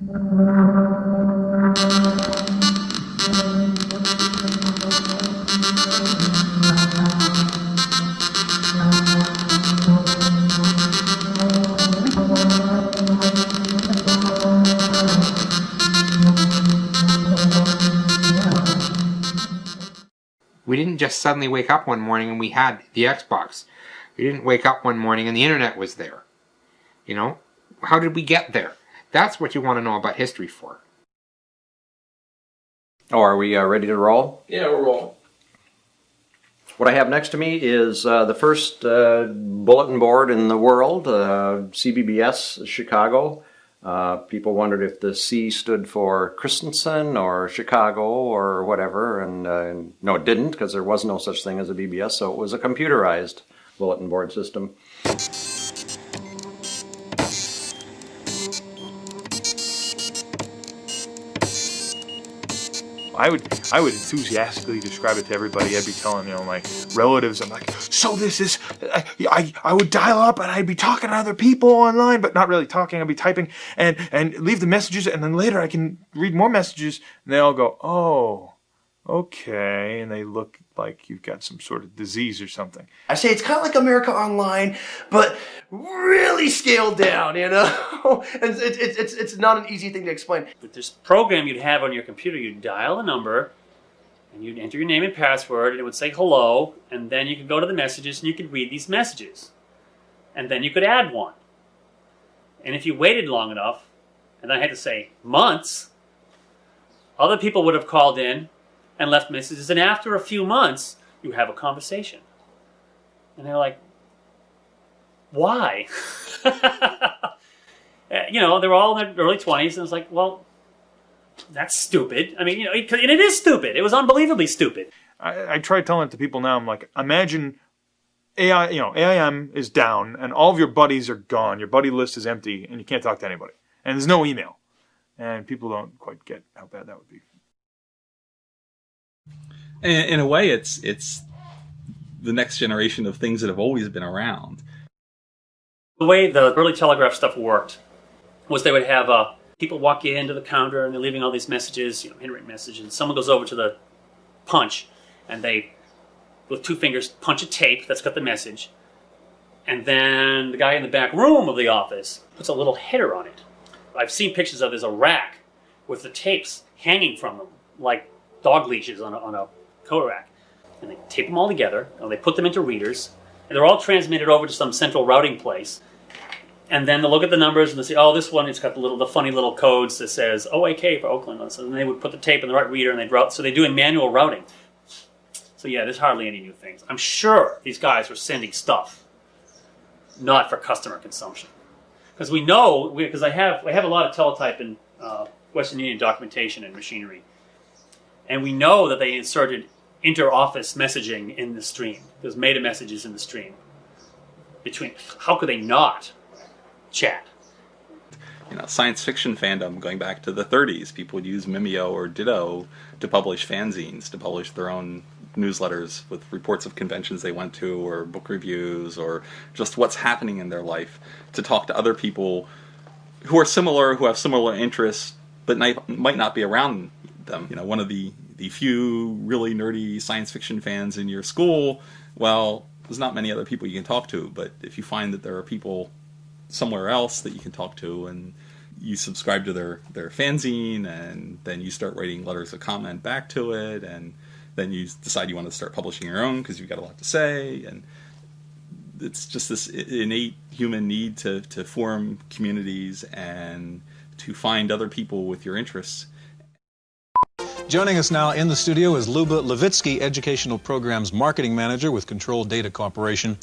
We didn't just suddenly wake up one morning and we had the Xbox. We didn't wake up one morning and the internet was there. You know, how did we get there? That's what you want to know about history for. Oh, are we ready to roll? Yeah, we're rolling. What I have next to me is the first bulletin board in the world, CBBS Chicago. People wondered if the C stood for Christensen or Chicago or whatever, and no, it didn't, because there was no such thing as a BBS, so it was a computerized bulletin board system. I would enthusiastically describe it to everybody. I'd be telling, my relatives, I'm like, so this is, I would dial up and I'd be talking to other people online, but not really talking, I'd be typing and leave the messages, and then later I can read more messages, and they all go, oh, okay, and they look like you've got some sort of disease or something. I say it's kind of like America Online, but really scaled down, And it's not an easy thing to explain. With this program you'd have on your computer, you'd dial a number, and you'd enter your name and password, and it would say hello, and then you could go to the messages, and you could read these messages. And then you could add one. And if you waited long enough, and I had to say months, other people would have called in and left messages, and after a few months, you have a conversation. And they're like, why? They were all in their early 20s, and it's like, well, that's stupid. I mean, and it is stupid. It was unbelievably stupid. I try telling it to people now, I'm like, imagine AIM is down, and all of your buddies are gone. Your buddy list is empty, and you can't talk to anybody. And there's no email. And people don't quite get how bad that would be. In a way, it's the next generation of things that have always been around. The way the early telegraph stuff worked was they would have people walk into the counter and they're leaving all these messages, handwritten messages, and someone goes over to the punch and they, with two fingers, punch a tape that's got the message, and then the guy in the back room of the office puts a little header on it. I've seen pictures of there's a rack with the tapes hanging from them, like dog leashes on a coat rack. And they tape them all together, and they put them into readers, and they're all transmitted over to some central routing place. And then they'll look at the numbers and they'll say, oh, this one, it's got the funny little codes that says OAK for Oakland. So then they would put the tape in the right reader and they'd route. So they do manual routing. So yeah, there's hardly any new things. I'm sure these guys were sending stuff, not for customer consumption. Because we know, because I have a lot of teletype and Western Union documentation and machinery. And we know that they inserted inter-office messaging in the stream. There's meta messages in the stream. How could they not chat? Science fiction fandom going back to the 30s, people would use Mimeo or Ditto to publish fanzines, to publish their own newsletters with reports of conventions they went to, or book reviews, or just what's happening in their life, to talk to other people who are similar, who have similar interests, but might not be around them. One of the few really nerdy science fiction fans in your school, well, there's not many other people you can talk to, but if you find that there are people somewhere else that you can talk to, and you subscribe to their fanzine, and then you start writing letters of comment back to it, and then you decide you want to start publishing your own because you've got a lot to say, and it's just this innate human need to form communities and to find other people with your interests. Joining us now in the studio is Luba Levitsky, Educational Programs Marketing Manager with Control Data Corporation.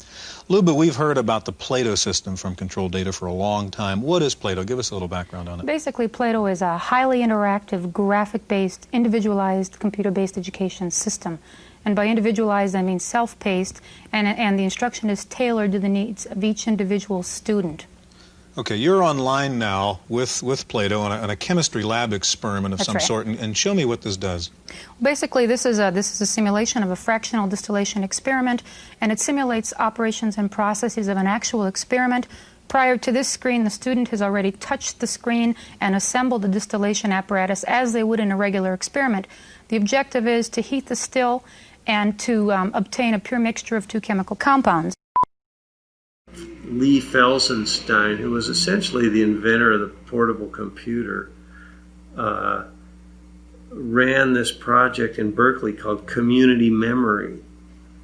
Luba, we've heard about the Plato system from Control Data for a long time. What is Plato? Give us a little background on it. Basically, Plato is a highly interactive, graphic-based, individualized, computer-based education system. And by individualized, I mean self-paced, and the instruction is tailored to the needs of each individual student. Okay, you're online now with Plato on a chemistry lab experiment of some sort, and show me what this does. Basically, this is a simulation of a fractional distillation experiment, and it simulates operations and processes of an actual experiment Prior to this screen, the student has already touched the screen and assembled the distillation apparatus as they would in a regular experiment. The objective is to heat the still and to obtain a pure mixture of two chemical compounds. Lee Felsenstein, who was essentially the inventor of the portable computer, ran this project in Berkeley called Community Memory,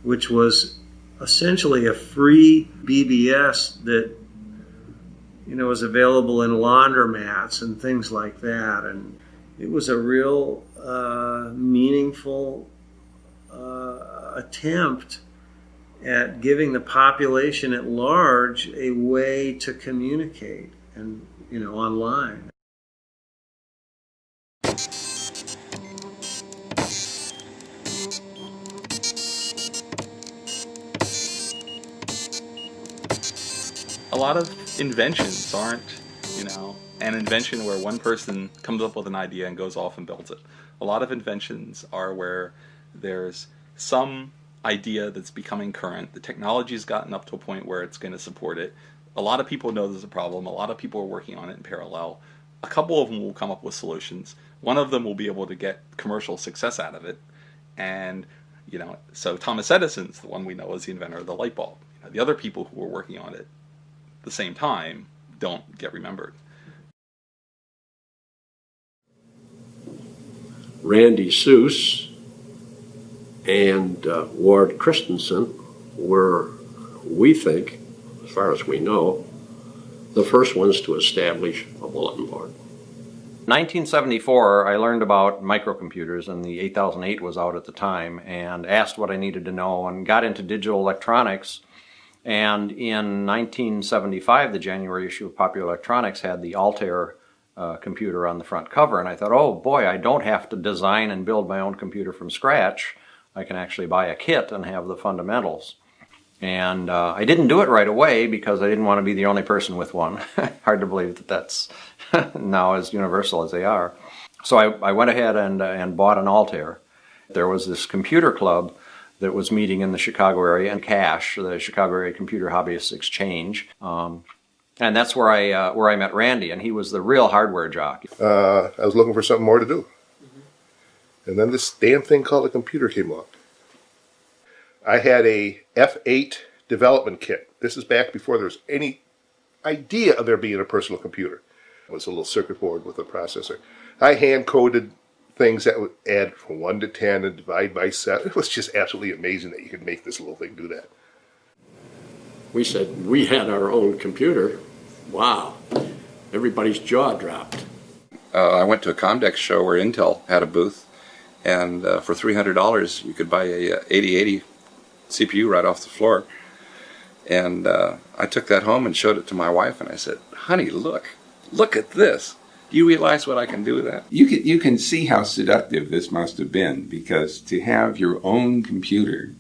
which was essentially a free BBS that was available in laundromats and things like that. And it was a real meaningful attempt at giving the population at large a way to communicate and online. A lot of inventions aren't, an invention where one person comes up with an idea and goes off and builds it. A lot of inventions are where there's some idea that's becoming current. The technology's gotten up to a point where it's going to support it. A lot of people know there's a problem. A lot of people are working on it in parallel. A couple of them will come up with solutions. One of them will be able to get commercial success out of it. And, so Thomas Edison's the one we know as the inventor of the light bulb. The other people who were working on it at the same time don't get remembered. Randy Seuss and Ward Christensen were, we think, as far as we know, the first ones to establish a bulletin board. 1974, I learned about microcomputers, and the 8008 was out at the time, and asked what I needed to know, and got into digital electronics. And in 1975, the January issue of Popular Electronics had the Altair computer on the front cover, and I thought, oh boy, I don't have to design and build my own computer from scratch. I can actually buy a kit and have the fundamentals. And I didn't do it right away because I didn't want to be the only person with one. Hard to believe that that's now as universal as they are. So I went ahead and bought an Altair. There was this computer club that was meeting in the Chicago area, and CASH, the Chicago Area Computer Hobbyists Exchange. And that's where I met Randy, and he was the real hardware jock. I was looking for something more to do. And then this damn thing called a computer came along. I had a F8 development kit. This is back before there was any idea of there being a personal computer. It was a little circuit board with a processor. I hand-coded things that would add from 1 to 10 and divide by 7. It was just absolutely amazing that you could make this little thing do that. We said we had our own computer. Wow. Everybody's jaw dropped. I went to a Comdex show where Intel had a booth, and for $300 you could buy a 8080 CPU right off the floor. And I took that home and showed it to my wife, and I said, honey, look at this. Do you realize what I can do with that? You can see how seductive this must have been, because to have your own computer,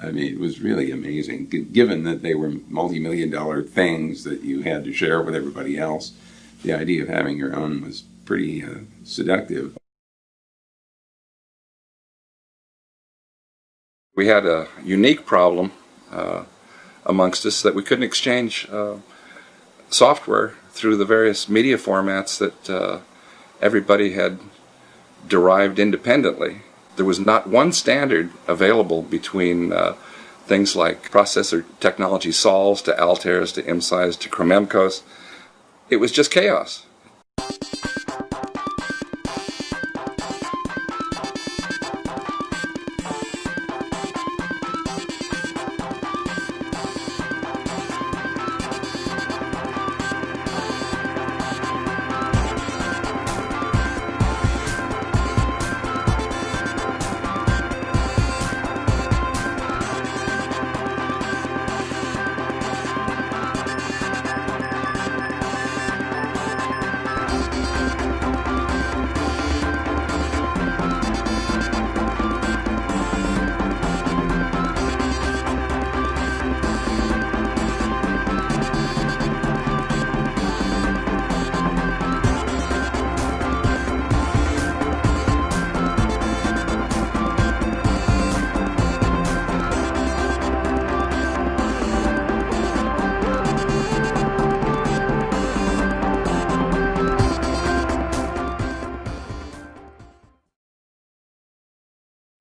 I mean, it was really amazing, given that they were multi-million-dollar things that you had to share with everybody else. The idea of having your own was pretty seductive. We had a unique problem amongst us that we couldn't exchange software through the various media formats that everybody had derived independently. There was not one standard available between things like processor technology sols to Altairs to IMSIs to Chromemcos. It was just chaos.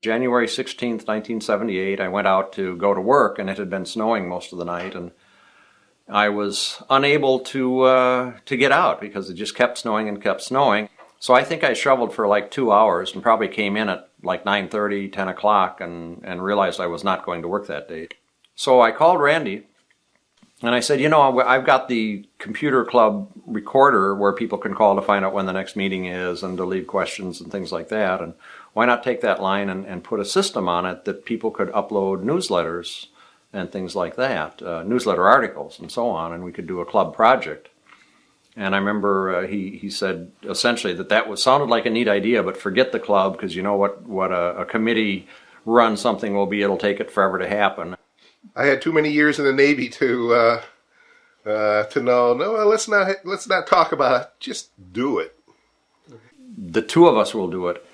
January 16th, 1978, I went out to go to work, and it had been snowing most of the night, and I was unable to get out because it just kept snowing and kept snowing. So I think I shoveled for like 2 hours and probably came in at like 9:30, 10 o'clock and realized I was not going to work that day. So I called Randy and I said, you know, I've got the computer club recorder where people can call to find out when the next meeting is and to leave questions and things like that. And why not take that line and put a system on it that people could upload newsletters and things like that, newsletter articles and so on, and we could do a club project. And I remember he said essentially that sounded like a neat idea, but forget the club, because you know what a committee run something will be. It'll take it forever to happen. I had too many years in the Navy to know. No, let's not talk about it. Just do it. The two of us will do it,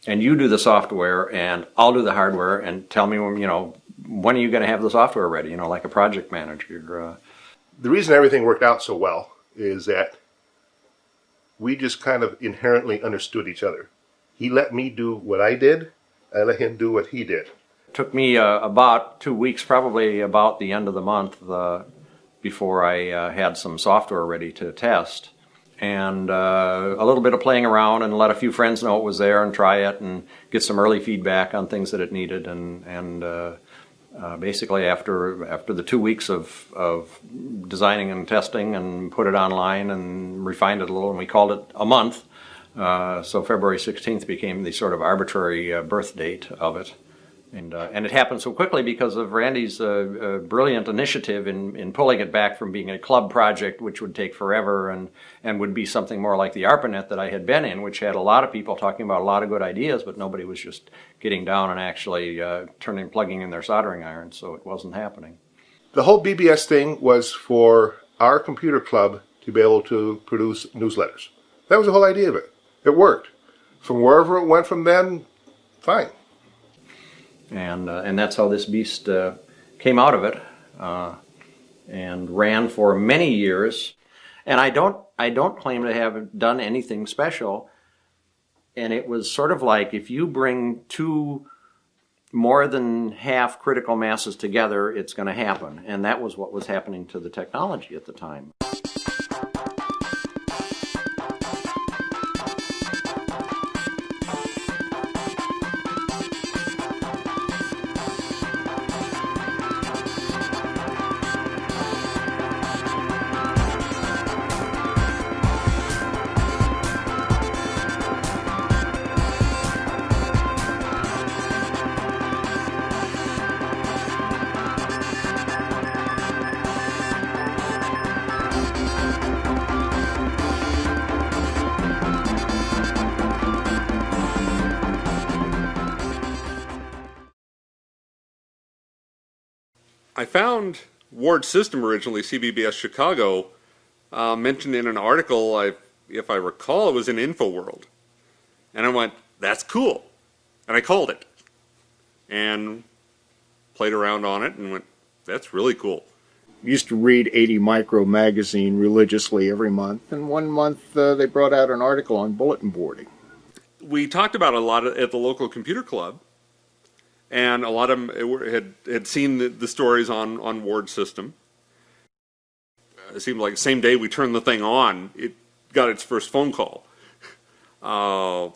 and you do the software, and I'll do the hardware. And tell me when are you going to have the software ready? You know, like a project manager. The reason everything worked out so well is that we just kind of inherently understood each other. He let me do what I did, I let him do what he did. It took me about 2 weeks, probably about the end of the month, before I had some software ready to test. And a little bit of playing around and let a few friends know it was there and try it and get some early feedback on things that it needed. And basically after the 2 weeks of designing and testing and put it online and refined it a little, and we called it a month. So February 16th became the sort of arbitrary birth date of it. And it happened so quickly because of Randy's brilliant initiative in pulling it back from being a club project, which would take forever, and would be something more like the ARPANET that I had been in, which had a lot of people talking about a lot of good ideas, but nobody was just getting down and actually plugging in their soldering irons, so it wasn't happening. The whole BBS thing was for our computer club to be able to produce newsletters. That was the whole idea of it. It worked. From wherever it went from then, fine. And that's how this beast came out of it, and ran for many years. And I don't claim to have done anything special. And it was sort of like if you bring two more than half critical masses together, it's going to happen. And that was what was happening to the technology at the time. I found Ward's system originally, CBBS Chicago, mentioned in an article, if I recall, it was in InfoWorld. And I went, that's cool. And I called it. And played around on it and went, that's really cool. Used to read 80 Micro magazine religiously every month. And one month they brought out an article on bulletin boarding. We talked about it a lot at the local computer club. And a lot of them had seen the stories on Ward's system. It seemed like the same day we turned the thing on, it got its first phone call. And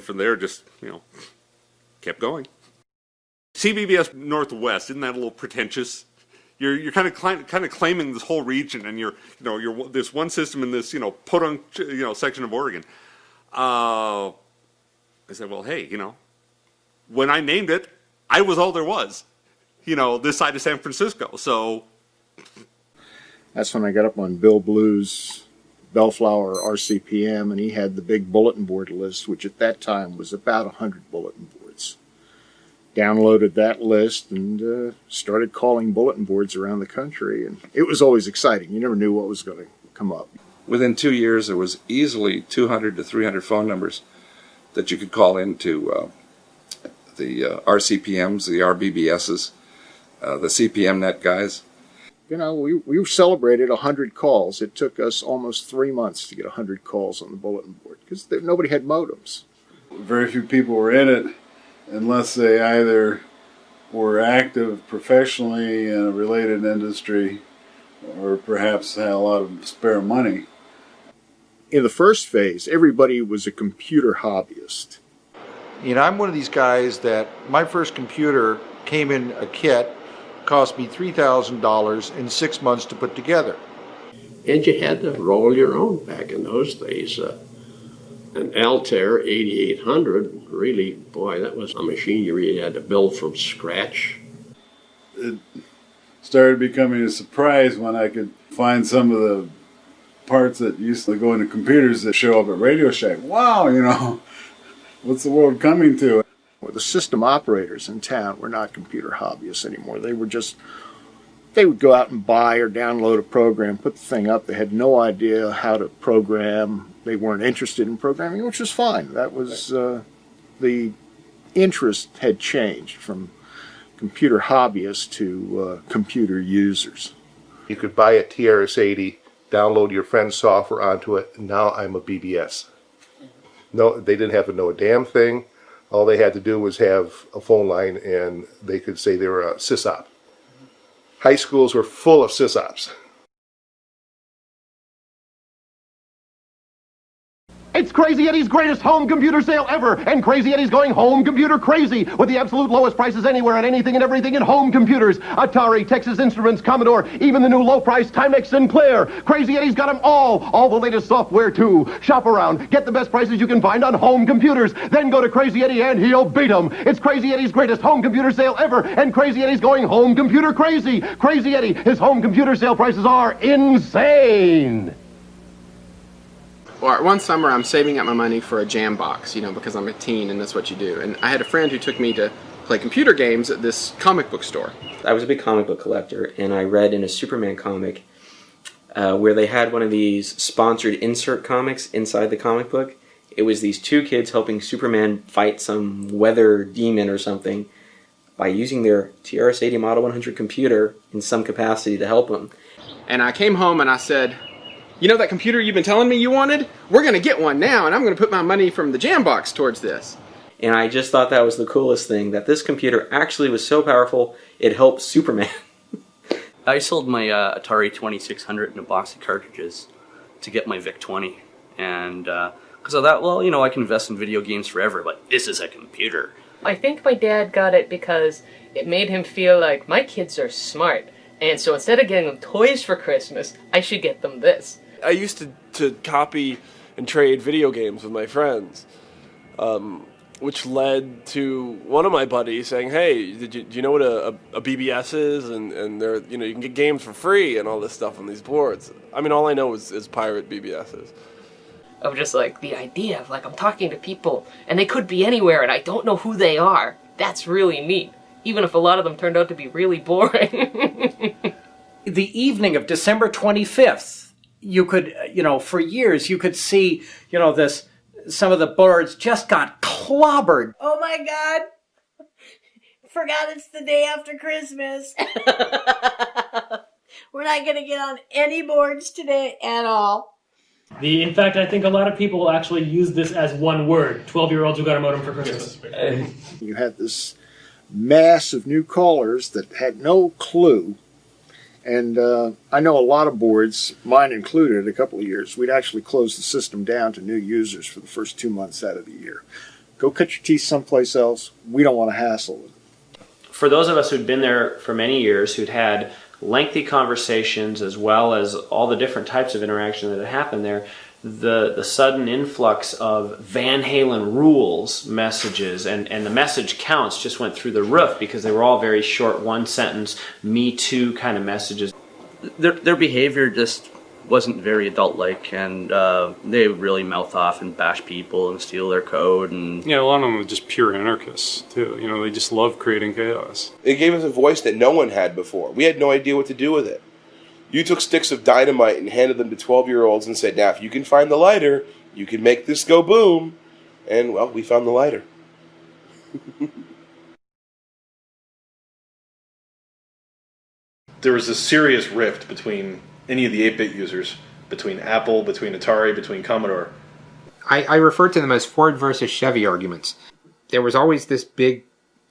from there, just, kept going. CBBS Northwest, isn't that a little pretentious? You're kind of claiming this whole region, and you're this one system in this podunk section of Oregon. I said, well, hey, when I named it, I was all there was, this side of San Francisco. So that's when I got up on Bill Blue's Bellflower RCPM, and he had the big bulletin board list, which at that time was about 100 bulletin boards. Downloaded that list and started calling bulletin boards around the country, and it was always exciting. You never knew what was going to come up. Within 2 years, there was easily 200 to 300 phone numbers that you could call into the RCPMs, the RBBSs, the CPMnet guys. We celebrated 100 calls. It took us almost 3 months to get 100 calls on the bulletin board because nobody had modems. Very few people were in it, unless they either were active professionally in a related industry or perhaps had a lot of spare money. In the first phase, everybody was a computer hobbyist. You know, I'm one of these guys that my first computer came in a kit, cost me $3,000 in 6 months to put together. And you had to roll your own back in those days. An Altair 8800, really, boy, that was a machine you really had to build from scratch. It started becoming a surprise when I could find some of the parts that used to go into computers that show up at Radio Shack. Wow, you know, what's the world coming to? Well, the system operators in town were not computer hobbyists anymore. They would go out and buy or download a program, put the thing up. They had no idea how to program. They weren't interested in programming, which was fine. That was, the interest had changed from computer hobbyists to computer users. You could buy a TRS-80, download your friend's software onto it, and now I'm a BBS. No, they didn't have to know a damn thing. All they had to do was have a phone line, and they could say they were a Sysop. High schools were full of Sysops. It's Crazy Eddie's greatest home computer sale ever, and Crazy Eddie's going home computer crazy with the absolute lowest prices anywhere on anything and everything in home computers. Atari, Texas Instruments, Commodore, even the new low-price Timex Sinclair. Crazy Eddie's got them all the latest software too. Shop around, get the best prices you can find on home computers, then go to Crazy Eddie and he'll beat them. It's Crazy Eddie's greatest home computer sale ever, and Crazy Eddie's going home computer crazy. Crazy Eddie, his home computer sale prices are insane. Well, one summer I'm saving up my money for a jam box, you know, because I'm a teen and that's what you do. And I had a friend who took me to play computer games at this comic book store. I was a big comic book collector, and I read in a Superman comic where they had one of these sponsored insert comics inside the comic book. It was these two kids helping Superman fight some weather demon or something by using their TRS-80 Model 100 computer in some capacity to help them. And I came home and I said, you know that computer you've been telling me you wanted? We're going to get one now, and I'm going to put my money from the jam box towards this. And I just thought that was the coolest thing, that this computer actually was so powerful, it helped Superman. I sold my Atari 2600 in a box of cartridges to get my VIC-20. And because I thought, well, you know, I can invest in video games forever, but this is a computer. I think my dad got it because it made him feel like my kids are smart. And so instead of getting them toys for Christmas, I should get them this. I used to copy and trade video games with my friends, which led to one of my buddies saying, "Hey, do you know what a BBS is? And they're, you know, you can get games for free and all this stuff on these boards." I mean, all I know is pirate BBSs. Of just like the idea of like I'm talking to people and they could be anywhere and I don't know who they are. That's really neat, even if a lot of them turned out to be really boring. The evening of December 25th. You could, you know, for years you could see, you know, some of the boards just got clobbered. Oh my God. Forgot it's the day after Christmas. We're not going to get on any boards today at all. In fact, I think a lot of people actually use this as one word. 12-year-olds who got a modem for Christmas. You had this mass of new callers that had no clue. And I know a lot of boards, mine included, a couple of years, we'd actually close the system down to new users for the first 2 months out of the year. Go cut your teeth someplace else. We don't want to hassle with it. For those of us who'd been there for many years, who'd had lengthy conversations as well as all the different types of interaction that had happened there, the sudden influx of Van Halen rules messages and the message counts just went through the roof because they were all very short, one sentence, me too kind of messages. Their behavior just wasn't very adult-like, and they would really mouth off and bash people and steal their code. And yeah, a lot of them were just pure anarchists too. You know, they just love creating chaos. It gave us a voice that no one had before. We had no idea what to do with it. You took sticks of dynamite and handed them to 12-year-olds and said, now if you can find the lighter, you can make this go boom. And, well, we found the lighter. There was a serious rift between any of the 8-bit users, between Apple, between Atari, between Commodore. I refer to them as Ford versus Chevy arguments. there was always this big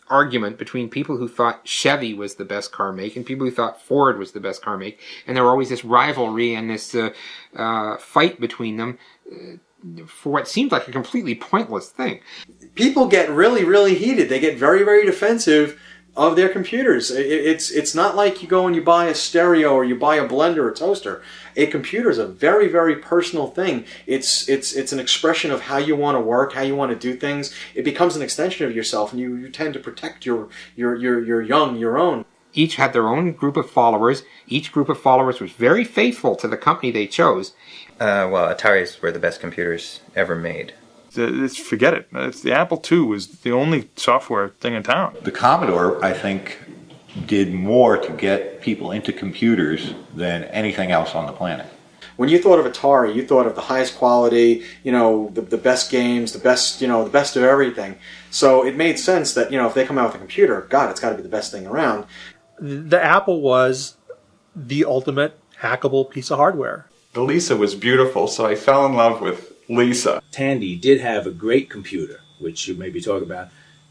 argument between people who thought Chevy was the best car make and people who thought Ford was the best car make, and there were always this rivalry and this fight between them for what seemed like a completely pointless thing. People get really, really heated. They get very, very defensive of their computers. It's not like you go and you buy a stereo or you buy a blender or a toaster. A computer is a very, very personal thing. It's an expression of how you want to work, how you want to do things. It becomes an extension of yourself, and you tend to protect your own. Each had their own group of followers. Each group of followers was very faithful to the company they chose. Well, Ataris were the best computers ever made. Forget it. The Apple II was the only software thing in town. The Commodore, I think, did more to get people into computers than anything else on the planet. When you thought of Atari, you thought of the highest quality, the best games, the best of everything. So it made sense that, if they come out with a computer, God, it's got to be the best thing around. The Apple was the ultimate hackable piece of hardware. The Lisa was beautiful, so I fell in love with Lisa. Tandy did have a great computer, which you maybe talk about,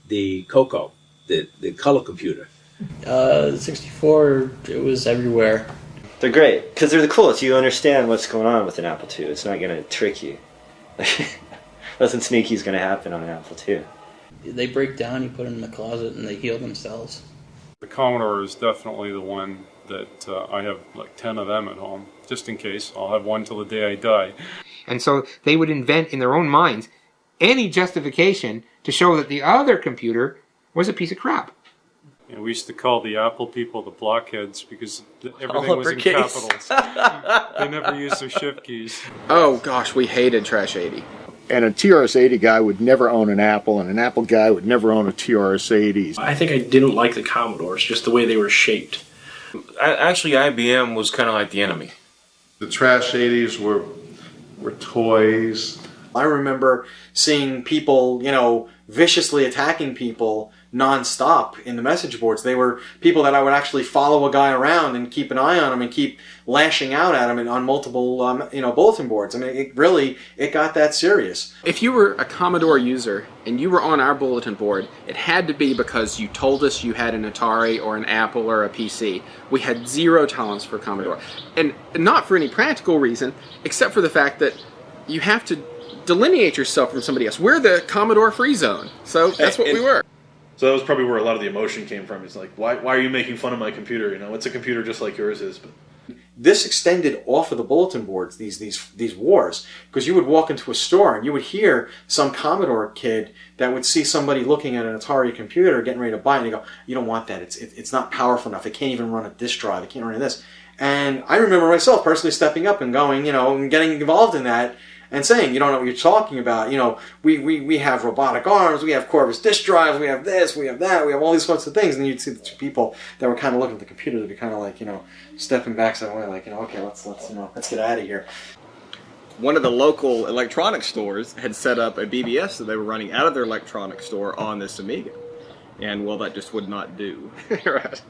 the Coco, the color computer. 64, it was everywhere. They're great, because they're the coolest. You understand what's going on with an Apple II. It's not going to trick you. Nothing sneaky is going to happen on an Apple II. They break down, you put them in the closet, and they heal themselves. The Commodore is definitely the one that I have like 10 of them at home, just in case. I'll have one till the day I die. And so they would invent in their own minds any justification to show that the other computer was a piece of crap. Yeah, we used to call the Apple people the blockheads because everything was in capitals. They never used their shift keys. Oh gosh, we hated Trash 80. And a TRS-80 guy would never own an Apple, and an Apple guy would never own a TRS-80. I think I didn't like the Commodores, just the way they were shaped. Actually, IBM was kind of like the enemy. The Trash 80s were toys. I remember seeing people, viciously attacking people non-stop in the message boards. They were people that I would actually follow a guy around and keep an eye on him and keep lashing out at him on multiple, bulletin boards. I mean, it got that serious. If you were a Commodore user and you were on our bulletin board, it had to be because you told us you had an Atari or an Apple or a PC. We had zero tolerance for Commodore. And not for any practical reason, except for the fact that you have to delineate yourself from somebody else. We're the Commodore free zone, so that's what we were. So that was probably where a lot of the emotion came from. It's like, why are you making fun of my computer? It's a computer just like yours is. But this extended off of the bulletin boards, these wars, because you would walk into a store and you would hear some Commodore kid that would see somebody looking at an Atari computer getting ready to buy it, and you go, you don't want that. It's not powerful enough. It can't even run a disk drive. It can't run this. And I remember myself personally stepping up and going, and getting involved in that. And saying, you don't know what you're talking about. We have robotic arms, we have Corvus disk drives, we have this, we have that, we have all these sorts of things. And then you'd see the two people that were kind of looking at the computer to be kind of like, stepping back some way, like, okay, let's get out of here. One of the local electronics stores had set up a BBS that they were running out of their electronics store on this Amiga. And, well, that just would not do. Right.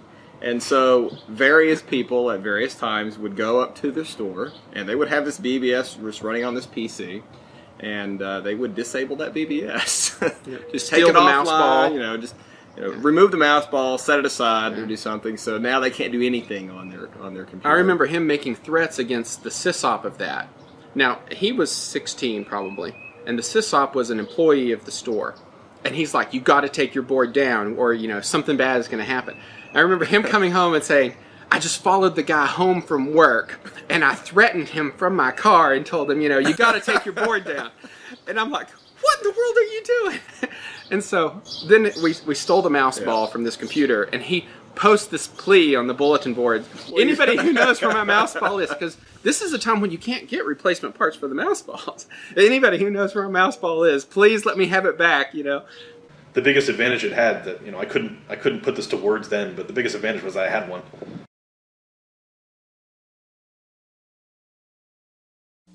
And so various people at various times would go up to the store, and they would have this BBS just running on this PC, and they would disable that BBS. Just take it offline, remove the mouse ball, set it aside, or do something. So now they can't do anything on their computer. I remember him making threats against the Sysop of that. Now, he was 16 probably, and the Sysop was an employee of the store. And he's like, you got to take your board down, or, something bad is going to happen. I remember him coming home and saying, I just followed the guy home from work, and I threatened him from my car and told him, you got to take your board down. And I'm like, what in the world are you doing? And so then we stole the mouse ball from this computer, and he posts this plea on the bulletin board. Anybody who knows where my mouse ball is, because this is a time when you can't get replacement parts for the mouse balls. Anybody who knows where a mouse ball is, please let me have it back, the biggest advantage it had that I couldn't put this to words then, but the biggest advantage was I had one.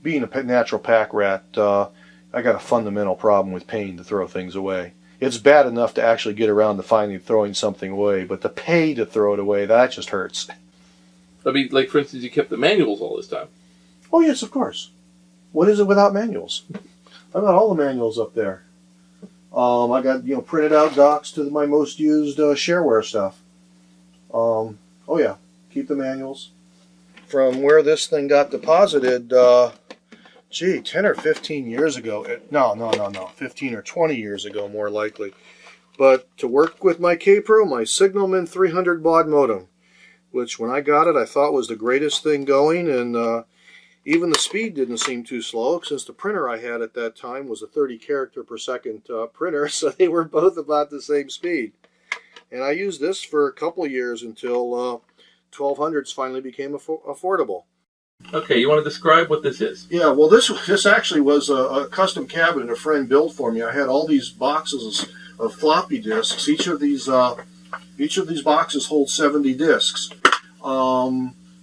Being a natural pack rat, I got a fundamental problem with paying to throw things away. It's bad enough to actually get around to finally throwing something away, but to pay to throw it away, that just hurts. I mean, like, for instance, you kept the manuals all this time. Oh, yes, of course. What is it without manuals? I've got all the manuals up there. I got printed out docs to my most used shareware stuff. Oh yeah, keep the manuals. From where this thing got deposited, 10 or 15 years ago. No, 15 or 20 years ago, more likely. But to work with my K-Pro, my Signalman 300 baud modem, which when I got it, I thought was the greatest thing going, and even the speed didn't seem too slow, since the printer I had at that time was a 30 character per second printer, so they were both about the same speed. And I used this for a couple of years until 1200s finally became affordable. Okay, you want to describe what this is? Yeah, well, this actually was a custom cabinet a friend built for me. I had all these boxes of floppy disks. Each of these boxes holds 70 disks.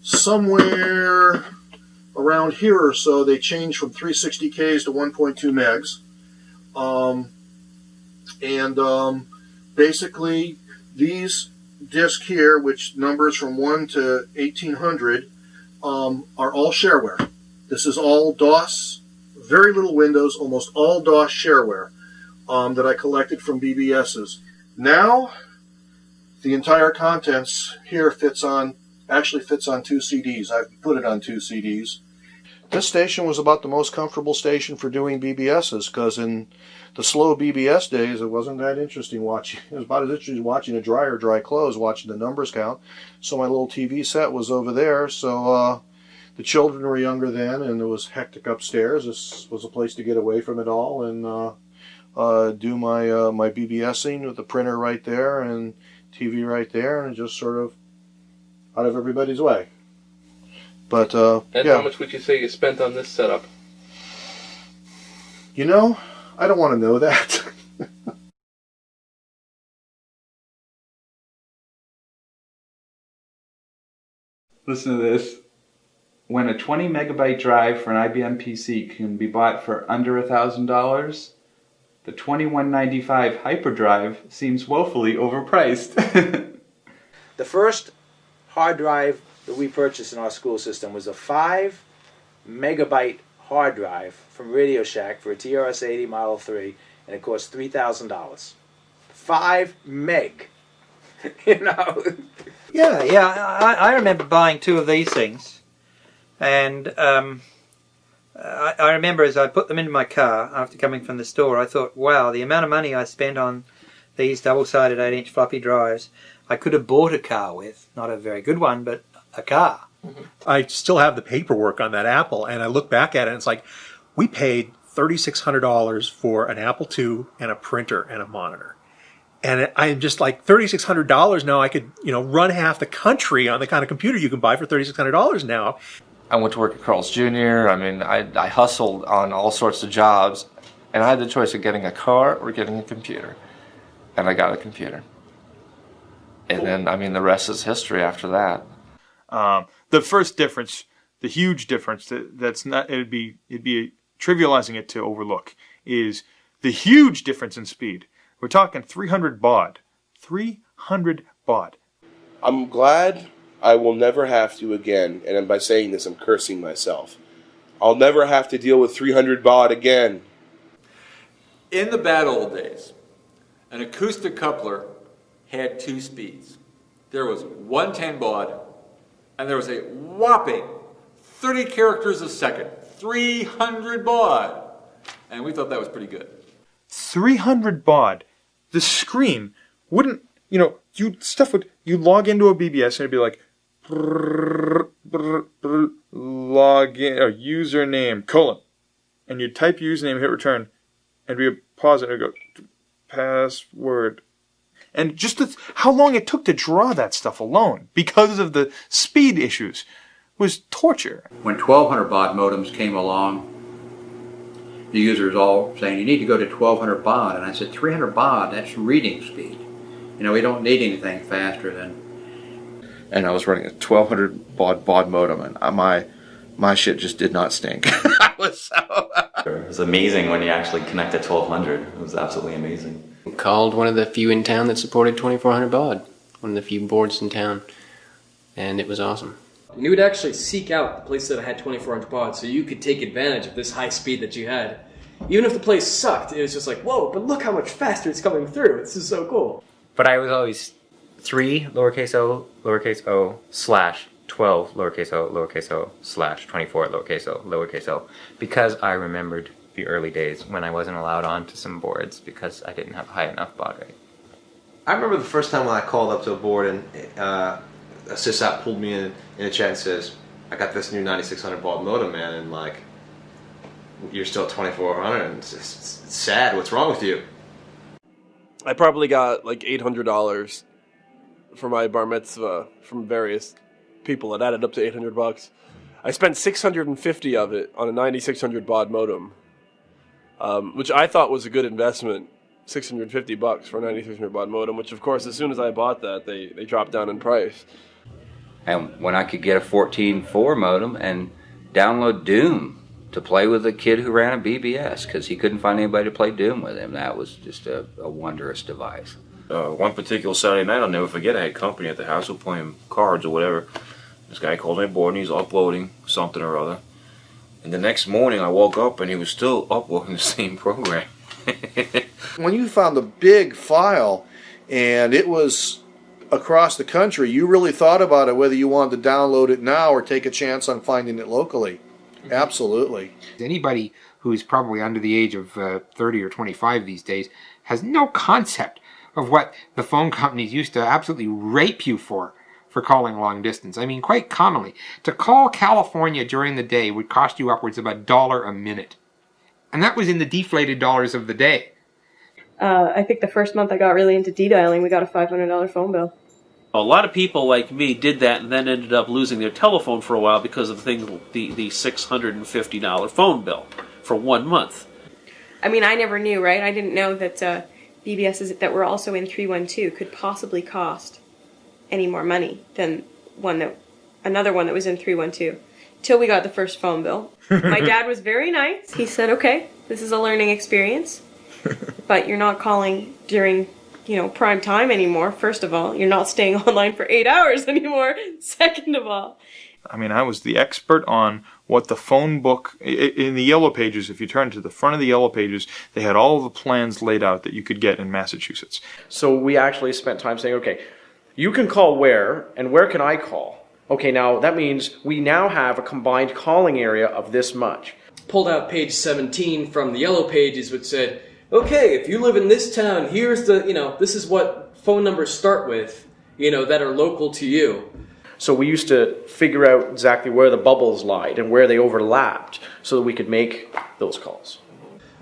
Somewhere around here or so, they changed from 360Ks to 1.2 megs. Basically, these disks here, which numbers from 1 to 1800, are all shareware. This is all DOS, very little Windows, almost all DOS shareware that I collected from BBSs. Now, the entire contents here actually fits on 2 CDs. I've put it on 2 CDs. This station was about the most comfortable station for doing BBSs, because in the slow BBS days, it wasn't that interesting watching. It was about as interesting as watching a dryer dry clothes, watching the numbers count. So my little TV set was over there, so the children were younger then, and it was hectic upstairs. This was a place to get away from it all and do my BBSing with the printer right there and TV right there, and just sort of out of everybody's way. But And yeah. how much would you say you spent on this setup? I don't want to know that. Listen to this. When a 20 megabyte drive for an IBM PC can be bought for under $1,000, the 2195 hyperdrive seems woefully overpriced. The first hard drive that we purchased in our school system was a 5 megabyte hard drive from Radio Shack for a TRS-80 Model 3, and it cost $3,000. 5 meg. Yeah, I remember buying 2 of these things, and I remember as I put them into my car after coming from the store, I thought, wow, the amount of money I spent on these double-sided 8-inch floppy drives, I could have bought a car with. Not a very good one, but a car. I still have the paperwork on that Apple, and I look back at it, and it's like, we paid $3,600 for an Apple II and a printer and a monitor. And I'm just like, $3,600 now, I could, run half the country on the kind of computer you can buy for $3,600 now. I went to work at Carl's Jr. I hustled on all sorts of jobs, and I had the choice of getting a car or getting a computer. And I got a computer. And then, the rest is history after that. The first difference, the huge difference that's not, it'd be trivializing it to overlook, is the huge difference in speed. We're talking 300 baud. 300 baud. I'm glad I will never have to again, and by saying this I'm cursing myself, I'll never have to deal with 300 baud again. In the bad old days, an acoustic coupler had 2 speeds. There was 110 baud, and there was a whopping 30 characters a second. 300 baud. And we thought that was pretty good. 300 baud. The screen wouldn't, you'd log into a BBS and it'd be like, log in, or username, : and you'd type your username, hit return, and be a pause, and it'd go, password. And just how long it took to draw that stuff alone, because of the speed issues, was torture. When 1200 baud modems came along, the users all saying, you need to go to 1200 baud. And I said, 300 baud, that's reading speed. We don't need anything faster than... And I was running a 1200 baud modem, and my shit just did not stink. I was so... It was amazing when you actually connected 1200. It was absolutely amazing. Called one of the few in town that supported 2400 baud. One of the few boards in town. And it was awesome. And you would actually seek out the places that had 2400 baud so you could take advantage of this high speed that you had. Even if the play sucked, it was just like, whoa, but look how much faster it's coming through. This is so cool. But I was always 3 lowercase o slash 12 lowercase o slash 24 lowercase o, because I remembered the early days when I wasn't allowed onto some boards because I didn't have high enough baud rate. I remember the first time when I called up to a board and a Sysops pulled me in a chat and says, I got this new 9600 baud modem, man, and like, you're still at 2400 and it's sad. What's wrong with you? I probably got like $800 for my bar mitzvah from various people. It added up to $800. I spent 650 of it on a 9600 baud modem, which I thought was a good investment. $650 for a 9600 baud modem, which of course as soon as I bought that, they dropped down in price. And when I could get a 14.4 modem and download Doom to play with a kid who ran a BBS because he couldn't find anybody to play Doom with him, that was just a wondrous device. One particular Saturday night, I'll never forget, I had company at the house, we were playing cards or whatever. This guy called my board and he's uploading something or other. And the next morning I woke up and he was still uploading the same program. When you found a big file and it was across the country, you really thought about it whether you wanted to download it now or take a chance on finding it locally. Absolutely. Anybody who's probably under the age of 30 or 25 these days has no concept of what the phone companies used to absolutely rape you for calling long distance. I mean, quite commonly, to call California during the day would cost you upwards of $1 a minute. And that was in the deflated dollars of the day. I think the first month I got really into de-dialing, we got a $500 phone bill. A lot of people like me did that and then ended up losing their telephone for a while because of the $650 phone bill for 1 month. I mean, I never knew, right? I didn't know that BBSs that were also in 312 could possibly cost any more money than another one that was in 312. Till we got the first phone bill. My dad was very nice. He said, okay, this is a learning experience, but you're not calling during, prime time anymore, first of all. You're not staying online for 8 hours anymore, second of all. I mean, I was the expert on what the phone book, in the Yellow Pages, if you turn to the front of the Yellow Pages, they had all the plans laid out that you could get in Massachusetts. So we actually spent time saying, okay, you can call where, and where can I call? Okay, now that means we now have a combined calling area of this much. Pulled out page 17 from the Yellow Pages, which said, okay, if you live in this town, here's the, this is what phone numbers start with, that are local to you. So we used to figure out exactly where the bubbles lied and where they overlapped so that we could make those calls.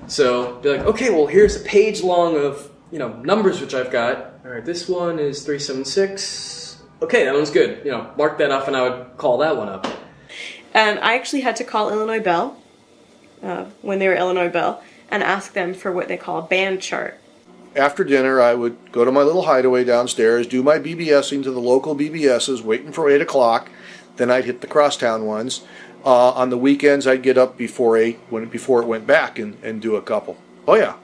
So be like, okay, well, here's a page long of, numbers which I've got. All right, this one is 376. Okay, that one's good. Mark that off and I would call that one up. And I actually had to call Illinois Bell, when they were Illinois Bell, and ask them for what they call a band chart. After dinner, I would go to my little hideaway downstairs, do my BBSing to the local BBSs, waiting for 8 o'clock. Then I'd hit the crosstown ones. On the weekends, I'd get up before 8, before it went back, and do a couple. Oh, yeah.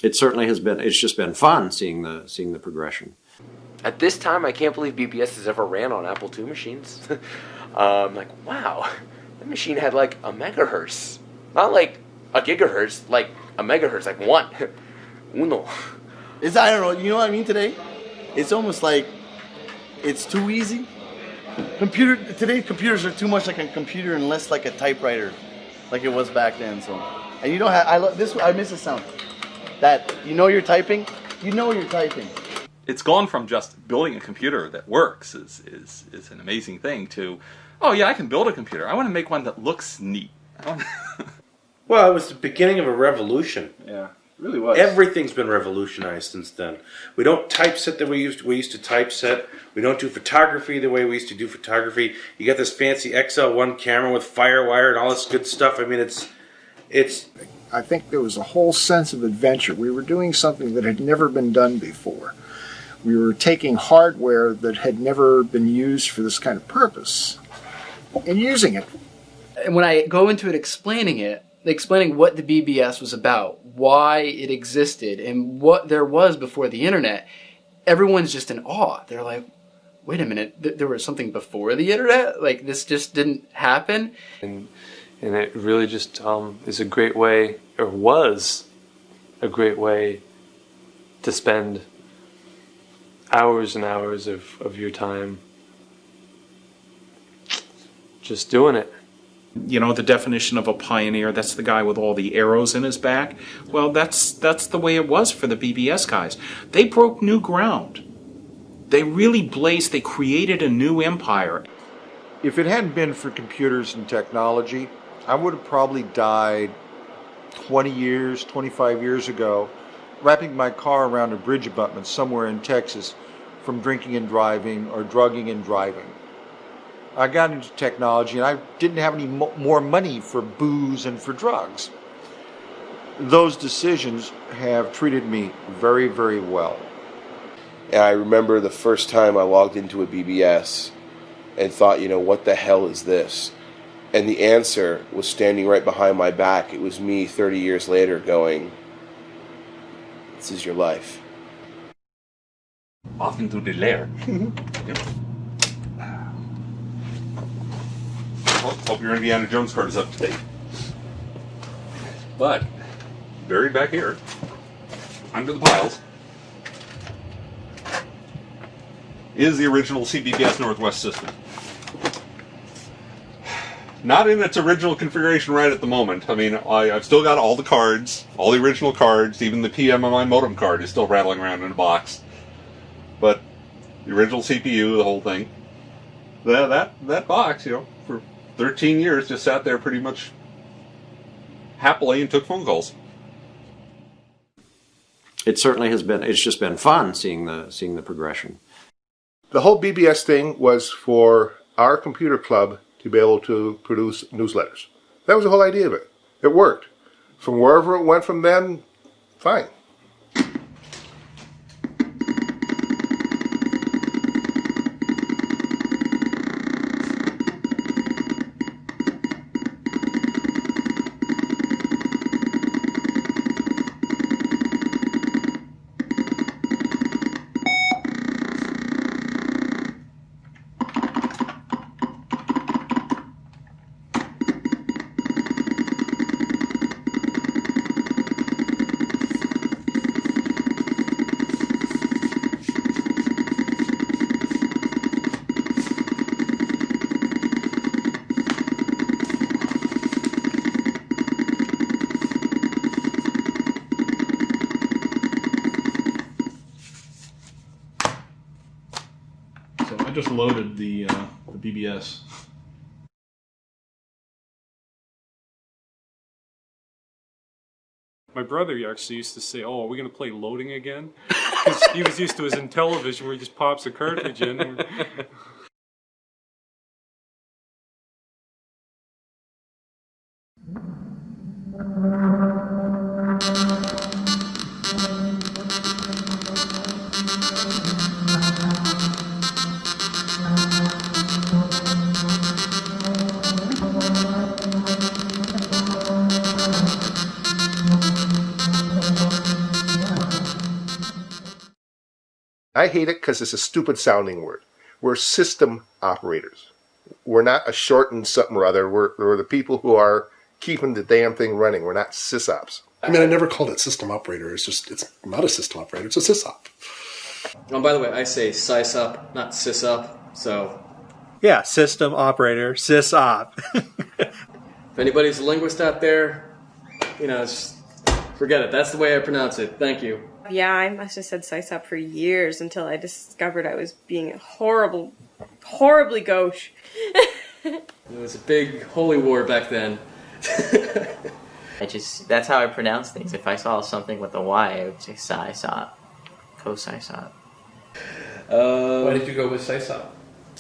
It certainly has been. It's just been fun seeing the progression. At this time, I can't believe BBS has ever ran on Apple II machines. Like, wow, that machine had like a megahertz, not like a gigahertz, like a megahertz, like one, uno. I don't know. You know what I mean? Today, it's almost like it's too easy. Today's computers are too much like a computer and less like a typewriter, like it was back then. So, and you don't have. I miss the sound. That you're typing. You know you're typing. It's gone from just building a computer that works is an amazing thing to, oh yeah, I can build a computer. I want to make one that looks neat. Well, it was the beginning of a revolution. Yeah, it really was. Everything's been revolutionized since then. We don't typeset the way we used to typeset. We don't do photography the way we used to do photography. You got this fancy XL1 camera with FireWire and all this good stuff. I mean, it's. I think there was a whole sense of adventure. We were doing something that had never been done before. We were taking hardware that had never been used for this kind of purpose and using it. And when I go into it explaining what the BBS was about, why it existed, and what there was before the internet, everyone's just in awe. They're like, wait a minute, there was something before the internet? Like, this just didn't happen? And it really just is a great way, or was a great way to spend hours and hours of your time just doing it. You know, the definition of a pioneer, that's the guy with all the arrows in his back. Well, that's the way it was for the BBS guys. They broke new ground. They really blazed, they created a new empire. If it hadn't been for computers and technology, I would have probably died 20 years, 25 years ago, wrapping my car around a bridge abutment somewhere in Texas from drinking and driving or drugging and driving. I got into technology and I didn't have any more money for booze and for drugs. Those decisions have treated me very, very well. And I remember the first time I logged into a BBS and thought, what the hell is this? And the answer was standing right behind my back. It was me 30 years later going, this is your life. Off into the lair. Yep. Hope your Indiana Jones card is up to date. But, buried back here, under the piles, is the original CBBS Northwest system. Not in its original configuration right at the moment. I mean, I've still got all the cards, all the original cards, even the PMMI modem card is still rattling around in a box. But the original CPU, the whole thing, that box, for 13 years just sat there pretty much happily and took phone calls. It certainly has been. It's just been fun seeing the progression. The whole BBS thing was for our computer club to be able to produce newsletters. That was the whole idea of it. It worked. From wherever it went from then, fine. Just loaded the BBS. My brother actually used to say, "Oh, are we going to play loading again?" Because he was used to his Intellivision where he just pops a cartridge in. I hate it because it's a stupid sounding word. We're system operators. We're not a shortened something or other. We're the people who are keeping the damn thing running. We're not Sysops. I mean, I never called it system operator. It's not a system operator. It's a sysop. Oh, by the way, I say Sysops, not Sysops, so... Yeah, system operator, sysop. If anybody's a linguist out there, just forget it. That's the way I pronounce it. Thank you. Yeah, I must have said Sysops for years until I discovered I was being horribly gauche. It was a big holy war back then. That's how I pronounce things. If I saw something with a Y, I would say Sysop, co-Sysop. Why did you go with Sysops?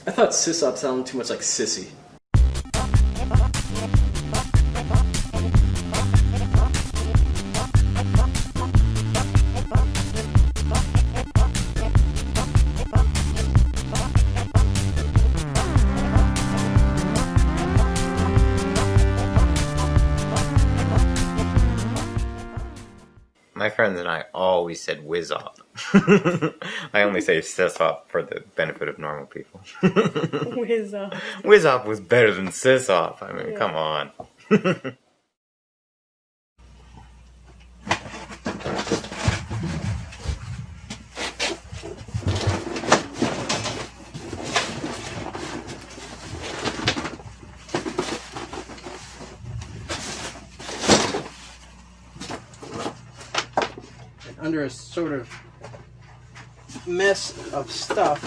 I thought Sysops sounded too much like sissy. My friends and I always said whiz-op. I only say sysop for the benefit of normal people. Whiz-op. Whiz-op was better than sysop. I mean, come on. Under a sort of mess of stuff.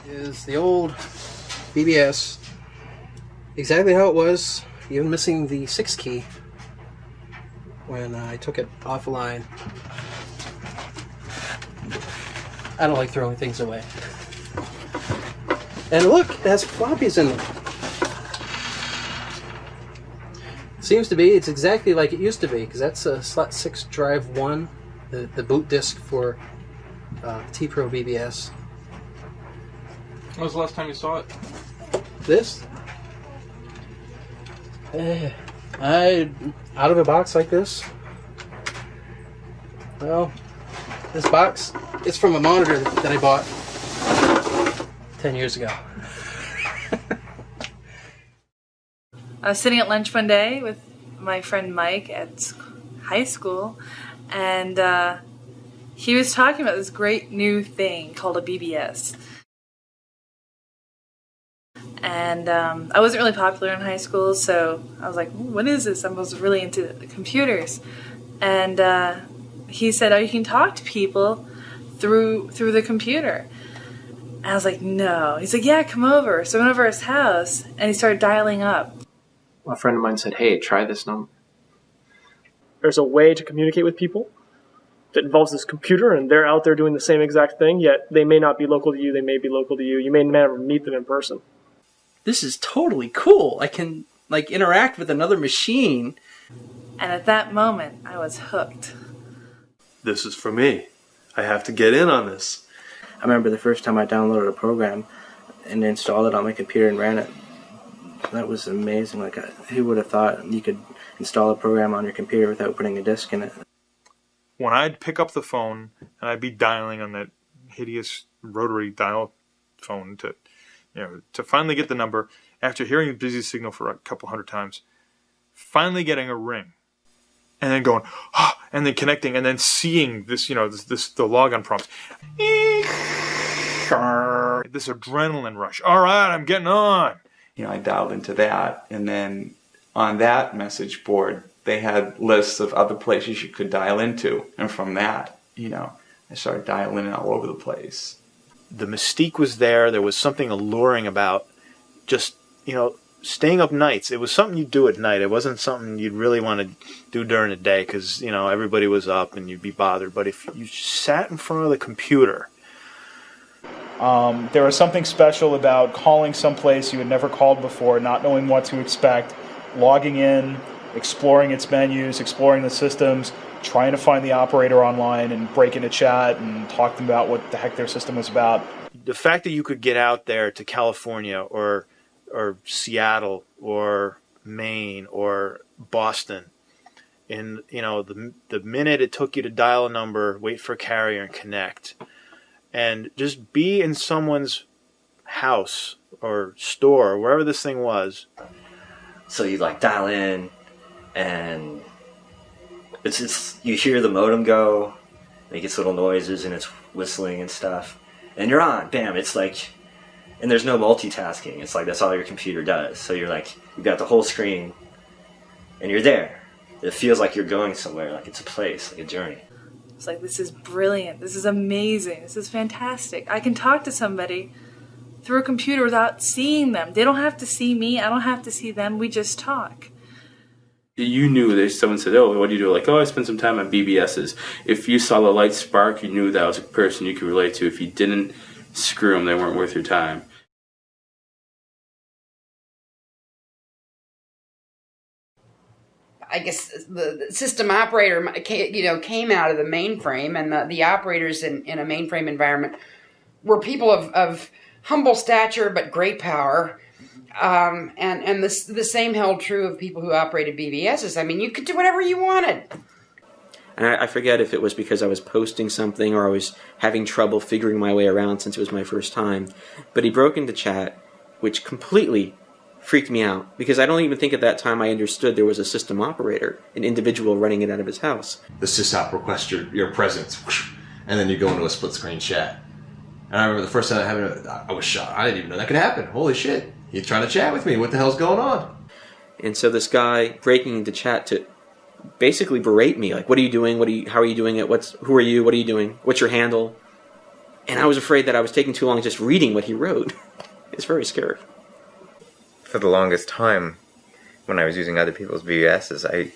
Is the old BBS exactly how it was, even missing the 6 key when I took it offline. I don't like throwing things away. And look, it has floppies in them. Seems to be. It's exactly like it used to be, because that's a slot 6 drive 1, the boot disk for T-Pro BBS. When was the last time you saw it? This? Out of a box like this. Well, this box, it's from a monitor that I bought 10 years ago. I was sitting at lunch one day with my friend Mike at high school, and he was talking about this great new thing called a BBS. And I wasn't really popular in high school, so I was like, what is this? I was really into computers. And he said, oh, you can talk to people through the computer. And I was like, no. He's like, yeah, come over. So I went over to his house, and he started dialing up. A friend of mine said, hey, try this number. There's a way to communicate with people that involves this computer, and they're out there doing the same exact thing, yet they may not be local to you, they may be local to you. You may never meet them in person. This is totally cool. I can, interact with another machine. And at that moment, I was hooked. This is for me. I have to get in on this. I remember the first time I downloaded a program and installed it on my computer and ran it. That was amazing. Who would have thought you could install a program on your computer without putting a disk in it? When I'd pick up the phone and I'd be dialing on that hideous rotary dial phone to finally get the number, after hearing the busy signal for a couple hundred times, finally getting a ring, and then going, and then connecting, and then seeing this, the logon prompts. This adrenaline rush. All right, I'm getting on. I dialed into that, and then on that message board, they had lists of other places you could dial into, and from that, I started dialing in all over the place. The mystique was there. There was something alluring about just, staying up nights. It was something you'd do at night. It wasn't something you'd really want to do during the day because, everybody was up and you'd be bothered. But if you sat in front of the computer... There was something special about calling someplace you had never called before, not knowing what to expect, logging in, exploring its menus, exploring the systems, trying to find the operator online and break into chat and talk to them about what the heck their system was about. The fact that you could get out there to California or Seattle or Maine or Boston, and the minute it took you to dial a number, wait for a carrier and connect, and just be in someone's house or store or wherever this thing was. So you dial in and it's you hear the modem go, it gets little noises and it's whistling and stuff, and you're on. Bam! It's like, and there's no multitasking. It's like that's all your computer does. So you're like, you've got the whole screen, and you're there. It feels like you're going somewhere, like it's a place, like a journey. It's like, this is brilliant. This is amazing. This is fantastic. I can talk to somebody through a computer without seeing them. They don't have to see me. I don't have to see them. We just talk. You knew that someone said, oh, what do you do? Like, oh, I spent some time on BBSs. If you saw the light spark, you knew that was a person you could relate to. If you didn't, screw them. They weren't worth your time. I guess the system operator, came out of the mainframe, and the operators in a mainframe environment were people of humble stature but great power. And the same held true of people who operated BBSs. I mean, you could do whatever you wanted. And I forget if it was because I was posting something or I was having trouble figuring my way around since it was my first time. But he broke into chat, which completely freaked me out, because I don't even think at that time I understood there was a system operator, an individual running it out of his house. The sysop requests your presence, and then you go into a split screen chat. And I remember the first time that happened, I was shocked. I didn't even know that could happen. Holy shit. He's trying to chat with me. What the hell's going on? And so this guy breaking into chat to basically berate me, like, what are you doing? How are you doing it? Who are you? What are you doing? What's your handle? And I was afraid that I was taking too long just reading what he wrote. It's very scary. For the longest time, when I was using other people's BBSs, I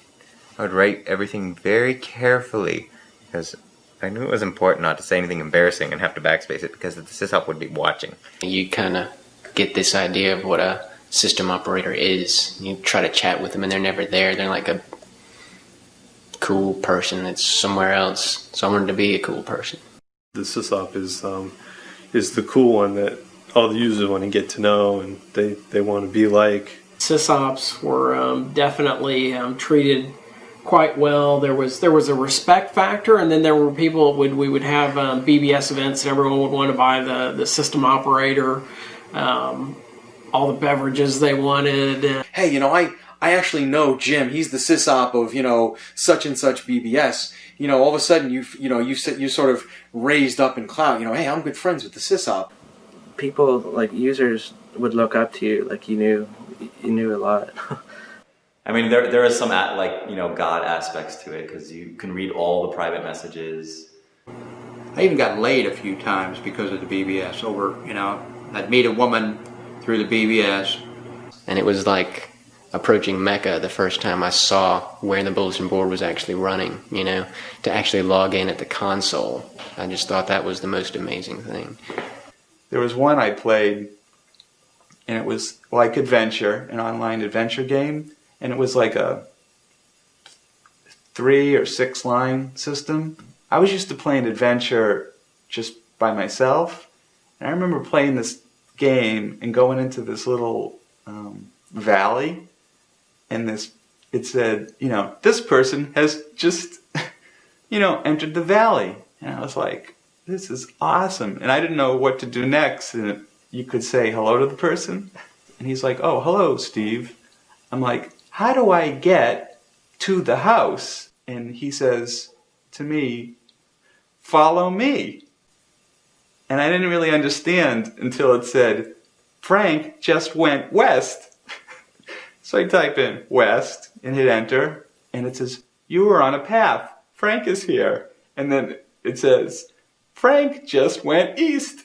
would write everything very carefully, because I knew it was important not to say anything embarrassing and have to backspace it, because the sysop would be watching. You kind of get this idea of what a system operator is. You try to chat with them and they're never there. They're like a cool person that's somewhere else. So I wanted to be a cool person. The sysop is the cool one that all the users want to get to know and they want to be like. Sysops were definitely treated quite well. There was a respect factor, and then there were people we would have BBS events and everyone would want to buy the system operator, all the beverages they wanted. Hey, I actually know Jim. He's the sysop of such and such BBS. All of a sudden you sort of raised up in clout. Hey, I'm good friends with the sysop. People, like users, would look up to you like you knew a lot. I mean, there is some God aspects to it, because you can read all the private messages. I even got laid a few times because of the BBS. I'd meet a woman through the BBS. And it was like approaching Mecca the first time I saw where the bulletin board was actually running, to actually log in at the console. I just thought that was the most amazing thing. There was one I played, and it was like Adventure, an online adventure game, and it was like a 3 or 6 line system. I was used to playing Adventure just by myself, and I remember playing this game and going into this little valley, and it said, this person has just, entered the valley. And I was like, this is awesome. And I didn't know what to do next. And you could say hello to the person. And he's like, oh, hello, Steve. I'm like, how do I get to the house? And he says to me, follow me. And I didn't really understand until it said, Frank just went west. So I type in west and hit enter. And it says, you are on a path. Frank is here. And then it says, Frank just went east.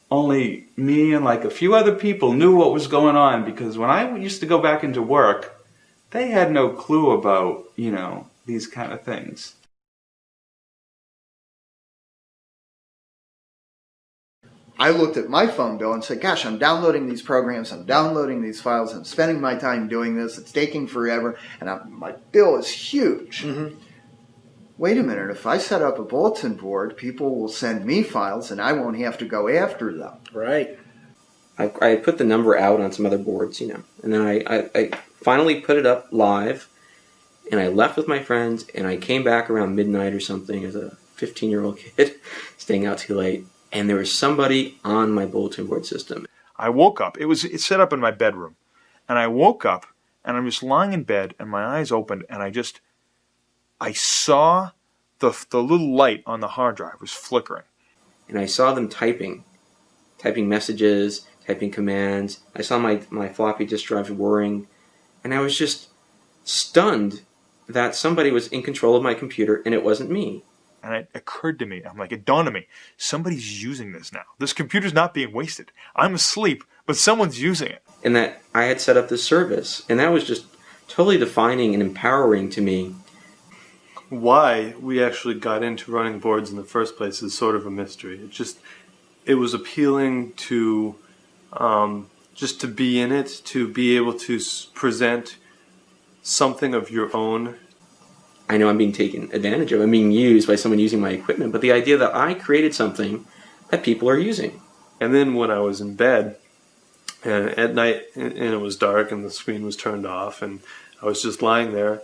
Only me and like a few other people knew what was going on, because when I used to go back into work, they had no clue about, these kind of things. I looked at my phone bill and said, gosh, I'm downloading these programs, I'm downloading these files, I'm spending my time doing this, it's taking forever, and my bill is huge. Mm-hmm. Wait a minute, if I set up a bulletin board, people will send me files and I won't have to go after them. Right. I put the number out on some other boards, and then I finally put it up live, and I left with my friends, and I came back around midnight or something as a 15-year-old kid, staying out too late, and there was somebody on my bulletin board system. I woke up. It's set up in my bedroom, and I woke up, And I'm just lying in bed, and my eyes opened, and I saw the little light on the hard drive was flickering. And I saw them typing messages, typing commands. I saw my floppy disk drive whirring, and I was just stunned that somebody was in control of my computer and it wasn't me. And it occurred to me, it dawned on me, somebody's using this now. This computer's not being wasted. I'm asleep, but someone's using it. And that I had set up this service, and that was just totally defining and empowering to me. Why we actually got into running boards in the first place is sort of a mystery. It was appealing to just to be in it, to be able to present something of your own. I know I'm being taken advantage of. I'm being used by someone using my equipment, but the idea that I created something that people are using. And then when I was in bed, and at night, and it was dark, and the screen was turned off, and I was just lying there,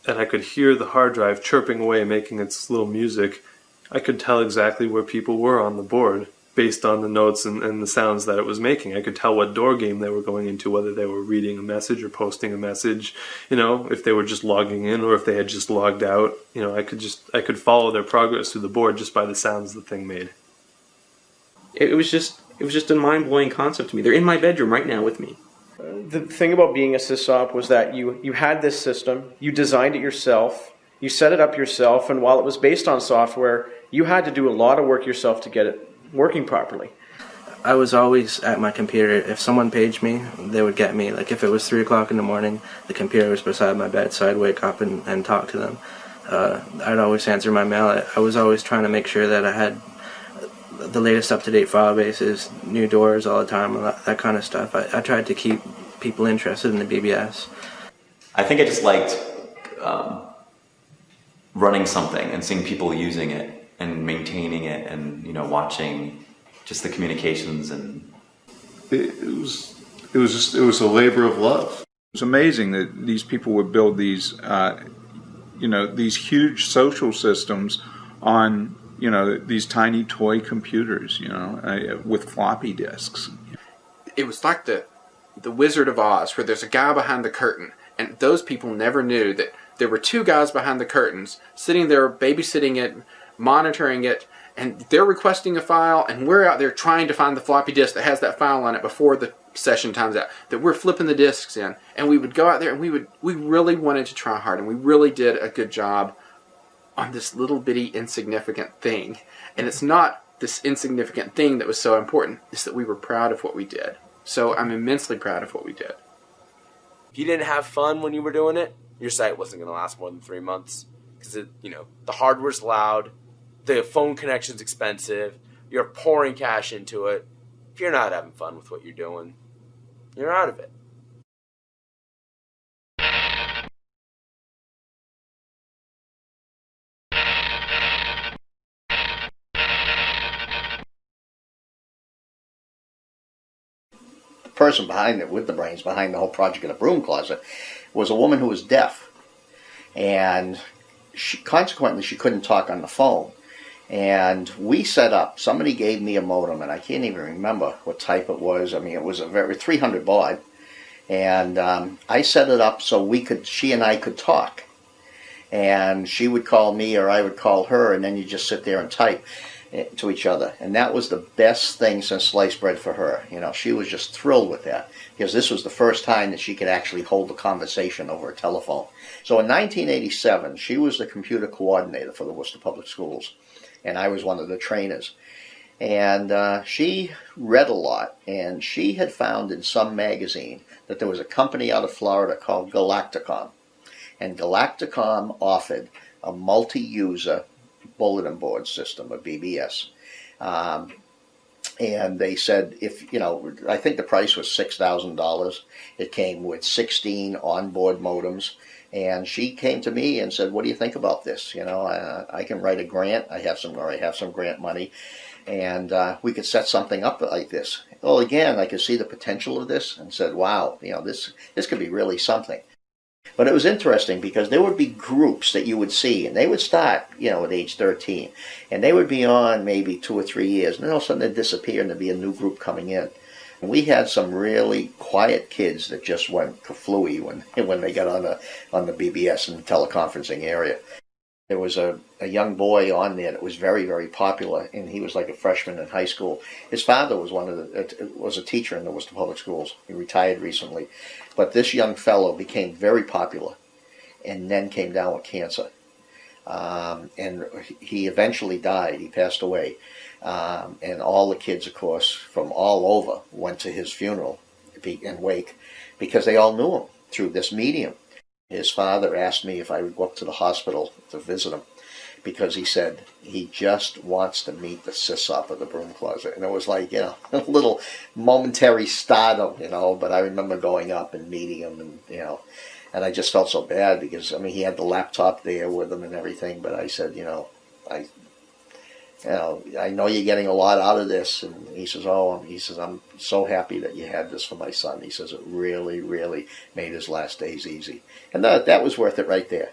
and I could hear the hard drive chirping away, making its little music, I could tell exactly where people were on the board based on the notes and the sounds that it was making. I could tell what door game they were going into, whether they were reading a message or posting a message, if they were just logging in or if they had just logged out. I could follow their progress through the board just by the sounds the thing made. It was just a mind-blowing concept to me. They're in my bedroom right now with me. The thing about being a sysop was that you had this system, you designed it yourself, you set it up yourself, and while it was based on software, you had to do a lot of work yourself to get it working properly. I was always at my computer. If someone paged me, they would get me. Like if it was 3 o'clock in the morning, the computer was beside my bed, so I'd wake up and talk to them. I'd always answer my mail. I was always trying to make sure that I had the latest up-to-date file bases, new doors all the time, that kind of stuff. I tried to keep people interested in the BBS. I think I just liked running something and seeing people using it and maintaining it, and watching just the communications. And it was a labor of love. It was amazing that these people would build these these huge social systems on these tiny toy computers, with floppy disks. It was like the Wizard of Oz, where there's a guy behind the curtain, and those people never knew that there were two guys behind the curtains sitting there babysitting it, monitoring it, and they're requesting a file, and we're out there trying to find the floppy disk that has that file on it before the session times out, that we're flipping the disks in. And we would go out there, and we really wanted to try hard, and we really did a good job on this little bitty insignificant thing. And it's not this insignificant thing that was so important, it's that we were proud of what we did. So I'm immensely proud of what we did. If you didn't have fun when you were doing it, your site wasn't going to last more than 3 months. Because, the hardware's loud, the phone connection's expensive, you're pouring cash into it. If you're not having fun with what you're doing, you're out of it. The person behind it, with the brains behind the whole project in the broom closet, was a woman who was deaf. And consequently, she couldn't talk on the phone. And we set up, somebody gave me a modem, and I can't even remember what type it was. I mean, it was a very 300 baud. And I set it up so she and I could talk. And she would call me or I would call her, and then you just sit there and type to each other. And that was the best thing since sliced bread for her. She was just thrilled with that, because this was the first time that she could actually hold a conversation over a telephone. So in 1987, she was the computer coordinator for the Worcester Public Schools, and I was one of the trainers. And she read a lot, and she had found in some magazine that there was a company out of Florida called Galacticom. And Galacticom offered a multi-user bulletin board system, a BBS. And they said, I think the price was $6,000. It came with 16 onboard modems. And she came to me and said, "What do you think about this? I can write a grant. I have some grant money, and we could set something up like this." Well, again, I could see the potential of this, and said, "Wow, this could be really something." But it was interesting because there would be groups that you would see, and they would start, at age 13, and they would be on maybe 2 or 3 years, and then all of a sudden they'd disappear, and there'd be a new group coming in. We had some really quiet kids that just went kaflooey when they got on the BBS in the teleconferencing area. There was a young boy on there that was very, very popular, and he was like a freshman in high school. His father was was a teacher in the Worcester Public Schools. He retired recently. But this young fellow became very popular and then came down with cancer. And he eventually died. He passed away. And all the kids, of course, from all over went to his funeral and wake because they all knew him through this medium. His father asked me if I would go up to the hospital to visit him because he said he just wants to meet the Sysop of the broom closet. And it was like, a little momentary stardom, but I remember going up and meeting him and, and I just felt so bad because, he had the laptop there with him and everything, but I said, I know you're getting a lot out of this. And he says, I'm so happy that you had this for my son. He says it really, really made his last days easy. And that was worth it right there,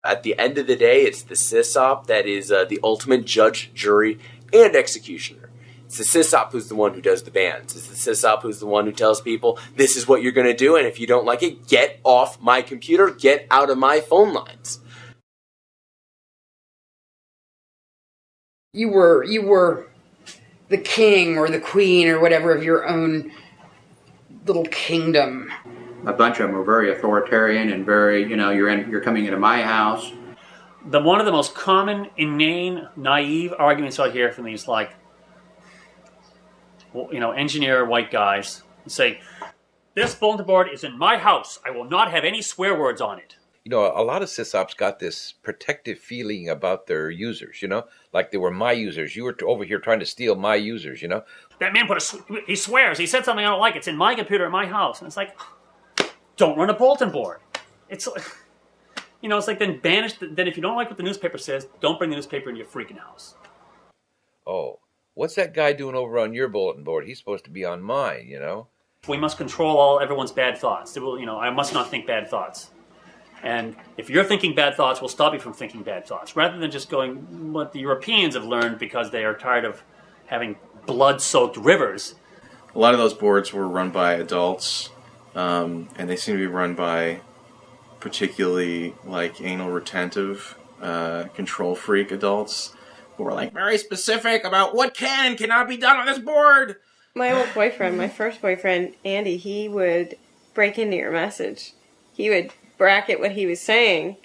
At the end of the day, it's the Sysop that is the ultimate judge, jury, and executioner. It's the Sysop who's the one who does the bans. It's the Sysop who's the one who tells people, this is what you're going to do, and if you don't like it, get off my computer, get out of my phone lines. You were the king or the queen or whatever of your own little kingdom. A bunch of them were very authoritarian and very, you're coming into my house. One of the most common, inane, naive arguments I hear from these, engineer white guys say, this bulletin board is in my house. I will not have any swear words on it. A lot of sysops got this protective feeling about their users, like they were my users. You were over here trying to steal my users, That man he swears. He said something I don't like. It's in my computer in my house. And it's like, don't run a bulletin board. It's like then banish. Then if you don't like what the newspaper says, don't bring the newspaper into your freaking house. Oh, what's that guy doing over on your bulletin board? He's supposed to be on mine, We must control everyone's bad thoughts. I must not think bad thoughts. And if you're thinking bad thoughts, we'll stop you from thinking bad thoughts. Rather than just going what the Europeans have learned because they are tired of having blood-soaked rivers. A lot of those boards were run by adults, and they seem to be run by particularly anal retentive, control freak adults who are very specific about what can and cannot be done on this board. My old boyfriend, my first boyfriend, Andy, he would break into your message. He would bracket what he was saying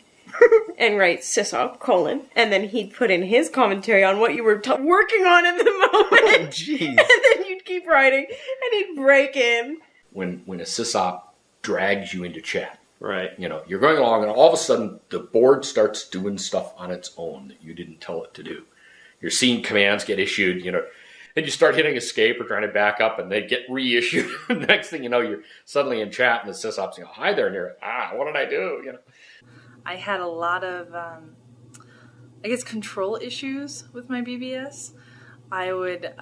and write Sysop, : and then he'd put in his commentary on what you were working on in the moment. Oh, jeez. And then you'd keep writing, and he'd break in. When a Sysop drags you into chat, right? You're going along, and all of a sudden the board starts doing stuff on its own that you didn't tell it to do. You're seeing commands get issued, and you start hitting escape or trying to back up, and they get reissued. Next thing you know, you're suddenly in chat, and the Sysops go, "Hi there," and you're, what did I do? I had a lot of, control issues with my BBS. I would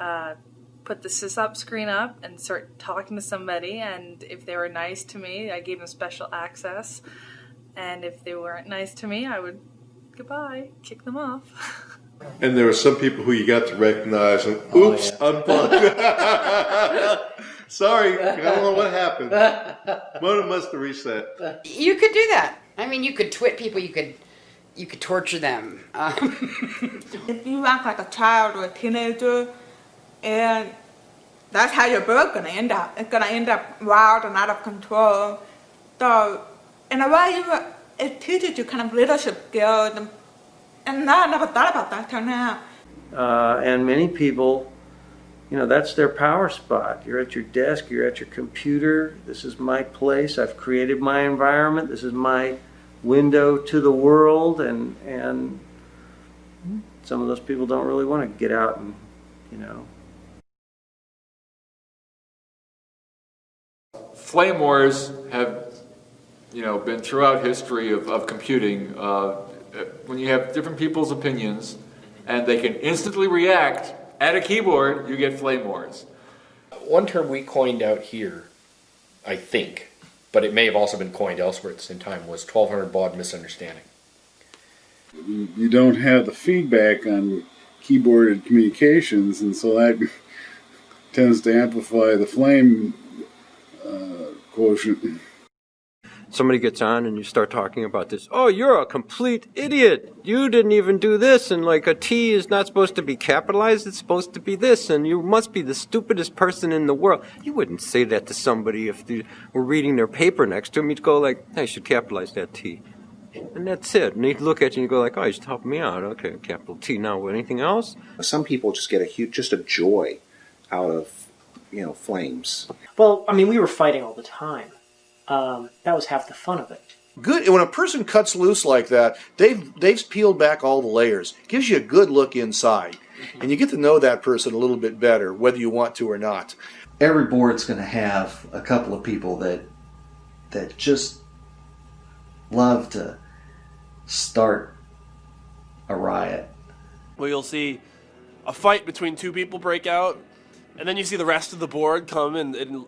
put the Sysop screen up and start talking to somebody, and if they were nice to me, I gave them special access. And if they weren't nice to me, I would, goodbye, kick them off. And there were some people who you got to recognize and, oops, unplugged. Sorry, I don't know what happened. Modem must have reset. You could do that. You could twit people. You could torture them. If you act like a child or a teenager, and that's how your book's gonna end up. It's gonna end up wild and out of control. So, in a way, it teaches you kind of leadership skills. And I never thought about that till now. And many people, that's their power spot. You're at your desk, you're at your computer. This is my place. I've created my environment. This is my window to the world. And some of those people don't really want to get out and, Flame wars have, been throughout history of computing. When you have different people's opinions and they can instantly react at a keyboard, you get flame wars. One term we coined out here, I think, but it may have also been coined elsewhere at the same time, was 1200 baud misunderstanding. You don't have the feedback on keyboarded communications, and so that tends to amplify the flame quotient. Somebody gets on and you start talking about this. Oh, you're a complete idiot. You didn't even do this, and like a T is not supposed to be capitalized, it's supposed to be this, and you must be the stupidest person in the world. You wouldn't say that to somebody if they were reading their paper next to them. You'd go like, I should capitalize that T. And that's it. And they'd look at you and you go like, oh, you should help me out. Okay, capital T. Now, anything else? Some people just get just a joy out of, flames. Well, I mean, we were fighting all the time. That was half the fun of it. Good. When a person cuts loose like that, they've peeled back all the layers. Gives you a good look inside, and you get to know that person a little bit better, whether you want to or not. Every board's going to have a couple of people that just love to start a riot. Well, you'll see a fight between two people break out, and then you see the rest of the board come and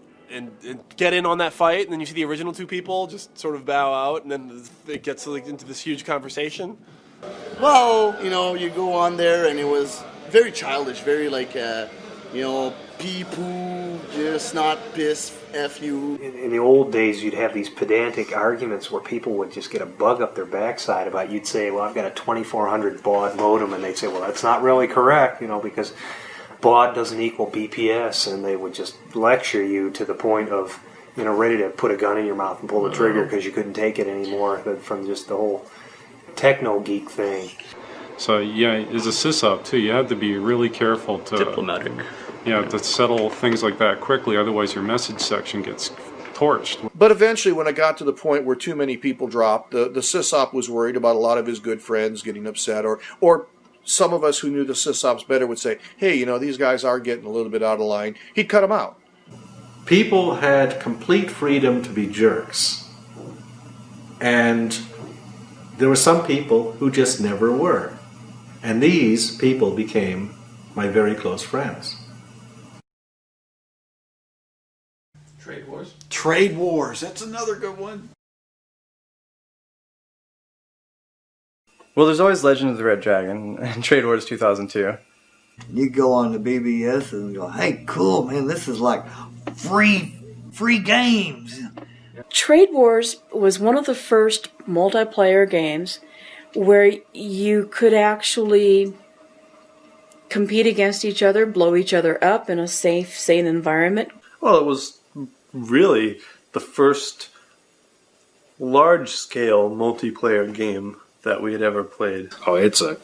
get in on that fight, and then you see the original two people just sort of bow out, and then it gets into this huge conversation. Well, you go on there, and it was very childish, very pee poo, just not piss, F you. In the old days, you'd have these pedantic arguments where people would just get a bug up their backside about, you'd say, well, I've got a 2400 baud modem, and they'd say, well, that's not really correct, because baud doesn't equal BPS, and they would just lecture you to the point of, ready to put a gun in your mouth and pull the trigger because you couldn't take it anymore from just the whole techno geek thing. So yeah, as a sysop too, you have to be really careful to diplomatic. To settle things like that quickly. Otherwise, your message section gets torched. But eventually, when it got to the point where too many people dropped, the sysop was worried about a lot of his good friends getting upset, or some of us who knew the sysops better would say, hey, these guys are getting a little bit out of line. He'd cut them out. People had complete freedom to be jerks. And there were some people who just never were. And these people became my very close friends. Trade wars? Trade wars, that's another good one. Well, there's always Legend of the Red Dragon and Trade Wars 2002. You go on the BBS and go, hey, cool, man, this is like free games. Trade Wars was one of the first multiplayer games where you could actually compete against each other, blow each other up in a safe, sane environment. Well, it was really the first large-scale multiplayer game that we had ever played. Oh, it's a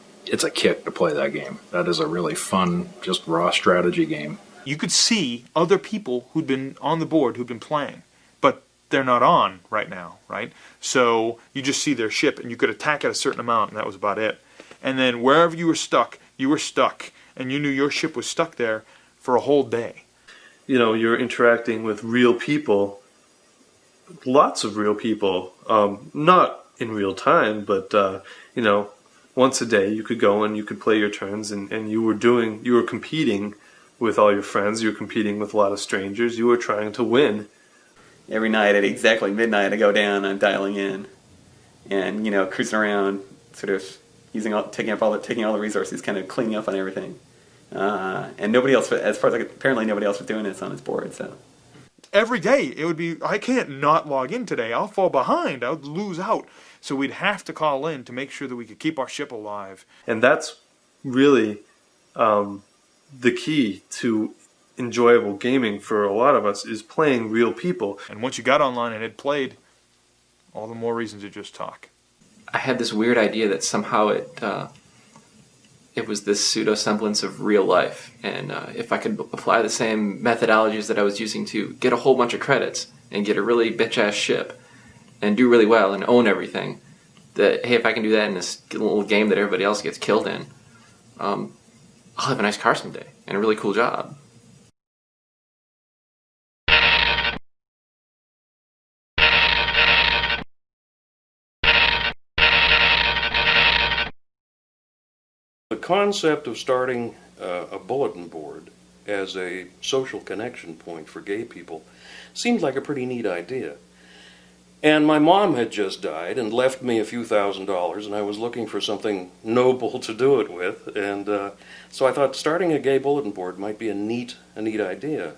kick to play that game. That is a really fun, just raw strategy game. You could see other people who'd been on the board, who'd been playing, but they're not on right now, right? So you just see their ship, and you could attack at a certain amount, and that was about it. And then wherever you were stuck, and you knew your ship was stuck there for a whole day. You're interacting with real people, lots of real people, not in real time, but, once a day you could go and you could play your turns, and you were competing with all your friends, you were competing with a lot of strangers, you were trying to win. Every night at exactly midnight I go down, I'm dialing in, and, cruising around, sort of taking all the resources, kind of cleaning up on everything. And nobody else, as far as apparently nobody else was doing this on his board, so. Every day it would be, I can't not log in today, I'll fall behind, I'll lose out. So we'd have to call in to make sure that we could keep our ship alive. And that's really the key to enjoyable gaming for a lot of us, is playing real people. And once you got online and had played, all the more reason to just talk. I had this weird idea that somehow it was this pseudo-semblance of real life, and if I could apply the same methodologies that I was using to get a whole bunch of credits and get a really bitch-ass ship and do really well and own everything, that, hey, if I can do that in this little game that everybody else gets killed in, I'll have a nice car someday and a really cool job. The concept of starting a bulletin board as a social connection point for gay people seemed like a pretty neat idea. And my mom had just died and left me a few $1,000s, and I was looking for something noble to do it with. And so I thought starting a gay bulletin board might be a neat idea.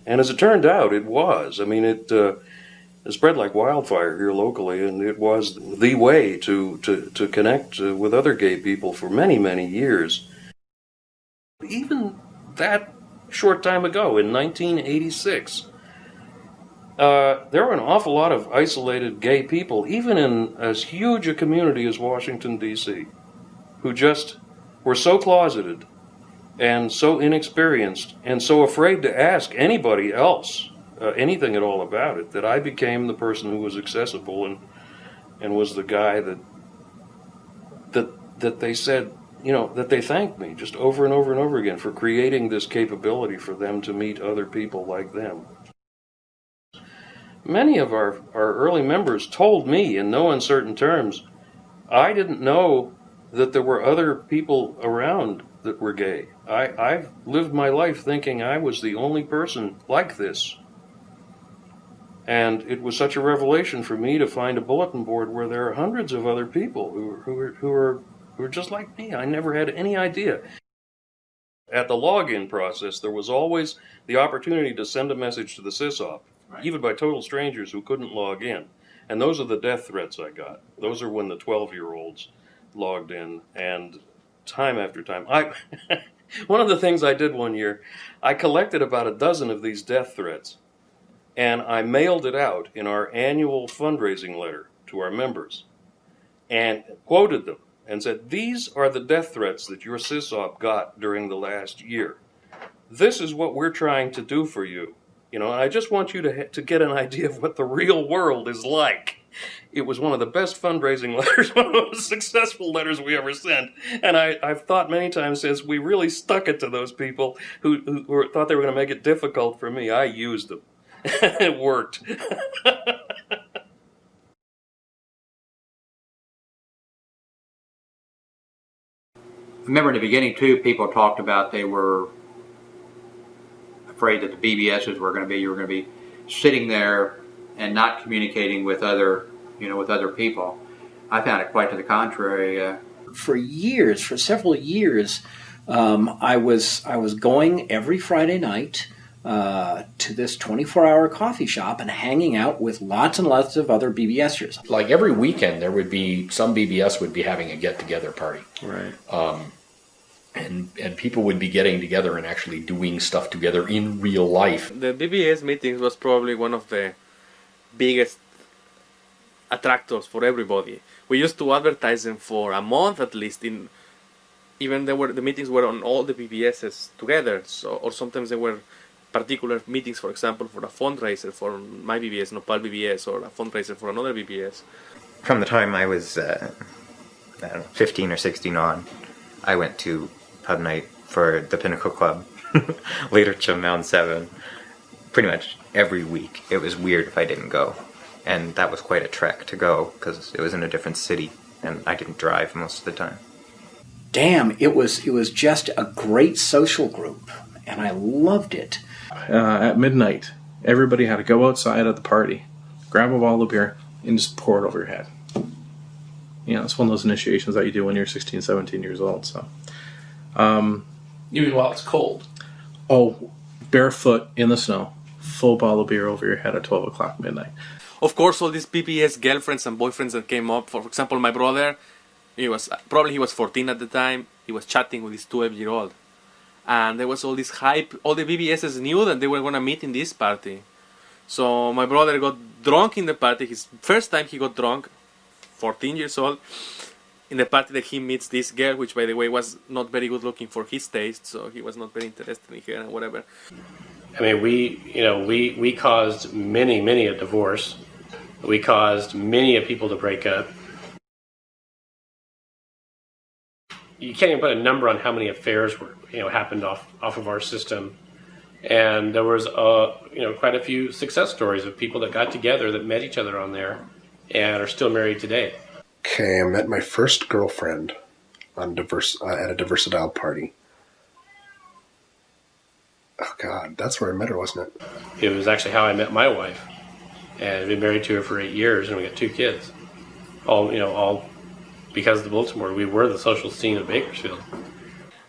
And as it turned out, it was. I mean, it spread like wildfire here locally, and it was the way to connect with other gay people for many, many years. Even that short time ago, in 1986, there were an awful lot of isolated gay people, even in as huge a community as Washington, D.C., who just were so closeted and so inexperienced and so afraid to ask anybody else anything at all about it, that I became the person who was accessible and was the guy that they said, you know, that they thanked me just over and over and over again for creating this capability for them to meet other people like them. Many of our early members told me in no uncertain terms, I didn't know that there were other people around that were gay. I've lived my life thinking I was the only person like this. And it was such a revelation for me to find a bulletin board where there are hundreds of other people who are just like me. I never had any idea. At the login process, there was always the opportunity to send a message to the Sysops, even by total strangers who couldn't log in. And those are the death threats I got. Those are when the 12-year-olds logged in, and time after time. One of the things I did one year, I collected about a dozen of these death threats, and I mailed it out in our annual fundraising letter to our members, and quoted them, and said, these are the death threats that your Sysops got during the last year. This is what we're trying to do for you. You know, and I just want you to get an idea of what the real world is like. It was one of the best fundraising letters, one of the most successful letters we ever sent. And I've thought many times since, we really stuck it to those people who thought they were going to make it difficult for me. I used them. It worked. I remember in the beginning, too, people talked about they were afraid that the BBSs were going to be sitting there and not communicating with other people. I found it quite to the contrary. For several years, I was going every Friday night to this 24-hour coffee shop and hanging out with lots and lots of other BBSers. Like every weekend, there would be some BBS would be having a get-together party. Right. And people would be getting together and actually doing stuff together in real life. The BBS meetings was probably one of the biggest attractors for everybody. We used to advertise them for a month at least. The meetings were on all the BBSs together. Or sometimes there were particular meetings, for example, for a fundraiser for my BBS, Nopal BBS, or a fundraiser for another BBS. From the time I was 15 or 16 on, I went to pub night for the Pinnacle Club, later to Mound 7, pretty much every week. It was weird if I didn't go, and that was quite a trek to go because it was in a different city and I didn't drive most of the time. Damn, it was just a great social group, and I loved it. At midnight, everybody had to go outside at the party, grab a bottle of beer, and just pour it over your head. You know, it's one of those initiations that you do when you're 16, 17 years old. So, you mean while it's cold? Oh, barefoot in the snow, full bottle of beer over your head at 12 o'clock midnight. Of course, all these BBS girlfriends and boyfriends that came up. For example, my brother, he was 14 at the time. He was chatting with his 12-year-old, and there was all this hype. All the BBSs knew that they were gonna meet in this party. So my brother got drunk in the party. His first time he got drunk, 14 years old, in the party that he meets this girl, which by the way was not very good looking for his taste, so he was not very interested in her and whatever. I mean, we caused many a divorce. We caused many a people to break up. You can't even put a number on how many affairs were happened off of our system. And there was quite a few success stories of people that got together that met each other on there and are still married today. Okay, I met my first girlfriend on at a Diversidad party. Oh God, that's where I met her, wasn't it? It was actually how I met my wife. and I've been married to her for 8 years, and we got 2 kids. All because of the bulletin board. We were the social scene of Bakersfield.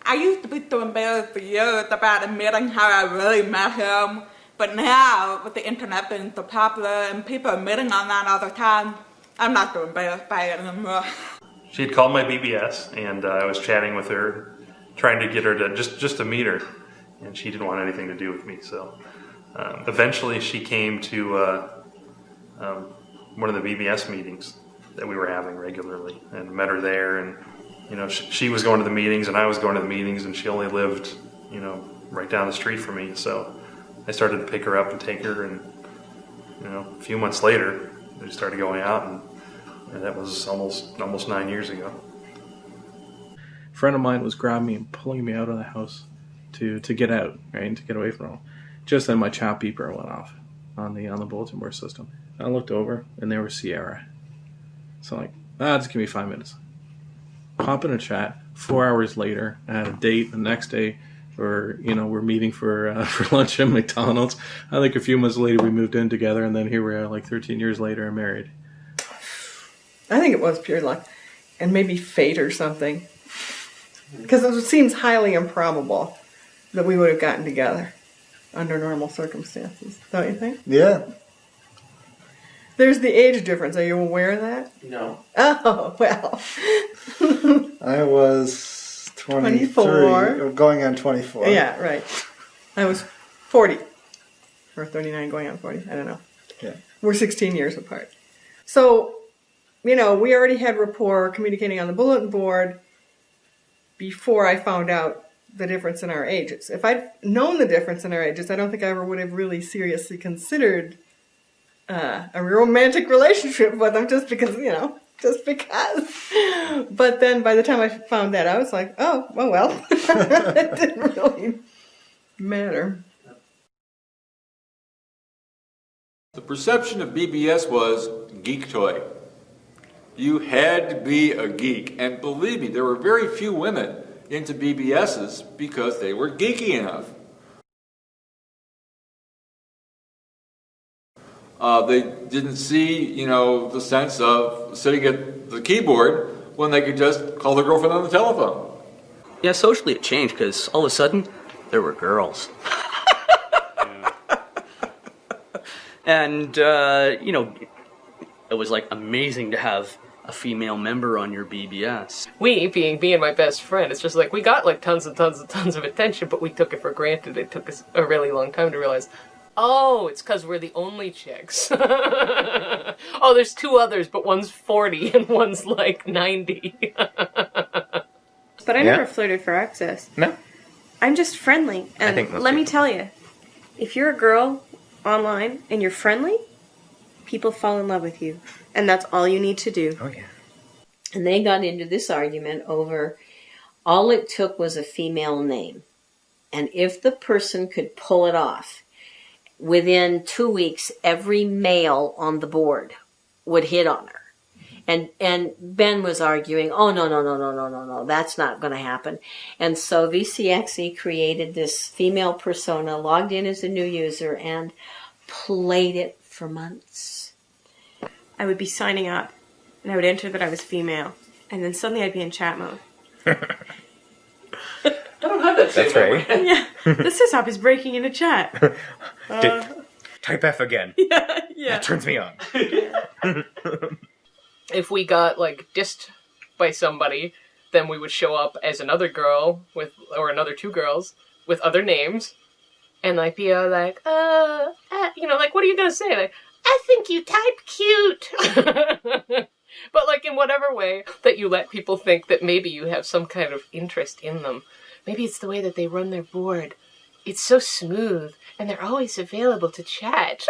I used to be too embarrassed for years about admitting how I really met him, but now, with the internet being so popular and people admitting on that all the time, I'm not too embarrassed by it anymore. She had called my BBS, and I was chatting with her, trying to get her to just to meet her, and she didn't want anything to do with me. So eventually, she came to one of the BBS meetings that we were having regularly, and met her there. And she was going to the meetings, and I was going to the meetings, and she only lived right down the street from me. So I started to pick her up and take her, and a few months later, we started going out, and that was almost 9 years ago. A friend of mine was grabbing me and pulling me out of the house to get out, right, to get away from home. Just then my chat beeper went off on the bulletin board system. I looked over, and there was Sierra. So I'm like, just give me 5 minutes. Hop in a chat. 4 hours later, I had a date the next day, or we're meeting for lunch at McDonald's. I think a few months later we moved in together, and then here we are, like 13 years later, and married. I think it was pure luck, and maybe fate or something, because it seems highly improbable that we would have gotten together under normal circumstances. Don't you think? Yeah. There's the age difference. Are you aware of that? No. Oh, well. I was 24. Going on 24. Yeah, right. I was 40. Or 39 going on 40. I don't know. Yeah. We're 16 years apart. So, we already had rapport communicating on the bulletin board before I found out the difference in our ages. If I'd known the difference in our ages, I don't think I ever would have really seriously considered a romantic relationship with him just because. But then by the time I found that out, I was like, oh, well. It didn't really matter. The perception of BBS was geek toy. You had to be a geek. And believe me, there were very few women into BBSs because they were geeky enough. They didn't see, the sense of sitting at the keyboard when they could just call their girlfriend on the telephone. Yeah, socially it changed because all of a sudden there were girls. And, it was like amazing to have a female member on your BBS. We, being me and my best friend, it's just like we got like tons of attention, but we took it for granted. It took us a really long time to realize, oh, it's because we're the only chicks. Oh, there's 2 others, but one's 40 and one's like 90. But I never flirted for access. No. I'm just friendly. And let me tell you, if you're a girl online and you're friendly, people fall in love with you. And that's all you need to do. Oh, yeah. And they got into this argument over all it took was a female name. And if the person could pull it off, within 2 weeks, every male on the board would hit on her. And Ben was arguing, oh, no, that's not going to happen. And so VCXE created this female persona, logged in as a new user, and played it for months. I would be signing up, and I would enter that I was female, and then suddenly I'd be in chat mode. I don't have that. That's right. Yeah, the Sysops is breaking into chat. Type F again. Yeah. That turns me on. If we got like dissed by somebody, then we would show up as another girl or another 2 girls with other names, and like be like, like what are you gonna say? Like, I think you type cute. But like in whatever way that you let people think that maybe you have some kind of interest in them. Maybe it's the way that they run their board. It's so smooth, and they're always available to chat.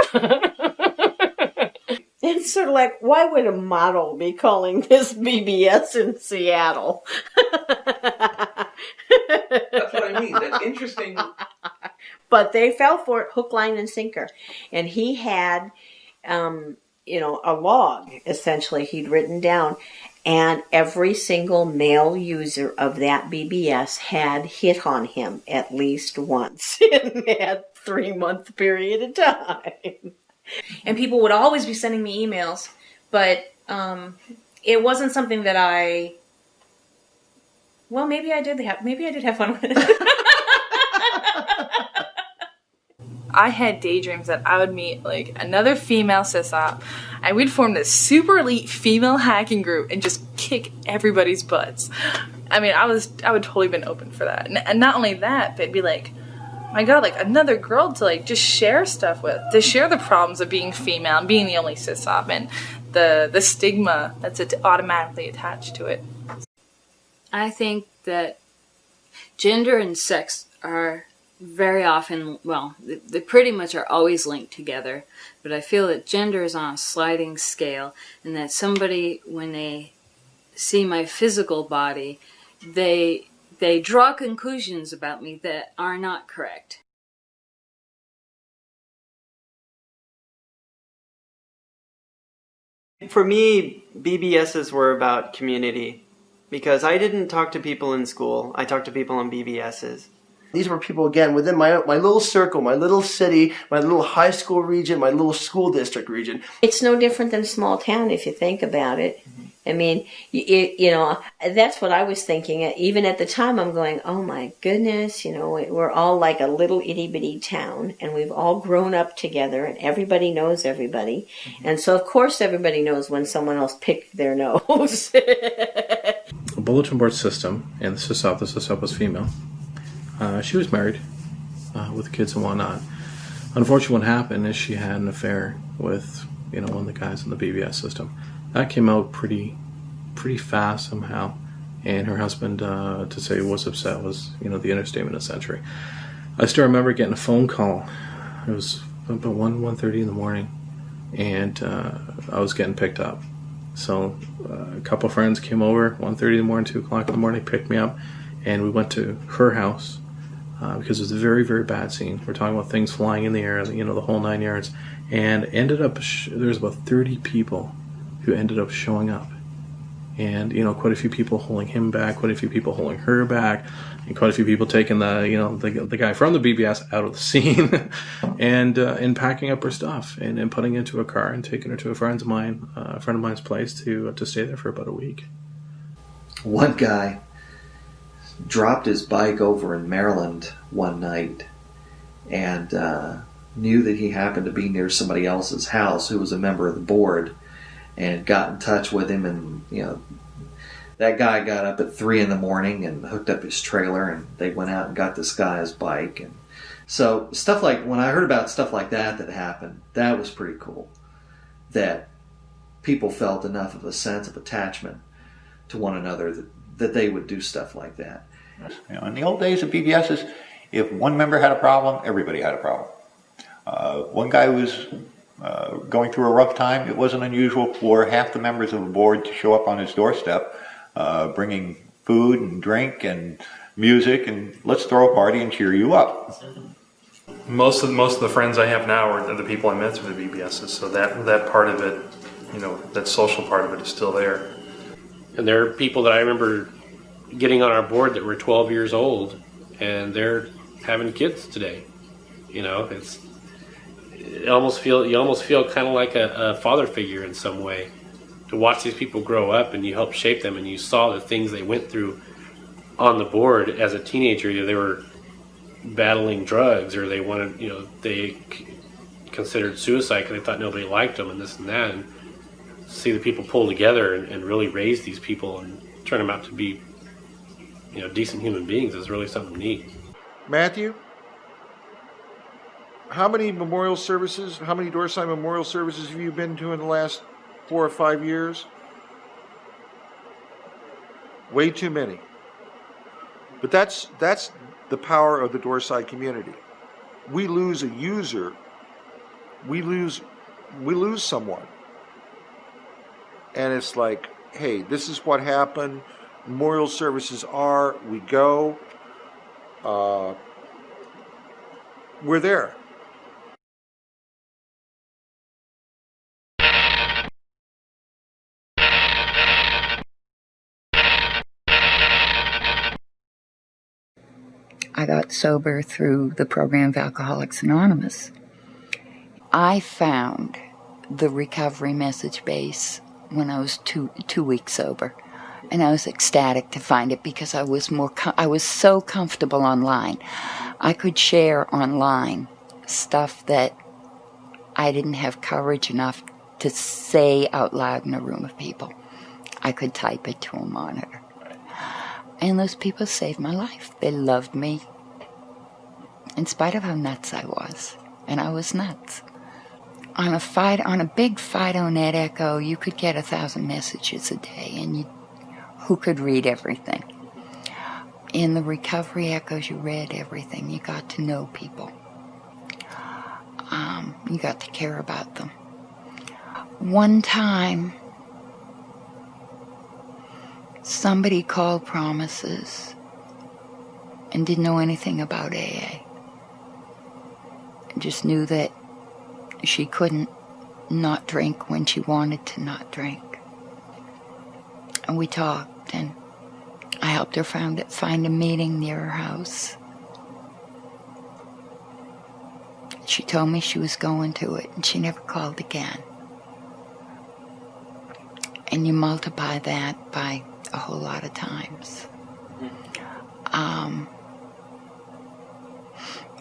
It's sort of like, why would a model be calling this BBS in Seattle? That's what I mean. That's interesting. But they fell for it hook, line, and sinker. And he had, a log, essentially, he'd written down. And every single male user of that BBS had hit on him at least once in that 3-month period of time. And people would always be sending me emails, but it wasn't something that maybe I did have fun with it. I had daydreams that I would meet like another female Sysop, and we'd form this super elite female hacking group and just kick everybody's butts. I mean, I would totally been open for that, and not only that, but it'd be like, my God, like another girl to like just share stuff with, to share the problems of being female and being the only Sysop and the stigma that's automatically attached to it. I think that gender and sex are very often, well, they pretty much are always linked together, but I feel that gender is on a sliding scale, and that somebody, when they see my physical body, they draw conclusions about me that are not correct. For me, BBSs were about community, because I didn't talk to people in school. I talked to people on BBSs. These were people, again, within my little circle, my little city, my little high school region, my little school district region. It's no different than a small town if you think about it. I mean, you know, that's what I was thinking. Even at the time, I'm going, oh my goodness, you know, we're all like a little itty-bitty town, and we've all grown up together, and everybody knows everybody. And so, of course, everybody knows when someone else picked their nose. A bulletin board system, and the Sysops was female. She was married with kids and whatnot. Unfortunately, what happened is she had an affair with, you know, one of the guys in the BBS system. That came out pretty fast somehow, and her husband, to say he was upset, was, you know, the understatement of the century. I still remember getting a phone call. It was about 1:30 in the morning, and I was getting picked up. So a couple of friends came over, 1:30 in the morning, 2 o'clock in the morning, picked me up, and we went to her house. Because it was a very, very bad scene. We're talking about things flying in the air, you know, the whole 9 yards. And ended up, there was about 30 people who ended up showing up. And, you know, quite a few people holding him back, quite a few people holding her back, and quite a few people taking the guy from the BBS out of the scene and packing up her stuff and putting it into a car and taking her to a friend of mine's place to stay there for about a week. One guy dropped his bike over in Maryland one night and knew that he happened to be near somebody else's house who was a member of the board, and got in touch with him, and, you know, that guy got up at 3 in the morning and hooked up his trailer, and they went out and got this guy's bike. And so stuff like, when I heard about stuff like that happened, that was pretty cool, that people felt enough of a sense of attachment to one another that they would do stuff like that. You know, in the old days of BBSs, if one member had a problem, everybody had a problem. One guy was going through a rough time. It wasn't unusual for half the members of the board to show up on his doorstep, bringing food and drink and music, and let's throw a party and cheer you up. Most of the friends I have now are the people I met through the BBSs, so that part of it, you know, that social part of it is still there. And there are people that I remember getting on our board that were 12 years old, and they're having kids today. You know, you almost feel kind of like a father figure in some way, to watch these people grow up, and you help shape them, and you saw the things they went through on the board as a teenager. They were battling drugs, or they wanted, you know, they considered suicide because they thought nobody liked them, and this and that. And see the people pull together and really raise these people and turn them out to be, you know, decent human beings is really something neat. Matthew, how many Dorsai memorial services have you been to in the last 4 or 5 years? Way too many. But that's the power of the Dorsai community. We lose a user, we lose someone. And it's like, hey, this is what happened. Memorial services are, we go. We're there. I got sober through the program of Alcoholics Anonymous. I found the recovery message base when I was two weeks sober, and I was ecstatic to find it because I was I was so comfortable online. I could share online stuff that I didn't have courage enough to say out loud in a room of people. I could type it to a monitor. And those people saved my life. They loved me in spite of how nuts I was. And I was nuts. On a big FIDOnet echo, you could get 1,000 messages a day, and who could read everything? In the recovery echoes, you read everything. You got to know people. You got to care about them. One time, somebody called Promises and didn't know anything about AA. Just knew that she couldn't not drink when she wanted to not drink. And we talked, and I helped her find a meeting near her house. She told me she was going to it, and she never called again. And you multiply that by a whole lot of times.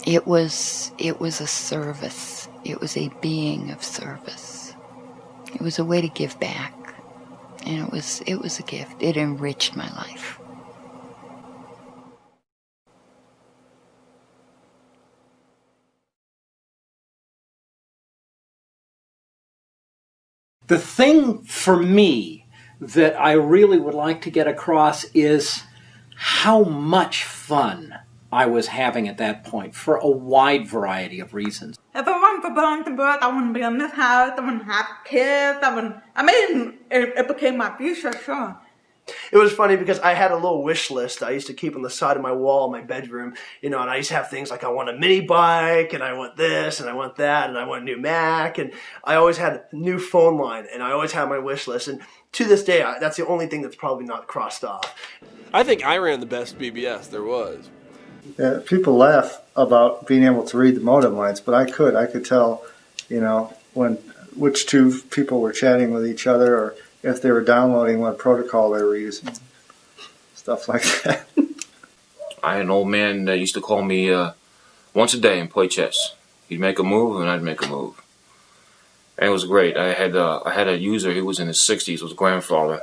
It was a service. It was a being of service. It was a way to give back. And it was a gift. It enriched my life. The thing for me that I really would like to get across is how much fun I was having at that point for a wide variety of reasons. If I wanted to belong to birth, I want to be in this house, I want to have kids, it became my future, sure. It was funny because I had a little wish list I used to keep on the side of my wall in my bedroom, and I used to have things like I want a mini bike, and I want this, and I want that, and I want a new Mac, and I always had a new phone line, and I always had my wish list, and to this day, that's the only thing that's probably not crossed off. I think I ran the best BBS there was. Yeah, people laugh about being able to read the modem lines, but I could tell, which two people were chatting with each other, or if they were downloading what protocol they were using, stuff like that. I had an old man that used to call me once a day and play chess. He'd make a move and I'd make a move, and it was great. I had a user. He was in his 60s. Was grandfather,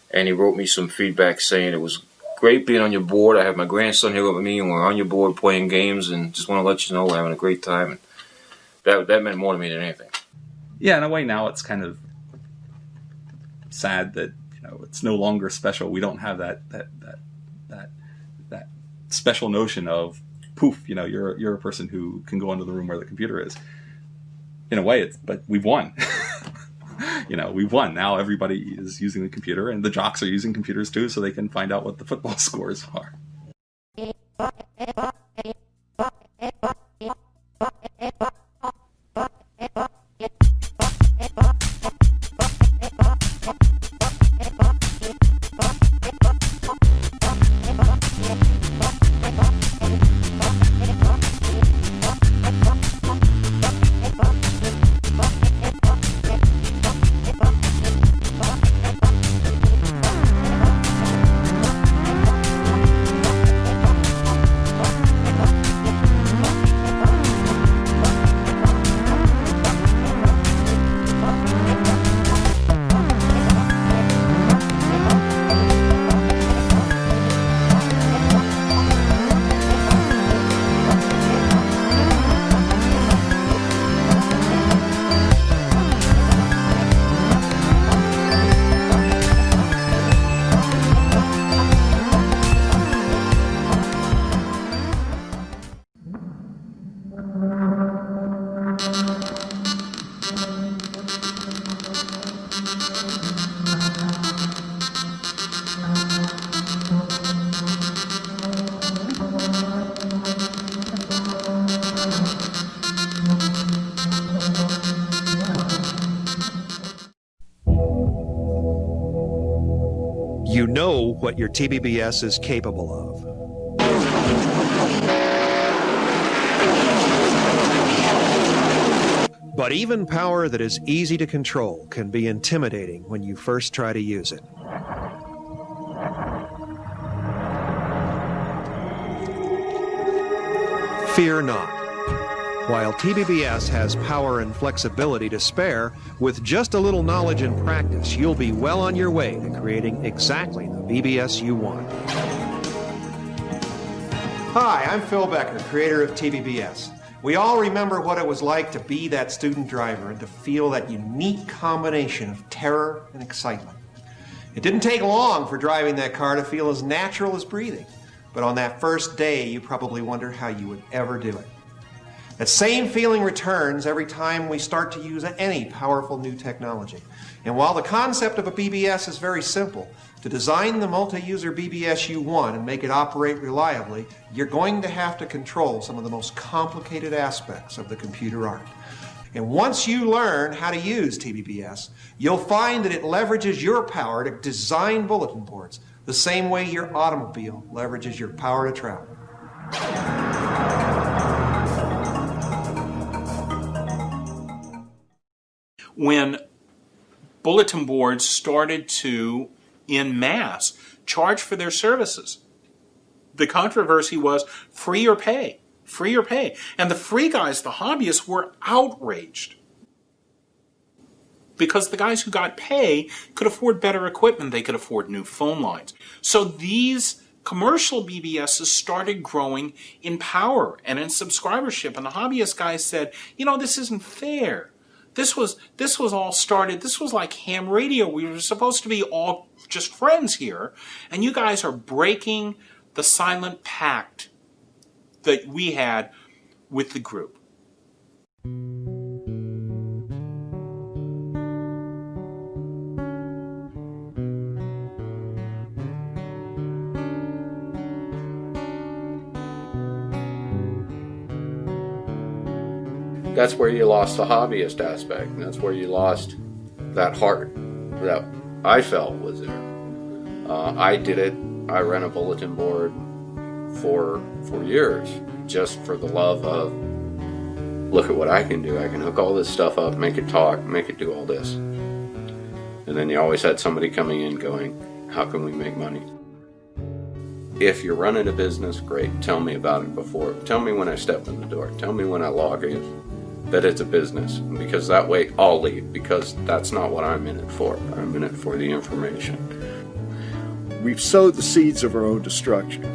and he wrote me some feedback saying it was great being on your board. I have my grandson here with me, and we're on your board playing games, and just want to let you know we're having a great time. And that meant more to me than anything. Yeah, in a way now it's kind of sad that it's no longer special. We don't have that special notion of poof. You're a person who can go into the room where the computer is. In a way, but we've won. We've won. Now everybody is using the computer, and the jocks are using computers too, so they can find out what the football scores are. You know what your TBBS is capable of. But even power that is easy to control can be intimidating when you first try to use it. Fear not. While TBBS has power and flexibility to spare, with just a little knowledge and practice, you'll be well on your way to creating exactly the BBS you want. Hi, I'm Phil Becker, creator of TBBS. We all remember what it was like to be that student driver and to feel that unique combination of terror and excitement. It didn't take long for driving that car to feel as natural as breathing, but on that first day, you probably wonder how you would ever do it. That same feeling returns every time we start to use any powerful new technology. And while the concept of a BBS is very simple, to design the multi-user BBS you want and make it operate reliably, you're going to have to control some of the most complicated aspects of the computer art. And once you learn how to use TBBS, you'll find that it leverages your power to design bulletin boards, the same way your automobile leverages your power to travel. When bulletin boards started to, en masse, charge for their services, the controversy was free or pay, free or pay. And the free guys, the hobbyists, were outraged because the guys who got pay could afford better equipment, they could afford new phone lines. So these commercial BBSs started growing in power and in subscribership, and the hobbyist guys said, you know, this isn't fair. This was all started, this was like ham radio. We were supposed to be all just friends here, and you guys are breaking the silent pact that we had with the group. That's where you lost the hobbyist aspect, and that's where you lost that heart that I felt was there. I did it. I ran a bulletin board for years just for the love of, look at what I can do. I can hook all this stuff up, make it talk, make it do all this. And then you always had somebody coming in going, how can we make money? If you're running a business, great. Tell me about it before. Tell me when I step in the door. Tell me when I log in that it's a business, because that way I'll leave, because that's not what I'm in it for. I'm in it for the information. We've sowed the seeds of our own destruction,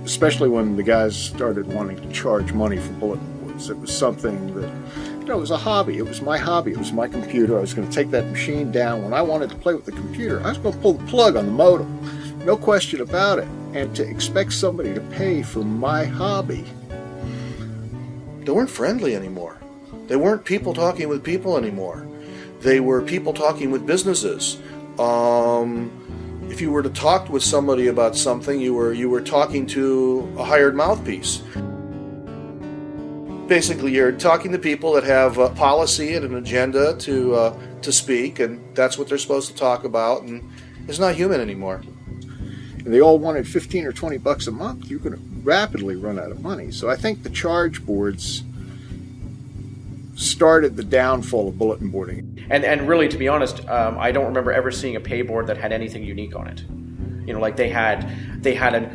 especially when the guys started wanting to charge money for bulletin boards. It was something that, you know, it was a hobby. It was my hobby. It was my computer. I was going to take that machine down. When I wanted to play with the computer, I was going to pull the plug on the modem. No question about it. And to expect somebody to pay for my hobby. They weren't friendly anymore. They weren't people talking with people anymore. They were people talking with businesses. If you were to talk with somebody about something, you were talking to a hired mouthpiece. Basically, you're talking to people that have a policy and an agenda to speak, and that's what they're supposed to talk about, and it's not human anymore. And they all wanted 15 or 20 bucks a month. You're going to rapidly run out of money. So I think the charge boards started the downfall of bulletin boarding. And really, to be honest, I don't remember ever seeing a pay board that had anything unique on it. You know, like they had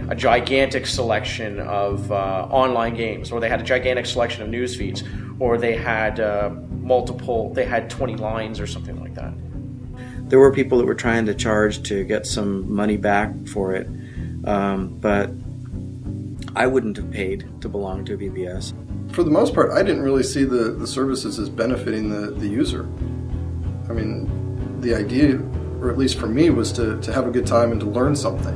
a gigantic selection of online games, or they had a gigantic selection of news feeds, or they had they had 20 lines or something like that. There were people that were trying to charge to get some money back for it, but I wouldn't have paid to belong to a BBS. For the most part, I didn't really see the services as benefiting the user. I mean, the idea, or at least for me, was to have a good time and to learn something.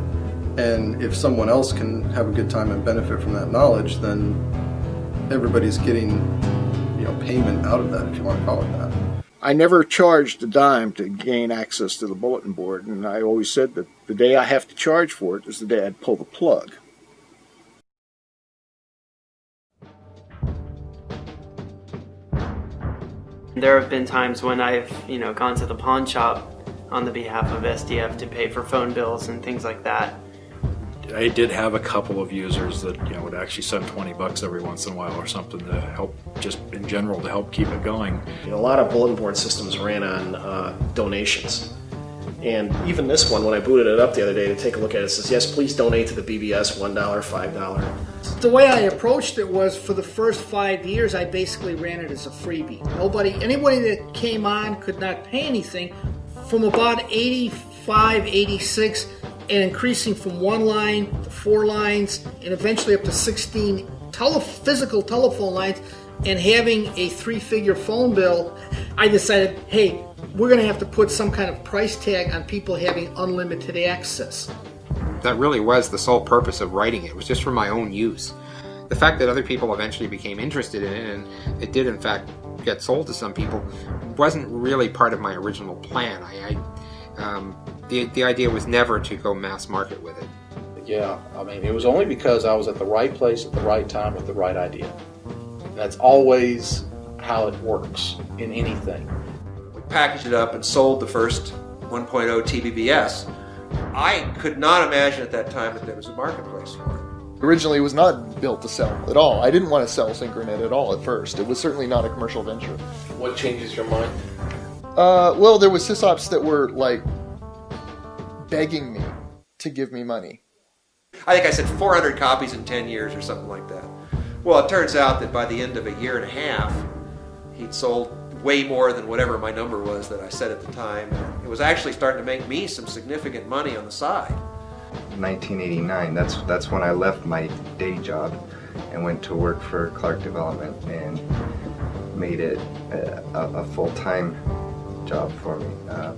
And if someone else can have a good time and benefit from that knowledge, then everybody's getting, you know, payment out of that, if you want to call it that. I never charged a dime to gain access to the bulletin board, and I always said that the day I have to charge for it is the day I'd pull the plug. There have been times when I've, gone to the pawn shop on the behalf of SDF to pay for phone bills and things like that. I did have a couple of users that would actually send $20 every once in a while or something to help, just in general, to help keep it going. A lot of bulletin board systems ran on donations. And even this one, when I booted it up the other day to take a look at it, it says, yes, please donate to the BBS, $1, $5. The way I approached it was, for the first 5 years, I basically ran it as a freebie. Anybody that came on could not pay anything. From about 85, 86, and increasing from 1 line to 4 lines, and eventually up to 16 physical telephone lines, and having a 3-figure phone bill, I decided, hey, we're going to have to put some kind of price tag on people having unlimited access. That really was the sole purpose of writing it. It was just for my own use. The fact that other people eventually became interested in it, and it did in fact get sold to some people, wasn't really part of my original plan. The idea was never to go mass market with it. Yeah, I mean, it was only because I was at the right place at the right time with the right idea. That's always how it works in anything. We packaged it up and sold the first 1.0 TBBS. I could not imagine at that time that there was a marketplace for it. Originally, it was not built to sell at all. I didn't want to sell Synchronet at all at first. It was certainly not a commercial venture. What changes your mind? Well, there was Sysops that were, begging me to give me money. I think I said 400 copies in 10 years or something like that. Well, it turns out that by the end of a year and a half, he'd sold way more than whatever my number was that I said at the time. And it was actually starting to make me some significant money on the side. 1989, that's when I left my day job and went to work for Clark Development and made it a full-time job for me.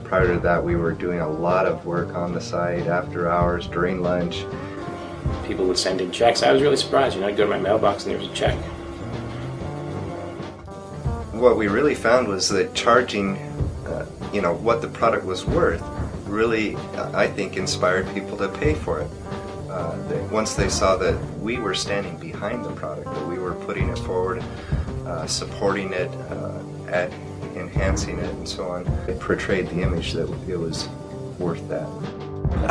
Prior to that, we were doing a lot of work on the site, after hours, during lunch. People would send in checks. I was really surprised. I'd go to my mailbox and there was a check. What we really found was that charging, what the product was worth, really, I think, inspired people to pay for it. Once they saw that we were standing behind the product, that we were putting it forward, supporting it, enhancing it, and so on, it portrayed the image that it was worth that.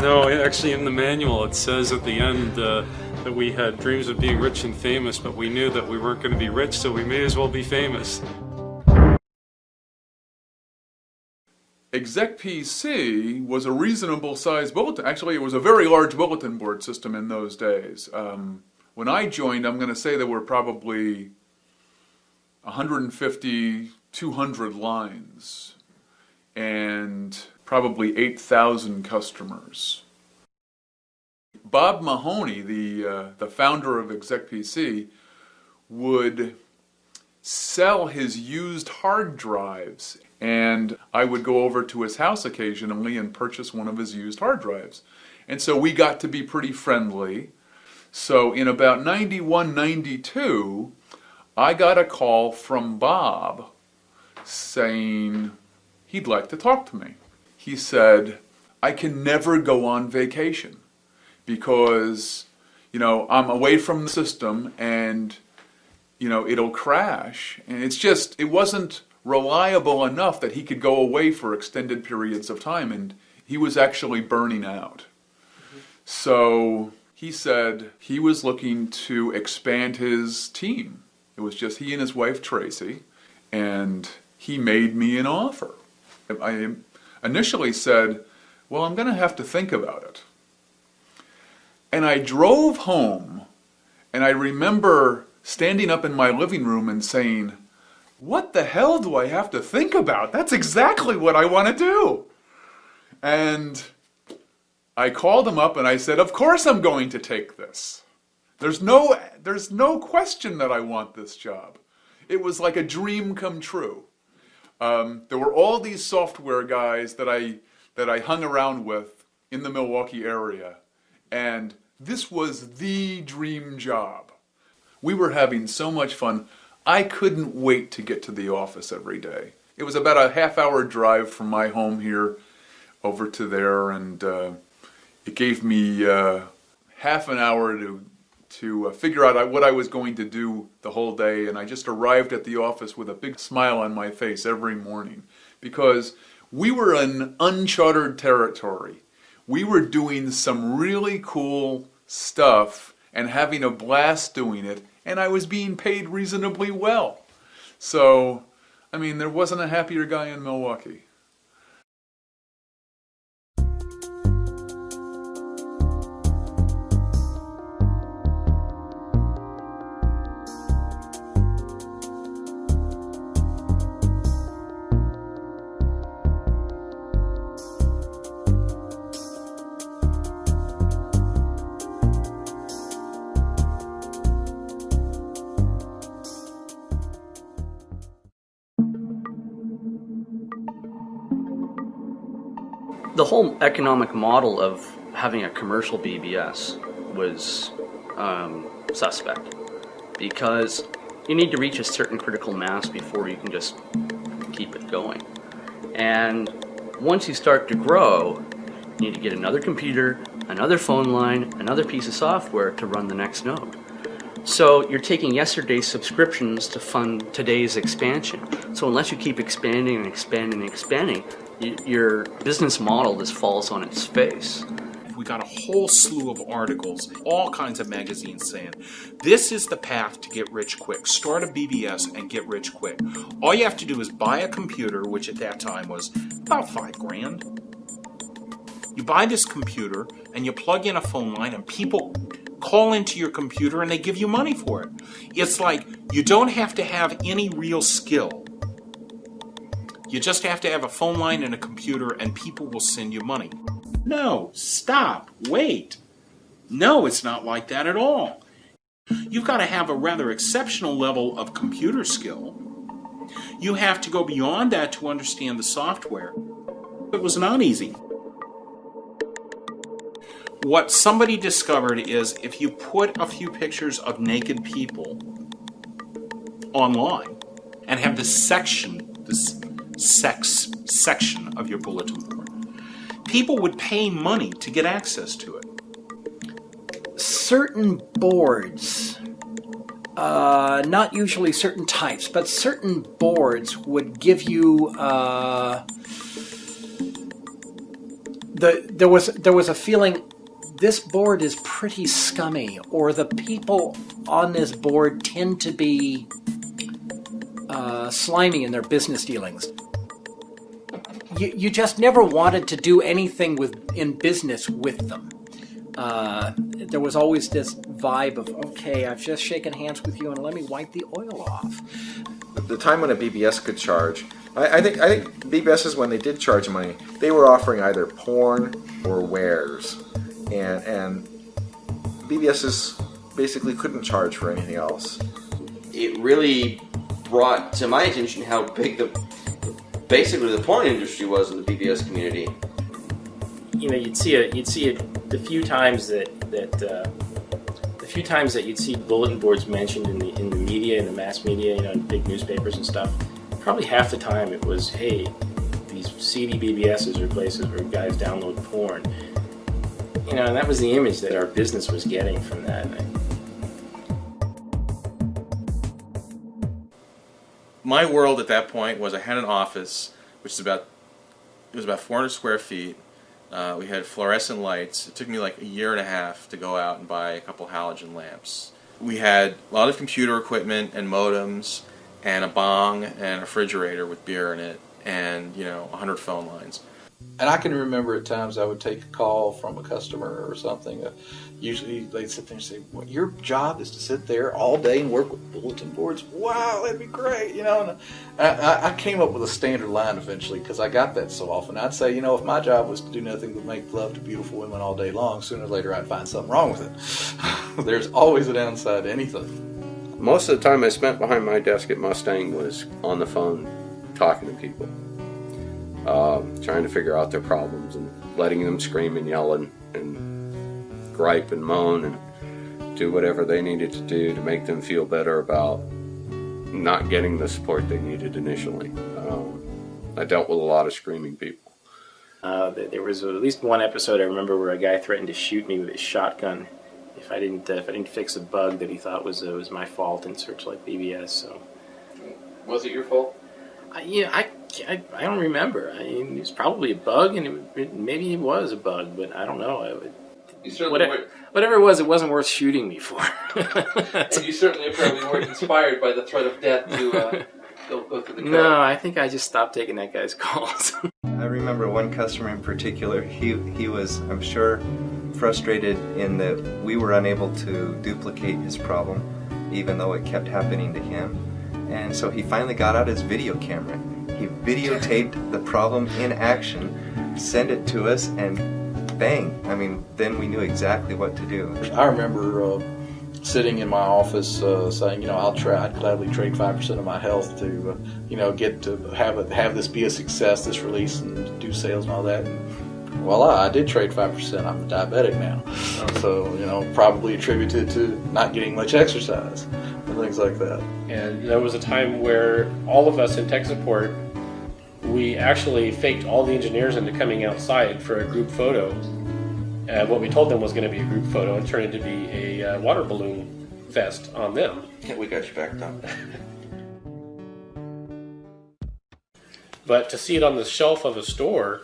No, actually in the manual it says at the end that we had dreams of being rich and famous, but we knew that we weren't going to be rich, so we may as well be famous. ExecPC was a reasonable sized bulletin. Actually, it was a very large bulletin board system in those days. When I joined, I'm going to say there were probably 150, 200 lines, and probably 8,000 customers. Bob Mahoney, the founder of ExecPC, would sell his used hard drives, and I would go over to his house occasionally and purchase one of his used hard drives. And so we got to be pretty friendly. So in about 91, 92, I got a call from Bob saying he'd like to talk to me. He said, I can never go on vacation because, I'm away from the system and, it'll crash. And it wasn't reliable enough that he could go away for extended periods of time, and he was actually burning out. So he said he was looking to expand his team. It was just he and his wife Tracy, and he made me an offer. I initially said, well, I'm going to have to think about it. And I drove home, and I remember standing up in my living room and saying, what the hell do I have to think about? That's exactly what I want to do. And I called him up and I said, of course I'm going to take this. There's no question that I want this job. It was like a dream come true. There were all these software guys that I hung around with in the Milwaukee area, and this was the dream job. We were having so much fun. I couldn't wait to get to the office every day. It was about a half-hour drive from my home here over to there, and it gave me half an hour to figure out what I was going to do the whole day, and I just arrived at the office with a big smile on my face every morning because we were in uncharted territory. We were doing some really cool stuff and having a blast doing it, and I was being paid reasonably well. So, I mean, there wasn't a happier guy in Milwaukee. The whole economic model of having a commercial BBS was suspect, because you need to reach a certain critical mass before you can just keep it going. And once you start to grow, you need to get another computer, another phone line, another piece of software to run the next node. So you're taking yesterday's subscriptions to fund today's expansion. So unless you keep expanding and expanding and expanding, your business model just falls on its face. We got a whole slew of articles, all kinds of magazines saying, this is the path to get rich quick. Start a BBS and get rich quick. All you have to do is buy a computer, which at that time was about $5,000. You buy this computer and you plug in a phone line and people call into your computer and they give you money for it. It's like you don't have to have any real skill. You just have to have a phone line and a computer and people will send you money. No, stop, wait. No, it's not like that at all. You've got to have a rather exceptional level of computer skill. You have to go beyond that to understand the software. It was not easy. What somebody discovered is if you put a few pictures of naked people online and have this sex section of your bulletin board, people would pay money to get access to it. Certain boards, not usually certain types, but certain boards would give you there was a feeling this board is pretty scummy, or the people on this board tend to be slimy in their business dealings. You just never wanted to do anything in business with them. There was always this vibe of, okay, I've just shaken hands with you and let me wipe the oil off. The time when a BBS could charge, I think BBSs, when they did charge money, they were offering either porn or wares. And BBSs basically couldn't charge for anything else. It really brought to my attention how big basically the porn industry was in the BBS community. You know, you'd see it the few times that you'd see bulletin boards mentioned in the media, in the mass media, you know, in big newspapers and stuff. Probably half the time it was, hey, these seedy BBSs are places where guys download porn. You know, and that was the image that our business was getting from that. My world at that point was I had an office, which is about 400 square feet. We had fluorescent lights. It took me like a year and a half to go out and buy a couple halogen lamps. We had a lot of computer equipment and modems and a bong and a refrigerator with beer in it and, 100 phone lines. And I can remember at times I would take a call from a customer or something. Usually they'd sit there and say, well, your job is to sit there all day and work with bulletin boards? Wow, that'd be great, And I came up with a standard line eventually because I got that so often. I'd say, if my job was to do nothing but make love to beautiful women all day long, sooner or later I'd find something wrong with it. There's always a downside to anything. Most of the time I spent behind my desk at Mustang was on the phone talking to people. Trying to figure out their problems and letting them scream and yell and gripe and moan and do whatever they needed to do to make them feel better about not getting the support they needed initially. I dealt with a lot of screaming people. There was at least one episode I remember where a guy threatened to shoot me with his shotgun if I didn't fix a bug that he thought was my fault in Searchlight BBS. So, was it your fault? I don't remember. I mean, it was probably a bug, and maybe it was a bug, but I don't know. You certainly whatever it was, it wasn't worth shooting me for. And you certainly probably weren't inspired by the threat of death to go through the code. No, I think I just stopped taking that guy's calls. I remember one customer in particular, he was, I'm sure, frustrated in that we were unable to duplicate his problem, even though it kept happening to him. And so he finally got out his video camera. He videotaped the problem in action, sent it to us, and bang, I mean, then we knew exactly what to do. I remember sitting in my office saying, I'd gladly trade 5% of my health to, get to have this be a success, this release, and do sales and all that. And voila, I did trade 5%. I'm a diabetic now. So, probably attributed to not getting much exercise and things like that. And there was a time where all of us in tech support, we actually faked all the engineers into coming outside for a group photo. What we told them was going to be a group photo and turned into be a water balloon fest on them. Yeah, we got you back, Tom. But to see it on the shelf of a store,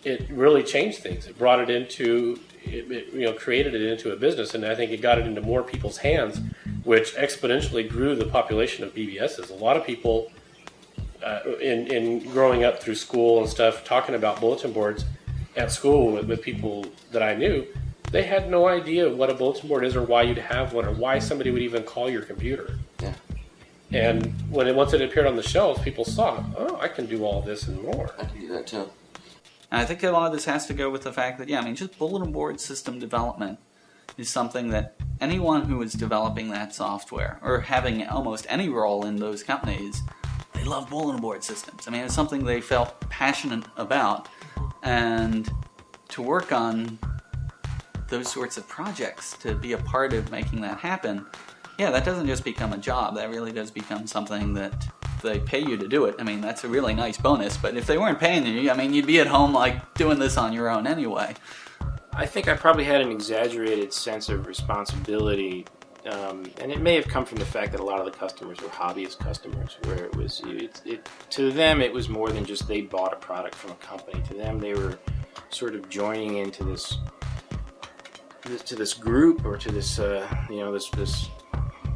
it really changed things. It brought it into, created it into a business, and I think it got it into more people's hands, which exponentially grew the population of BBSs. A lot of people in growing up through school and stuff, talking about bulletin boards at school with people that I knew, they had no idea what a bulletin board is or why you'd have one or why somebody would even call your computer. Yeah. And once it appeared on the shelves, people saw, oh, I can do all this and more. I can do that too. And I think a lot of this has to go with the fact that, just bulletin board system development is something that anyone who is developing that software or having almost any role in those companies, they love bulletin board systems. It's something they felt passionate about. And to work on those sorts of projects, to be a part of making that happen, that doesn't just become a job. That really does become something that they pay you to do it. That's a really nice bonus. But if they weren't paying you, you'd be at home doing this on your own anyway. I think I probably had an exaggerated sense of responsibility, and it may have come from the fact that a lot of the customers were hobbyist customers, where it was to them it was more than just they bought a product from a company. To them, they were sort of joining into this group or to this this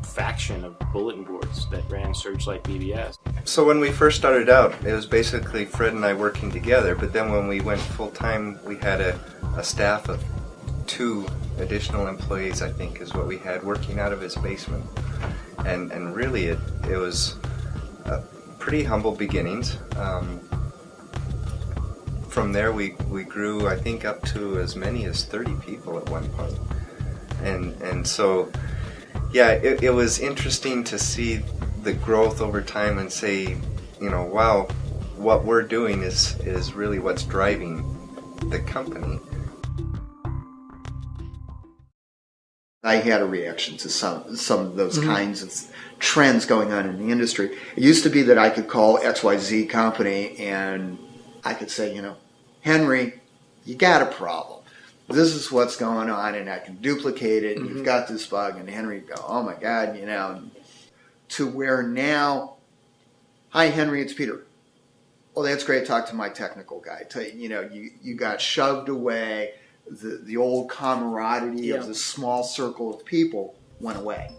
faction of bulletin boards that ran Searchlight BBS. So when we first started out, it was basically Fred and I working together, but then when we went full-time, we had a staff of 2 additional employees, I think, is what we had, working out of his basement. And really, it was pretty humble beginnings. From there, we grew, I think, up to as many as 30 people at one point. And so, it was interesting to see the growth over time and say, wow, what we're doing is really what's driving the company. I had a reaction to some of those kinds of trends going on in the industry. It used to be that I could call XYZ company and I could say, Henry, you got a problem. This is what's going on, and I can duplicate it, and you've got this bug, and Henry would go, oh my God, to where now, hi Henry, it's Peter. Oh, that's great, talk to my technical guy. You got shoved away, the old camaraderie of this small circle of people went away.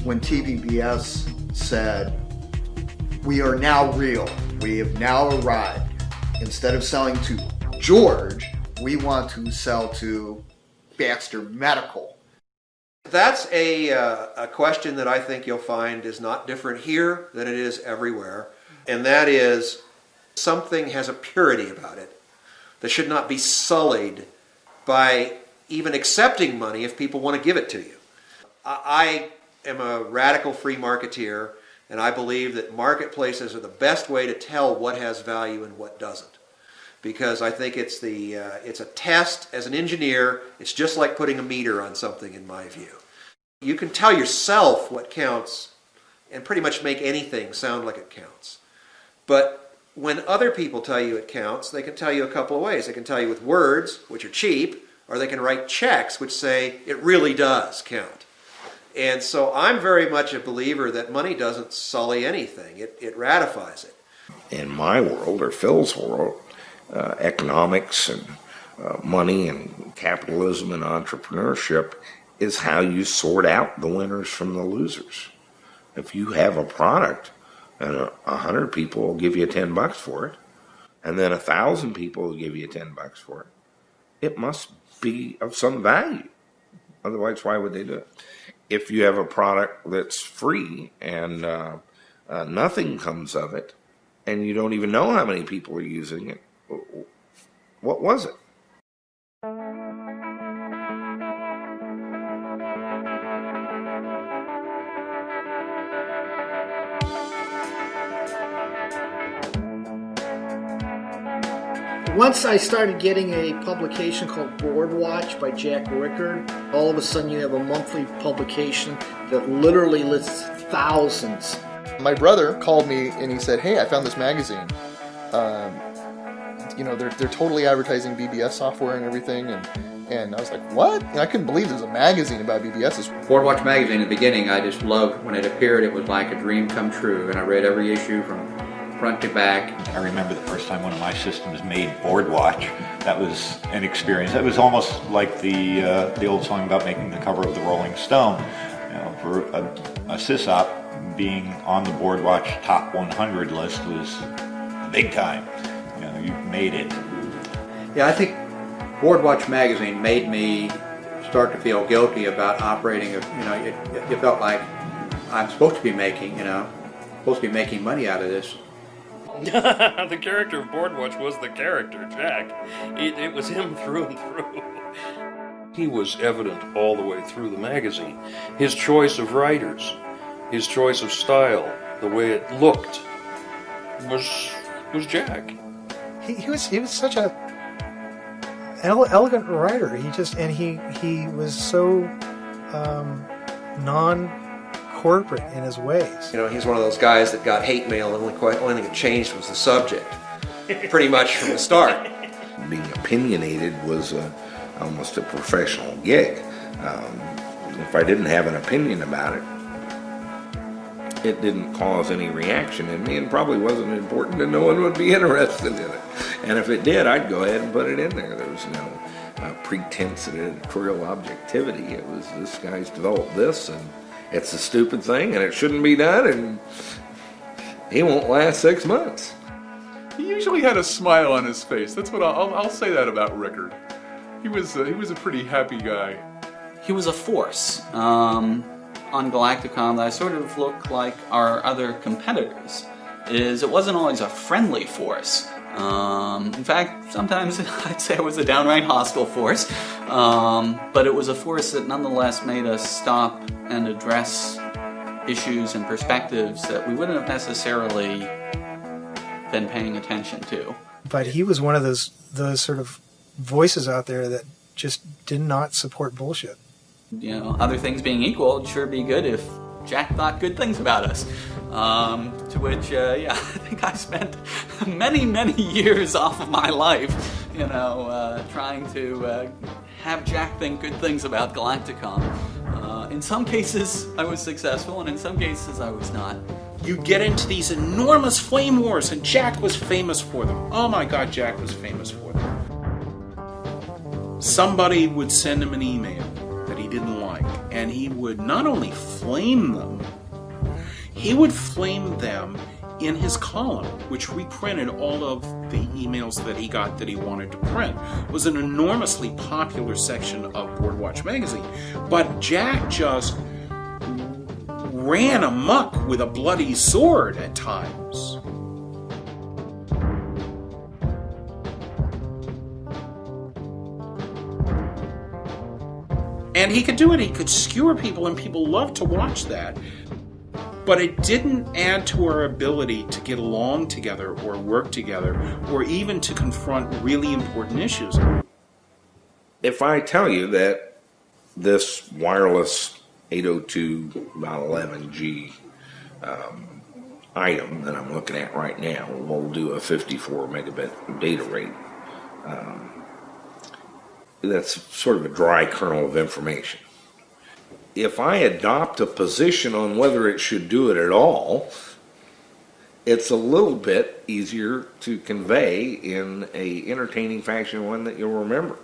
When TBBS said, we are now real, we have now arrived, instead of selling to George, we want to sell to Baxter Medical. That's a question that I think you'll find is not different here than it is everywhere, and that is something has a purity about it that should not be sullied by even accepting money if people want to give it to you. I am a radical free marketeer, and I believe that marketplaces are the best way to tell what has value and what doesn't. Because I think it's a test. As an engineer, it's just like putting a meter on something in my view. You can tell yourself what counts and pretty much make anything sound like it counts. But when other people tell you it counts, they can tell you a couple of ways. They can tell you with words, which are cheap, or they can write checks, which say it really does count. And so I'm very much a believer that money doesn't sully anything. It ratifies it. In my world, or Phil's world, economics and money and capitalism and entrepreneurship is how you sort out the winners from the losers. If you have a product and 100 people will give you $10 for it, and then 1,000 people will give you $10 for it, it must be of some value. Otherwise, why would they do it? If you have a product that's free and nothing comes of it, and you don't even know how many people are using it, what was it? Once I started getting a publication called Board Watch by Jack Rickard, all of a sudden you have a monthly publication that literally lists thousands. My brother called me and he said, "Hey, I found this magazine. They're totally advertising BBS software and everything." And I was like, "What?" And I couldn't believe there's a magazine about BBSs. Boardwatch magazine, in the beginning, I just loved when it appeared. It was like a dream come true, and I read every issue from front to back. I remember the first time one of my systems made Boardwatch. That was an experience. That was almost like the old song about making the cover of the Rolling Stone. For a Sysops, being on the Boardwatch top 100 list was big time. You made it. Yeah, I think Boardwatch magazine made me start to feel guilty about operating. It felt like I'm supposed to be making money out of this. The character of Boardwatch was the character, Jack. It was him through and through. He was evident all the way through the magazine. His choice of writers, his choice of style, the way it looked, was Jack. He was such a elegant writer. He was so non-corporate in his ways. He's one of those guys that got hate mail and only thing that changed was the subject, pretty much from the start. Being opinionated was almost a professional gig. If I didn't have an opinion about it, it didn't cause any reaction in me and probably wasn't important and no one would be interested in it. And if it did, I'd go ahead and put it in there. There was no pretense at editorial objectivity. It was, this guy's developed this and it's a stupid thing and it shouldn't be done and he won't last 6 months. He usually had a smile on his face. That's what I'll say that about Rickard. He was a pretty happy guy. He was a force on Galacticom that sort of looked like our other competitors. It wasn't always a friendly force. In fact, sometimes I'd say it was a downright hostile force, but it was a force that nonetheless made us stop and address issues and perspectives that we wouldn't have necessarily been paying attention to. But he was one of those sort of voices out there that just did not support bullshit. Other things being equal, it'd sure be good if Jack thought good things about us. To which, I think I spent many, many years off of my life, trying to have Jack think good things about Galacticom. In some cases, I was successful, and in some cases, I was not. You get into these enormous flame wars, and Jack was famous for them. Oh my God, Jack was famous for them. Somebody would send him an email that he didn't like, and he would not only flame them, he would flame them in his column, which reprinted all of the emails that he got that he wanted to print. It was an enormously popular section of Boardwatch magazine. But Jack just ran amok with a bloody sword at times. And he could do it. He could skewer people, and people loved to watch that. But it didn't add to our ability to get along together or work together or even to confront really important issues. If I tell you that this wireless 802.11g item that I'm looking at right now will do a 54 megabit data rate. That's sort of a dry kernel of information. If I adopt a position on whether it should do it at all, it's a little bit easier to convey in a entertaining fashion, one that you'll remember.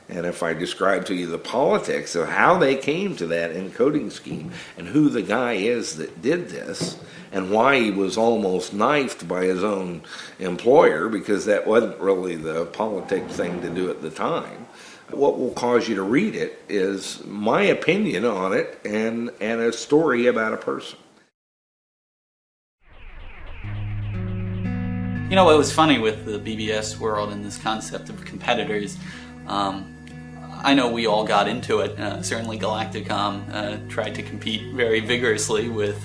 And if I describe to you the politics of how they came to that encoding scheme and who the guy is that did this and why he was almost knifed by his own employer because that wasn't really the politic thing to do at the time, what will cause you to read it is my opinion on it and a story about a person. You know what was funny with the BBS world and this concept of competitors, I know we all got into it. Certainly Galacticom tried to compete very vigorously with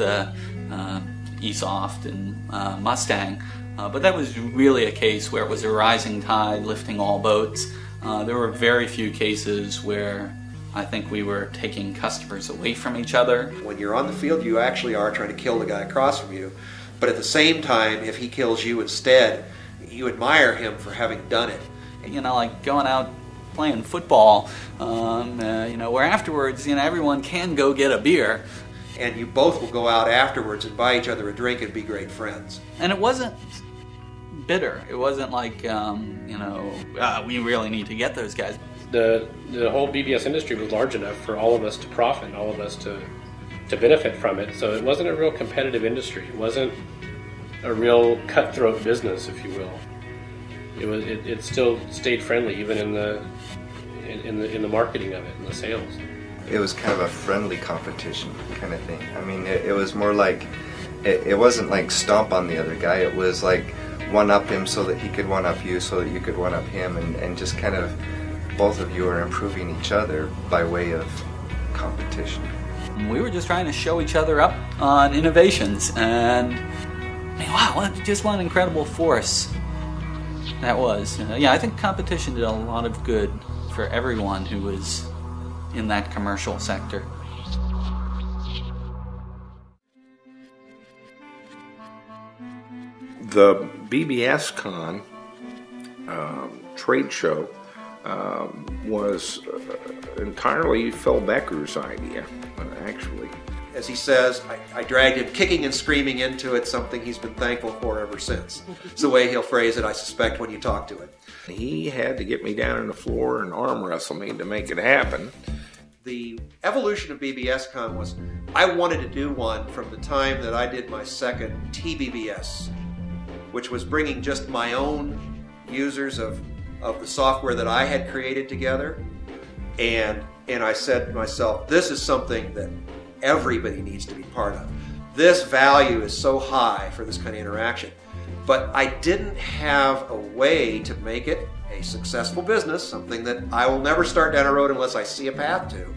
Sysops and Mustang, but that was really a case where it was a rising tide lifting all boats. There were very few cases where I think we were taking customers away from each other. When you're on the field, you actually are trying to kill the guy across from you, but at the same time, if he kills you instead, you admire him for having done it. You know, like going out playing football, you know, where afterwards, you know, everyone can go get a beer. And you both will go out afterwards and buy each other a drink and be great friends. And it wasn't bitter. It wasn't like, you know, we really need to get those guys. The whole BBS industry was large enough for all of us to profit, all of us to benefit from it. So it wasn't a real competitive industry. It wasn't a real cutthroat business, if you will. It still stayed friendly, even in the marketing of it, in the sales. It was kind of a friendly competition kind of thing. I mean, it was more like, it wasn't like stomp on the other guy. It was like one-up him so that he could one-up you, so that you could one-up him, and just kind of both of you are improving each other by way of competition. We were just trying to show each other up on innovations, and I mean, wow, just what an incredible force that was. Yeah, I think competition did a lot of good for everyone who was in that commercial sector. The BBS Con trade show was entirely Phil Becker's idea, actually. As he says, I dragged him kicking and screaming into it, something he's been thankful for ever since. It's the way he'll phrase it, I suspect, when you talk to him. He had to get me down on the floor and arm wrestle me to make it happen. The evolution of BBSCon was, I wanted to do one from the time that I did my second TBBS, which was bringing just my own users of the software that I had created together. And I said to myself, this is something that everybody needs to be part of. This value is so high for this kind of interaction. But I didn't have a way to make it a successful business, something that I will never start down a road unless I see a path to.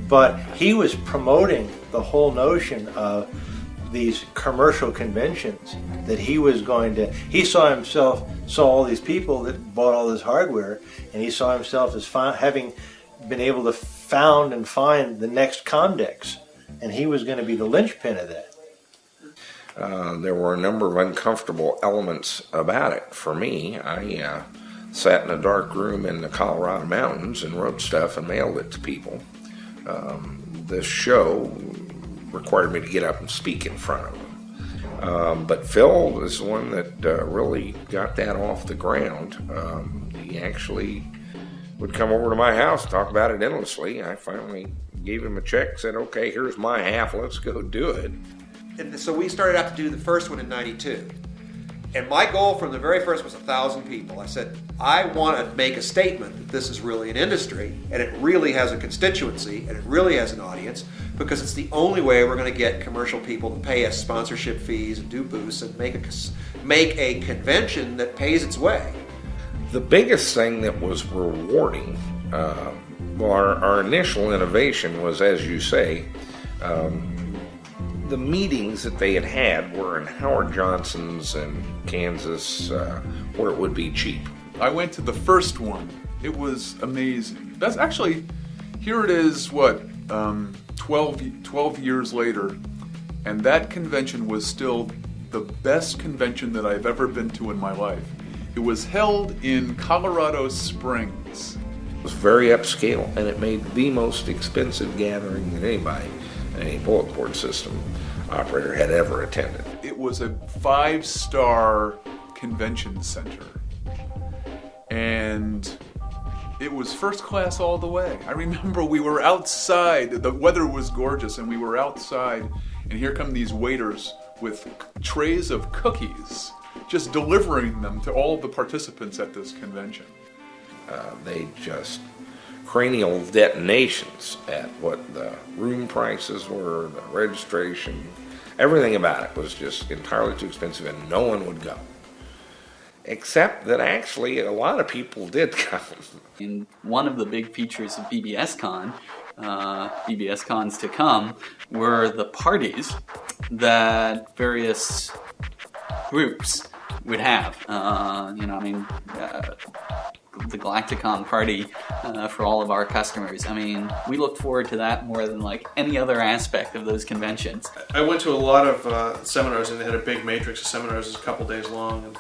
But he was promoting the whole notion of these commercial conventions, that he was going to, he saw all these people that bought all this hardware, and he saw himself as having been able to found and find the next Comdex, and he was going to be the linchpin of that. There were a number of uncomfortable elements about it. For me, I sat in a dark room in the Colorado mountains and wrote stuff and mailed it to people. This show required me to get up and speak in front of them. But Phil is the one that really got that off the ground. He actually would come over to my house, talk about it endlessly. I finally gave him a check, said, okay, here's my half, let's go do it. And so we started out to do the first one in '92. And my goal from the very first was 1,000 people. I said, I want to make a statement that this is really an industry, and it really has a constituency, and it really has an audience, because it's the only way we're going to get commercial people to pay us sponsorship fees and do booths and make a convention that pays its way. The biggest thing that was rewarding, our initial innovation was, as you say, the meetings that they had were in Howard Johnson's in Kansas, where it would be cheap. I went to the first one. It was amazing. That's actually, here it is, 12 years later, And that convention was still the best convention that I've ever been to in my life. It was held in Colorado Springs. It was very upscale, and it made the most expensive gathering that any bulletin board system operator had ever attended. It was a 5-star convention center, and it was first class all the way. I remember we were outside, the weather was gorgeous, and we were outside, and here come these waiters with trays of cookies, just delivering them to all the participants at this convention. They just cranial detonations at what the room prices were, the registration, everything about it was just entirely too expensive, and no one would go. Except that actually a lot of people did come. And one of the big features of BBS Con, BBS Cons to come, were the parties that various groups would have. The Galacticon party for all of our customers. I mean, we look forward to that more than like any other aspect of those conventions. I went to a lot of seminars, and they had a big matrix of seminars. It was a couple days long,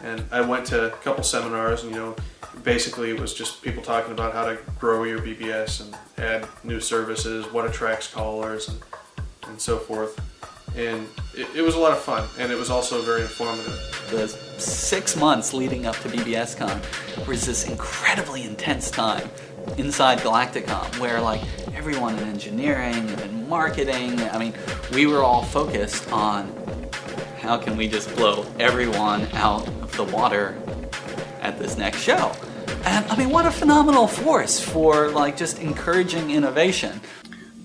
and I went to a couple seminars, and basically it was just people talking about how to grow your BBS and add new services, what attracts callers, and so forth. And it was a lot of fun, and it was also very informative. The 6 months leading up to BBS Con was this incredibly intense time inside Galacticon, where like everyone in engineering and in marketing, I mean, we were all focused on how can we just blow everyone out of the water at this next show. And I mean, what a phenomenal force for like just encouraging innovation.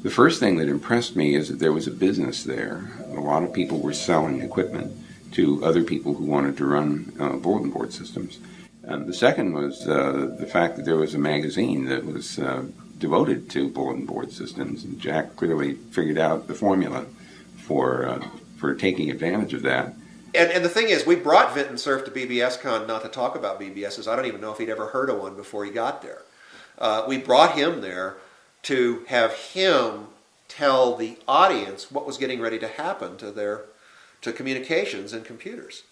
The first thing that impressed me is that there was a business there. A lot of people were selling equipment to other people who wanted to run bulletin board systems. And the second was the fact that there was a magazine that was devoted to bulletin board systems, and Jack clearly figured out the formula for taking advantage of that. And the thing is, we brought Vinton Cerf to BBSCon not to talk about BBSs. I don't even know if he'd ever heard of one before he got there. We brought him there to have him tell the audience what was getting ready to happen to communications and computers.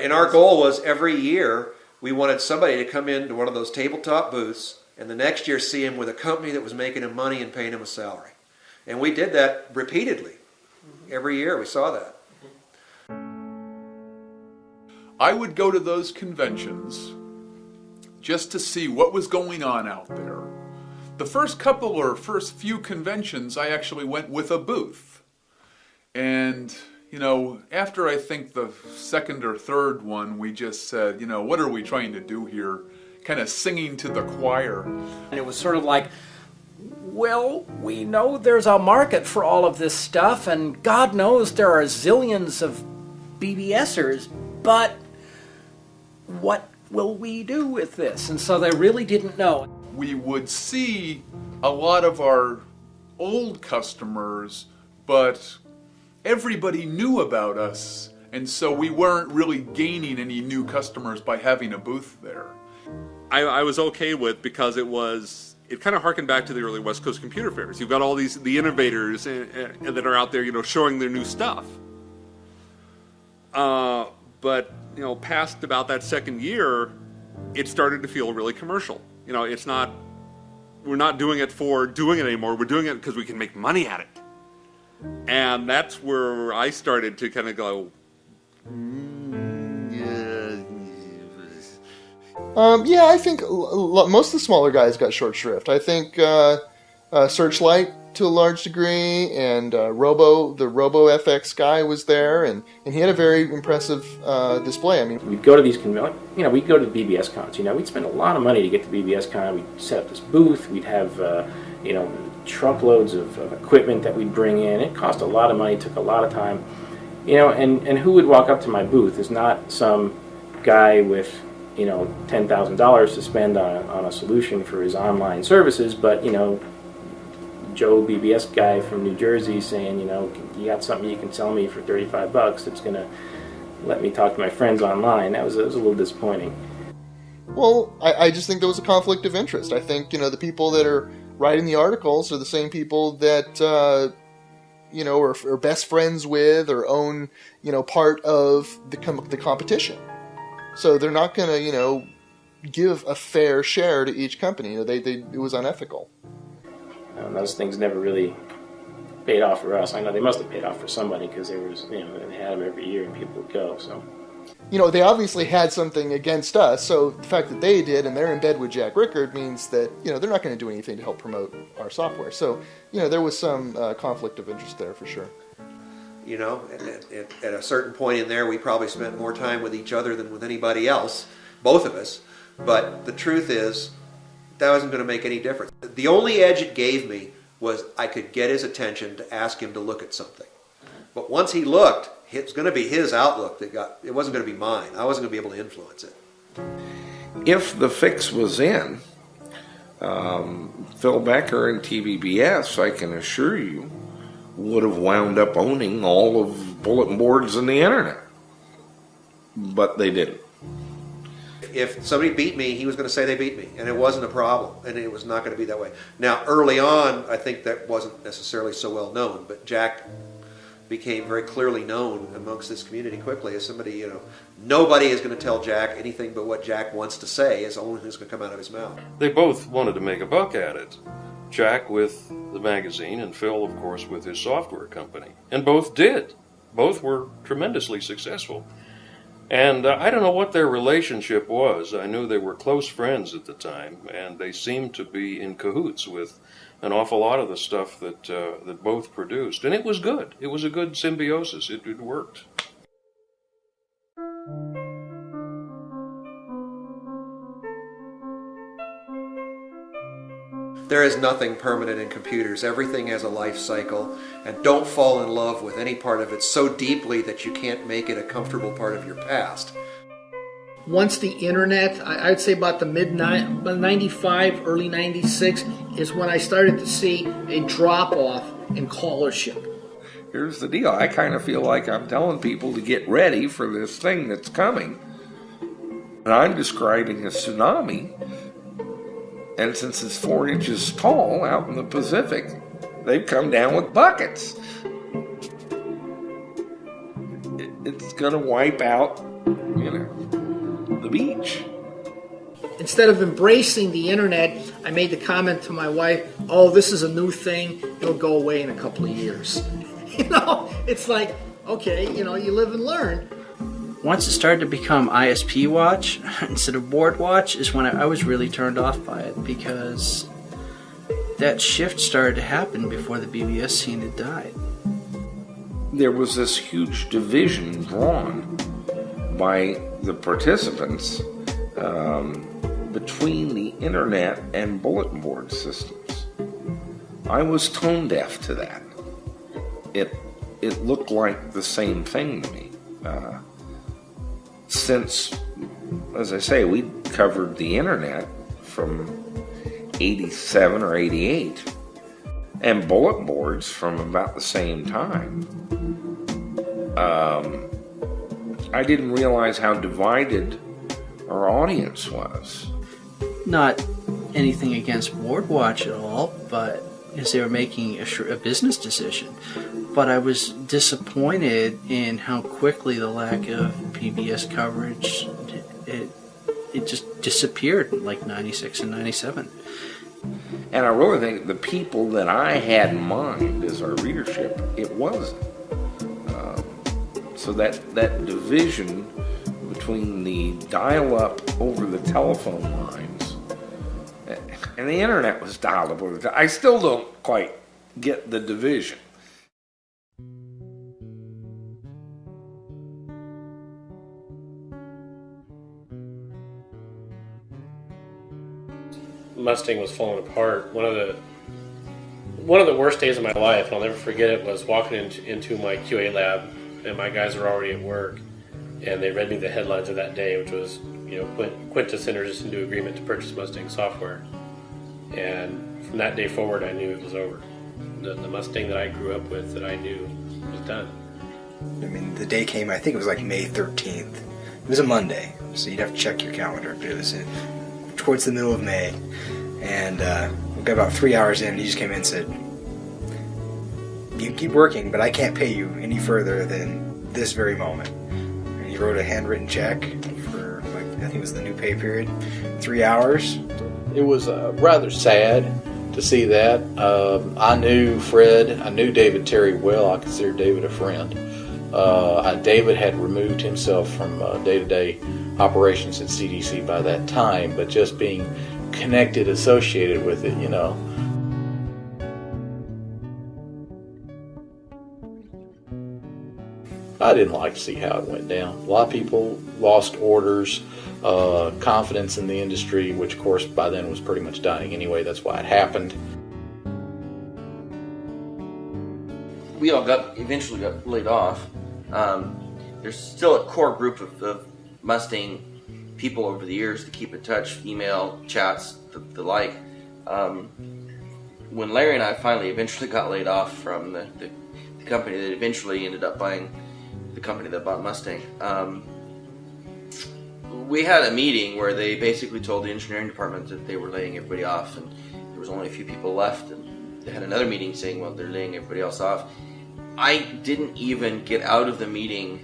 And our goal was every year we wanted somebody to come into one of those tabletop booths, and the next year see him with a company that was making him money and paying him a salary. And we did that repeatedly. Every year we saw that. I would go to those conventions just to see what was going on out there. The first few conventions, I actually went with a booth. And, after I think the second or third one, we just said, what are we trying to do here? Kind of singing to the choir. And it was sort of like, well, we know there's a market for all of this stuff, and God knows there are zillions of BBSers, but what will we do with this? And so they really didn't know. We would see a lot of our old customers, but everybody knew about us, and so we weren't really gaining any new customers by having a booth there. I was okay with, because it kind of harkened back to the early West Coast computer fairs. You've got all the innovators that are out there, showing their new stuff. But past about that second year, it started to feel really commercial. We're not doing it for doing it anymore. We're doing it because we can make money at it. And that's where I started to kind of go, yeah, I think most of the smaller guys got short shrift. I think Searchlight to a large degree, and the Robo FX guy was there, and he had a very impressive display. I mean, we'd go to these we'd go to BBS cons. We'd spend a lot of money to get to BBS con. We'd set up this booth. We'd have truckloads of equipment that we'd bring in. It cost a lot of money. Took a lot of time. And who would walk up to my booth is not some guy with $10,000 to spend on a solution for his online services, but Joe BBS guy from New Jersey saying, you got something you can sell me for $35 that's going to let me talk to my friends online. That was a little disappointing. Well, I just think there was a conflict of interest. I think, the people that are writing the articles are the same people that are best friends with or own part of the competition. So they're not going to give a fair share to each company. It was unethical. Those things never really paid off for us. I know they must have paid off for somebody because they had them every year and people would go. So. They obviously had something against us, so the fact that they did and they're in bed with Jack Rickard means that, they're not going to do anything to help promote our software. So, there was some conflict of interest there for sure. At a certain point in there, we probably spent more time with each other than with anybody else, both of us. But the truth is, that wasn't going to make any difference. The only edge it gave me was I could get his attention to ask him to look at something. But once he looked, it's going to be his outlook it wasn't going to be mine. I wasn't going to be able to influence it. If the fix was in, Phil Becker and TBBS, I can assure you, would have wound up owning all of bulletin boards and the internet. But they didn't. If somebody beat me, he was going to say they beat me, and it wasn't a problem, and it was not going to be that way. Now, early on, I think that wasn't necessarily so well known, but Jack became very clearly known amongst this community quickly as somebody, nobody is going to tell Jack anything but what Jack wants to say is the only thing that's going to come out of his mouth. They both wanted to make a buck at it. Jack with the magazine and Phil, of course, with his software company. And both did. Both were tremendously successful. And I don't know what their relationship was. I knew they were close friends at the time, and they seemed to be in cahoots with an awful lot of the stuff that both produced. And it was good. It was a good symbiosis. It worked. There is nothing permanent in computers. Everything has a life cycle, and don't fall in love with any part of it so deeply that you can't make it a comfortable part of your past. Once the internet, I'd say about the mid-95, early 96, is when I started to see a drop-off in callership. Here's the deal. I kind of feel like I'm telling people to get ready for this thing that's coming. And I'm describing a tsunami. And since it's 4 inches tall out in the Pacific, they've come down with buckets. It's going to wipe out, the beach. Instead of embracing the internet, I made the comment to my wife, oh, this is a new thing. It'll go away in a couple of years. It's like, okay, you live and learn. Once it started to become ISP watch instead of board watch is when I was really turned off by it, because that shift started to happen before the BBS scene had died. There was this huge division drawn by the participants between the internet and bulletin board systems. I was tone deaf to that. It looked like the same thing to me. Since, as I say, we covered the internet from 87 or 88, and bulletin boards from about the same time, I didn't realize how divided our audience was. Not anything against board watch at all, but as they were making a business decision. But I was disappointed in how quickly the lack of PBS coverage, it just disappeared in like 96 and 97. And I really think the people that I had in mind as our readership, it wasn't. So that division between the dial-up over the telephone lines and the internet was dialed up over the I still don't quite get the division. Mustang was falling apart. One of the worst days of my life, I'll never forget it, was walking into my QA lab, and my guys were already at work, and they read me the headlines of that day, which was, Quintus enters into agreement to purchase Mustang software. And from that day forward, I knew it was over. The Mustang that I grew up with, that I knew, was done. I mean, the day came, I think it was like May 13th. It was a Monday, so you'd have to check your calendar, but it was towards the middle of May. And got about 3 hours in, and he just came in and said, "You can keep working, but I can't pay you any further than this very moment." And he wrote a handwritten check for, like, I think it was the new pay period, 3 hours. It was rather sad to see that. I knew Fred, I knew David Terry well. I consider David a friend. David had removed himself from day-to-day operations at CDC by that time, but just being connected, associated with it, you know. I didn't like to see how it went down. A lot of people lost orders, confidence in the industry, which of course by then was pretty much dying anyway. That's why it happened. We all eventually got laid off. There's still a core group of Mustang people over the years to keep in touch, email, chats, the like. When Larry and I finally eventually got laid off from the company that eventually ended up buying the company that bought Mustang, we had a meeting where they basically told the engineering department that they were laying everybody off, and there was only a few people left, and they had another meeting saying, well, they're laying everybody else off. I didn't even get out of the meeting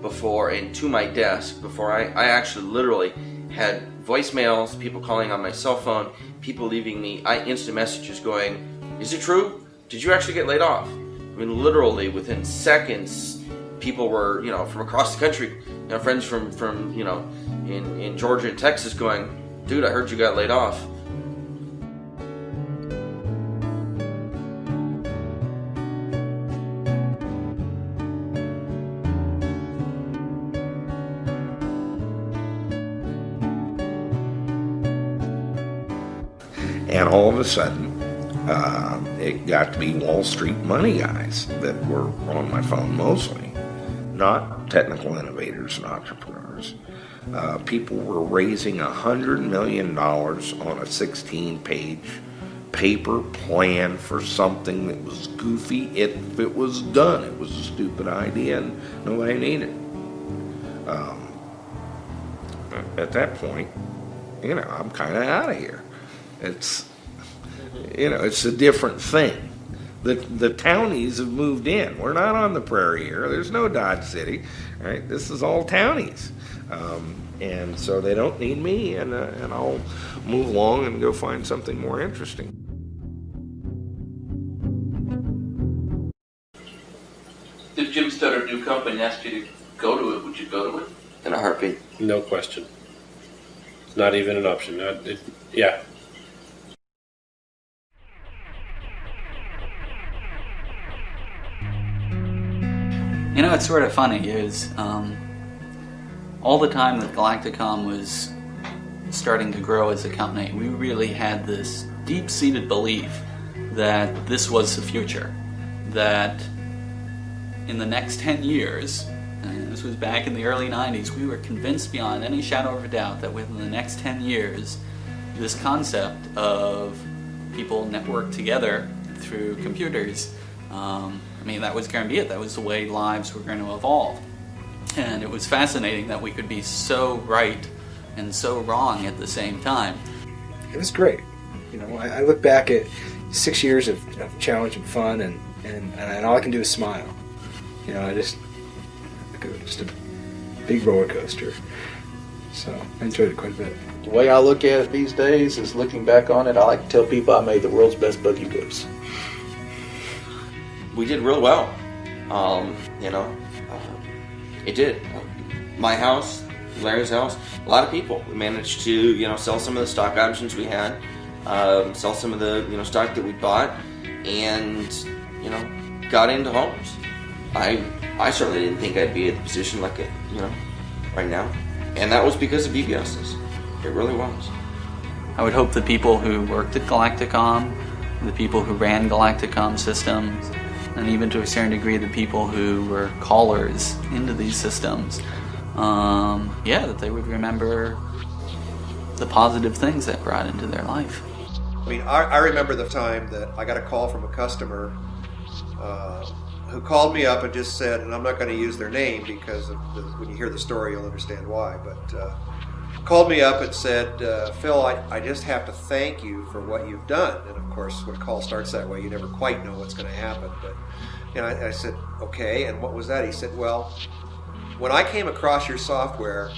before and to my desk before I actually literally had voicemails, people calling on my cell phone, people leaving me instant messages going, is it true? Did you actually get laid off? I mean, literally within seconds, people were, you know, from across the country, you know, friends from you know, in Georgia and Texas going, dude, I heard you got laid off. And all of a sudden, it got to be Wall Street money guys that were on my phone mostly, not technical innovators and entrepreneurs. People were raising $100 million on a 16-page paper plan for something that was goofy. If it was done, it was a stupid idea and nobody needed it. At that point, you know, I'm kind of out of here. It's, you know, it's a different thing. The townies have moved in. We're not on the prairie here. There's no Dodge City, right? This is all townies. And so they don't need me, and I'll move along and go find something more interesting. If Jim started a new company and asked you to go to it, would you go to it? In a heartbeat. No question. It's not even an option. Yeah. You know, it's sort of funny is all the time that Galacticom was starting to grow as a company, we really had this deep-seated belief that this was the future, that in the next 10 years, and this was back in the early 90s, we were convinced beyond any shadow of a doubt that within the next 10 years, this concept of people networked together through computers, I mean, that was going to be it. That was the way lives were going to evolve. And it was fascinating that we could be so right and so wrong at the same time. It was great. You know, I look back at 6 years of challenge and fun, and all I can do is smile. You know, just a big roller coaster. So I enjoyed it quite a bit. The way I look at it these days is, looking back on it, I like to tell people I made the world's best buggy whips. We did real well. You know, it did. My house, Larry's house, a lot of people. We managed to, you know, sell some of the stock options we had, sell some of the, you know, stock that we bought, and, you know, got into homes. I certainly didn't think I'd be in a position like it, you know, right now. And that was because of BBSs. It really was. I would hope the people who worked at Galacticom, the people who ran Galacticom systems, and even to a certain degree the people who were callers into these systems, that they would remember the positive things that brought into their life. I mean, I remember the time that I got a call from a customer who called me up and just said, and I'm not going to use their name because when you hear the story you'll understand why, but called me up and said, Phil, I just have to thank you for what you've done. And of course, when a call starts that way, you never quite know what's going to happen. But I said, okay, and what was that? He said, well, when I came across your software,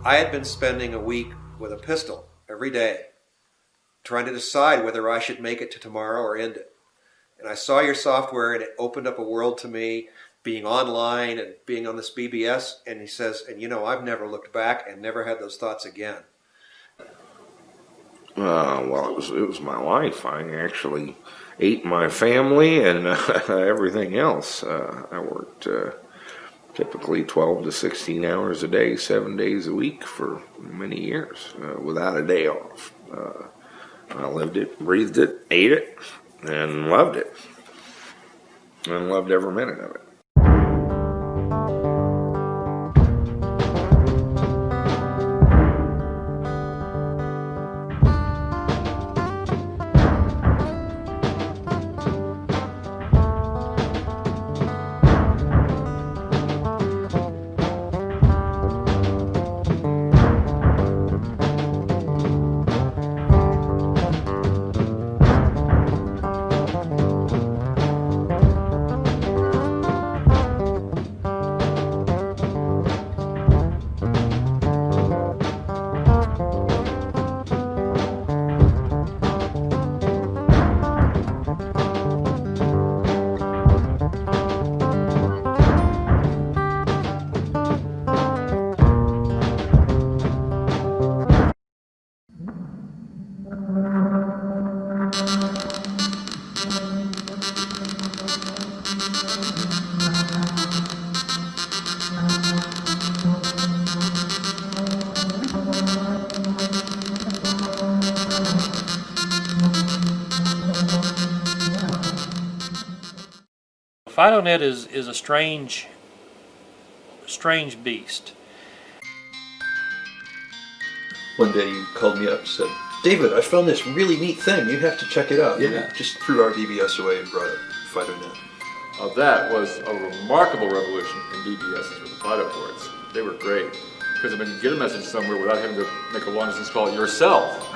I had been spending a week with a pistol every day, trying to decide whether I should make it to tomorrow or end it. And I saw your software, and it opened up a world to me, being online and being on this BBS. And he says, and I've never looked back and never had those thoughts again. Well, it was my life. I actually ate my family and everything else. I worked typically 12 to 16 hours a day, 7 days a week for many years, without a day off. I lived it, breathed it, ate it, and loved it. And loved every minute of it. FIDOnet is a strange beast. One day you called me up and said, David, I found this really neat thing. You have to check it out. Yeah. You just threw our BBS away and brought up FIDOnet. That was a remarkable revolution in BBSs with the FIDO boards. They were great. Because you get a message somewhere without having to make a long distance call yourself.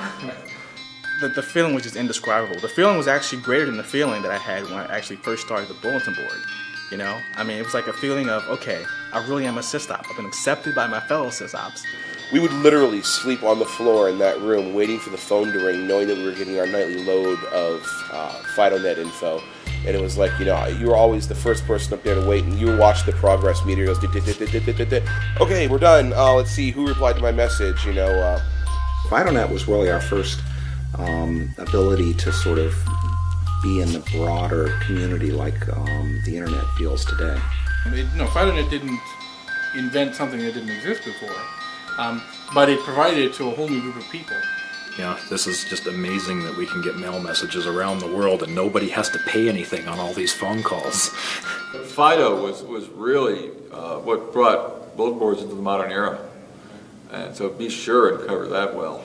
The feeling was just indescribable. The feeling was actually greater than the feeling that I had when I actually first started the bulletin board. It was like a feeling of, okay, I really am a Sysop. I've been accepted by my fellow Sysops. We would literally sleep on the floor in that room waiting for the phone to ring, knowing that we were getting our nightly load of FIDOnet info. And it was like, you were always the first person up there to wait, and you would watch the progress meter. It goes, okay, we're done. Let's see who replied to my message, FIDOnet was really our first ability to sort of be in the broader community like the internet feels today. FIDOnet didn't invent something that didn't exist before, but it provided it to a whole new group of people. This is just amazing that we can get mail messages around the world and nobody has to pay anything on all these phone calls. FIDO was really what brought bulletin boards into the modern era. And so be sure and cover that well.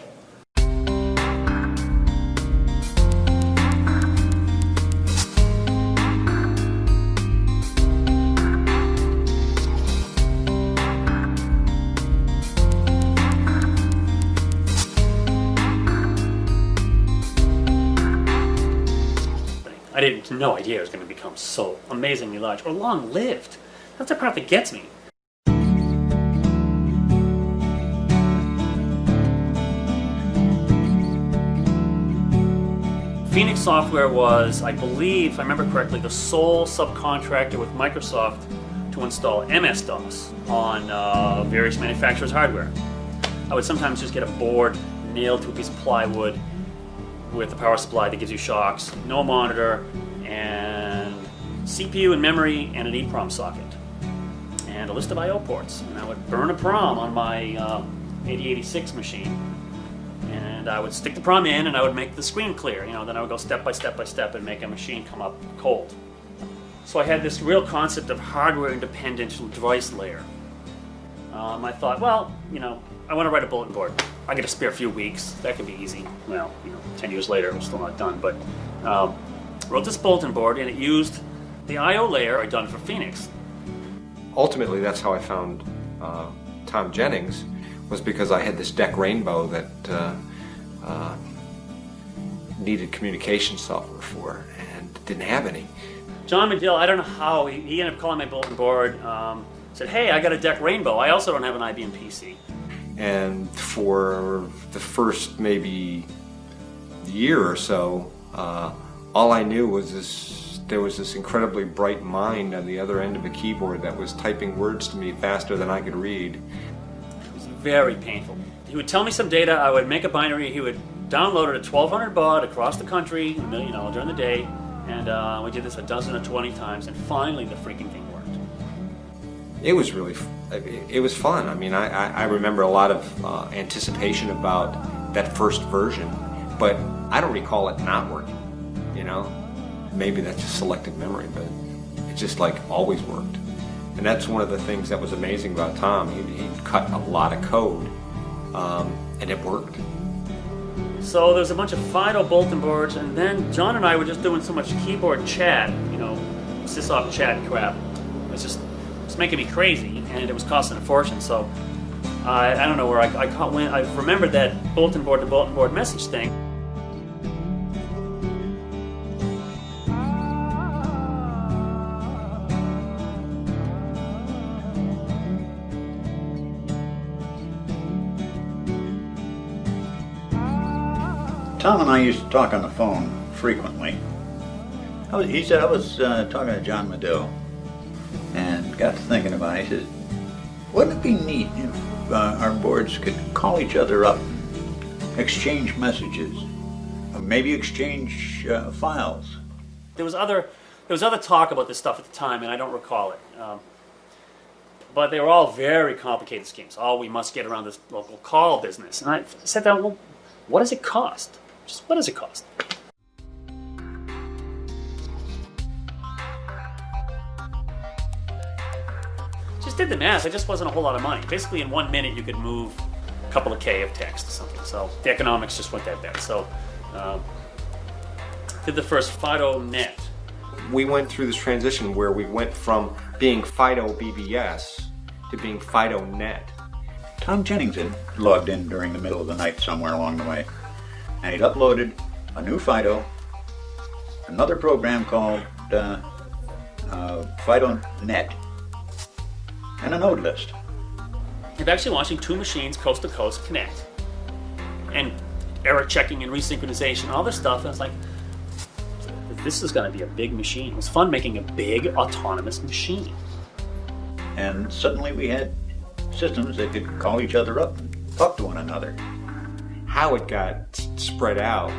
I didn't no idea it was going to become so amazingly large or long-lived. That's the part that gets me. Phoenix Software was, I believe, if I remember correctly, the sole subcontractor with Microsoft to install MS-DOS on various manufacturers' hardware. I would sometimes just get a board nailed to a piece of plywood with a power supply that gives you shocks, no monitor, and CPU and memory, and an EEPROM socket, and a list of I/O ports. And I would burn a PROM on my 8086 machine, and I would stick the PROM in, and I would make the screen clear. Then I would go step by step by step and make a machine come up cold. So I had this real concept of hardware-independent device layer. I thought, well, I want to write a bulletin board. I get a spare few weeks. That can be easy. Well, 10 years later, it was still not done. But wrote this bulletin board, and it used the I/O layer I'd done for Phoenix. Ultimately, that's how I found Tom Jennings, was because I had this deck rainbow that needed communication software for and didn't have any. John Medill, I don't know how, he ended up calling my bulletin board, said, hey, I got a deck rainbow. I also don't have an IBM PC. And for the first maybe year or so, all I knew was there was this incredibly bright mind on the other end of a keyboard that was typing words to me faster than I could read. It was very painful. He would tell me some data, I would make a binary, he would download it at 1200 baud across the country, during the day, and we did this a dozen or 20 times, and finally the freaking thing worked. It was really, it was fun. I mean, I remember a lot of anticipation about that first version, but I don't recall it not working, Maybe that's just selective memory, but it just always worked. And that's one of the things that was amazing about Tom. He cut a lot of code, and it worked. So there's a bunch of FIDO bulletin boards, and then John and I were just doing so much keyboard chat, Sysops chat crap. It was just making me crazy, and it was costing a fortune. So I don't know where I caught when I remembered that bulletin board to bulletin board message thing. Tom and I used to talk on the phone frequently. He said I was talking to John Medill and got to thinking about it. He said, wouldn't it be neat if our boards could call each other up, exchange messages, or maybe exchange files? There was other talk about this stuff at the time, and I don't recall it. But they were all very complicated schemes. Oh, we must get around this local call business. And I said, well, what does it cost? Just what does it cost? Just did the math. It just wasn't a whole lot of money. Basically, in 1 minute, you could move a couple of K of text or something. So the economics just went that bad. So did the first FIDOnet. We went through this transition where we went from being FIDO BBS to being FIDOnet. Tom Jennings had logged in during the middle of the night somewhere along the way, and he'd uploaded a new FIDO, another program called FIDOnet, and a node list. You're actually watching two machines coast to coast connect, and error checking and resynchronization, all this stuff. And it's like, this is going to be a big machine. It was fun making a big autonomous machine. And suddenly we had systems that could call each other up and talk to one another. How it got spread out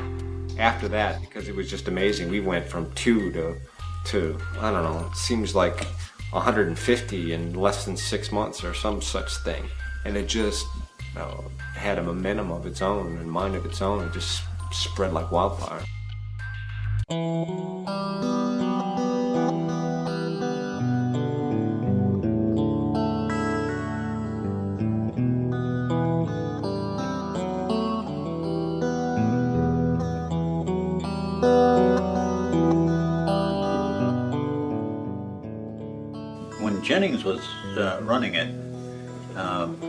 after that, because it was just amazing. We went from 2 to I don't know, it seems like 150 in less than 6 months or some such thing. And it just had a momentum of its own and mind of its own. It just spread like wildfire. When Jennings was running it,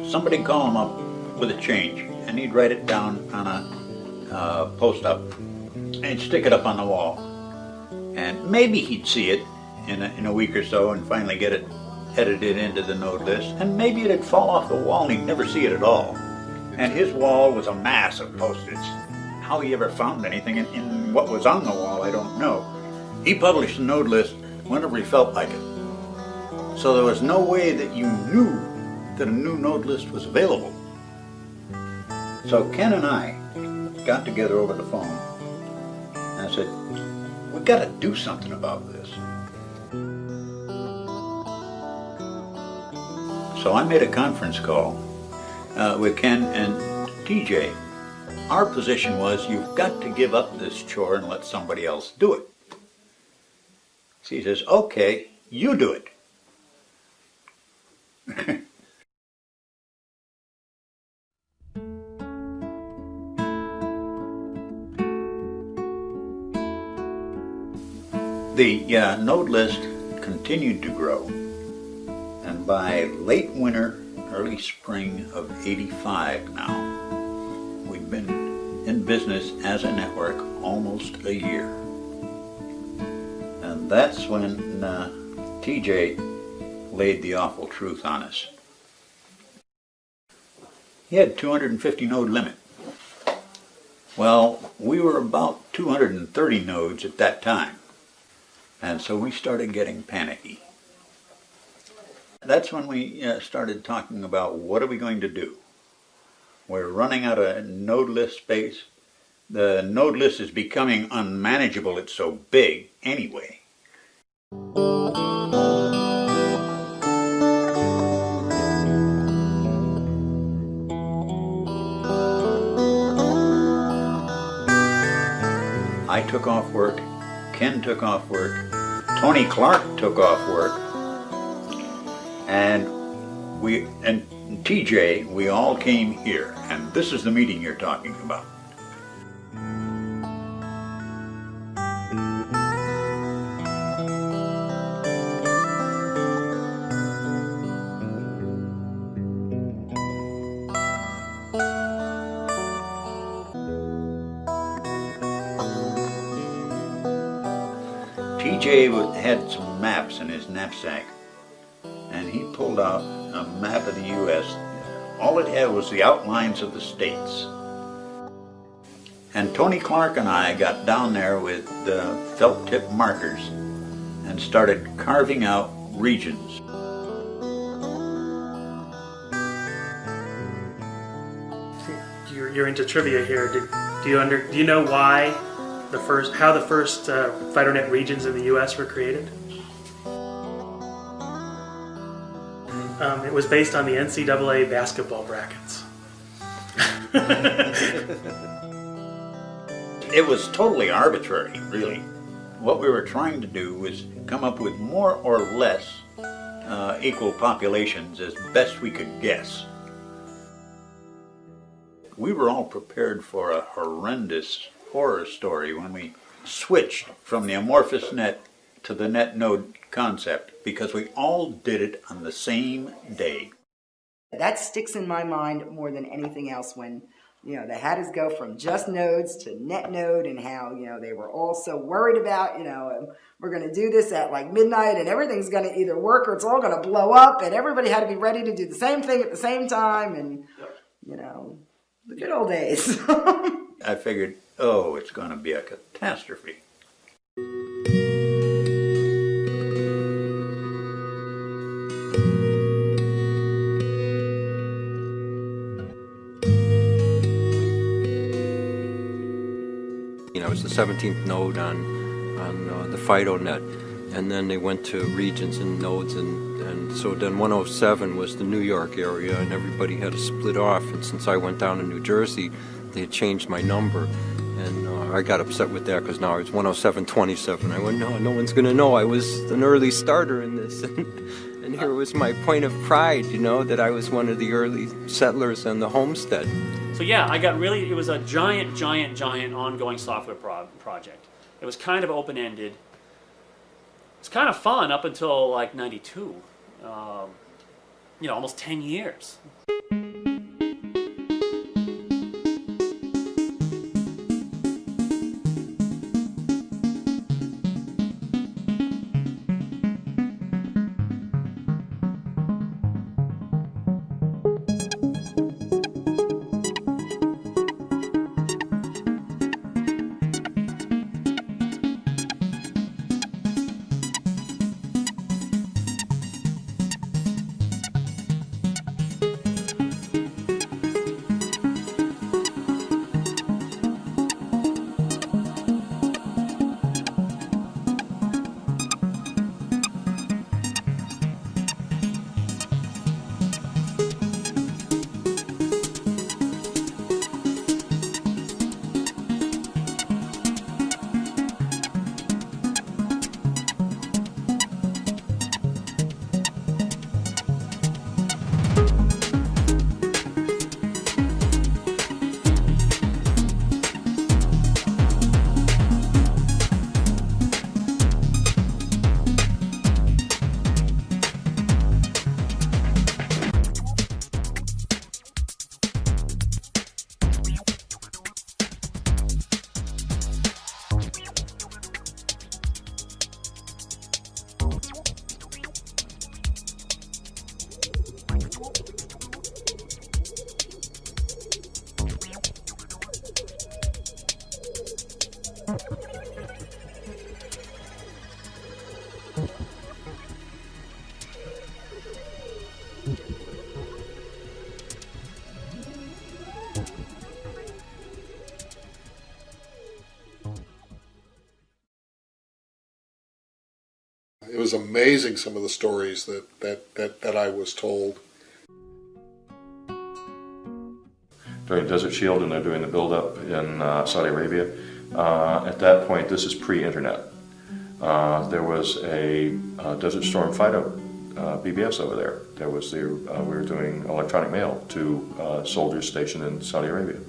somebody'd call him up with a change, and he'd write it down on a post-up, and he'd stick it up on the wall. And maybe he'd see it in a week or so and finally get it edited into the node list, and maybe it'd fall off the wall and he'd never see it at all. And his wall was a mass of post-its. How he ever found anything in what was on the wall, I don't know. He published the node list whenever he felt like it. So there was no way that you knew that a new node list was available. So Ken and I got together over the phone and I said, we've got to do something about this. So I made a conference call with Ken and TJ. Our position was, you've got to give up this chore and let somebody else do it. So he says, okay, you do it. The node list continued to grow, and by late winter early spring of '85 now. We've been in business as a network almost a year. And that's when TJ laid the awful truth on us. He had 250 node limit. Well, we were about 230 nodes at that time. And so we started getting panicky. That's when we started talking about what are we going to do. We're running out of node list space. The node list is becoming unmanageable. It's so big anyway. I took off work, Ken took off work, Tony Clark took off work, and TJ, we all came here, and this is the meeting you're talking about. TJ had some maps in his knapsack, and he pulled out a map of the U.S. All it had was the outlines of the states. And Tony Clark and I got down there with felt tip markers and started carving out regions. You're into trivia here. Do you know why how the first FIDOnet regions in the U.S. were created? It was based on the NCAA basketball brackets. It was totally arbitrary, really. What we were trying to do was come up with more or less equal populations as best we could guess. We were all prepared for a horrendous horror story when we switched from the amorphous net to the net node concept, because we all did it on the same day. That sticks in my mind more than anything else when, they had us go from just nodes to net node, and how, they were all so worried about, we're going to do this at like midnight and everything's going to either work or it's all going to blow up, and everybody had to be ready to do the same thing at the same time, and, the good old days. I figured, oh, it's going to be a catastrophe. I was the 17th node on the FIDOnet, and then they went to regions and nodes, and so then 107 was the New York area, and everybody had to split off. And since I went down to New Jersey, they had changed my number, and I got upset with that because now it's 10727. I went, no one's going to know I was an early starter in this. And here was my point of pride, that I was one of the early settlers on the homestead. So yeah, it was a giant ongoing software project. It was kind of open-ended. It's kind of fun up until like 92. Almost 10 years. It was amazing, some of the stories that I was told. During Desert Shield, and they're doing the build-up in Saudi Arabia. At that point, this is pre-internet. There was a Desert Storm FIDO BBS over there. There was we were doing electronic mail to soldiers stationed in Saudi Arabia.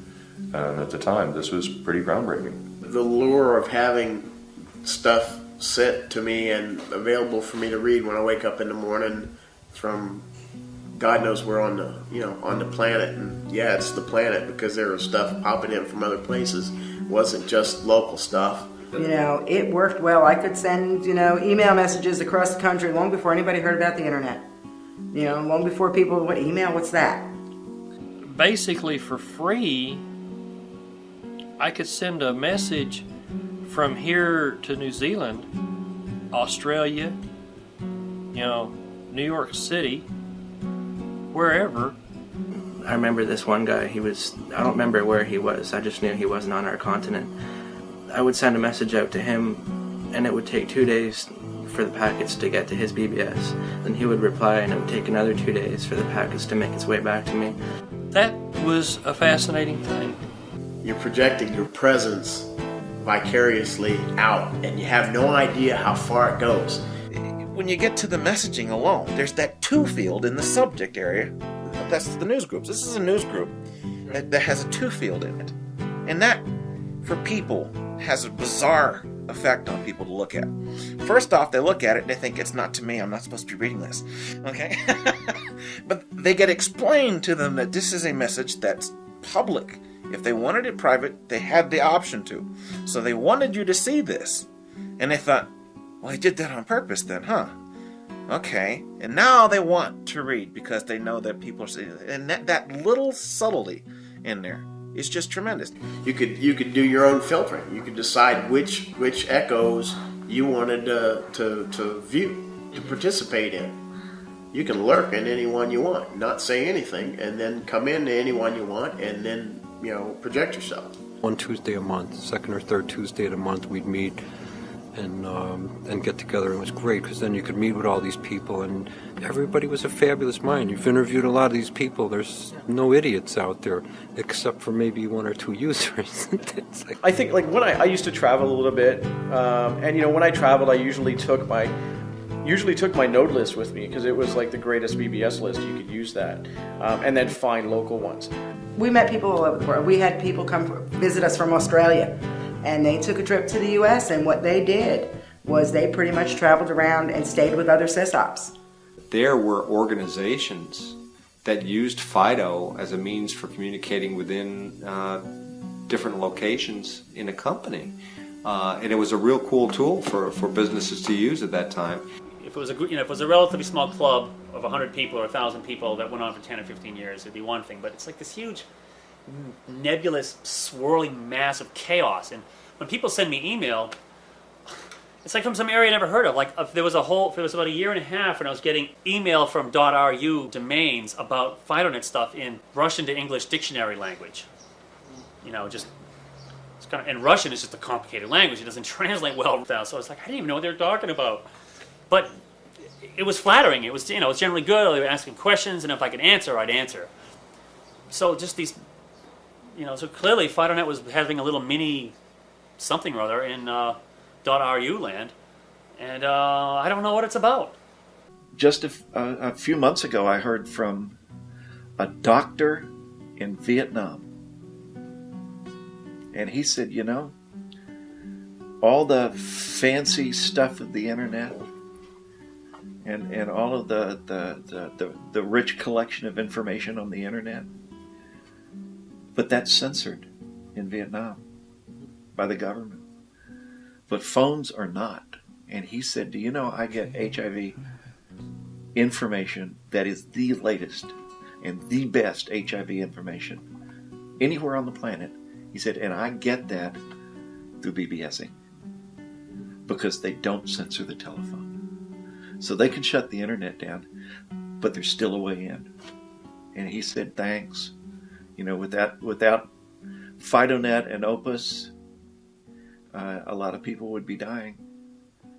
And at the time, this was pretty groundbreaking. The lure of having stuff sent to me and available for me to read when I wake up in the morning from God knows where on the planet. And yeah, it's the planet because there was stuff popping in from other places. It wasn't just local stuff. It worked well. I could send, email messages across the country long before anybody heard about the internet. Long before people, what email, what's that? Basically for free, I could send a message from here to New Zealand, Australia, New York City, wherever. I remember this one guy, I don't remember where he was, I just knew he wasn't on our continent. I would send a message out to him, and it would take 2 days for the packets to get to his BBS. Then he would reply, and it would take another 2 days for the packets to make its way back to me. That was a fascinating thing. You're projecting your presence vicariously out, and you have no idea how far it goes. When you get to the messaging alone, there's that to field in the subject area. That's the news groups. This is a news group that has a to field in it. And that, for people, has a bizarre effect on people to look at. First off, they look at it and they think, it's not to me, I'm not supposed to be reading this. Okay? But they get explained to them that this is a message that's public. If they wanted it private, they had the option to. So they wanted you to see this. And they thought, well, he did that on purpose then, huh? Okay. And now they want to read because they know that people are seeing it. And that little subtlety in there is just tremendous. You could do your own filtering. You could decide which echoes you wanted to view, to participate in. You can lurk in any one you want, not say anything, and then come into any one you want, and then project yourself. One Tuesday a month, second or third Tuesday of the month, we'd meet and get together. It was great because then you could meet with all these people, and everybody was a fabulous mind. You've interviewed a lot of these people. There's no idiots out there except for maybe one or two users. It's like, I think when I used to travel a little bit, and when I traveled, I usually took my node list with me because it was like the greatest BBS list. You could use that, and then find local ones. We met people all over the world. We had people come visit us from Australia, and they took a trip to the U.S., and what they did was they pretty much traveled around and stayed with other Sysops. There were organizations that used FIDO as a means for communicating within different locations in a company. And it was a real cool tool for businesses to use at that time. If it was a relatively small club of 100 people or 1,000 people that went on for 10 or 15 years, it'd be one thing. But it's like this huge, nebulous, swirling mass of chaos. And when people send me email, it's like from some area I never heard of. Like if there was about a year and a half, and I was getting email from .ru domains about FIDOnet stuff in Russian to English dictionary language. And Russian is just a complicated language. It doesn't translate well. So it's like I didn't even know what they were talking about. But it was flattering. It was it's generally good. They were asking questions, and if I could answer, I'd answer. So just these, so clearly FIDOnet was having a little mini something or other in .ru land, and I don't know what it's about. Just a few months ago, I heard from a doctor in Vietnam, and he said, all the fancy stuff of the internet and all of the rich collection of information on the internet, but that's censored in Vietnam by the government. But phones are not. And he said, do you know I get HIV information that is the latest and the best HIV information anywhere on the planet? He said, and I get that through BBSing because they don't censor the telephone. So they can shut the internet down, but there's still a way in. And he said, thanks You know, without FIDOnet and Opus, a lot of people would be dying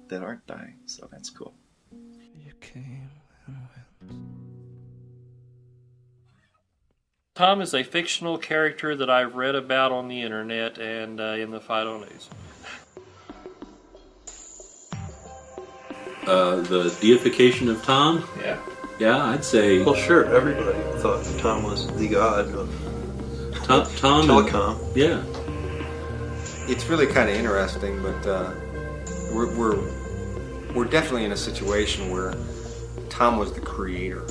that aren't dying. So that's cool. You came and went. Tom is a fictional character that I've read about on the internet and in the FIDONet. The deification of Tom? Yeah. Yeah, I'd say... Well, sure, everybody thought Tom was the god of Tom telecom. Yeah. It's really kind of interesting, but we're definitely in a situation where Tom was the creator.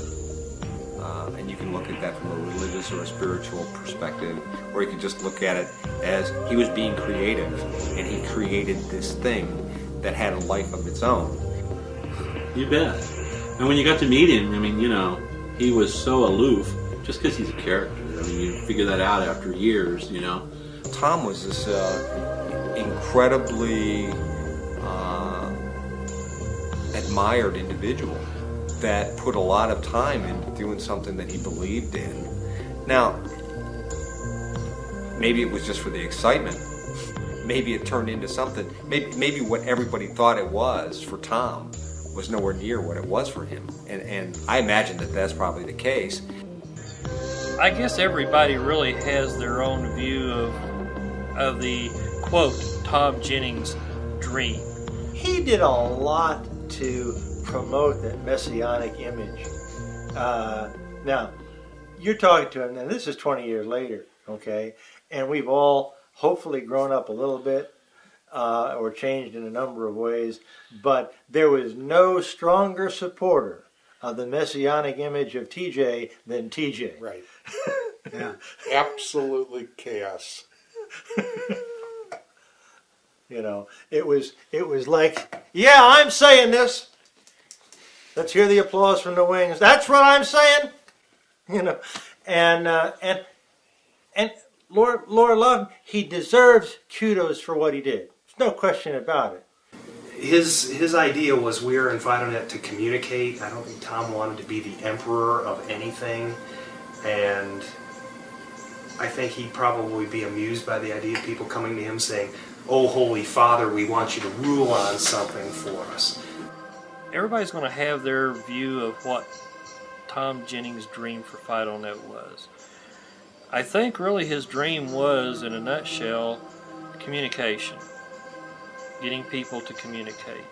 And you can look at that from a religious or a spiritual perspective, or you can just look at it as he was being creative, and he created this thing that had a life of its own. You bet. And when you got to meet him, I mean, you know, he was so aloof, just because he's a character. I mean, you figure that out after years, you know. Tom was this incredibly admired individual that put a lot of time into doing something that he believed in. Now, maybe it was just for the excitement. Maybe it turned into something. Maybe what everybody thought it was for Tom was nowhere near what it was for him. And I imagine that that's probably the case. I guess everybody really has their own view of the, quote, Tom Jennings dream. He did a lot to promote that messianic image. Now, you're talking to him, and this is 20 years later, okay? And we've all hopefully grown up a little bit or changed in a number of ways, but there was no stronger supporter of the messianic image of TJ than TJ. Right. Yeah. Absolutely chaos. You know, it was like, yeah, I'm saying this. Let's hear the applause from the wings. That's what I'm saying. You know, and Lord love him, he deserves kudos for what he did. There's no question about it. His idea was we're in FIDOnet to communicate. I don't think Tom wanted to be the emperor of anything, and I think he'd probably be amused by the idea of people coming to him saying, "Oh, Holy Father, we want you to rule on something for us." Everybody's going to have their view of what Tom Jennings' dream for FIDOnet was. I think really his dream was, in a nutshell, communication. Getting people to communicate.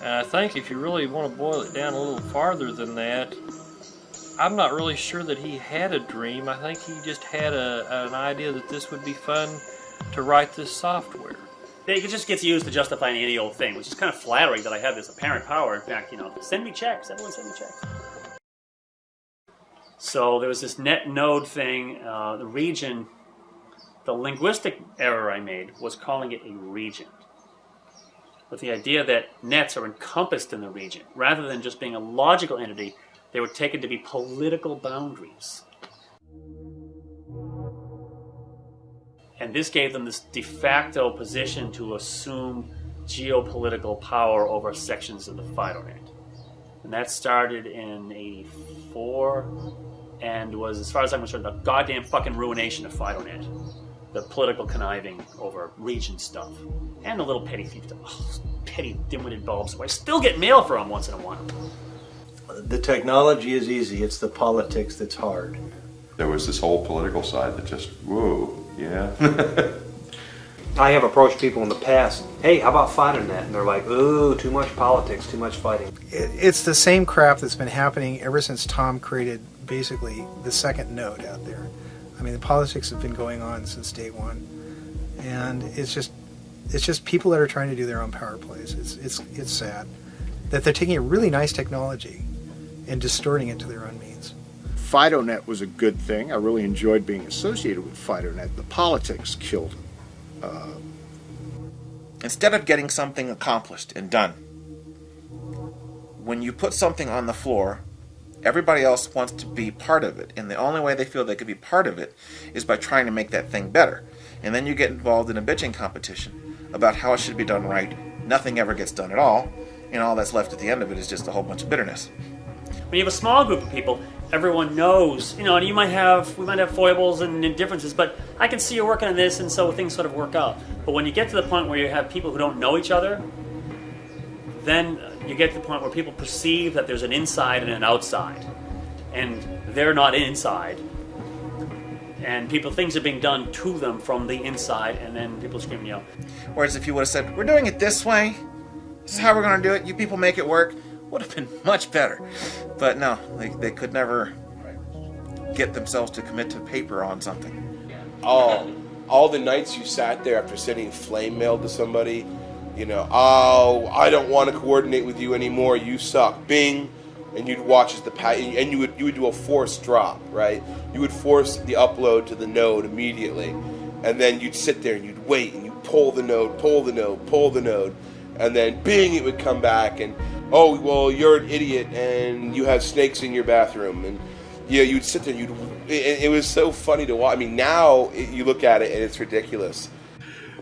And I think if you really want to boil it down a little farther than that, I'm not really sure that he had a dream. I think he just had an idea that this would be fun to write this software. It just gets used to justify any old thing, which is kind of flattering that I have this apparent power. In fact, you know, send me checks. Everyone send me checks. So there was this net node thing. The region, the linguistic error I made was calling it a region, with the idea that nets are encompassed in the region. Rather than just being a logical entity, they were taken to be political boundaries. And this gave them this de facto position to assume geopolitical power over sections of the FIDOnet. And that started in '84 and was, as far as I'm concerned, the goddamn fucking ruination of FIDOnet. The political conniving over region stuff. And the little petty thief stuff. Oh, petty dim-witted bulbs who I still get mail from once in a while. The technology is easy. It's the politics that's hard. There was this whole political side that just, whoa, yeah. I have approached people in the past, hey, how about FIDOnet? And they're like, ooh, too much politics, too much fighting. It's the same crap that's been happening ever since Tom created basically the second node out there. I mean, the politics have been going on since day one. And it's just people that are trying to do their own power plays. It's sad that they're taking a really nice technology and distorting it to their own means. FIDOnet was a good thing. I really enjoyed being associated with FIDOnet. The politics killed it. Instead of getting something accomplished and done, when you put something on the floor, everybody else wants to be part of it, and the only way they feel they could be part of it is by trying to make that thing better. And then you get involved in a bitching competition about how it should be done right. Nothing ever gets done at all, and all that's left at the end of it is just a whole bunch of bitterness. When you have a small group of people, everyone knows, you know, and we might have foibles and differences, but I can see you're working on this, and so things sort of work out. But when you get to the point where you have people who don't know each other, then you get to the point where people perceive that there's an inside and an outside, and they're not inside, and things are being done to them from the inside, and then people scream and yell. Whereas if you would have said, we're doing it this way, this is how we're going to do it, you people make it work, would have been much better. But no, they could never get themselves to commit to paper on something. All the nights you sat there after sending flame mail to somebody, you know, oh, I don't want to coordinate with you anymore, you suck, bing, and you'd watch as and you would do a forced drop, right? You would force the upload to the node immediately, and then you'd sit there and you'd wait, and you'd pull the node, and then bing, it would come back, and oh, well, you're an idiot, and you have snakes in your bathroom, and yeah, you'd sit there, and it was so funny to watch. I mean, now you look at it and it's ridiculous.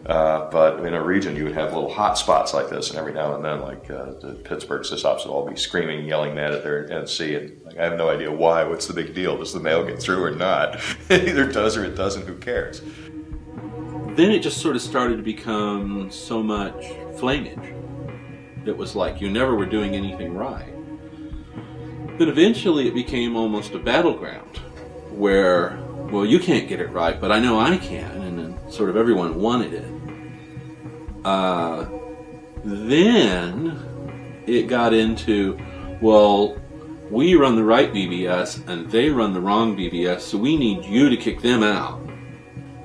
But in a region, you would have little hot spots like this, and every now and then, like the Pittsburgh Sysops would all be screaming, yelling mad at their NC, and like, I have no idea why. What's the big deal? Does the mail get through or not? It either does or it doesn't. Who cares? Then it just sort of started to become so much flamage. It was like you never were doing anything right. Then eventually it became almost a battleground where, well, you can't get it right, but I know I can, and then sort of everyone wanted it. Then it got into, well, we run the right BBS and they run the wrong BBS, so we need you to kick them out.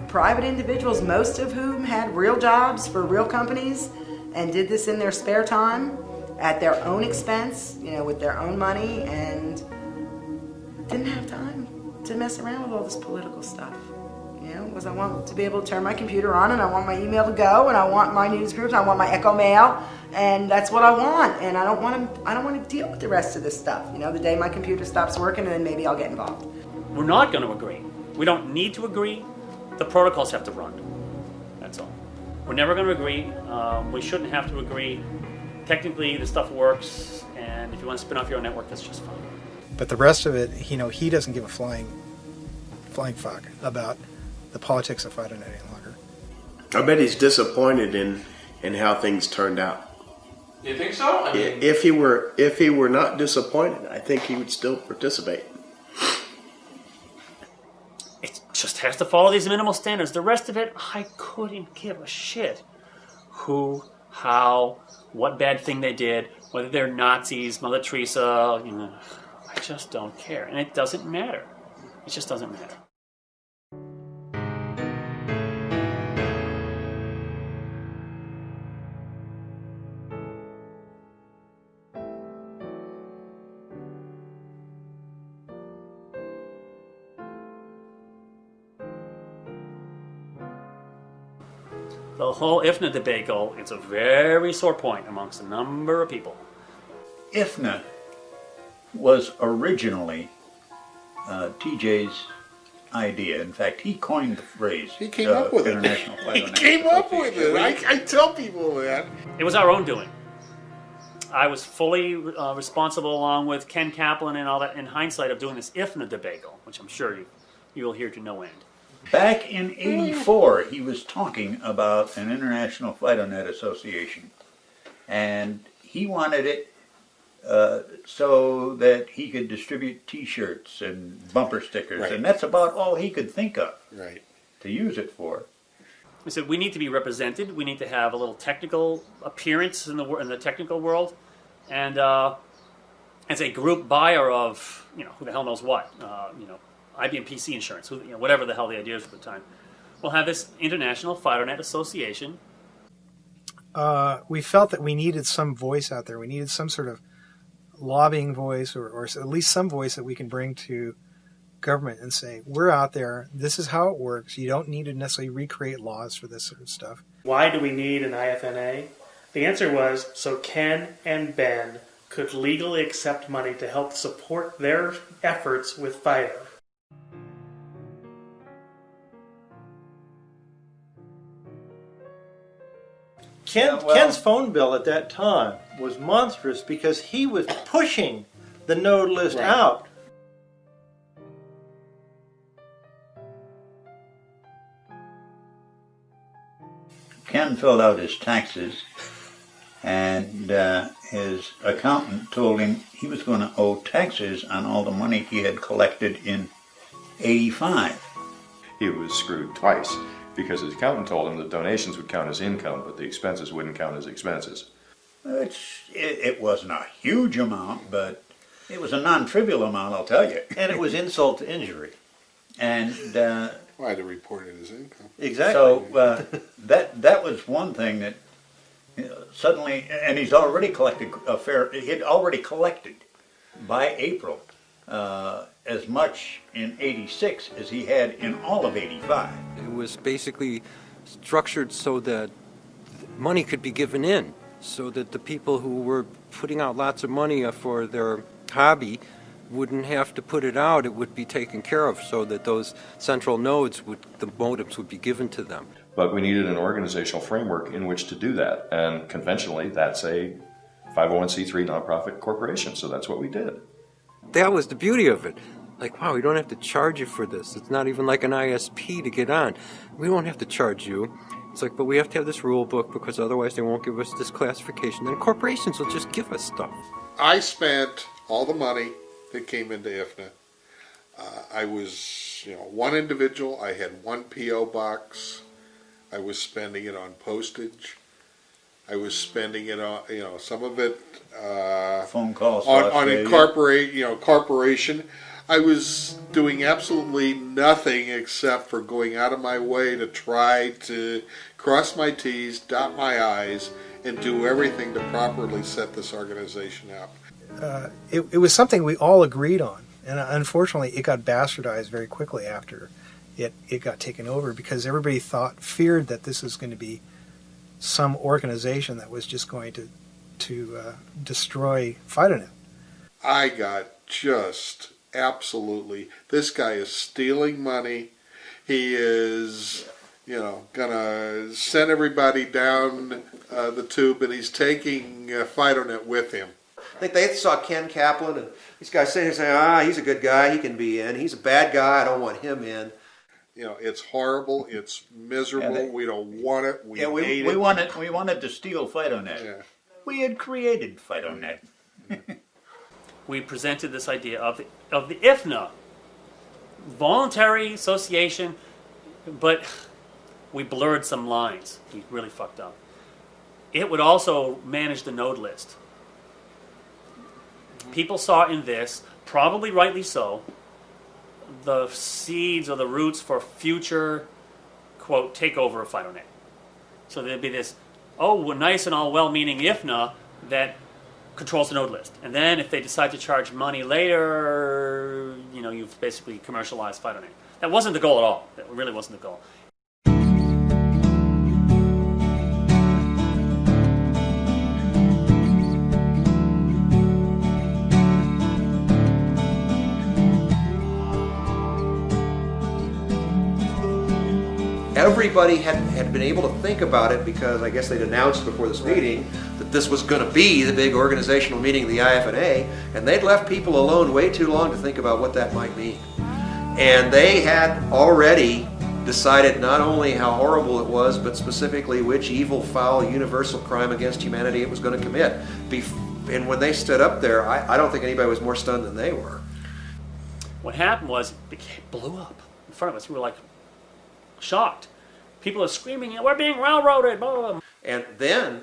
Private individuals, most of whom had real jobs for real companies and did this in their spare time at their own expense, you know, with their own money, and didn't have time to mess around with all this political stuff. You know, because I want to be able to turn my computer on, and I want my email to go, and I want my news groups, and I want my Echo Mail, and that's what I want. And I don't want to deal with the rest of this stuff. You know, the day my computer stops working, and then maybe I'll get involved. We're not going to agree. We don't need to agree. The protocols have to run. That's all. We're never going to agree. We shouldn't have to agree. Technically, the stuff works, and if you want to spin off your own network, that's just fine. But the rest of it, you know, he doesn't give a flying fuck about the politics of FIDOnet any longer. I bet he's disappointed in how things turned out. You think so? I mean, if he were not disappointed, I think he would still participate. It just has to follow these minimal standards. The rest of it, I couldn't give a shit. Who, how, what bad thing they did, whether they're Nazis, Mother Teresa, you know, I just don't care. And it doesn't matter. It just doesn't matter. The whole IFNA debacle, it's a very sore point amongst a number of people. IFNA was originally TJ's idea. In fact, he coined the phrase. He came up with it. He came up with it. I tell people that. It was our own doing. I was fully responsible, along with Ken Kaplan and all that, in hindsight, of doing this IFNA debacle, which I'm sure you will hear to no end. Back in '84, he was talking about an international FIDOnet association, and he wanted it so that he could distribute T-shirts and bumper stickers, Right. and that's about all he could think of to use it for. We said we need to be represented. We need to have a little technical appearance in the technical world, and as a group buyer of, you know, who the hell knows what, you know, IBM PC insurance, you know, whatever the hell the idea is at the time, we'll have this international FIDOnet association. We felt that we needed some voice out there. We needed some sort of lobbying voice, or at least some voice that we can bring to government and say, we're out there, this is how it works. You don't need to necessarily recreate laws for this sort of stuff. Why do we need an IFNA? The answer was so Ken and Ben could legally accept money to help support their efforts with FIDO. Ken's phone bill at that time was monstrous because he was pushing the node list out. Ken filled out his taxes, and his accountant told him he was going to owe taxes on all the money he had collected in '85. He was screwed twice because his accountant told him that donations would count as income, but the expenses wouldn't count as expenses. It wasn't a huge amount, but it was a non-trivial amount, I'll tell you. And it was insult to injury. And I had to report it as income. Exactly. So that was one thing that suddenly, and he's already collected he'd already collected by April as much in '86 as he had in all of '85. It was basically structured so that money could be given in, so that the people who were putting out lots of money for their hobby wouldn't have to put it out. It would be taken care of, so that those central nodes, the modems would be given to them. But we needed an organizational framework in which to do that, and conventionally that's a 501c3 nonprofit corporation, so that's what we did. That was the beauty of it. Like, wow, we don't have to charge you for this. It's not even like an ISP to get on. We won't have to charge you. It's like, but we have to have this rule book because otherwise they won't give us this classification. Then corporations will just give us stuff. I spent all the money that came into IFNA. I was, one individual. I had one P.O. box. I was spending it on postage. I was spending it on, some of it phone calls on corporation. I was doing absolutely nothing except for going out of my way to try to cross my T's, dot my I's, and do everything to properly set this organization up. It was something we all agreed on, and unfortunately it got bastardized very quickly after it got taken over, because everybody feared that this was going to be some organization that was just going to destroy FIDOnet. I got just absolutely, this guy is stealing money. He is, gonna send everybody down the tube, and he's taking FIDOnet with him. I think they saw Ken Kaplan, and these guys sitting here saying, he's a good guy, he can be in. He's a bad guy, I don't want him in. It's horrible, it's miserable, we don't want it, we hate we it. wanted to steal FIDOnet. Yeah. We had created FIDOnet. We presented this idea of the IFNA, voluntary association, but we blurred some lines. We really fucked up. It would also manage the node list. People saw in this, probably rightly so, the seeds or the roots for future, quote, takeover of FIDOnet. So there'd be this, nice and all well-meaning IFNA that controls the node list. And then if they decide to charge money later, you've basically commercialized FIDOnet. That wasn't the goal at all. That really wasn't the goal. Everybody had been able to think about it because I guess they'd announced before this meeting that this was going to be the big organizational meeting of the IFNA, and they'd left people alone way too long to think about what that might mean. And they had already decided not only how horrible it was, but specifically which evil, foul, universal crime against humanity it was going to commit. And when they stood up there, I don't think anybody was more stunned than they were. What happened was it blew up in front of us. We were like shocked. People are screaming, we're being railroaded, blah, blah, blah. And then,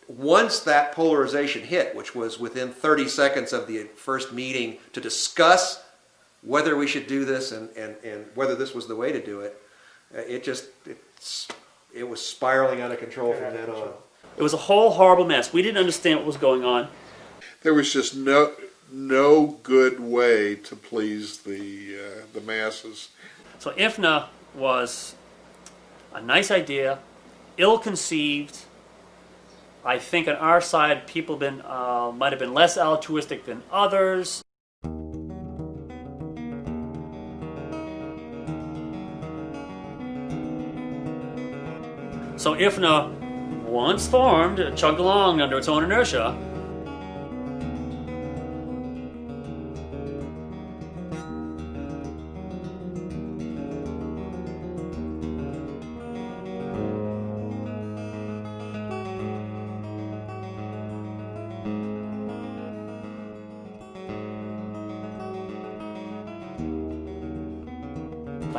once that polarization hit, which was within 30 seconds of the first meeting to discuss whether we should do this and whether this was the way to do it, it was spiraling out of control from then on. It was a whole horrible mess. We didn't understand what was going on. There was just no good way to please the masses. So IFNA was a nice idea, ill-conceived. I think on our side, people might have been less altruistic than others. So IFNA, once formed, chugged along under its own inertia.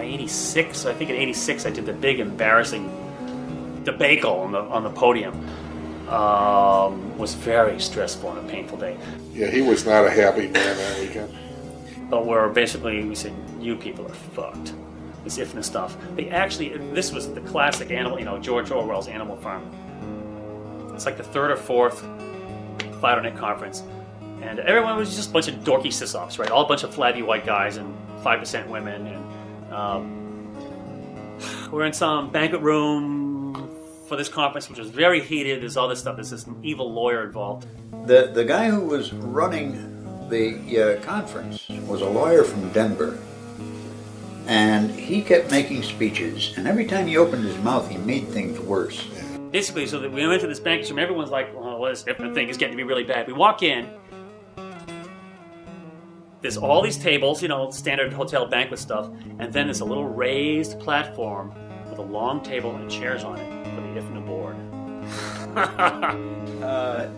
by 86, I think in 86 I did the big embarrassing debacle on the podium. Was very stressful and a painful day. Yeah, he was not a happy man that weekend. But we said, you people are fucked. This IFNA stuff. This was the classic animal, George Orwell's Animal Farm. It's like the third or fourth FIDOnet conference. And everyone was just a bunch of dorky Sysops, right? All a bunch of flabby white guys and 5% women. And we're in some banquet room for this conference, which was very heated. There's all this stuff. There's this evil lawyer involved. The guy who was running the conference was a lawyer from Denver. And he kept making speeches. And every time he opened his mouth, he made things worse. Basically, so that we went to this banquet room, everyone's like, well, this IFNA thing is getting to be really bad. We walk in. There's all these tables, standard hotel banquet stuff, and then there's a little raised platform with a long table and chairs on it for the IFNA board.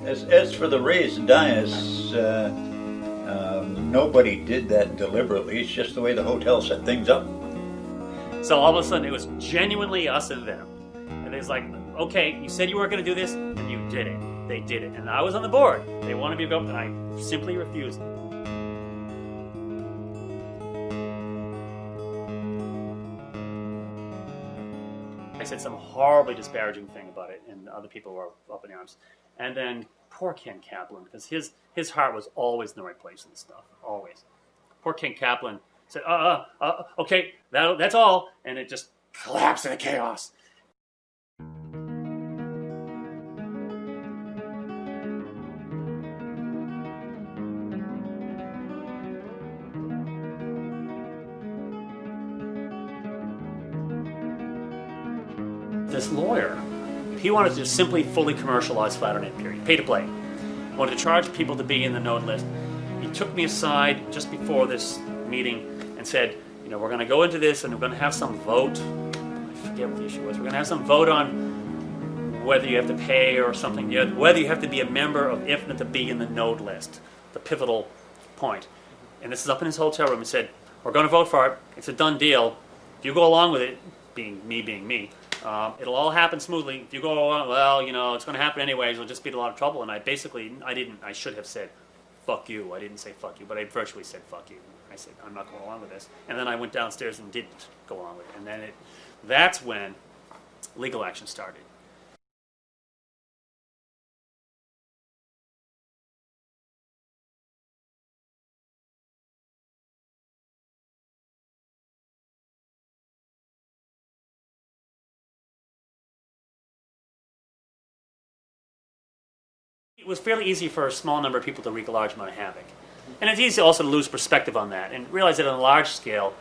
As for the raised dais, nobody did that deliberately. It's just the way the hotel set things up. So all of a sudden, it was genuinely us and them. And it's like, okay, you said you weren't going to do this, and you did it. They did it. And I was on the board. They wanted me to go, and I simply refused. I said some horribly disparaging thing about it, and other people were up in arms. And then poor Ken Kaplan, because his heart was always in the right place and stuff, always. Poor Ken Kaplan said, okay, that's all, and it just collapsed into chaos. This lawyer, he wanted to just simply fully commercialize FIDOnet, period. Pay to play. He wanted to charge people to be in the node list. He took me aside just before this meeting and said, we're going to go into this and we're going to have some vote. I forget what the issue was. We're going to have some vote on whether you have to pay or something, whether you have to be a member of IFNA to be in the node list, the pivotal point. And this is up in his hotel room. He said, we're going to vote for it. It's a done deal. If you go along with it, being me, it'll all happen smoothly. If you go, well, it's going to happen anyways. It'll just be a lot of trouble. And I should have said, fuck you. I didn't say fuck you, but I virtually said fuck you. I said, I'm not going along with this. And then I went downstairs and didn't go along with it. And then that's when legal action started. It was fairly easy for a small number of people to wreak a large amount of havoc. And it's easy also to lose perspective on that and realize that on a large scale,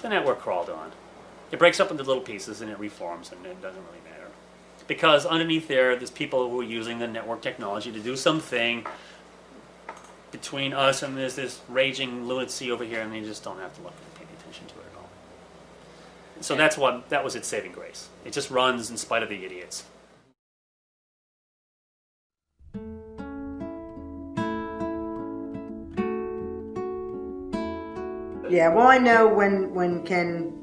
the network crawled on. It breaks up into little pieces and it reforms, and it doesn't really matter. Because underneath there's people who are using the network technology to do something between us, and there's this raging lunacy over here, and they just don't have to look and pay attention to it at all. So that was its saving grace. It just runs in spite of the idiots. Yeah, well, I know when Ken,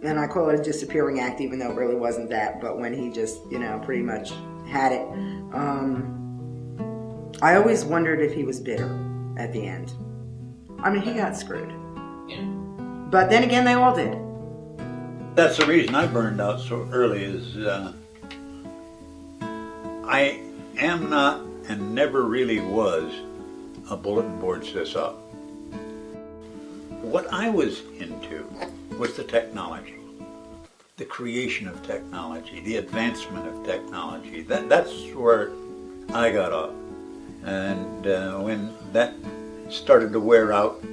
and I call it a disappearing act, even though it really wasn't that, but when he just, pretty much had it, I always wondered if he was bitter at the end. I mean, he got screwed. Yeah. But then again, they all did. That's the reason I burned out so early is I am not and never really was a bulletin board Sysop. What I was into was the technology, the creation of technology, the advancement of technology. That's where I got off. And when that started to wear out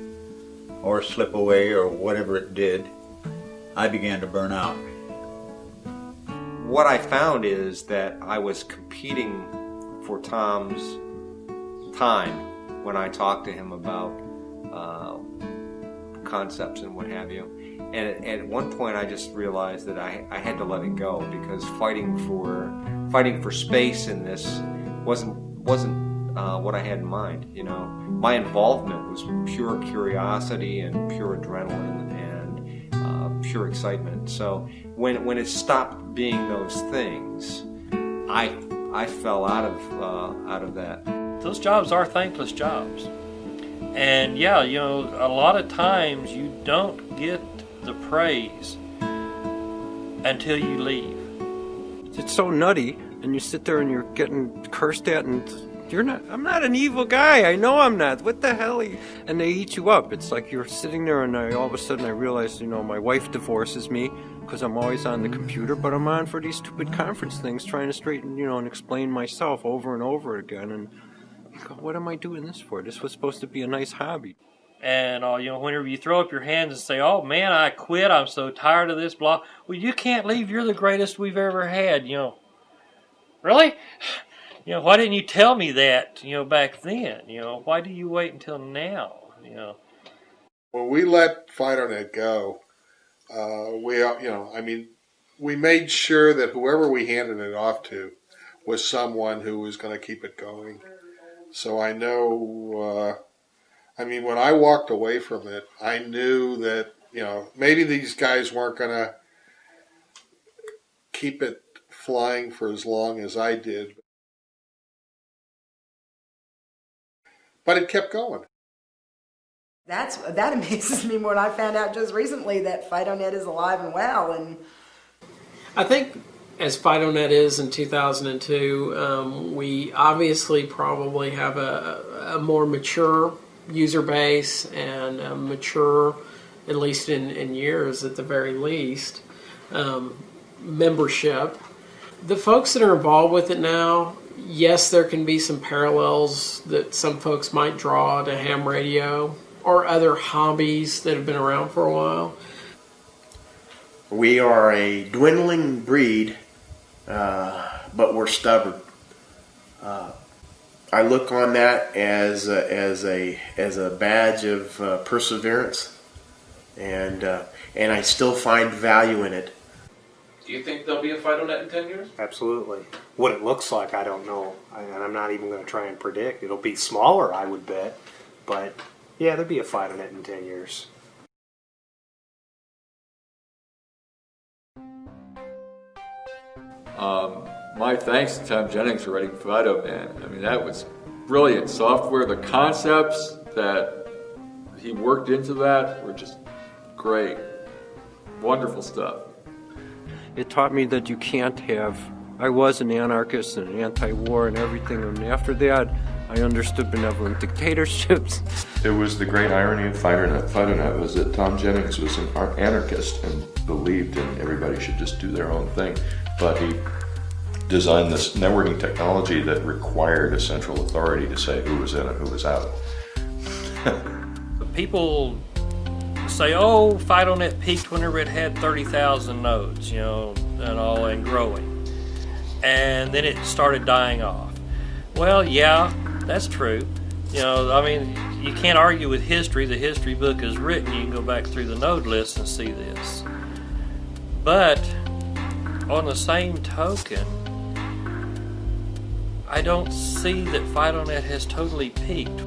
or slip away or whatever it did, I began to burn out. What I found is that I was competing for Tom's time when I talked to him about concepts and what have you. And at one point I just realized that I had to let it go, because fighting for space in this wasn't what I had in mind. My involvement was pure curiosity and pure adrenaline, pure excitement. So when it stopped being those things, I fell out of that. Those jobs are thankless jobs. And yeah, you know, a lot of times you don't get the praise until you leave. It's so nutty, and you sit there and you're getting cursed at, and I'm not an evil guy. I know I'm not. What the hell? And they eat you up. It's like you're sitting there, and all of a sudden I realize, you know, my wife divorces me because I'm always on the computer, but I'm on for these stupid conference things trying to straighten, you know, and explain myself over and over again. And you go, what am I doing this for? This was supposed to be a nice hobby. And, you know, whenever you throw up your hands and say, oh, man, I quit, I'm so tired of this, blah. Well, you can't leave. You're the greatest we've ever had, you know. Really? You know, why didn't you tell me that, you know, back then? You know, why do you wait until now, you know? When we let FIDOnet go, we made sure that whoever we handed it off to was someone who was going to keep it going. So I know... when I walked away from it, I knew that, you know, maybe these guys weren't going to keep it flying for as long as I did. But it kept going. That amazes me more. I found out just recently that FIDOnet is alive and well. And I think as FIDOnet is in 2002, we obviously probably have a more mature user base and mature, at least in years at the very least, membership. The folks that are involved with it now, yes, there can be some parallels that some folks might draw to ham radio or other hobbies that have been around for a while. We are a dwindling breed, but we're stubborn. I look on that as a badge of perseverance, and I still find value in it. Do you think there'll be a FIDOnet in 10 years? Absolutely. What it looks like, I don't know, and I'm not even going to try and predict. It'll be smaller, I would bet, but yeah, there'll be a FIDOnet in 10 years. My thanks to Tom Jennings for writing FIDOnet. I mean, that was brilliant software. The concepts that he worked into that were just great. Wonderful stuff. It taught me that you can't have... I was an anarchist and an anti-war and everything, and after that, I understood benevolent dictatorships. It was the great irony of FIDOnet was that Tom Jennings was an anarchist and believed in everybody should just do their own thing, but he designed this networking technology that required a central authority to say who was in and who was out. People say, oh, FIDOnet peaked whenever it had 30,000 nodes, you know, and growing. And then it started dying off. Well, yeah, that's true. You know, I mean, you can't argue with history. The history book is written. You can go back through the node list and see this. But on the same token, I don't see that FIDOnet has totally peaked.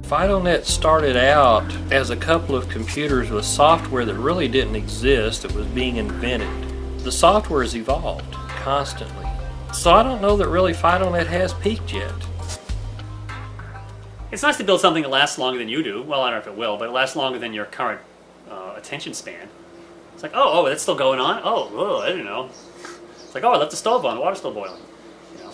FIDOnet started out as a couple of computers with software that really didn't exist, that was being invented. The software has evolved constantly. So I don't know that really FIDOnet has peaked yet. It's nice to build something that lasts longer than you do. Well, I don't know if it will, but it lasts longer than your current attention span. It's like, oh, that's still going on? Oh, I didn't know. It's like, oh, I left the stove on, the water's still boiling. You know?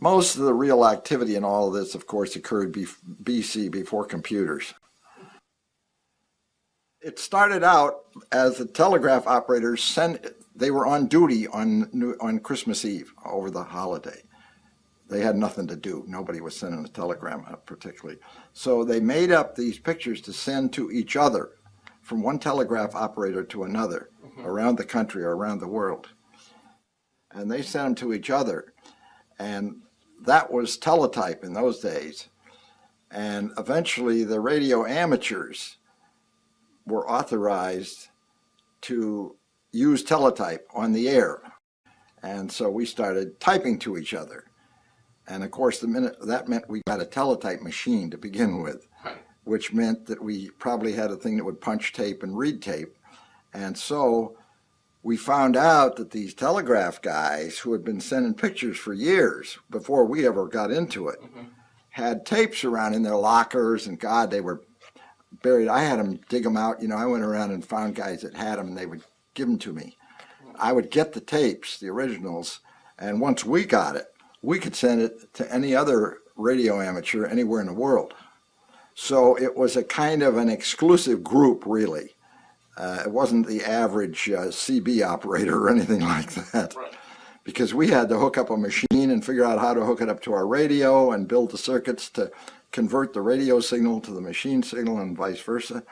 Most of the real activity in all of this, of course, occurred BC, before computers. It started out as the telegraph operators they were on duty on Christmas Eve over the holiday. They had nothing to do. Nobody was sending a telegram particularly. So they made up these pictures to send to each other from one telegraph operator to another around the country or around the world. And they sent them to each other. And that was teletype in those days. And eventually the radio amateurs were authorized to use teletype on the air. And so we started typing to each other. And of course, that meant we got a teletype machine to begin with, which meant that we probably had a thing that would punch tape and read tape. And so we found out that these telegraph guys who had been sending pictures for years before we ever got into it had tapes around in their lockers, and God, they were buried. I had them dig them out. I went around and found guys that had them, and they would give them to me. I would get the tapes, the originals, and once we got it, we could send it to any other radio amateur anywhere in the world. So it was a kind of an exclusive group, really. It wasn't the average CB operator or anything like that. Right. Because we had to hook up a machine and figure out how to hook it up to our radio and build the circuits to convert the radio signal to the machine signal and vice versa.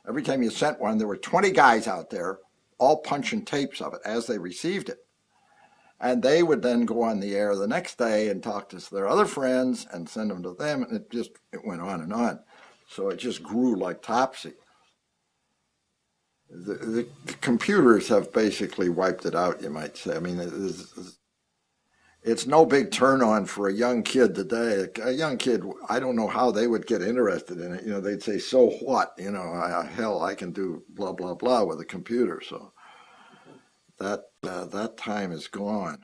Every time you sent one, there were 20 guys out there all punching tapes of it as they received it. And they would then go on the air the next day and talk to their other friends and send them to them, and it went on and on. So it just grew like topsy. The computers have basically wiped it out, you might say. I mean, it's no big turn on for a young kid today. A young kid, I don't know how they would get interested in it. They'd say, so what? Hell, I can do blah, blah, blah with a computer. So that time is gone.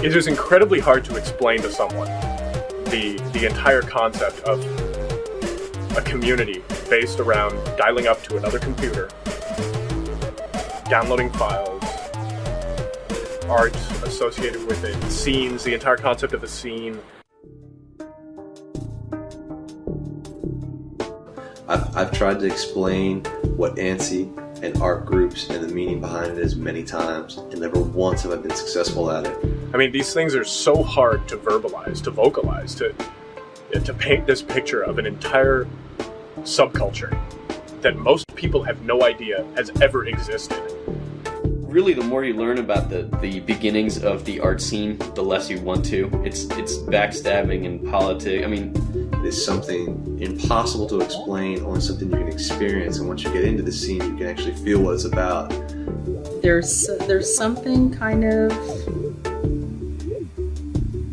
It is incredibly hard to explain to someone the entire concept of a community based around dialing up to another computer, downloading files, art associated with it, scenes, the entire concept of a scene. I've tried to explain what ANSI and art groups and the meaning behind it is many times, and never once have I been successful at it. I mean, these things are so hard to verbalize, to vocalize, to paint this picture of an entire subculture that most people have no idea has ever existed. Really, the more you learn about the beginnings of the art scene, the less you want to. It's backstabbing and politics. I mean, it is something impossible to explain, only something you can experience. And once you get into the scene, you can actually feel what it's about. There's something kind of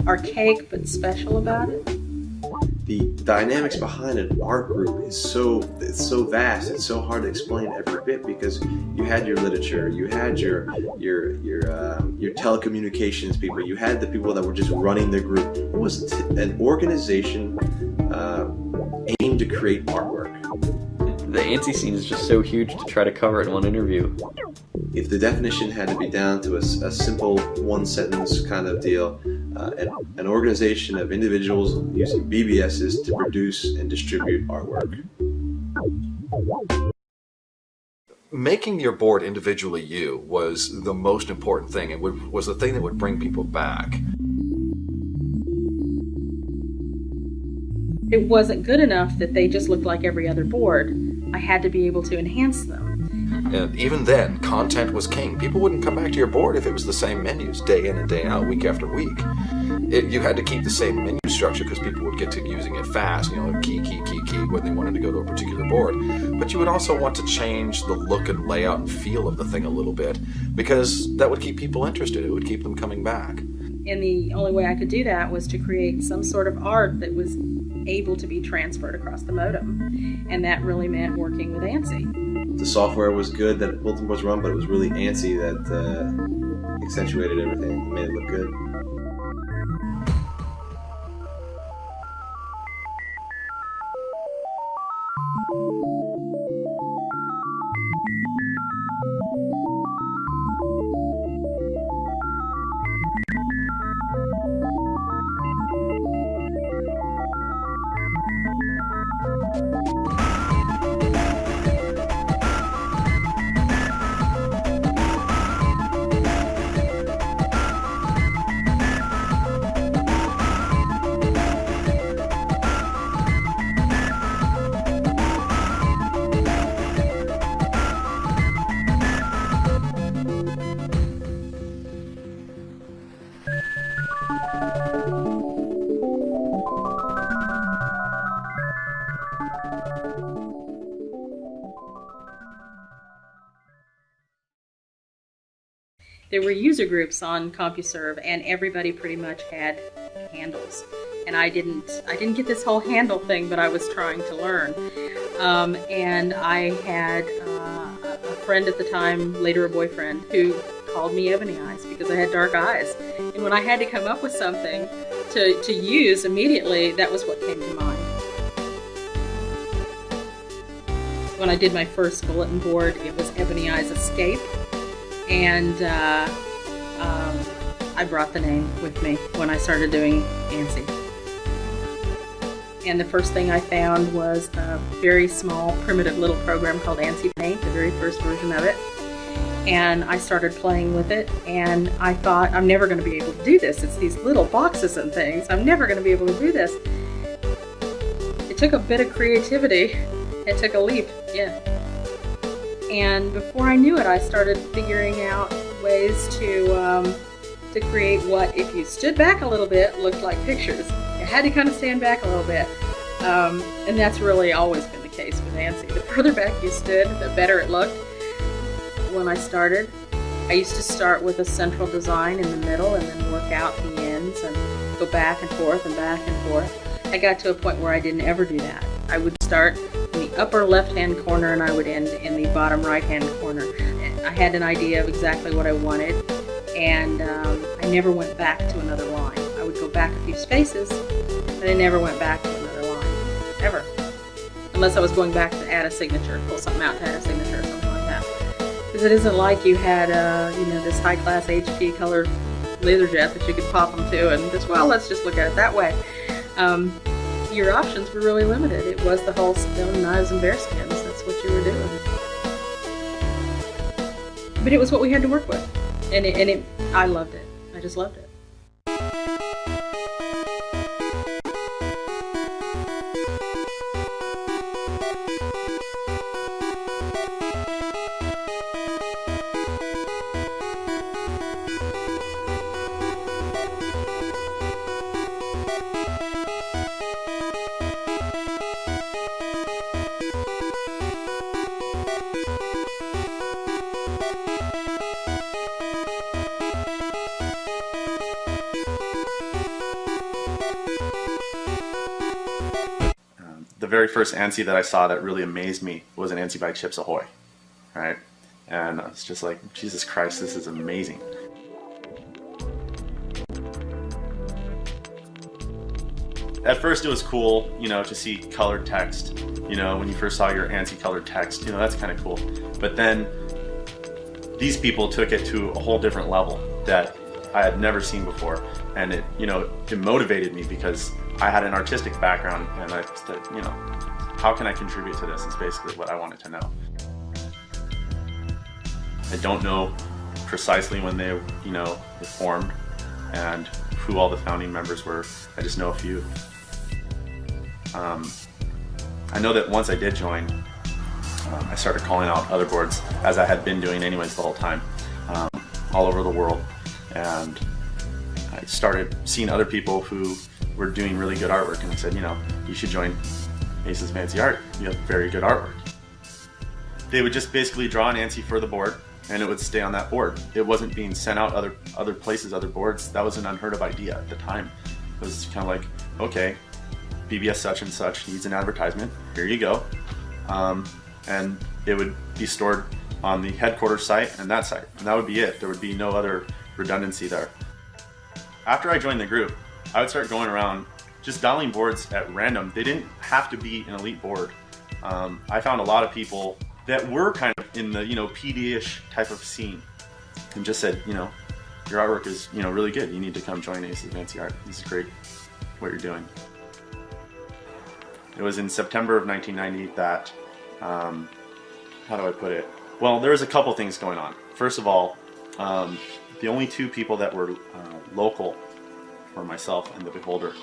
archaic but special about it. the dynamics behind an art group is so vast. It's so hard to explain every bit because you had your literature, you had your telecommunications people, you had the people that were just running the group. It was an organization aimed to create artwork. The ANSI scene is just so huge to try to cover it in one interview. If the definition had to be down to a simple one-sentence kind of deal, an organization of individuals using BBSs to produce and distribute artwork. Making your board individually you was the most important thing, and was the thing that would bring people back. It wasn't good enough that they just looked like every other board. I had to be able to enhance them. And even then, content was king. People wouldn't come back to your board if it was the same menus day in and day out, week after week. You had to keep the same menu structure because people would get to using it fast, key when they wanted to go to a particular board. But you would also want to change the look and layout and feel of the thing a little bit because that would keep people interested. It would keep them coming back. And the only way I could do that was to create some sort of art that was able to be transferred across the modem. And that really meant working with ANSI. The software was good that bulletin boards run, but it was really ANSI that accentuated everything, made it look good. There were user groups on CompuServe, and everybody pretty much had handles. And I didn't get this whole handle thing, but I was trying to learn. And I had a friend at the time, later a boyfriend, who called me Ebony Eyes because I had dark eyes. And when I had to come up with something to use immediately, that was what came to mind. When I did my first bulletin board, it was Ebony Eyes Escape. And I brought the name with me when I started doing ANSI. And the first thing I found was a very small, primitive little program called ANSI Paint, the very first version of it. And I started playing with it, and I thought, I'm never going to be able to do this. It's these little boxes and things. I'm never going to be able to do this. It took a bit of creativity. It took a leap, yeah. And before I knew it, I started figuring out ways to create what, if you stood back a little bit, looked like pictures. You had to kind of stand back a little bit. And that's really always been the case with ANSI. The further back you stood, the better it looked. When I started, I used to start with a central design in the middle and then work out the ends and go back and forth and back and forth. I got to a point where I didn't ever do that. I would start in the upper left-hand corner and I would end in the bottom right-hand corner. I had an idea of exactly what I wanted, and I never went back to another line. I would go back a few spaces, but I never went back to another line, ever. Unless I was going back to add a signature, pull something out to add a signature or something like that. Because it isn't like you had, this high-class HP colored laser jet that you could pop them to and just, well, let's just look at it that way. Your options were really limited. It was the whole stone, knives, and bearskins. That's what you were doing. But it was what we had to work with. And I loved it. I just loved it. the very first ANSI that I saw that really amazed me was an ANSI by Chips Ahoy, right? And I was just like, Jesus Christ, this is amazing. At first it was cool, you know, to see colored text. You know, when you first saw your ANSI colored text, you know, that's kind of cool. But then these people took it to a whole different level that I had never seen before. And it, you know, it motivated me because I had an artistic background and I said, you know, how can I contribute to this? It's basically what I wanted to know. I don't know precisely when they, you know, were formed and who all the founding members were. I just know a few. I know that once I did join, I started calling out other boards, as I had been doing anyways the whole time, all over the world. And I started seeing other people who were doing really good artwork, and I said, you know, you should join Ace's Fancy Art. You have very good artwork. They would just basically draw an ANSI for the board, and it would stay on that board. It wasn't being sent out other places, other boards. That was an unheard of idea at the time. It was kind of like, okay, BBS such and such needs an advertisement. Here you go. And it would be stored on the headquarters site and that site. And that would be it. There would be no other redundancy there. After I joined the group, I would start going around just dialing boards at random. They didn't have to be an elite board. I found a lot of people that were kind of in the, you know, PD-ish type of scene and just said, you know, your artwork is, you know, really good. You need to come join Ace's Fancy Art. This is great what you're doing. It was in September of 1990 that, how do I put it? Well, there was a couple things going on. First of all, the only two people that were local were myself and the Beholder,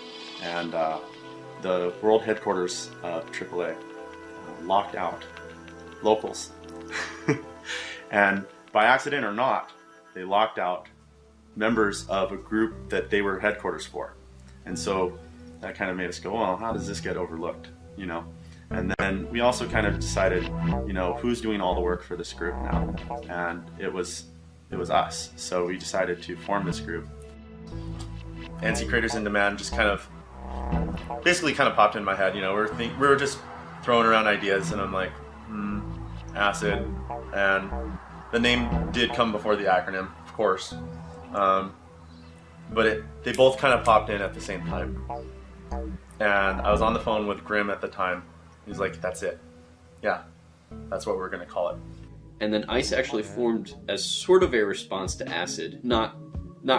and the world headquarters of AAA locked out locals. And by accident or not, they locked out members of a group that they were headquarters for. And so that kind of made us go, well, how does this get overlooked, you know? And then we also kind of decided, you know, who's doing all the work for this group now? And it was us. So we decided to form this group. ANSI Creators in Demand just kind of, basically kind of popped in my head, you know, we were just throwing around ideas, and I'm like, acid, and the name did come before the acronym, of course. But they both kind of popped in at the same time. And I was on the phone with Grim at the time. He's like, that's it. Yeah, that's what we're going to call it. And then ICE actually formed as sort of a response to acid. Not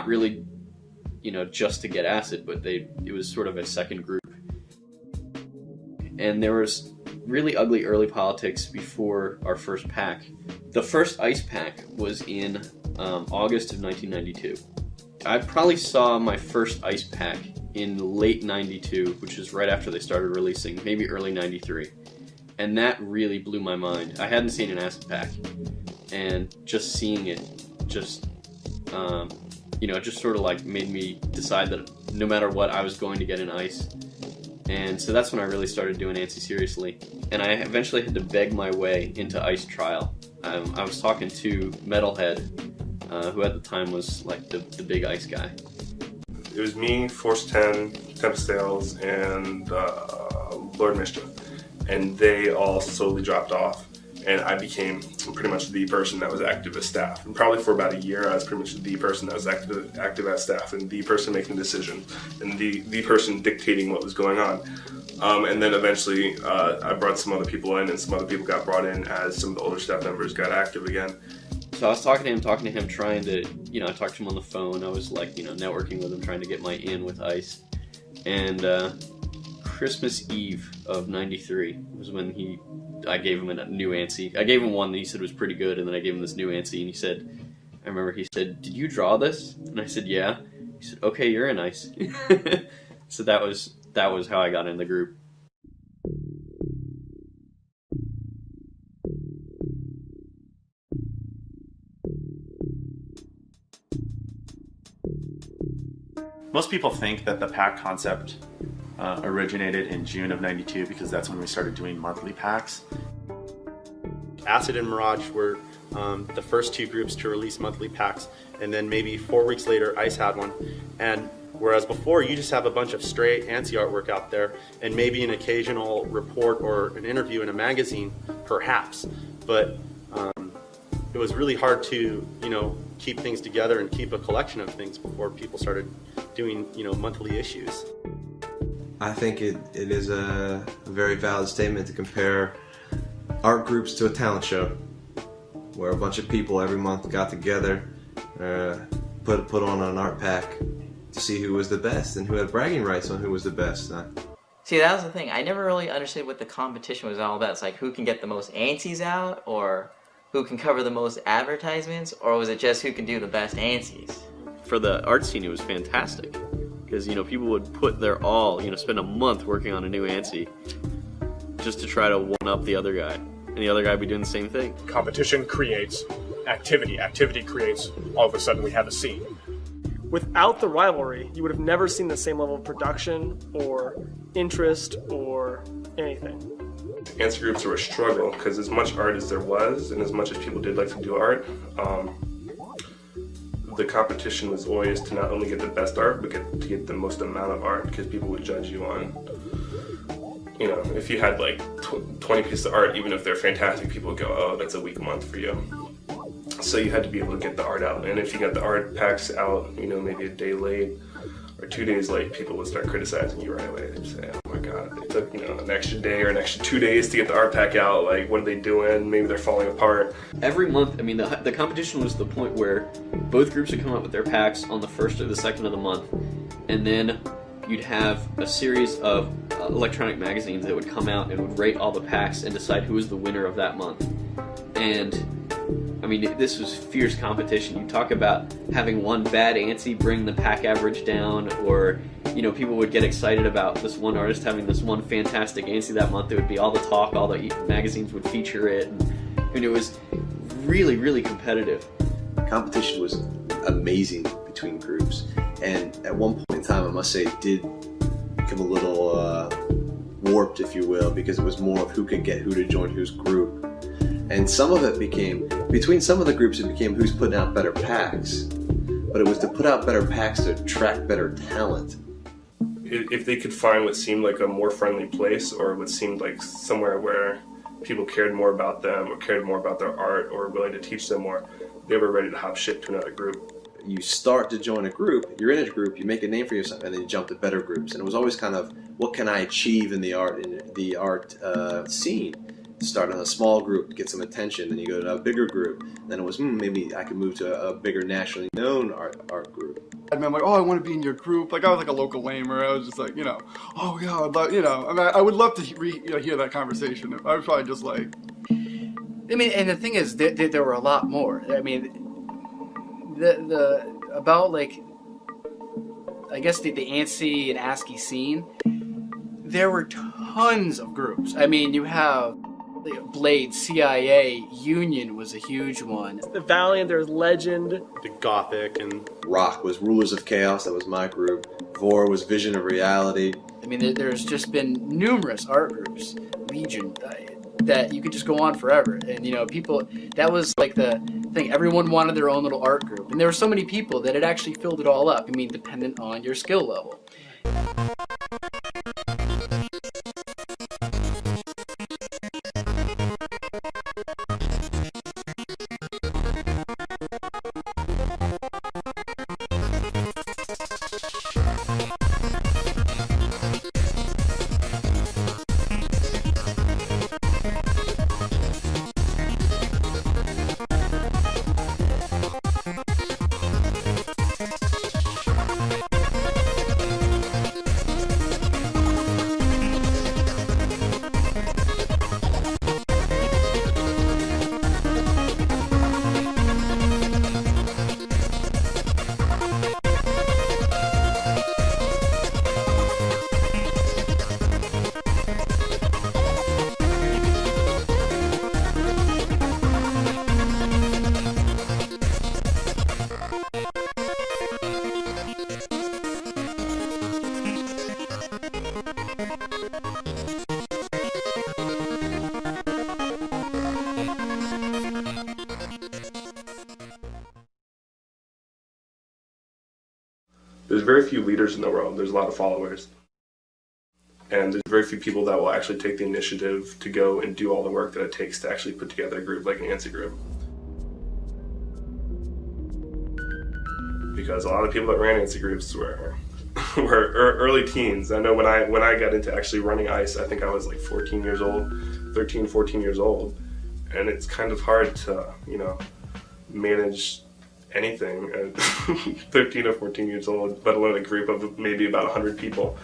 really, you know, just to get acid, but it was sort of a second group. And there was really ugly early politics before our first pack. The first ICE pack was in August of 1992. I probably saw my first ICE pack in late 92, which is right after they started releasing, maybe early 93. And that really blew my mind. I hadn't seen an acid pack. And just seeing it just, you know, it just sort of like made me decide that no matter what, I was going to get an ICE. And so that's when I really started doing ANSI seriously. And I eventually had to beg my way into ICE trial. I was talking to Metalhead, who at the time was like the big ICE guy. It was me, Force 10, Tempest Sales, and Lord Mischief. And they all slowly dropped off. And I became pretty much the person that was active as staff. And probably for about a year, I was pretty much the person that was active as staff, and the person making decisions, and the person dictating what was going on. And then eventually, I brought some other people in, and some other people got brought in as some of the older staff members got active again. So I was talking to him, trying to, you know, I talked to him on the phone. I was like, you know, networking with him, trying to get my in with ICE. And Christmas Eve of 93 was when I gave him a new ANSI. I gave him one that he said was pretty good, and then I gave him this new ANSI, and he said, I remember he said, "Did you draw this?" And I said, "Yeah." He said, "Okay, you're in ICE." So that was how I got in the group. Most people think that the pack concept originated in June of 92 because that's when we started doing monthly packs. Acid and Mirage were the first two groups to release monthly packs, and then maybe 4 weeks later ICE had one. And Whereas before, you just have a bunch of straight ANSI artwork out there, and maybe an occasional report or an interview in a magazine, perhaps. But it was really hard to, keep things together and keep a collection of things before people started doing, monthly issues. I think it is a very valid statement to compare art groups to a talent show, where a bunch of people every month got together, put on an art pack to see who was the best and who had bragging rights on who was the best. See, that was the thing. I never really understood what the competition was all about. It's like, who can get the most ANSIs out, or who can cover the most advertisements, or was it just who can do the best ANSIs? For the art scene, it was fantastic. Because, people would put their all, spend a month working on a new ANSI just to try to one-up the other guy. And the other guy would be doing the same thing. Competition creates activity. Activity creates, all of a sudden, we have a scene. Without the rivalry, you would have never seen the same level of production or interest or anything. ANSI groups were a struggle because as much art as there was and as much as people did like to do art, the competition was always to not only get the best art, but to get the most amount of art, because people would judge you on, if you had like 20 pieces of art, even if they're fantastic, people would go, oh, that's a weak month for you. So you had to be able to get the art out. And if you got the art packs out, maybe a day late or 2 days late, people would start criticizing you right away. They'd say, oh my God, it took, an extra day or an extra 2 days to get the art pack out. Like, what are they doing? Maybe they're falling apart. Every month, the competition was the point where both groups would come up with their packs on the 1st or the 2nd of the month, and then you'd have a series of electronic magazines that would come out and would rate all the packs and decide who was the winner of that month. And this was fierce competition. You talk about having one bad ANSI bring the pack average down, or people would get excited about this one artist having this one fantastic ANSI that month. It would be all the talk, all the magazines would feature it, and it was really, really competitive. Competition was amazing between groups, and at one point in time, I must say, it did become a little warped, if you will, because it was more of who could get who to join whose group. And some of it became, between some of the groups, it became who's putting out better packs. But it was to put out better packs to attract better talent. If they could find what seemed like a more friendly place, or what seemed like somewhere where people cared more about them, or cared more about their art, or were willing to teach them more, they were ready to hop ship to another group. You start to join a group, you're in a group, you make a name for yourself, and then you jump to better groups. And it was always kind of, what can I achieve in the art scene? Start on a small group, get some attention, then you go to a bigger group. Then it was, maybe I could move to a bigger nationally known art group. I mean, I'm like, oh, I want to be in your group. Like, I was like a local lamer. I was just like, oh yeah, I'd love, I would love to hear that conversation. I was probably just like. And the thing is, there were a lot more. About like, I guess the ANSI and ASCII scene, there were tons of groups. You have Blade, CIA, Union was a huge one. The Valiant, there's Legend. The Gothic and... Rock was Rulers of Chaos, that was my group. Vor was Vision of Reality. There's just been numerous art groups, Legion, that you could just go on forever. And, people, that was like the thing. Everyone wanted their own little art group. And there were so many people that it actually filled it all up. Dependent on your skill level. There's very few leaders in the world. There's a lot of followers. And there's very few people that will actually take the initiative to go and do all the work that it takes to actually put together a group like an ANSI group. Because a lot of people that ran ANSI groups were early teens. I know when I got into actually running ICE, I think I was like 14 years old, 13, 14 years old. And it's kind of hard to, manage anything at 13 or 14 years old, let alone a group of maybe about 100 people.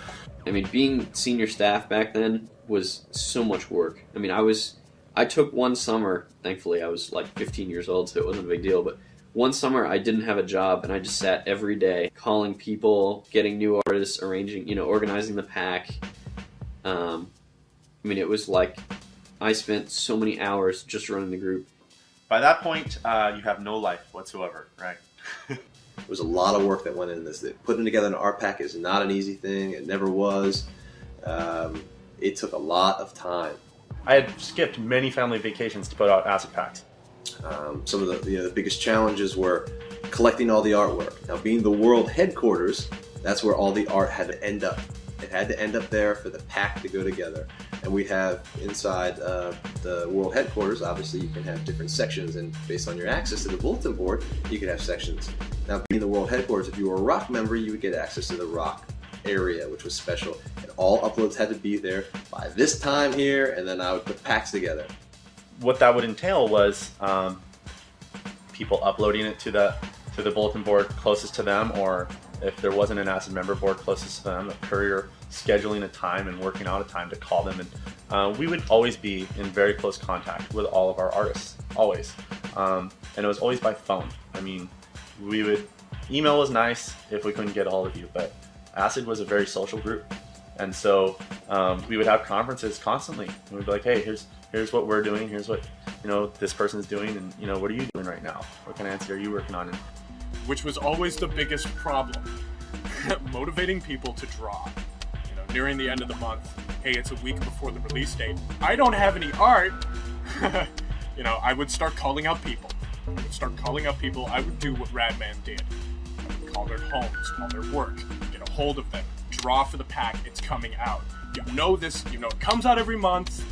I mean, being senior staff back then was so much work. I mean, I took one summer, thankfully I was like 15 years old, so it wasn't a big deal, but one summer I didn't have a job and I just sat every day calling people, getting new artists, arranging, organizing the pack. I mean, it was like I spent so many hours just running the group. By that point, you have no life whatsoever, right? There was a lot of work that went into this. Putting together an art pack is not an easy thing. It never was. It took a lot of time. I had skipped many family vacations to put out acid packs. Some of the biggest challenges were collecting all the artwork. Now, being the world headquarters, that's where all the art had to end up. It had to end up there for the pack to go together. And we have inside the world headquarters, obviously you can have different sections, and based on your access to the bulletin board, you could have sections. Now, being the world headquarters, if you were a rock member, you would get access to the rock area, which was special. And all uploads had to be there by this time here, and then I would put packs together. What that would entail was people uploading it to the bulletin board closest to them, or if there wasn't an ACID member board closest to them, a courier scheduling a time and working out a time to call them. And we would always be in very close contact with all of our artists, always. And it was always by phone. I mean, email was nice if we couldn't get a hold of you, but ACID was a very social group. And so we would have conferences constantly. And we'd be like, hey, here's what we're doing, here's what this person's doing, and what are you doing right now? What kind of ANSI are you working on? Which was always the biggest problem. Motivating people to draw. Nearing the end of the month, hey, it's a week before the release date. I don't have any art. I would start calling out people. I would do what Radman did. I would call their homes, call their work, get a hold of them, draw for the pack, it's coming out. You know this, it comes out every month.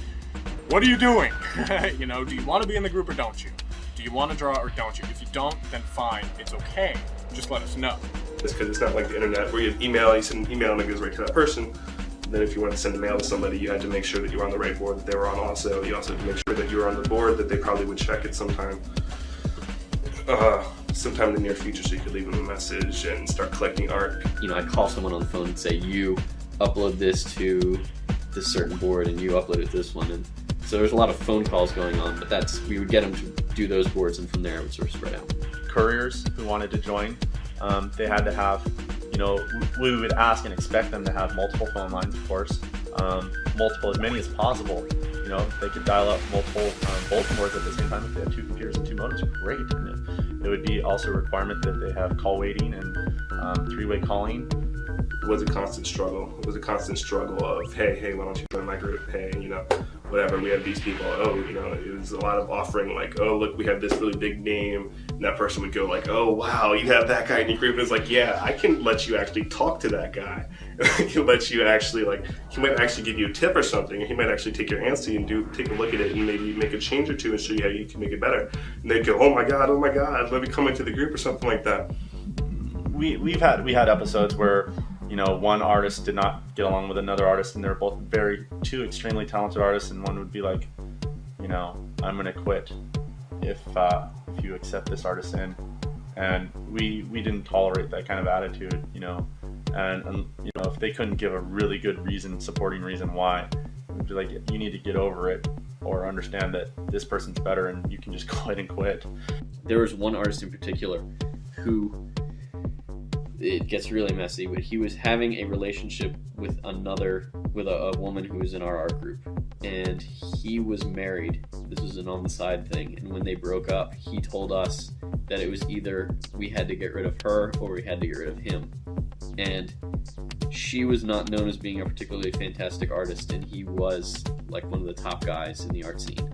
What are you doing? Do you want to be in the group or don't you? Do you want to draw or don't you? If you don't, then fine, it's okay. Just let us know. It's because it's not like the internet where you have email, you send an email and it goes right to that person. And then if you want to send a mail to somebody, you had to make sure that you were on the right board that they were on also. You also had to make sure that you were on the board, that they probably would check it sometime in the near future, so you could leave them a message and start collecting art. I'd call someone on the phone and say, you upload this to this certain board and you upload it to this one. And so there's a lot of phone calls going on, but we would get them to do those boards, and from there it would sort of spread out. Couriers who wanted to join, they had to have, we would ask and expect them to have multiple phone lines, of course, as many as possible. They could dial up multiple bulletin boards at the same time. If they had 2 computers and 2 modems, great. And it would be also a requirement that they have call waiting and 3-way calling. It was a constant struggle. It was a constant struggle of, hey, why don't you join my group? Hey, whatever, we have these people. It was a lot of offering, like, oh, look, we have this really big name. And that person would go like, oh, wow, you have that guy in your group. And it's like, yeah, I can let you actually talk to that guy. I can let you actually, he might actually give you a tip or something. Or he might actually take your ANSI and take a look at it and maybe make a change or two and show you how you can make it better. And they'd go, oh my God, let me come into the group or something like that. We had episodes where one artist did not get along with another artist, and they were both two extremely talented artists, and one would be like, I'm gonna quit if you accept this artist in. And we didn't tolerate that kind of attitude, and if they couldn't give a really good supporting reason why, we'd be like, you need to get over it or understand that this person's better and you can just go ahead and quit. There was one artist in particular who, it gets really messy, but he was having a relationship with a woman who was in our art group, and he was married. This was an on the side thing, and when they broke up, he told us that it was either we had to get rid of her or we had to get rid of him. And she was not known as being a particularly fantastic artist, and he was like one of the top guys in the art scene.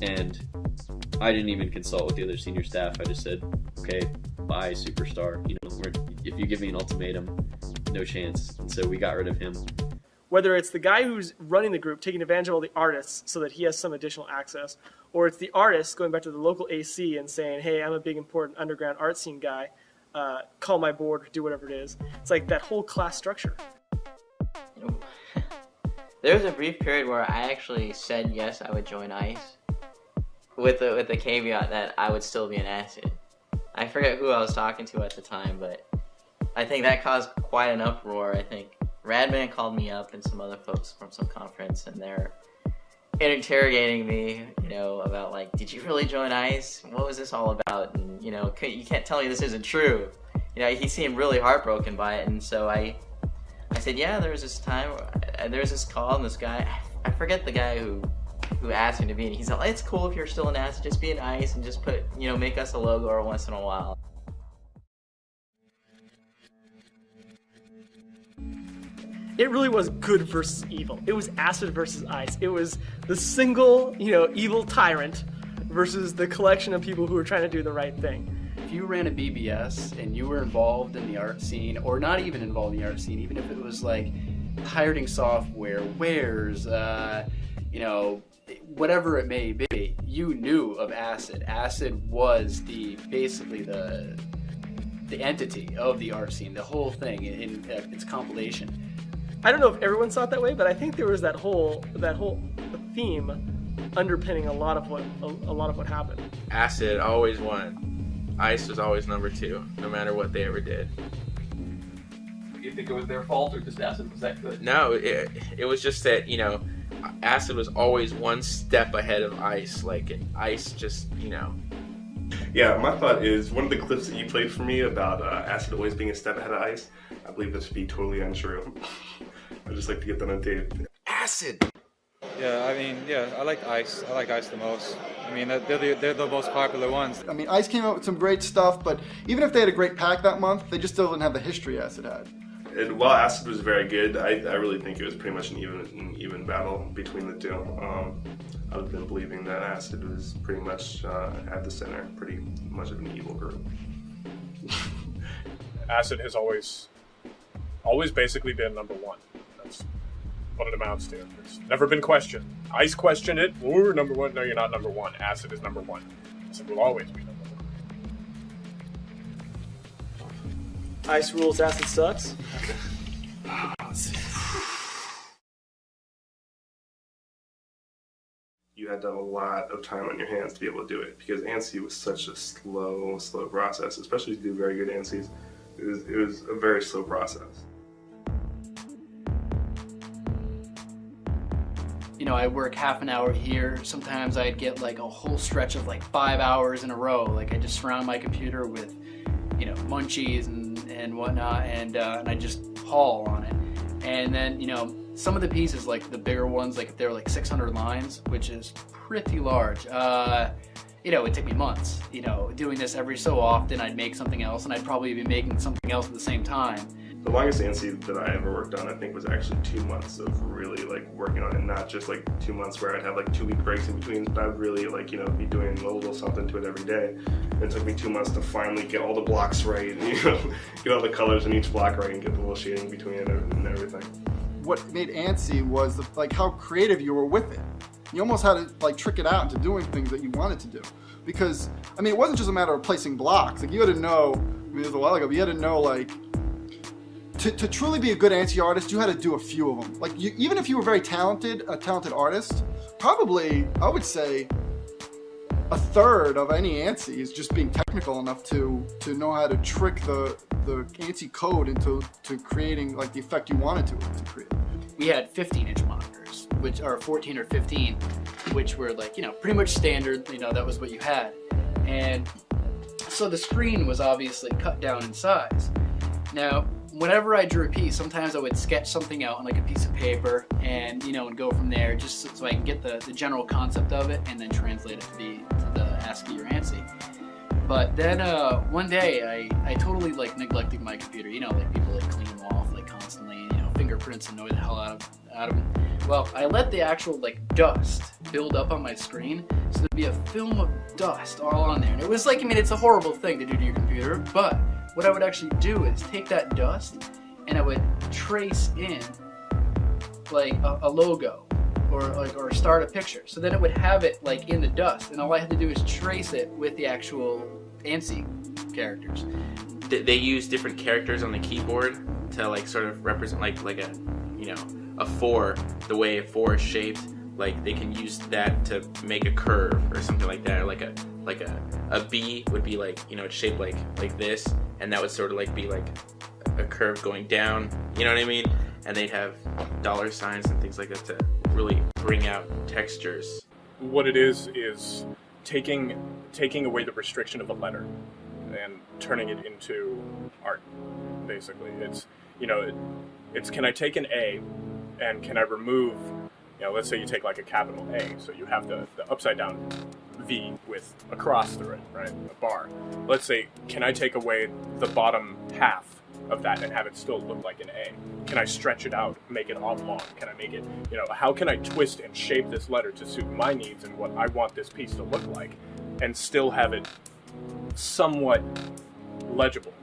And I didn't even consult with the other senior staff. I just said, okay, bye, superstar. If you give me an ultimatum, no chance. And so we got rid of him. Whether it's the guy who's running the group taking advantage of all the artists so that he has some additional access, or it's the artist going back to the local AC and saying, hey, I'm a big important underground art scene guy, call my board, do whatever it is. It's like that whole class structure. There was a brief period where I actually said yes, I would join ICE, with the caveat that I would still be an acid. I forget who I was talking to at the time, but I think that caused quite an uproar. I think Radman called me up and some other folks from some conference, and they're interrogating me, you know, about like, did you really join ICE? What was this all about? And you know, you can't tell me this isn't true. You know, he seemed really heartbroken by it, and so I said, yeah, there was this time, there was this call, and this guy, I forget the guy who asked me to be, and he's like, it's cool if you're still an acid, just be an ICE and just put, you know, make us a logo every once in a while. It really was good versus evil. It was acid versus ice. It was the single, you know, evil tyrant versus the collection of people who were trying to do the right thing. If you ran a BBS and you were involved in the art scene, or not even involved in the art scene, even if it was like pirating software, wares, you know, whatever it may be, you knew of acid. Acid was basically the entity of the art scene, the whole thing in its compilation. I don't know if everyone saw it that way, but I think there was that whole theme underpinning a lot of what happened. Acid always won. ICE was always number 2, no matter what they ever did. Do you think it was their fault, or just Acid was that good? No, it was just that, you know, Acid was always one step ahead of ICE. Like, ICE just, you know. Yeah, my thought is, one of the clips that you played for me about Acid always being a step ahead of ICE, I believe this to be totally untrue. I'd just like to get that on tape. Acid! Yeah, I mean, yeah, I like ICE. I like ICE the most. I mean, they're the most popular ones. I mean, ICE came out with some great stuff, but even if they had a great pack that month, they just still didn't have the history Acid had. And while Acid was very good, I really think it was pretty much an even battle between the two. I've been believing that Acid was pretty much at the center, pretty much of an evil group. Acid has always basically been number 1. That's what it amounts to. There's never been questioned. ICE questioned it. Well, we're number 1. No, you're not number 1. Acid is number 1. Acid will always be number 1. ICE rules, Acid sucks. You had to have a lot of time on your hands to be able to do it, because ANSI was such a slow process, especially to do very good ANSIs. It was a very slow process. You know, I work half an hour here. Sometimes I'd get like a whole stretch of like 5 hours in a row. Like I just surround my computer with, you know, munchies and whatnot, and I just haul on it. And then, you know, some of the pieces, like the bigger ones, like if they're like 600 lines, which is pretty large, you know, it'd take me months. You know, doing this every so often, I'd make something else, and I'd probably be making something else at the same time. The longest ANSI that I ever worked on, I think, was actually 2 months of really like working on it, not just like 2 months where I'd have like 2 week breaks in between, but I would really like, you know, be doing a little something to it every day. And it took me 2 months to finally get all the blocks right, and, you know, get all the colors in each block right, and get the little shading between it and everything. What made ANSI was like how creative you were with it. You almost had to like trick it out into doing things that you wanted to do. Because, I mean, it wasn't just a matter of placing blocks. Like you had to know, I mean, it was a while ago, but you had to know like, to truly be a good ANSI artist, you had to do a few of them. Like even if you were very talented, a talented artist, probably, I would say, a third of any ANSI is just being technical enough to know how to trick the ANSI code into creating like the effect you wanted to create. We had 15-inch monitors, which are 14 or 15, which were like, you know, pretty much standard. You know, that was what you had. And so the screen was obviously cut down in size. Now, whenever I drew a piece, sometimes I would sketch something out on like a piece of paper and, you know, and go from there just so I can get the general concept of it and then translate it to the ASCII or ANSI. But then one day I totally like neglected my computer. You know, like people like clean them off like constantly, you know, fingerprints annoy the hell out of them. Well, I let the actual like dust build up on my screen, so there'd be a film of dust all on there. And it was like, I mean, it's a horrible thing to do to your computer, but what I would actually do is take that dust and I would trace in like a logo or start a picture. So then it would have it like in the dust, and all I had to do is trace it with the actual ANSI characters. They use different characters on the keyboard to like sort of represent like a, you know, a 4, the way a 4 is shaped. Like they can use that to make a curve or something like that, or like a B would be like, you know, it's shaped like this, and that would sort of like be like a curve going down, you know what I mean? And they'd have dollar signs and things like that to really bring out textures. What it is taking away the restriction of a letter and turning it into art, basically. It's, you know, it's can I take an A and can I remove, you know, let's say you take like a capital A, so you have the upside down V with a cross through it, right, a bar. Let's say, can I take away the bottom half of that and have it still look like an A? Can I stretch it out, make it oblong? Can I make it, you know, how can I twist and shape this letter to suit my needs and what I want this piece to look like, and still have it somewhat legible?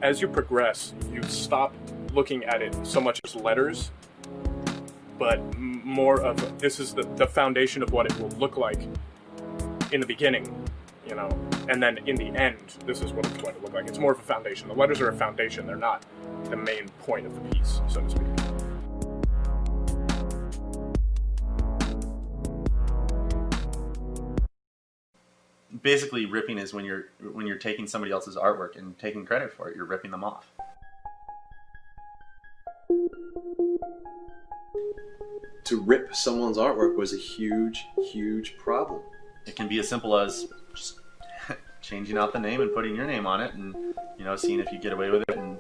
As you progress, you stop looking at it so much as letters, but more of this is the foundation of what it will look like in the beginning, you know, and then in the end, this is what it's going to look like. It's more of a foundation. The letters are a foundation. They're not the main point of the piece, so to speak. Basically, ripping is when you're taking somebody else's artwork and taking credit for it. You're ripping them off. To rip someone's artwork was a huge, huge problem. It can be as simple as just changing out the name and putting your name on it, and, you know, seeing if you get away with it. And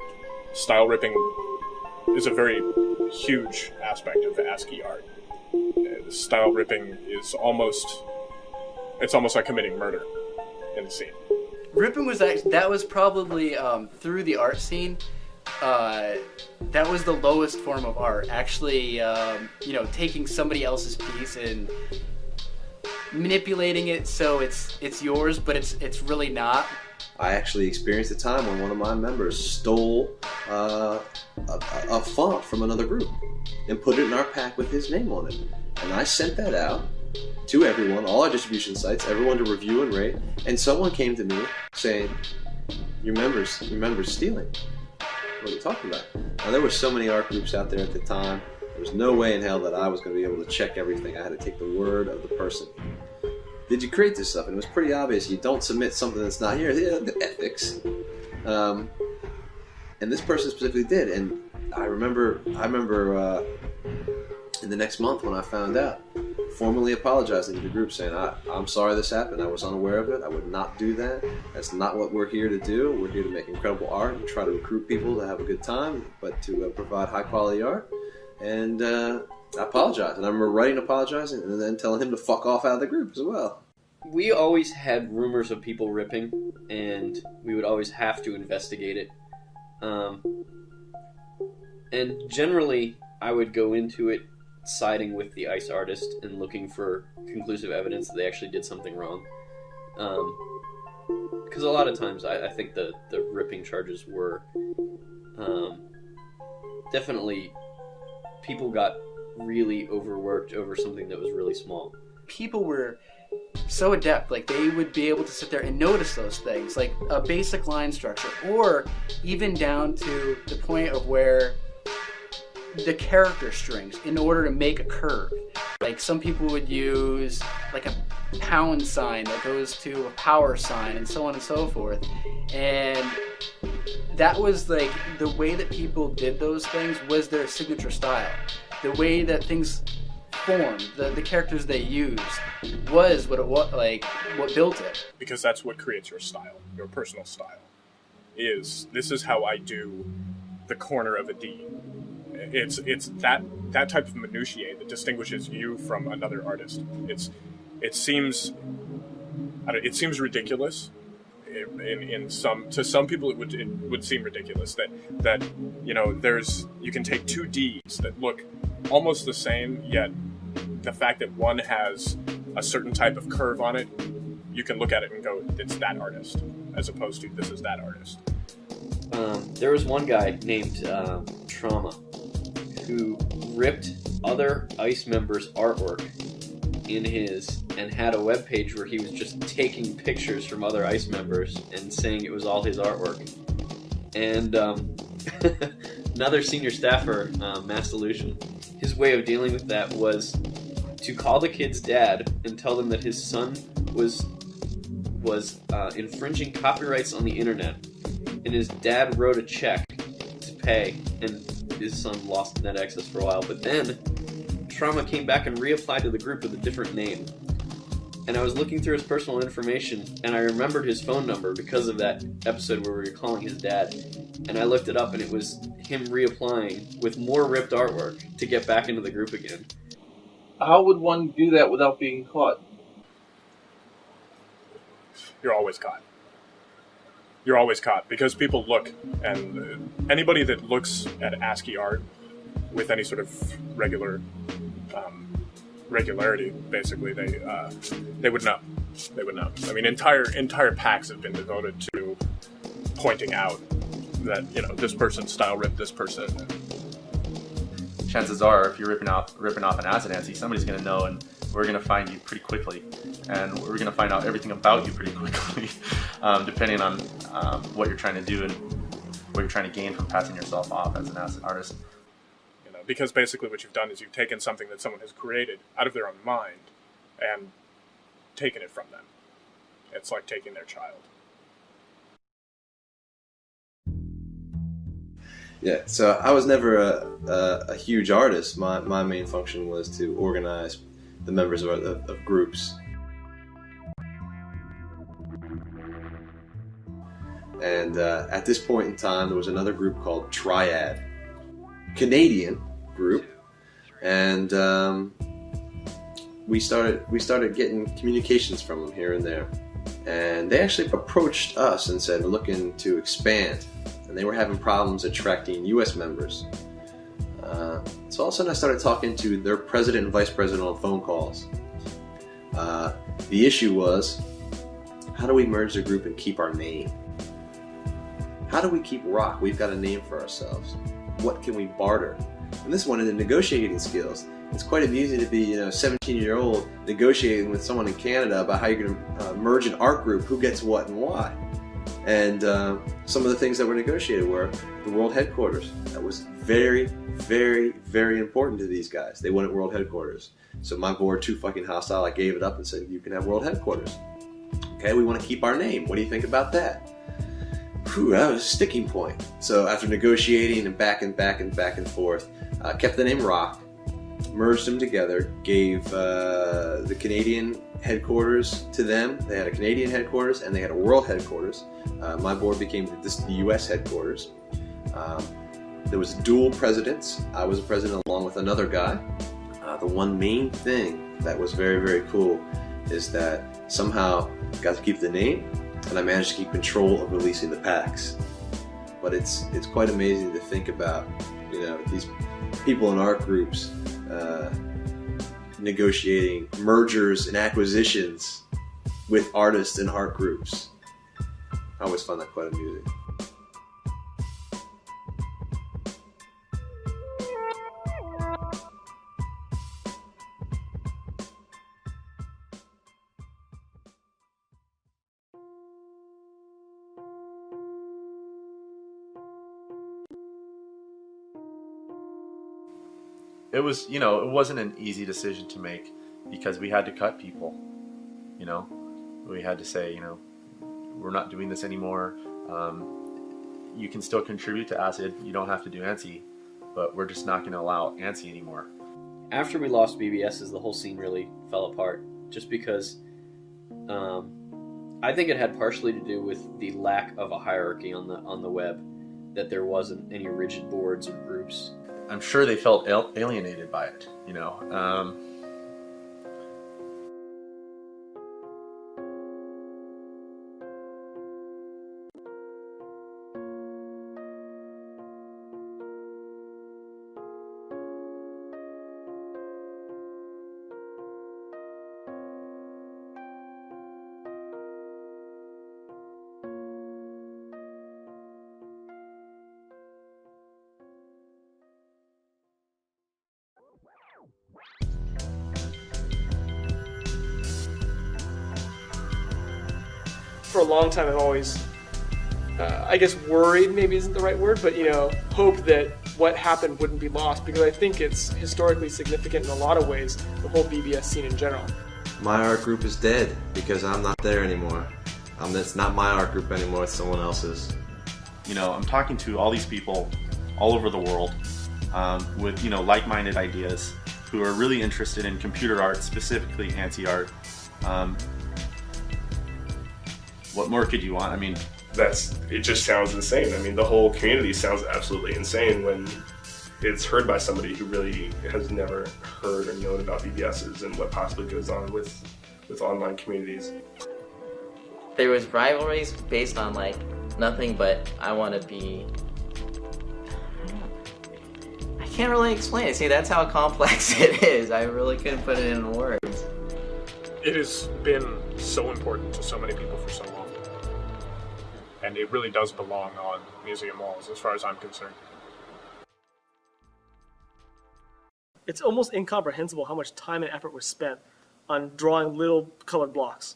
style ripping is a very huge aspect of ASCII art. Style ripping is almost like committing murder in the scene. Ripping was that was probably through the art scene. That was the lowest form of art. Actually, you know, taking somebody else's piece and manipulating it so it's yours, but it's really not. I actually experienced a time when one of my members stole a font from another group and put it in our pack with his name on it. And I sent that out to everyone, all our distribution sites, everyone to review and rate. And someone came to me saying, your member's stealing. What are you talking about? Now, there were so many art groups out there at the time. There was no way in hell that I was going to be able to check everything. I had to take the word of the person. Did you create this stuff? And it was pretty obvious. You don't submit something that's not here. The ethics. And this person specifically did. And I remember in the next month when I found out, formally apologizing to the group, saying, I'm sorry this happened. I was unaware of it. I would not do that. That's not what we're here to do. We're here to make incredible art and try to recruit people to have a good time, but to provide high quality art. And I apologized. And I remember writing apologizing and then telling him to fuck off out of the group as well. We always had rumors of people ripping, and we would always have to investigate it. And generally, I would go into it siding with the ICE artist and looking for conclusive evidence that they actually did something wrong. Because a lot of times I think the ripping charges were definitely, people got really overworked over something that was really small. People were so adept, like they would be able to sit there and notice those things, like a basic line structure, or even down to the point of where the character strings in order to make a curve. Like some people would use like a pound sign that goes to a power sign and so on and so forth. And that was like the way that people did those things was their signature style. The way that things formed, the characters they used was what built it. Because that's what creates your style, your personal style. This is how I do the corner of a D. It's that type of minutiae that distinguishes you from another artist. It seems ridiculous. To some people it would seem ridiculous that you know you can take two Ds that look almost the same, yet the fact that one has a certain type of curve on it, you can look at it and go, it's that artist, as opposed to this is that artist. there was one guy named Trauma who ripped other ICE members' artwork in his and had a web page where he was just taking pictures from other ICE members and saying it was all his artwork. And another senior staffer, Mass Delusion, his way of dealing with that was to call the kid's dad and tell them that his son was infringing copyrights on the internet, and his dad wrote a check to pay, and his son lost net access for a while. But then Trauma came back and reapplied to the group with a different name, and I was looking through his personal information, and I remembered his phone number because of that episode where we were calling his dad, and I looked it up, and it was him reapplying with more ripped artwork to get back into the group again. How would one do that without being caught? You're always caught. You're always caught because people look, and anybody that looks at ASCII art with any sort of regularity, basically, they would know. They would know. I mean, entire packs have been devoted to pointing out that, you know, this person's style ripped this person. Chances are, if you're ripping off an acid ANSI, somebody's going to know, and we're going to find you pretty quickly, and we're going to find out everything about you pretty quickly, depending on what you're trying to do and what you're trying to gain from passing yourself off as an acid artist. You know, because basically what you've done is you've taken something that someone has created out of their own mind and taken it from them. It's like taking their child. Yeah, so I was never a huge artist. My main function was to organize the members of groups. And at this point in time, there was another group called Triad, Canadian group, and we started getting communications from them here and there. And they actually approached us and said, we're looking to expand. And they were having problems attracting U.S. members. So all of a sudden I started talking to their president and vice president on phone calls. The issue was, how do we merge the group and keep our name? How do we keep rock? We've got a name for ourselves. What can we barter? And this is one of the negotiating skills. It's quite amusing to be, a 17-year-old negotiating with someone in Canada about how you're going to merge an art group, who gets what and why. And some of the things that were negotiated were the world headquarters. That was very, very, very important to these guys. They wanted world headquarters. So my board, too fucking hostile, I gave it up and said, you can have world headquarters. Okay, we want to keep our name. What do you think about that? Whew, that was a sticking point. So after negotiating and back and forth, kept the name Rock, merged them together, gave the Canadian headquarters to them. They had a Canadian headquarters and they had a world headquarters. My board became the US headquarters. There was dual presidents. I was a president along with another guy. The one main thing that was very, very cool is that somehow I got to keep the name and I managed to keep control of releasing the packs. But it's quite amazing to think about, these people in art groups negotiating mergers and acquisitions with artists and art groups. I always found that quite amusing. It was, it wasn't an easy decision to make because we had to cut people, we had to say, we're not doing this anymore. You can still contribute to ACID. You don't have to do ANSI, but we're just not going to allow ANSI anymore. After we lost BBSs, the whole scene really fell apart just because I think it had partially to do with the lack of a hierarchy on the web, that there wasn't any rigid boards or groups. I'm sure they felt alienated by it, for a long time, I've always, I guess worried maybe isn't the right word, but hoped that what happened wouldn't be lost, because I think it's historically significant in a lot of ways, the whole BBS scene in general. My art group is dead because I'm not there anymore. It's not my art group anymore, it's someone else's. I'm talking to all these people all over the world with, like-minded ideas who are really interested in computer art, specifically ANSI art. What more could you want? I mean, it just sounds insane. I mean, the whole community sounds absolutely insane when it's heard by somebody who really has never heard or known about BBSs and what possibly goes on with online communities. There was rivalries based on like nothing but I want to be. I can't really explain it. See, that's how complex it is. I really couldn't put it in words. It has been so important to so many people for so long. And it really does belong on museum walls, as far as I'm concerned. It's almost incomprehensible how much time and effort was spent on drawing little colored blocks.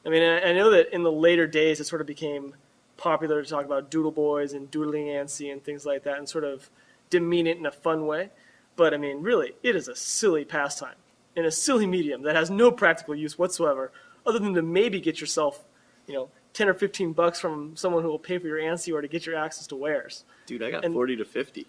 I mean, I know that in the later days it sort of became popular to talk about doodle boys and doodling ANSI and things like that and sort of demean it in a fun way. But I mean, really, it is a silly pastime in a silly medium that has no practical use whatsoever, other than to maybe get yourself, 10 or 15 bucks from someone who will pay for your ANSI or to get your access to wares. Dude, I got 40 to 50.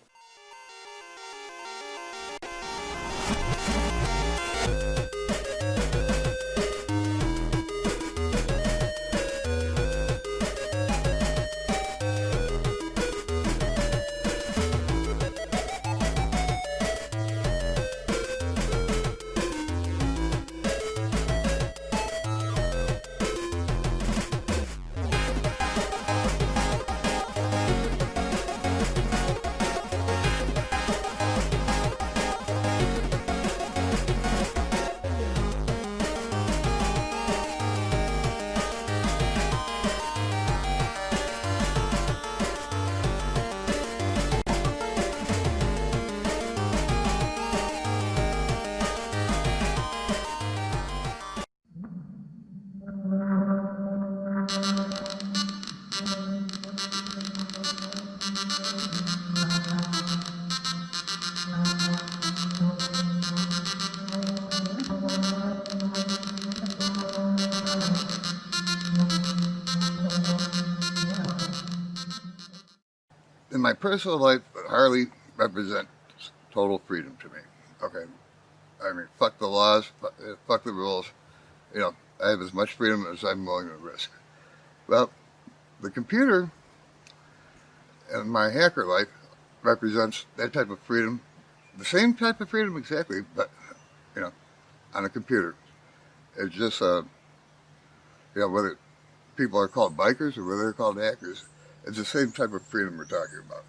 In my personal life, Harley represents total freedom to me. Okay, I mean, fuck the laws, fuck the rules. I have as much freedom as I'm willing to risk. Well, the computer and my hacker life represents that type of freedom, the same type of freedom exactly, but, on a computer. It's just, whether people are called bikers or whether they're called hackers, it's the same type of freedom we're talking about.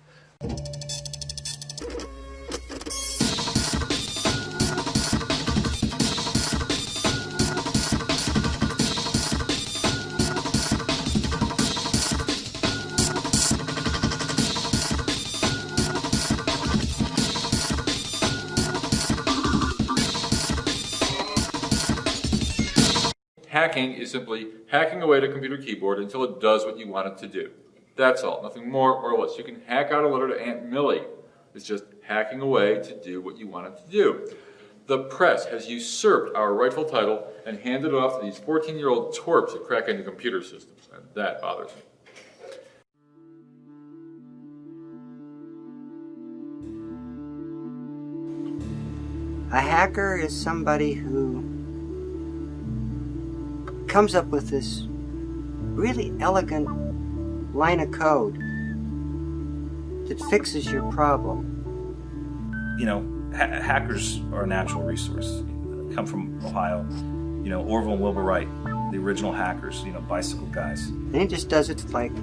Hacking is simply hacking away at a computer keyboard until it does what you want it to do. That's all, nothing more or less. You can hack out a letter to Aunt Millie. It's just hacking away to do what you want it to do. The press has usurped our rightful title and handed it off to these 14-year-old twerps that crack into computer systems, and that bothers me. A hacker is somebody who comes up with this really elegant line of code that fixes your problem. Hackers are a natural resource. Come from Ohio. Orville and Wilbur Wright, the original hackers, bicycle guys. And he just does it like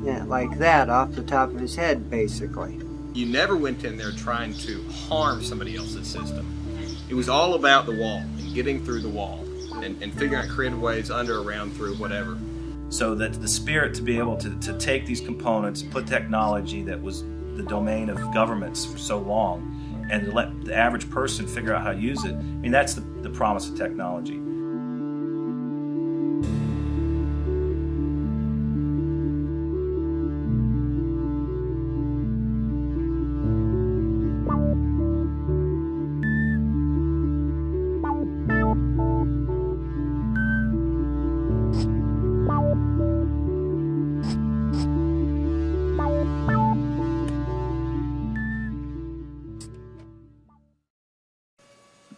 that off the top of his head, basically. You never went in there trying to harm somebody else's system. It was all about the wall and getting through the wall and figuring out creative ways under, around, through, whatever. So that the spirit to be able to take these components, put technology that was the domain of governments for so long, and to let the average person figure out how to use it, that's the promise of technology.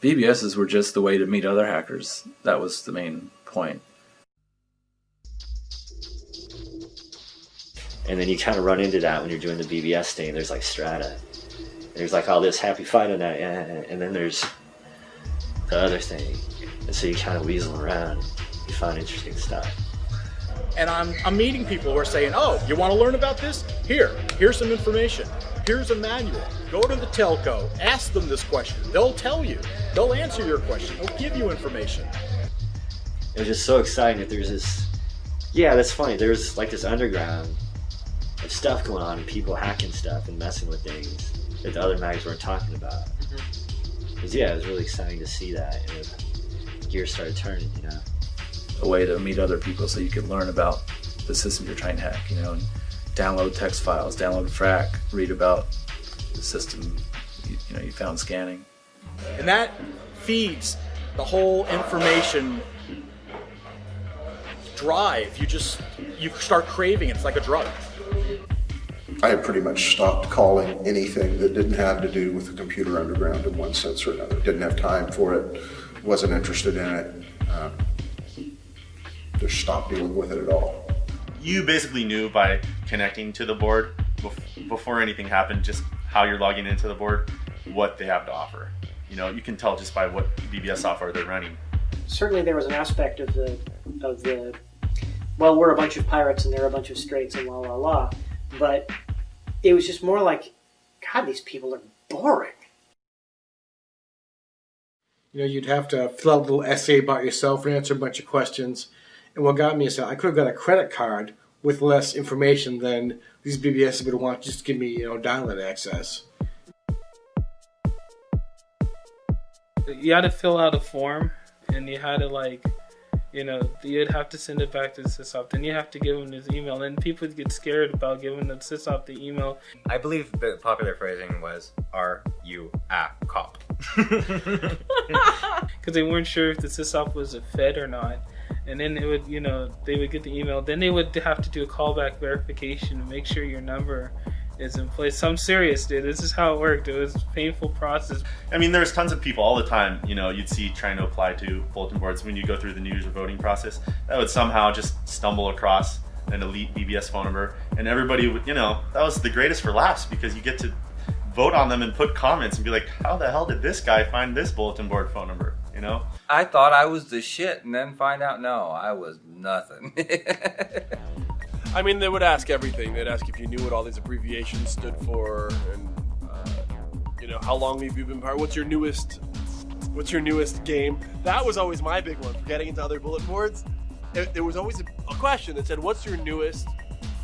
BBSs were just the way to meet other hackers. That was the main point. And then you kind of run into that when you're doing the BBS thing. There's like strata. There's like all this happy FIDOnet, and then there's the other thing. And so you kind of weasel around. You find interesting stuff. And I'm meeting people who are saying, oh, you want to learn about this? Here's some information. Here's a manual. Go to the telco. Ask them this question. They'll tell you. They'll answer your question. They'll give you information. It was just so exciting that there's this, yeah, that's funny. There's like this underground of stuff going on and people hacking stuff and messing with things that the other mags weren't talking about. Because yeah, it was really exciting to see that, and the gears started turning, you know. A way to meet other people so you could learn about the system you're trying to hack, you know, and download text files, download FRAC, read about the system you found scanning. And that feeds the whole information drive. You start craving it. It's like a drug. I had pretty much stopped calling anything that didn't have to do with the computer underground in one sense or another. Didn't have time for it, wasn't interested in it, just stopped dealing with it at all. You basically knew by connecting to the board before anything happened just how you're logging into the board, what they have to offer. You know, you can tell just by what BBS software they're running. Certainly there was an aspect of the well, we're a bunch of pirates and they're a bunch of straights and la la la, but it was just more like, God, these people are boring. You know, you'd have to fill out a little essay about yourself and answer a bunch of questions. And what got me is that I could have got a credit card with less information than these BBSs would want to just give me, download access. You had to fill out a form, and you had to you'd have to send it back to the Sysops. Then you have to give them his email. And people get scared about giving the Sysops the email. I believe the popular phrasing was, "Are you a cop?" Because they weren't sure if the Sysops was a Fed or not. And then they would get the email. Then they would have to do a callback verification to make sure your number is in place. So I'm serious, dude. This is how it worked. It was a painful process. I mean, there's tons of people all the time, you'd see trying to apply to bulletin boards when you go through the New Year's voting process that would somehow just stumble across an elite BBS phone number, and everybody would, that was the greatest for laughs because you get to vote on them and put comments and be like, how the hell did this guy find this bulletin board phone number, I thought I was the shit and then find out, no, I was nothing. I mean, they would ask everything. They'd ask if you knew what all these abbreviations stood for, and how long have you been part? What's your newest game? That was always my big one for getting into other bulletin boards. There was always a question that said, "What's your newest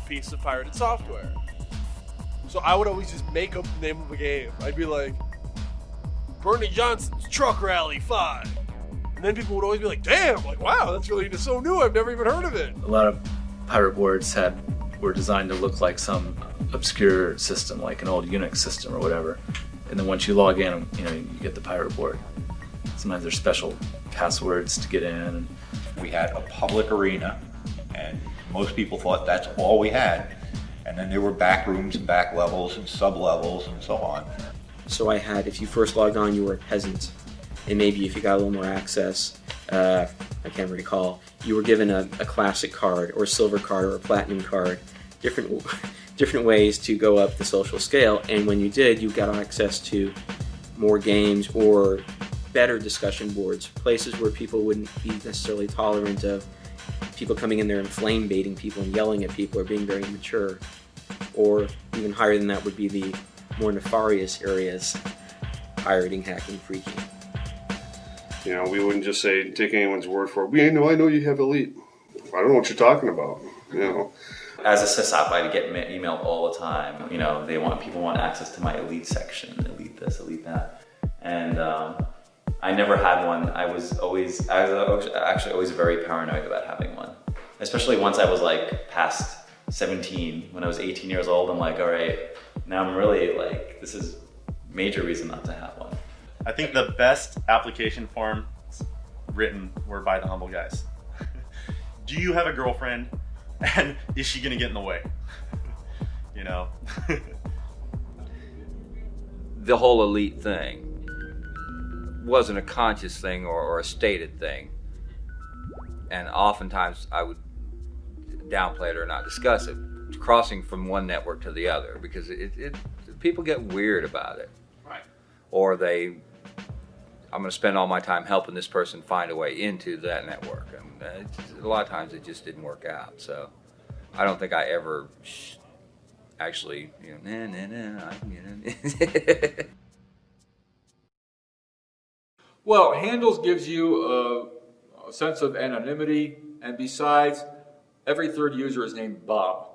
piece of pirated software?" So I would always just make up the name of a game. I'd be like, Bernie Johnson's Truck Rally 5. And then people would always be like, damn, wow, that's really just so new, I've never even heard of it. A lot of pirate boards were designed to look like some obscure system, like an old Unix system or whatever. And then once you log in, you get the pirate board. Sometimes there's special passwords to get in. We had a public arena, and most people thought that's all we had. And then there were back rooms and back levels and sub levels and so on. So I had, if you first logged on, you were a peasant. And maybe if you got a little more access, I can't recall, you were given a classic card or a silver card or a platinum card, different ways to go up the social scale. And when you did, you got access to more games or better discussion boards, places where people wouldn't be necessarily tolerant of people coming in there and flame baiting people and yelling at people or being very mature. Or even higher than that would be the more nefarious areas, pirating, hacking, phreaking. We wouldn't just say, take anyone's word for it. I know you have elite. I don't know what you're talking about, As a Sysop, I get emailed all the time. People want access to my elite section, elite this, elite that. And I never had one. I was actually always very paranoid about having one. Especially once I was past 17, when I was 18 years old, I'm like, all right, now I'm really this is major reason not to have one. I think the best application forms written were by the humble guys. Do you have a girlfriend, and is she gonna get in the way? The whole elite thing wasn't a conscious thing or a stated thing. And oftentimes I would downplay it or not discuss it, crossing from one network to the other, because people get weird about it. Right. Or I'm going to spend all my time helping this person find a way into that network. And a lot of times it just didn't work out. So I don't think I ever actually, Well, handles gives you a sense of anonymity, and besides, every third user is named Bob.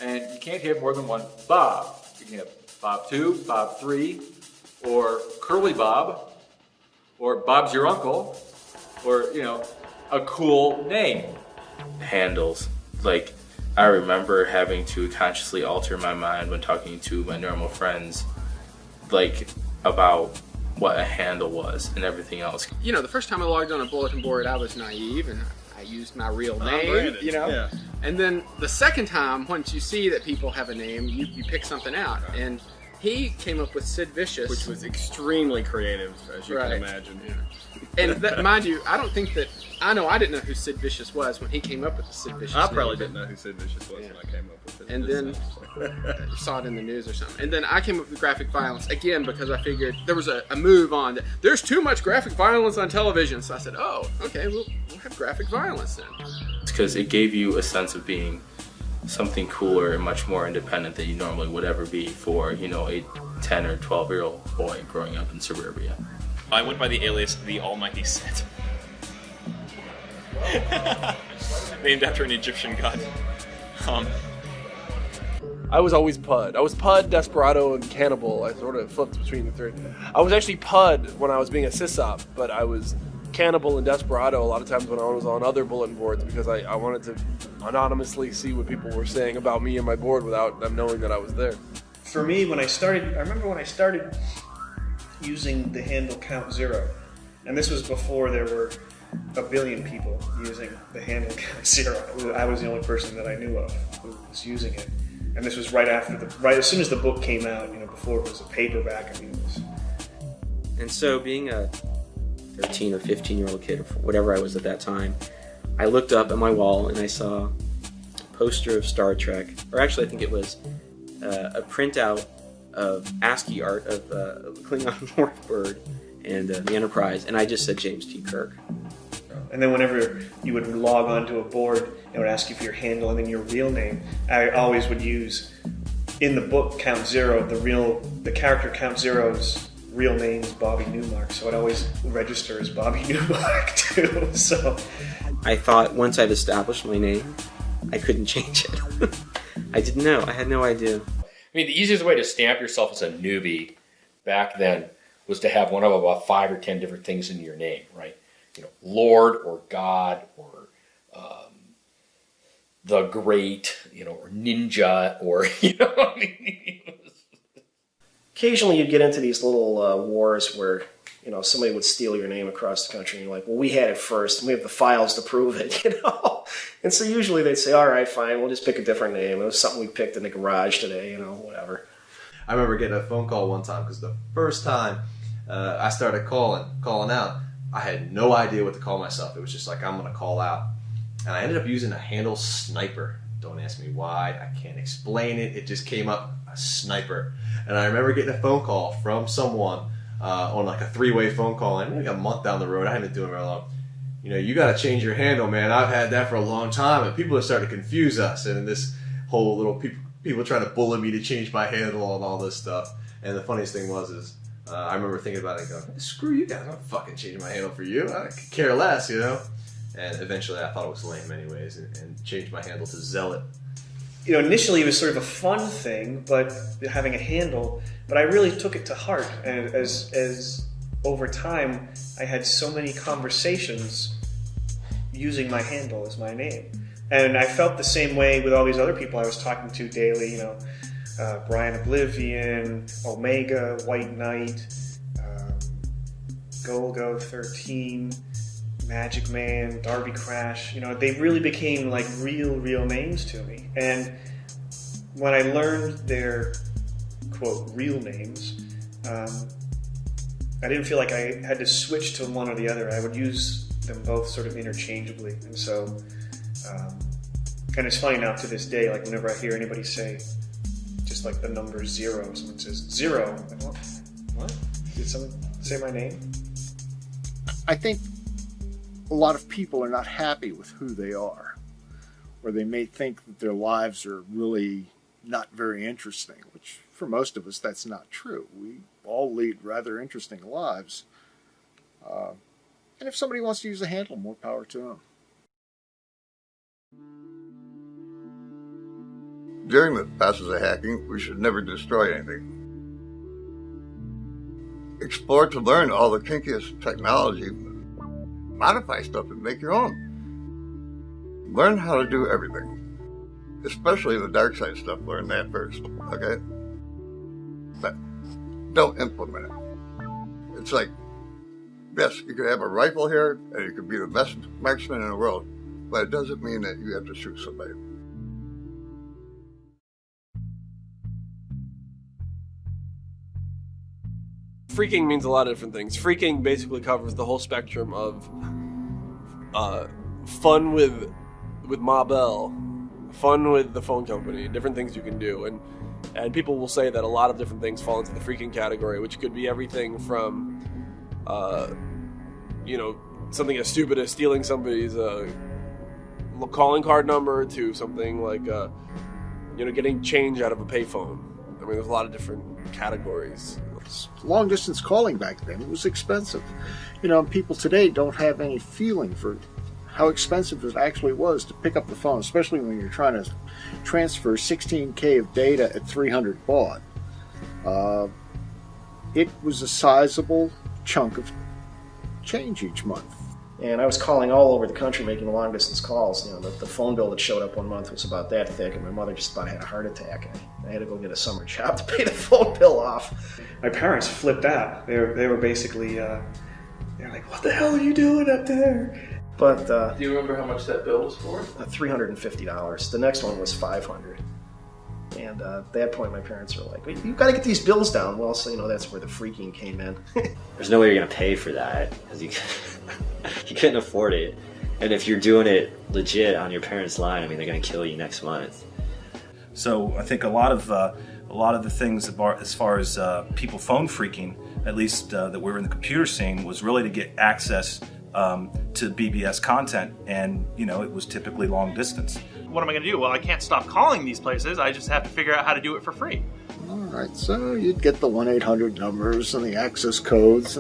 And you can't have more than one Bob. You can have Bob 2, Bob 3, or Curly Bob, or Bob's your uncle, or, a cool name. Handles. Like, I remember having to consciously alter my mind when talking to my normal friends, like, about what a handle was and everything else. The first time I logged on a bulletin board, I was naive and I used my real name, Brandon. Yeah. And then the second time, once you see that people have a name, you pick something out. Right. And he came up with Sid Vicious. Which was extremely creative, as you Right. can imagine. Yeah. And that, mind you, I didn't know who Sid Vicious was when he came up with the Sid Vicious I name. probably didn't know who Sid Vicious was when I came up with it. And then saw it in the news or something. And then I came up with graphic violence again because I figured there was a move on that there's too much graphic violence on television. So I said, oh, okay, we'll have graphic violence then. Because it gave you a sense of being something cooler and much more independent than you normally would ever be for, a 10 or 12-year-old boy growing up in suburbia. I went by the alias The Almighty Set. Named after an Egyptian god. I was always Pud. I was Pud, Desperado, and Cannibal. I sort of flipped between the three. I was actually Pud when I was being a Sysop, but I was Cannibal and Desperado a lot of times when I was on other bulletin boards because I wanted to anonymously see what people were saying about me and my board without them knowing that I was there. For me, I remember when I started using the handle Count Zero, and this was before there were a billion people using the handle Count Zero. I was the only person that I knew of who was using it, and this was right as soon as the book came out. Before it was a paperback. And so, being a 13 or 15-year-old kid, or whatever I was at that time, I looked up at my wall and I saw a poster of Star Trek, or actually I think it was a printout of ASCII art of Klingon Northbird and the Enterprise, and I just said James T. Kirk. And then whenever you would log onto a board, it would ask you for your handle and then your real name. I always would use, in the book Count Zero, the character Count Zero's real name is Bobby Newmark, so I'd always register as Bobby Newmark too. So I thought once I'd established my name, I couldn't change it. I didn't know. I had no idea. I mean, the easiest way to stamp yourself as a newbie back then was to have one of about 5 or 10 different things in your name, right? Lord or God or the Great, or Ninja or, occasionally you'd get into these little wars where somebody would steal your name across the country and you're like, well, we had it first and we have the files to prove it, And so usually they'd say, all right, fine, we'll just pick a different name. It was something we picked in the garage today, whatever. I remember getting a phone call one time because the first time I started calling out, I had no idea what to call myself. It was just like, I'm going to call out. And I ended up using a handle Sniper. Don't ask me why. I can't explain it. It just came up, a Sniper. And I remember getting a phone call from someone on like a 3-way phone call. And maybe a month down the road, I hadn't been doing it very long. You got to change your handle, man. I've had that for a long time. And people are starting to confuse us. And this whole little people trying to bully me to change my handle and all this stuff. And the funniest thing was I remember thinking about it and going, screw you guys, I'm not fucking changing my handle for you. I could care less, And eventually I thought it was lame anyways and changed my handle to Zealot. Initially it was sort of a fun thing, but having a handle, but I really took it to heart. And as over time, I had so many conversations using my handle as my name. And I felt the same way with all these other people I was talking to daily, Brian Oblivion, Omega, White Knight, Golgo 13, Magic Man, Darby Crash. They really became like real names to me. And when I learned their, quote, real names, I didn't feel like I had to switch to one or the other. I would use them both sort of interchangeably. And so, and it's funny now to this day, like whenever I hear anybody say just like the number 0, someone says 0, I'm like, what? Did someone say my name? I think a lot of people are not happy with who they are, or they may think that their lives are really not very interesting, which for most of us that's not true. We all lead rather interesting lives. And if somebody wants to use a handle, more power to them. During the process of hacking, we should never destroy anything. Explore to learn all the kinkiest technology, modify stuff and make your own. Learn how to do everything, especially the dark side stuff. Learn that first, okay? But don't implement it. It's like, yes, you could have a rifle here and you could be the best marksman in the world, but it doesn't mean that you have to shoot somebody. Phreaking means a lot of different things. Phreaking basically covers the whole spectrum of fun with Ma Bell, fun with the phone company, different things you can do, and people will say that a lot of different things fall into the Phreaking category, which could be everything from something as stupid as stealing somebody's calling card number to something like getting change out of a payphone. I mean, there's a lot of different categories. Long distance calling back then, it was expensive. People today don't have any feeling for how expensive it actually was to pick up the phone, especially when you're trying to transfer 16K of data at 300 baud. It was a sizable chunk of change each month. And I was calling all over the country making long distance calls. The phone bill that showed up one month was about that thick, and my mother just about had a heart attack. I had to go get a summer job to pay the phone bill off. My parents flipped out. They were basically, they're like, "What the hell are you doing up there?" But do you remember how much that bill was for? $350. The next one was $500. And at that point, my parents were like, "You got to get these bills down." Well, so that's where the Phreaking came in. There's no way you're gonna pay for that because you couldn't afford it. And if you're doing it legit on your parents' line, I mean, they're gonna kill you next month. So I think a lot of the things as far as people phone phreaking, at least that were in the computer scene, was really to get access to BBS content, and it was typically long distance. What am I going to do? Well, I can't stop calling these places. I just have to figure out how to do it for free. All right, so you'd get the 1-800 numbers and the access codes.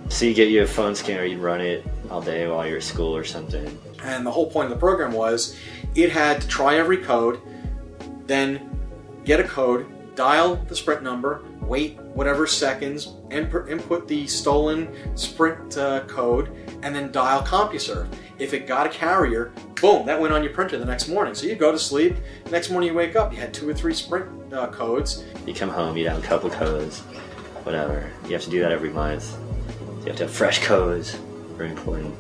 So you get you a phone scanner, you'd run it all day while you're at school or something. And the whole point of the program was it had to try every code, then get a code, dial the Sprint number, wait whatever seconds, input the stolen Sprint code, and then dial CompuServe. If it got a carrier, boom, that went on your printer the next morning. So you go to sleep, the next morning you wake up, you had 2 or 3 Sprint codes. You come home, you have a couple codes, whatever. You have to do that every month. So you have to have fresh codes, very important.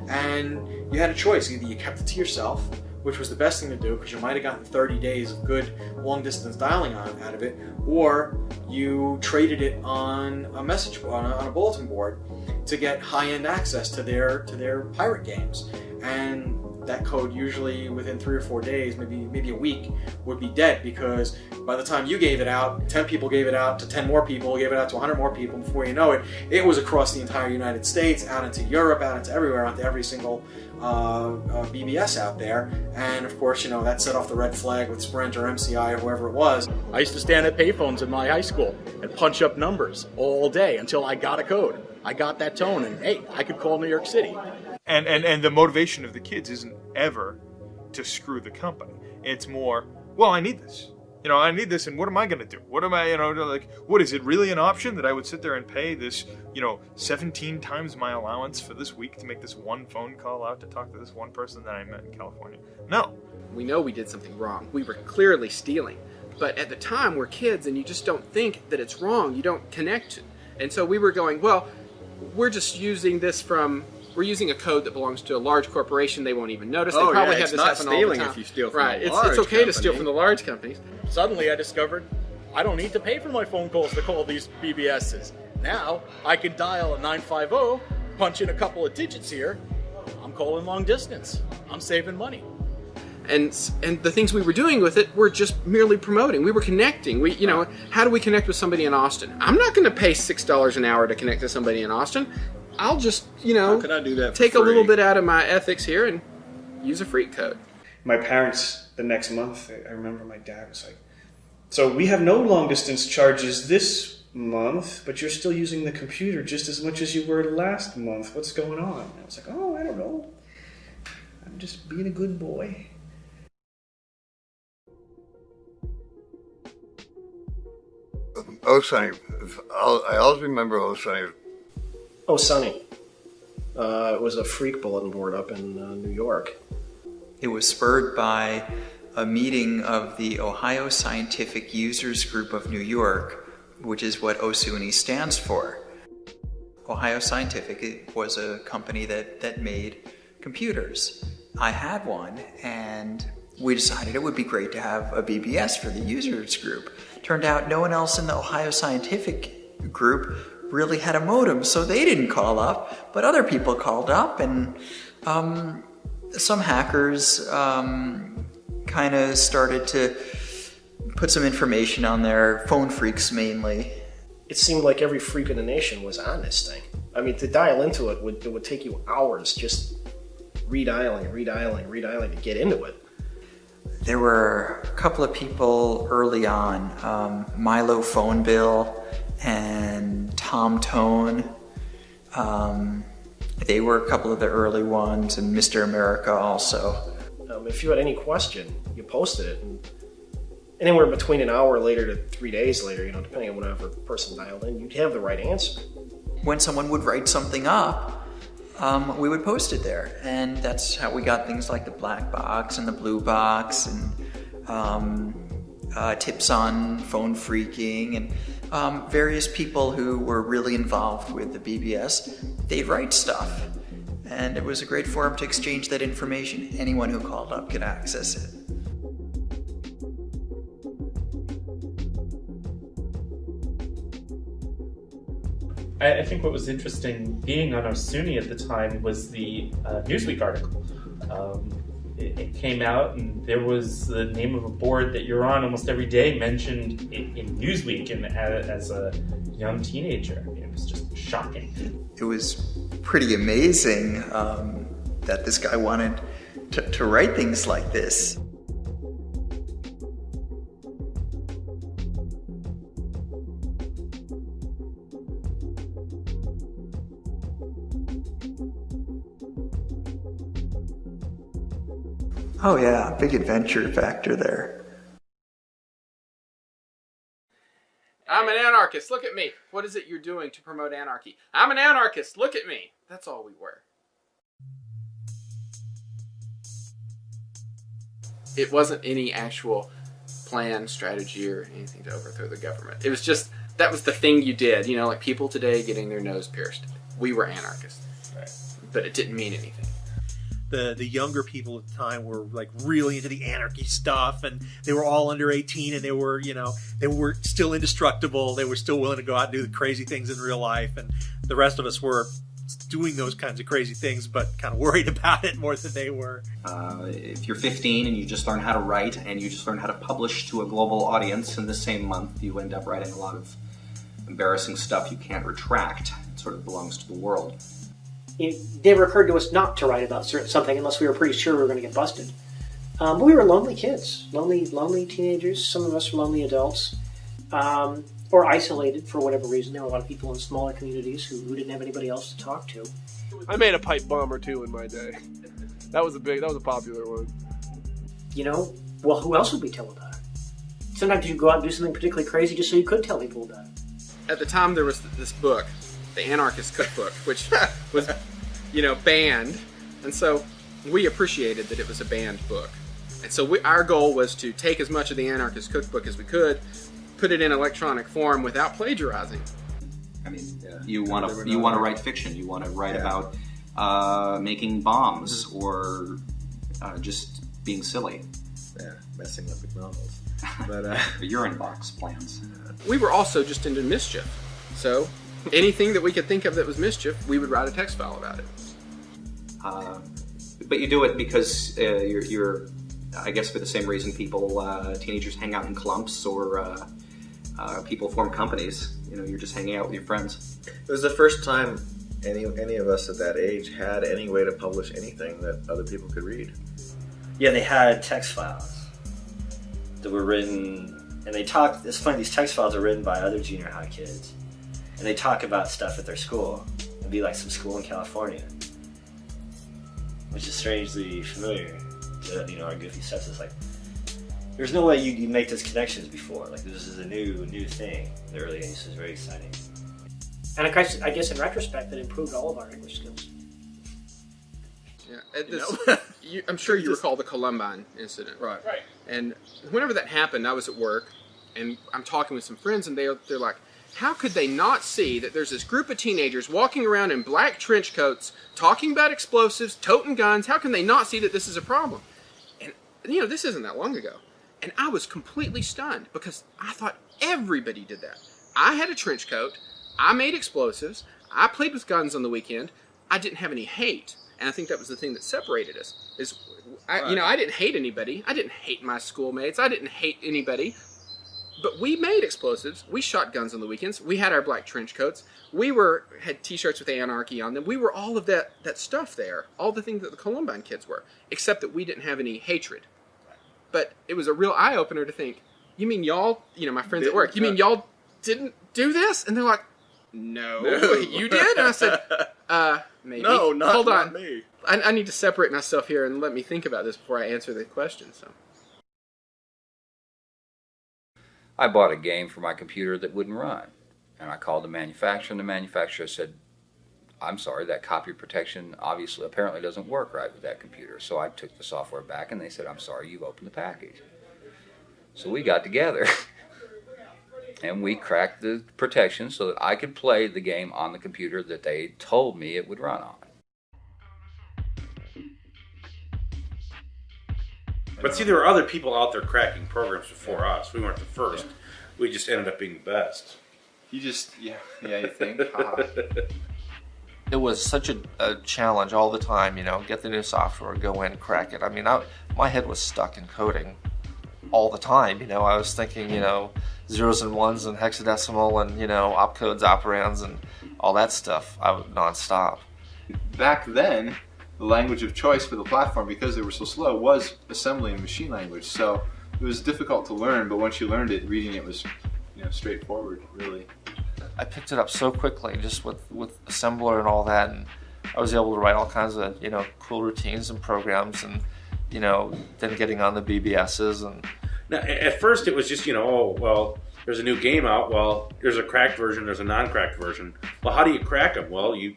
And you had a choice. Either you kept it to yourself, which was the best thing to do because you might have gotten 30 days of good long distance dialing out of it, or you traded it on a message on a bulletin board to get high-end access to their pirate games. And that code usually within 3 or 4 days, maybe a week, would be dead, because by the time you gave it out, 10 people gave it out to 10 more people, gave it out to 100 more people. Before you know it, it was across the entire United States, out into Europe, out into everywhere, out to every single BBS out there. And of course, that set off the red flag with Sprint or MCI or whoever it was. I used to stand at payphones in my high school and punch up numbers all day until I got a code. I got that tone, and hey, I could call New York City. And the motivation of the kids isn't ever to screw the company. It's more, well, I need this. I need this, and what am I going to do? What am I, what is it really an option that I would sit there and pay this, 17 times my allowance for this week to make this one phone call out to talk to this one person that I met in California? No. We know we did something wrong. We were clearly stealing. But at the time, we're kids, and you just don't think that it's wrong. You don't connect. And so we were going, well, we're just using this we're using a code that belongs to a large corporation. They won't even notice. They probably have this happen all the time. If you steal from right. a large It's okay company. to steal from the large companies. Suddenly I discovered I don't need to pay for my phone calls to call these BBSs. Now, I can dial a 950, punch in a couple of digits here. I'm calling long distance. I'm saving money. And the things we were doing with it were just merely promoting. We were connecting. How do we connect with somebody in Austin? I'm not going to pay $6 an hour to connect to somebody in Austin. I'll just, How can I do that for take free? a little bit out of my ethics here and use a Phreak code. My parents, the next month, I remember my dad was like, so we have no long distance charges this month, but you're still using the computer just as much as you were last month. What's going on? And I was like, oh, I don't know. I'm just being a good boy. ARTSCENE. I always remember ARTSCENE. ARTSCENE. It was a Phreak bulletin board up in New York. It was spurred by a meeting of the Ohio Scientific Users Group of New York, which is what ARTSCENE stands for. Ohio Scientific was a company that made computers. I had one, and we decided it would be great to have a BBS for the users group. Turned out no one else in the Ohio Scientific group really had a modem, so they didn't call up, but other people called up, and some hackers kind of started to put some information on there, phone phreaks mainly. It seemed like every freak in the nation was on this thing. I mean, to dial into it would take you hours just redialing to get into it. There were a couple of people early on, Milo Phone Bill and Tom Tone. They were a couple of the early ones, and Mr. America also. If you had any question, you posted it, and anywhere between an hour later to 3 days later, depending on whatever person dialed in, you'd have the right answer. When someone would write something up, we would post it there, and that's how we got things like the black box and the blue box, and tips on phone phreaking, and various people who were really involved with the BBS. They'd write stuff, and it was a great forum to exchange that information. Anyone who called up could access it. I think what was interesting being on ARTSCENE at the time was the Newsweek article. It came out, and there was the name of a board that you're on almost every day mentioned in Newsweek, and as a young teenager. I mean, it was just shocking. It was pretty amazing that this guy wanted to write things like this. Oh yeah, big adventure factor there. I'm an anarchist, look at me. What is it you're doing to promote anarchy? I'm an anarchist, look at me. That's all we were. It wasn't any actual plan, strategy, or anything to overthrow the government. It was just, that was the thing you did. Like people today getting their nose pierced. We were anarchists. Right. But it didn't mean anything. The younger people at the time were like really into the anarchy stuff, and they were all under 18, and they were still indestructible. They were still willing to go out and do the crazy things in real life, and the rest of us were doing those kinds of crazy things, but kind of worried about it more than they were. If you're 15 and you just learn how to write and you just learn how to publish to a global audience in the same month, you end up writing a lot of embarrassing stuff you can't retract. It sort of belongs to the world. It never occurred to us not to write about something unless we were pretty sure we were going to get busted. But we were lonely kids, lonely teenagers. Some of us were lonely adults, or isolated for whatever reason. There were a lot of people in smaller communities who didn't have anybody else to talk to. I made a pipe bomb or two in my day. That was a popular one. Well, who else would we tell about it? Sometimes you'd go out and do something particularly crazy just so you could tell people about it. At the time, there was this book, the Anarchist Cookbook, which was, banned, and so we appreciated that it was a banned book. And so our goal was to take as much of the Anarchist Cookbook as we could, put it in electronic form without plagiarizing. I mean, you want to write fiction. You want to write about making bombs or just being silly. Yeah, messing up McDonald's. But your inbox plans. We were also just into mischief. So anything that we could think of that was mischief, we would write a text file about it. But you do it because you're, I guess, for the same reason teenagers hang out in clumps or people form companies. You know, you're just hanging out with your friends. It was the first time any of us at that age had any way to publish anything that other people could read. Yeah, they had text files that were written, and they talked. It's funny, these text files are written by other junior high kids, and they talk about stuff at their school. It'd be like some school in California, which is strangely familiar to, you know, our goofy stuff. It's like, there's no way you'd make those connections before. Like, this is a new thing in the early 80s. It was very exciting. And I guess in retrospect, that improved all of our English skills. Yeah, I'm sure you recall the Columbine incident. Right. And whenever that happened, I was at work, and I'm talking with some friends, and they're like, how could they not see that there's this group of teenagers walking around in black trench coats, talking about explosives, toting guns? How can they not see that this is a problem? And, you know, this isn't that long ago. And I was completely stunned because I thought everybody did that. I had a trench coat. I made explosives. I played with guns on the weekend. I didn't have any hate. And I think that was the thing that separated us. I didn't hate anybody. I didn't hate my schoolmates. I didn't hate anybody. But we made explosives. We shot guns on the weekends. We had our black trench coats. We had T-shirts with Anarchy on them. We were all of that stuff there. All the things that the Columbine kids were. Except that we didn't have any hatred. But it was a real eye-opener to think, you mean y'all, you know, my friends at work, you mean y'all didn't do this? And they're like, no. You did? And I said, maybe. No, Hold on. not me. I need to separate myself here and let me think about this before I answer the question. So, I bought a game for my computer that wouldn't run. And I called the manufacturer, and the manufacturer said, I'm sorry, that copy protection apparently doesn't work right with that computer. So I took the software back, and they said, I'm sorry, you've opened the package. So we got together, and we cracked the protection so that I could play the game on the computer that they told me it would run on. But see, there were other people out there cracking programs before us. We weren't the first. We just ended up being the best. You think? It was such a challenge all the time, you know, get the new software, go in, crack it. I mean, my head was stuck in coding all the time, you know. I was thinking, you know, zeros and ones and hexadecimal and, you know, opcodes, operands and all that stuff. I would nonstop. Back then, the language of choice for the platform, because they were so slow, was assembly and machine language. So it was difficult to learn, but once you learned it, reading it was, you know, straightforward, really. I picked it up so quickly, just with assembler and all that, and I was able to write all kinds of, you know, cool routines and programs, and, you know, then getting on the BBSs. And now, at first it was just, you know, oh, well, there's a new game out. Well, there's a cracked version, there's a non-cracked version. Well, how do you crack them? Well, you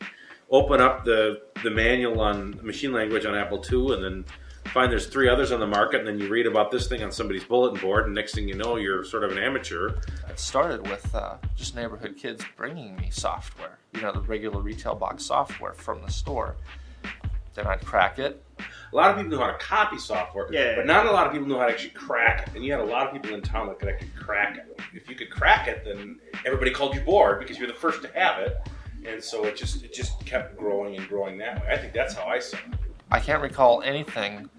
open up the manual on machine language on Apple II, and then find there's 3 others on the market, and then you read about this thing on somebody's bulletin board, and next thing you know, you're sort of an amateur. It started with just neighborhood kids bringing me software, you know, the regular retail box software from the store. Then I'd crack it. A lot of people knew how to copy software, but not a lot of people knew how to actually crack it. And you had a lot of people in town that could actually crack it. If you could crack it, then everybody called you bored because you're the first to have it. And so it just kept growing and growing that way. I think that's how I saw it. I can't recall anything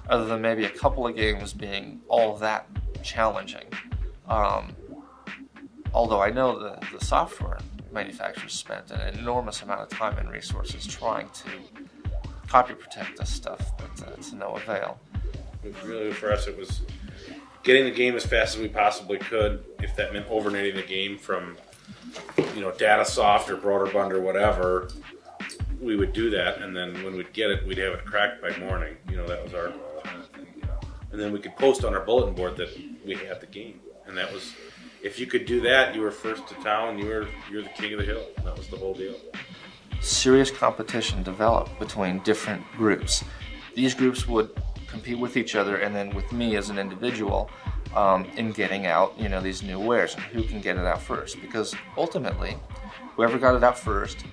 other than maybe a couple of games being all that challenging. Although I know the software manufacturers spent an enormous amount of time and resources trying to copy protect this stuff, but to no avail. Really, for us, it was getting the game as fast as we possibly could. If that meant overnighting the game from, you know, Datasoft or Broderbund or whatever, we would do that, and then when we'd get it, we'd have it cracked by morning. You know, that was our kind of thing. And then we could post on our bulletin board that we had the game, and that was, if you could do that, you were first to town. You're the king of the hill. That was the whole deal. Serious competition developed between different groups. These groups would compete with each other, and then with me as an individual, in getting out, you know, these new wares and who can get it out first. Because ultimately, whoever got it out first,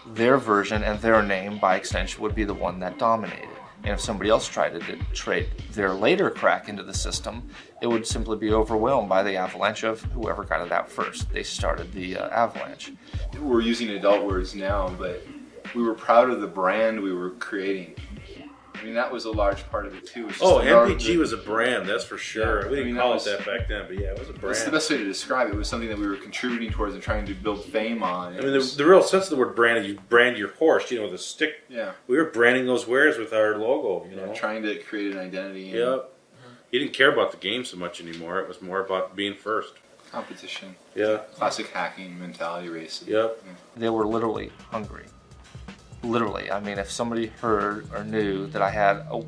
their version and their name by extension would be the one that dominated. And if somebody else tried to trade their later crack into the system, it would simply be overwhelmed by the avalanche of whoever got it out first. They started the avalanche. We're using adult words now, but we were proud of the brand we were creating. I mean, that was a large part of it too. MPG was a brand, that's for sure. We didn't call it that back then, but yeah, it was a brand. That's the best way to describe it. It was something that we were contributing towards and trying to build fame on. I mean, the real sense of the word brand is you brand your horse, with a stick. Yeah. We were branding those wares with our logo, Trying to create an identity. Yep. You didn't care about the game so much anymore. It was more about being first. Competition. Yeah. Classic hacking mentality race. Yep. Yeah. They were literally hungry. Literally. I mean, if somebody heard or knew that I had a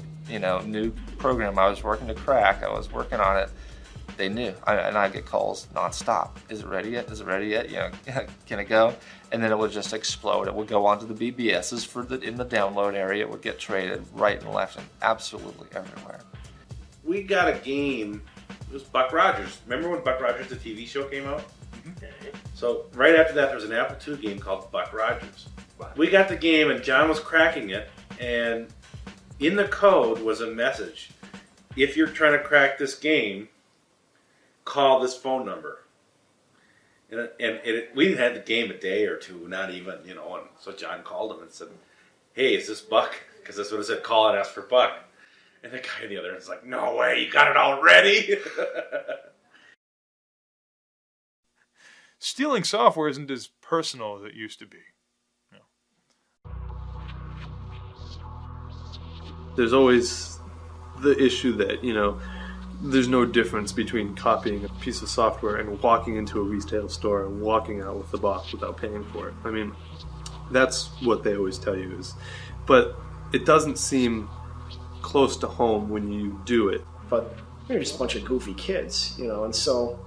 new program I was working to crack, I was working on it, they knew. And I'd get calls nonstop. Is it ready yet? Is it ready yet? Can it go? And then it would just explode. It would go onto the BBSs in the download area. It would get traded right and left and absolutely everywhere. We got a game. It was Buck Rogers. Remember when Buck Rogers, the TV show, came out? Mm-hmm. So right after that, there was an Apple II game called Buck Rogers. We got the game, and John was cracking it, and in the code was a message. If you're trying to crack this game, call this phone number. And we had the game a day or two, not even, and so John called him and said, hey, is this Buck? Because that's what it said, call and ask for Buck. And the guy on the other end was like, no way, you got it already? Stealing software isn't as personal as it used to be. There's always the issue that, there's no difference between copying a piece of software and walking into a retail store and walking out with the box without paying for it. I mean, that's what they always tell you is. But it doesn't seem close to home when you do it. But we were just a bunch of goofy kids, and so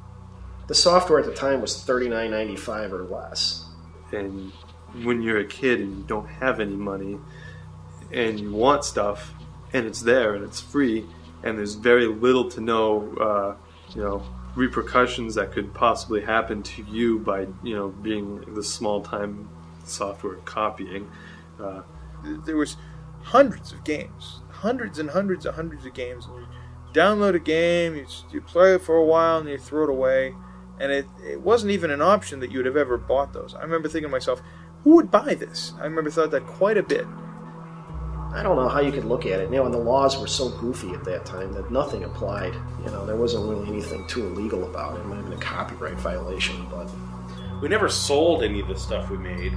the software at the time was $39.95 or less. And when you're a kid and you don't have any money and you want stuff, and it's there and it's free, and there's very little to no, repercussions that could possibly happen to you by, being the small-time software copying. There was hundreds of games, hundreds and hundreds of games. And you download a game, you play it for a while, and you throw it away. And it wasn't even an option that you would have ever bought those. I remember thinking to myself, who would buy this? I remember thought that quite a bit. I don't know how you could look at it, and the laws were so goofy at that time that nothing applied. There wasn't really anything too illegal about it. It might have been a copyright violation, but we never sold any of the stuff we made.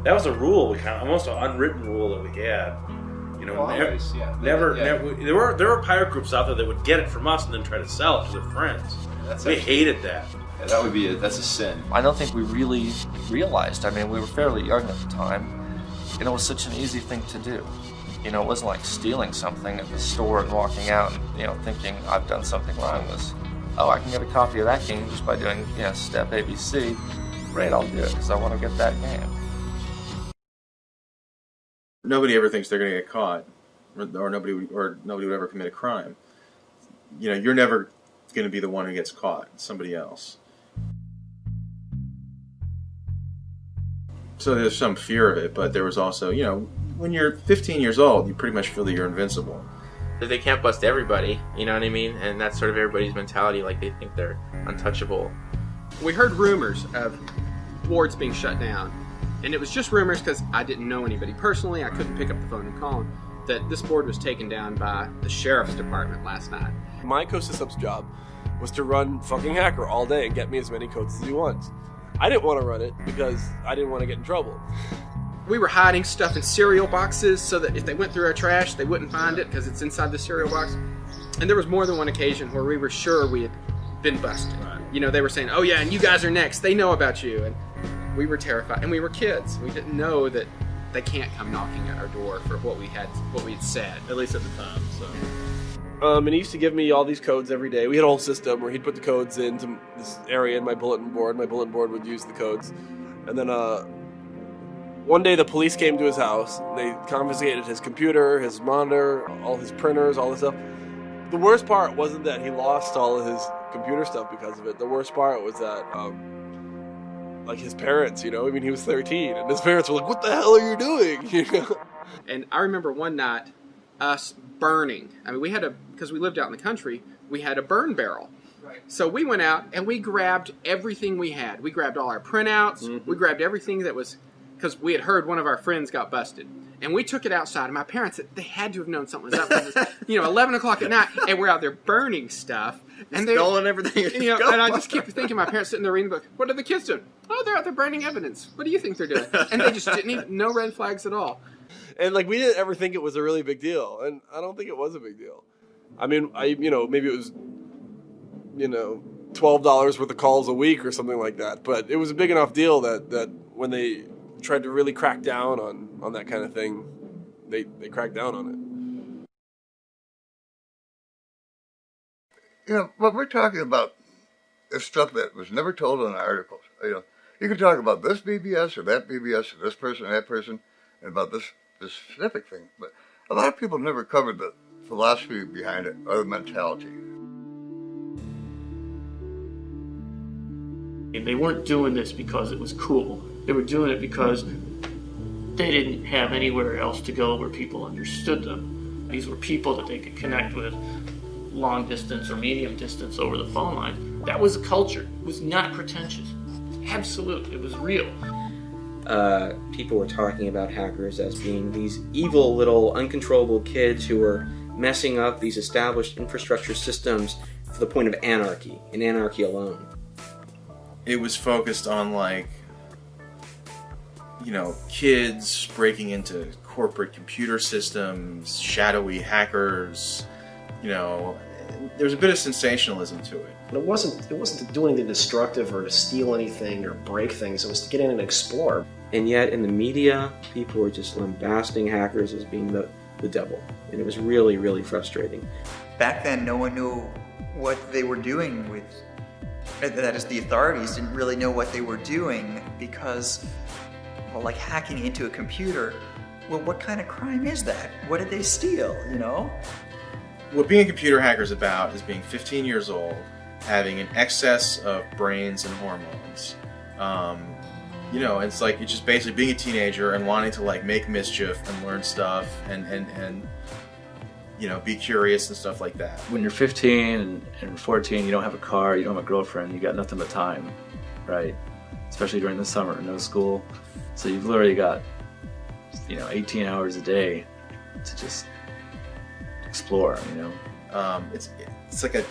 That was a rule, almost an unwritten rule that we had. Never. There were pirate groups out there that would get it from us and then try to sell it to their friends. We hated that. Yeah, that's a sin. I don't think we really realized. I mean, we were fairly young at the time, and it was such an easy thing to do. It wasn't like stealing something at the store and walking out and, thinking I've done something wrong. It was, I can get a copy of that game just by doing, step ABC. Great, I'll do it because I want to get that game. Nobody ever thinks they're going to get caught, or nobody would ever commit a crime. You're never going to be the one who gets caught. It's somebody else. So there's some fear of it, but there was also, when you're 15 years old, you pretty much feel that you're invincible. They can't bust everybody, you know what I mean? And that's sort of everybody's mentality, like they think they're untouchable. We heard rumors of boards being shut down. And it was just rumors because I didn't know anybody personally. I couldn't pick up the phone and call them. That this board was taken down by the sheriff's department last night. My Sysops job was to run fucking hacker all day and get me as many codes as he wants. I didn't want to run it because I didn't want to get in trouble. We were hiding stuff in cereal boxes so that if they went through our trash, they wouldn't find it because it's inside the cereal box. And there was more than one occasion where we were sure we had been busted. Right. They were saying, oh yeah, and you guys are next. They know about you. And we were terrified. And we were kids. We didn't know that they can't come knocking at our door for what we had said. At least at the time, so. And he used to give me all these codes every day. We had a whole system where he'd put the codes into this area in my bulletin board. My bulletin board would use the codes. And then one day the police came to his house. They confiscated his computer, his monitor, all his printers, all this stuff. The worst part wasn't that he lost all of his computer stuff because of it. The worst part was that, his parents, he was 13, and his parents were like, what the hell are you doing? And I remember one night, us burning. I mean, because we lived out in the country, we had a burn barrel. So we went out and we grabbed everything we had. We grabbed all our printouts. We grabbed everything that was, because we had heard one of our friends got busted. And we took it outside. And my parents, they had to have known something was up. Because it's, 11 o'clock at night, and we're out there burning stuff. And they're stolen everything. And I just keep thinking, my parents sitting there reading the book. What are the kids doing? Oh, they're out there burning evidence. What do you think they're doing? And they just didn't even, no red flags at all. And like we didn't ever think it was a really big deal, and I don't think it was a big deal. I mean, maybe it was, $12 worth of calls a week or something like that. But it was a big enough deal that when they tried to really crack down on that kind of thing, they cracked down on it. What we're talking about is stuff that was never told in articles. You can talk about this BBS or that BBS or this person or that person and about this specific thing, but a lot of people never covered the philosophy behind it or the mentality. They weren't doing this because it was cool. They were doing it because they didn't have anywhere else to go where people understood them. These were people that they could connect with long distance or medium distance over the phone line. That was a culture. It was not pretentious. Absolute. It was real. People were talking about hackers as being these evil little uncontrollable kids who were messing up these established infrastructure systems to the point of anarchy, and anarchy alone. It was focused on kids breaking into corporate computer systems, shadowy hackers, there's a bit of sensationalism to it. And it wasn't doing the destructive or to steal anything or break things. It was to get in and explore. And yet in the media, people were just lambasting hackers as being the devil. And it was really, really frustrating. Back then, no one knew what they were doing with, that is, the authorities didn't really know what they were doing because, like hacking into a computer, well, what kind of crime is that? What did they steal, What being a computer hacker is about is being 15 years old, having an excess of brains and hormones. It's like it's just basically being a teenager and wanting to make mischief and learn stuff and be curious and stuff like that. When you're 15 and 14, you don't have a car, you don't have a girlfriend, you got nothing but time, right? Especially during the summer, no school. So you've literally got, 18 hours a day to just explore, It's like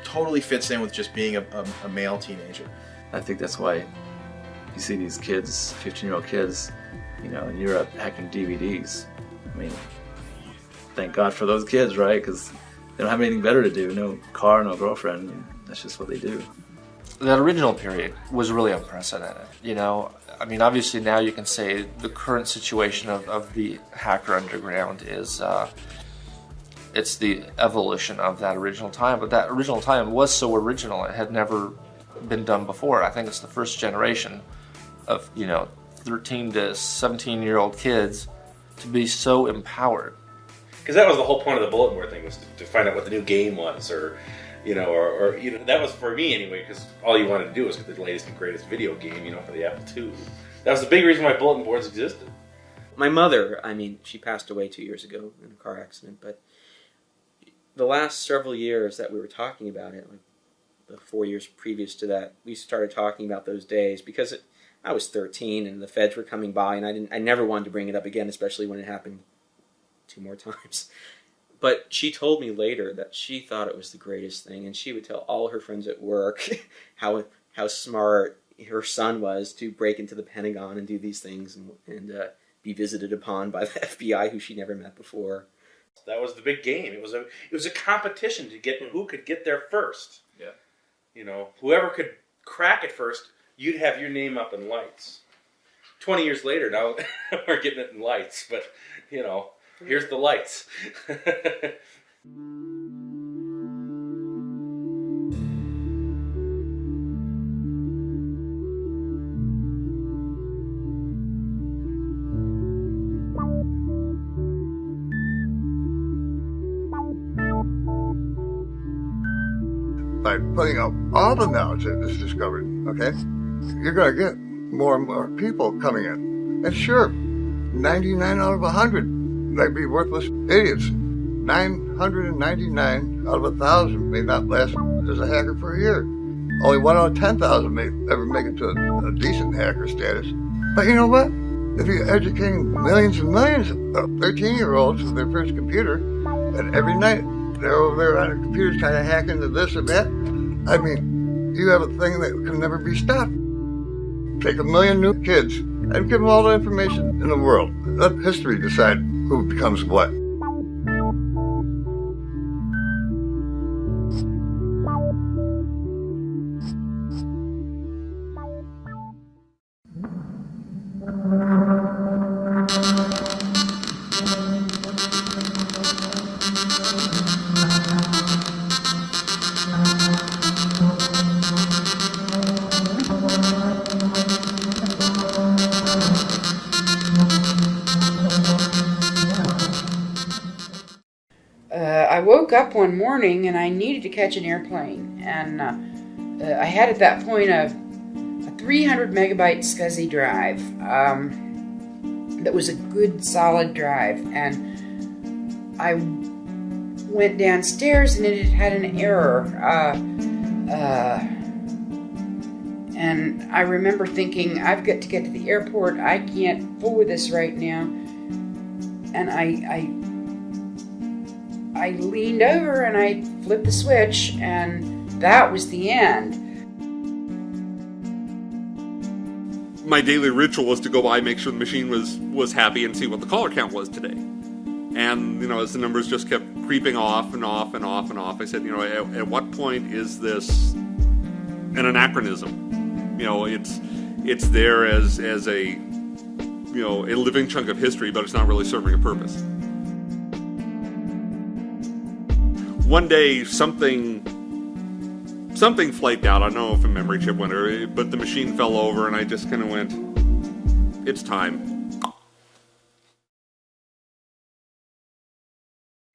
totally fits in with just being a male teenager. I think that's why you see these kids, 15-year-old kids, in Europe hacking DVDs. I mean, thank God for those kids, right? Because they don't have anything better to do. No car, no girlfriend. That's just what they do. That original period was really unprecedented. Obviously now you can say the current situation of the hacker underground is it's the evolution of that original time. But that original time was so original; it had never been done before. I think it's the first generation of 13 to 17-year-old kids to be so empowered. Because that was the whole point of the bulletin board thing, was to find out what the new game was, or that was for me anyway, because all you wanted to do was get the latest and greatest video game, for the Apple II. That was the big reason why bulletin boards existed. My mother, she passed away 2 years ago in a car accident, but the last several years that we were talking about it, the 4 years previous to that, we started talking about those days because I was 13 and the feds were coming by, and I never wanted to bring it up again, especially when it happened 2 more times. But she told me later that she thought it was the greatest thing, and she would tell all her friends at work how smart her son was to break into the Pentagon and do these things and be visited upon by the FBI, who she never met before. That was the big game. It was a competition to get who could get there first. Yeah. Whoever could crack it first, you'd have your name up in lights. 20 years later, now we're getting it in lights, but here's the lights. By putting out all the knowledge that is discovered, okay, you're going to get more and more people coming in. And sure, 99 out of 100 might be worthless idiots. 999 out of 1,000 may not last as a hacker for a year. Only 1 out of 10,000 may ever make it to a decent hacker status. But you know what? If you're educating millions and millions of 13-year-olds with their first computer, and every night they're over there on their computers trying to hack into this or that, I mean, you have a thing that can never be stopped. Take 1 million new kids and give them all the information in the world. Let history decide who becomes what. I woke up one morning and I needed to catch an airplane, and I had at that point a 300 megabyte SCSI drive that was a good solid drive, and I went downstairs and it had an error, and I remember thinking, I've got to get to the airport, I can't fool with this right now, and I leaned over and I flipped the switch, and that was the end. My daily ritual was to go by, make sure the machine was happy, and see what the caller count was today. And, you know, as the numbers just kept creeping off and off and off and off, I said, you know, at what point is this an anachronism? You know, it's there as a, you know, a living chunk of history, but it's not really serving a purpose. One day, something flaked out. I don't know if a memory chip went, but the machine fell over, and I just kind of went, it's time.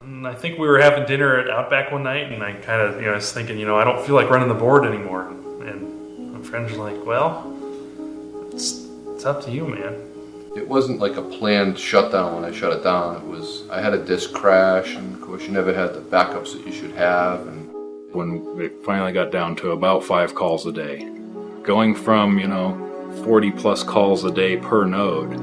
And I think we were having dinner at Outback one night, and I kind of, I was thinking, I don't feel like running the board anymore. And my friend was like, well, it's up to you, man. It wasn't like a planned shutdown when I shut it down. It was, I had a disk crash, and of course you never had the backups that you should have. And when it finally got down to about 5 calls a day, going from, 40 plus calls a day per node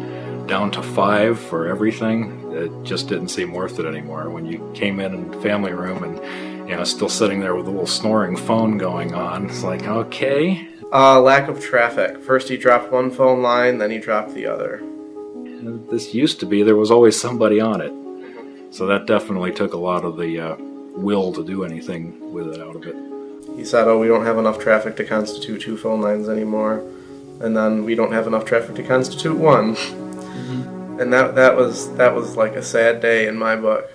down to 5 for everything, it just didn't seem worth it anymore. When you came in the family room and, still sitting there with a little snoring phone going on, it's like, okay. Lack of traffic. First he dropped one phone line, then he dropped the other. This used to be, there was always somebody on it. So that definitely took a lot of the will to do anything with it out of it. He said, we don't have enough traffic to constitute 2 phone lines anymore. And then we don't have enough traffic to constitute 1. Mm-hmm. And that was like a sad day in my book.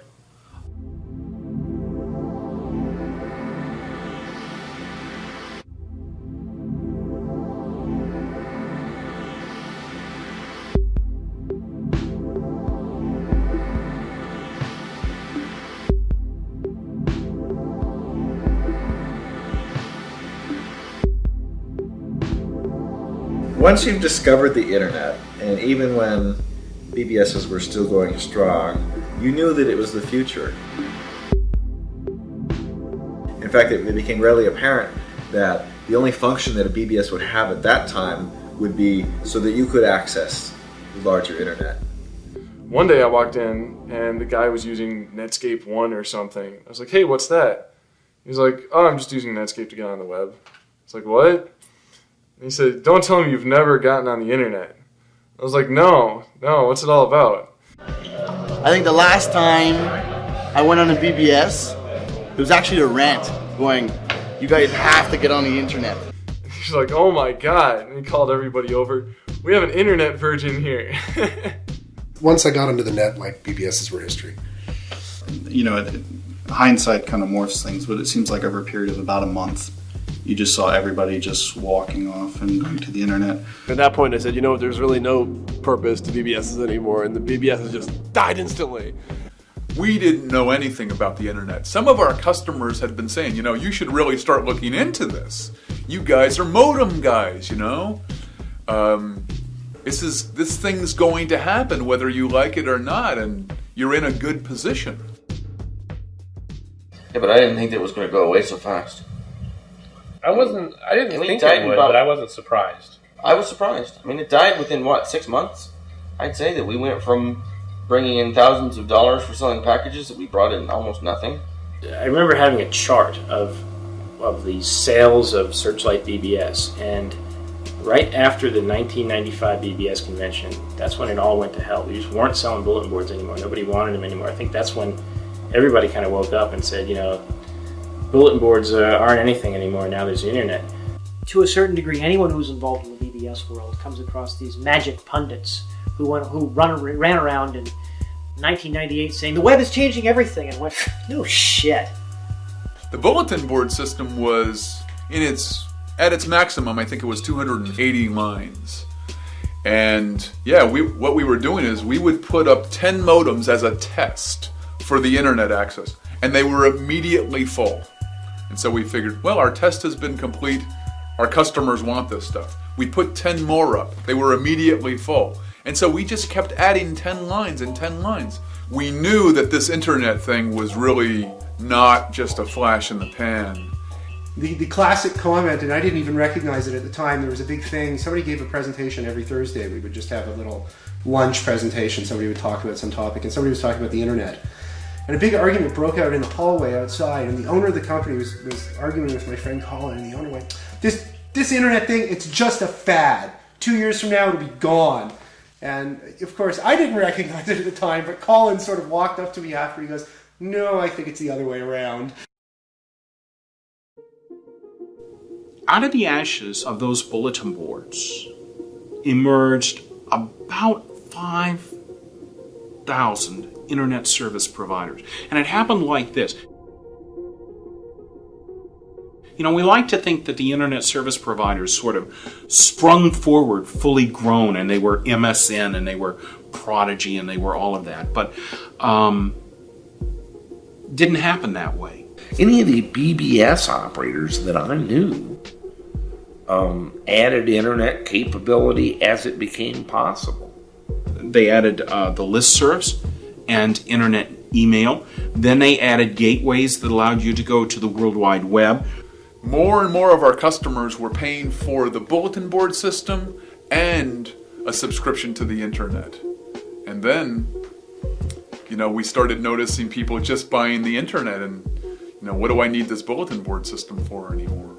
Once you've discovered the internet, and even when BBSs were still going strong, you knew that it was the future. In fact, it became readily apparent that the only function that a BBS would have at that time would be so that you could access the larger internet. One day I walked in and the guy was using Netscape 1 or something. I was like, hey, what's that? He was like, oh, I'm just using Netscape to get on the web. It's like, what? And he said, don't tell me you've never gotten on the internet. I was like, no, what's it all about? I think the last time I went on a BBS, it was actually a rant going, you guys have to get on the internet. He's like, oh my God. And he called everybody over. We have an internet virgin here. Once I got onto the net, like, BBSs were history. Hindsight kind of morphs things, but it seems like over a period of about a month, you just saw everybody just walking off and going to the internet. At that point I said, there's really no purpose to BBSs anymore, and the BBSs just died instantly. We didn't know anything about the internet. Some of our customers had been saying, you should really start looking into this. You guys are modem guys, This thing's going to happen whether you like it or not, and you're in a good position. Yeah, but I didn't think that was going to go away so fast. I didn't think it would, but I wasn't surprised. I was surprised. I mean, it died within, 6 months? I'd say that we went from bringing in thousands of dollars for selling packages that we brought in almost nothing. I remember having a chart of the sales of Searchlight BBS, and right after the 1995 BBS convention, that's when it all went to hell. We just weren't selling bulletin boards anymore. Nobody wanted them anymore. I think that's when everybody kind of woke up and said, bulletin boards aren't anything anymore. Now there's the internet. To a certain degree, anyone who's involved in the BBS world comes across these magic pundits who ran around in 1998 saying the web is changing everything, and went, no shit. The bulletin board system was at its maximum. I think it was 280 lines. And yeah, what we were doing is we would put up 10 modems as a test for the internet access, and they were immediately full. And so we figured, well, our test has been complete. Our customers want this stuff. We put 10 more up. They were immediately full. And so we just kept adding 10 lines and 10 lines. We knew that this internet thing was really not just a flash in the pan. The classic comment, and I didn't even recognize it at the time, there was a big thing. Somebody gave a presentation every Thursday. We would just have a little lunch presentation. Somebody would talk about some topic, and somebody was talking about the internet. And a big argument broke out in the hallway outside, and the owner of the company was arguing with my friend Colin, and the owner went, this internet thing, it's just a fad. 2 years from now, it'll be gone. And of course, I didn't recognize it at the time, but Colin sort of walked up to me after. He goes, no, I think it's the other way around. Out of the ashes of those bulletin boards emerged about 5,000 internet service providers. And it happened like this. We like to think that the internet service providers sort of sprung forward fully grown, and they were MSN, and they were Prodigy, and they were all of that. But didn't happen that way. Any of the BBS operators that I knew added internet capability as it became possible. They added the listservs and internet email. Then they added gateways that allowed you to go to the World Wide Web. More and more of our customers were paying for the bulletin board system and a subscription to the internet. And then, we started noticing people just buying the internet, and, what do I need this bulletin board system for anymore?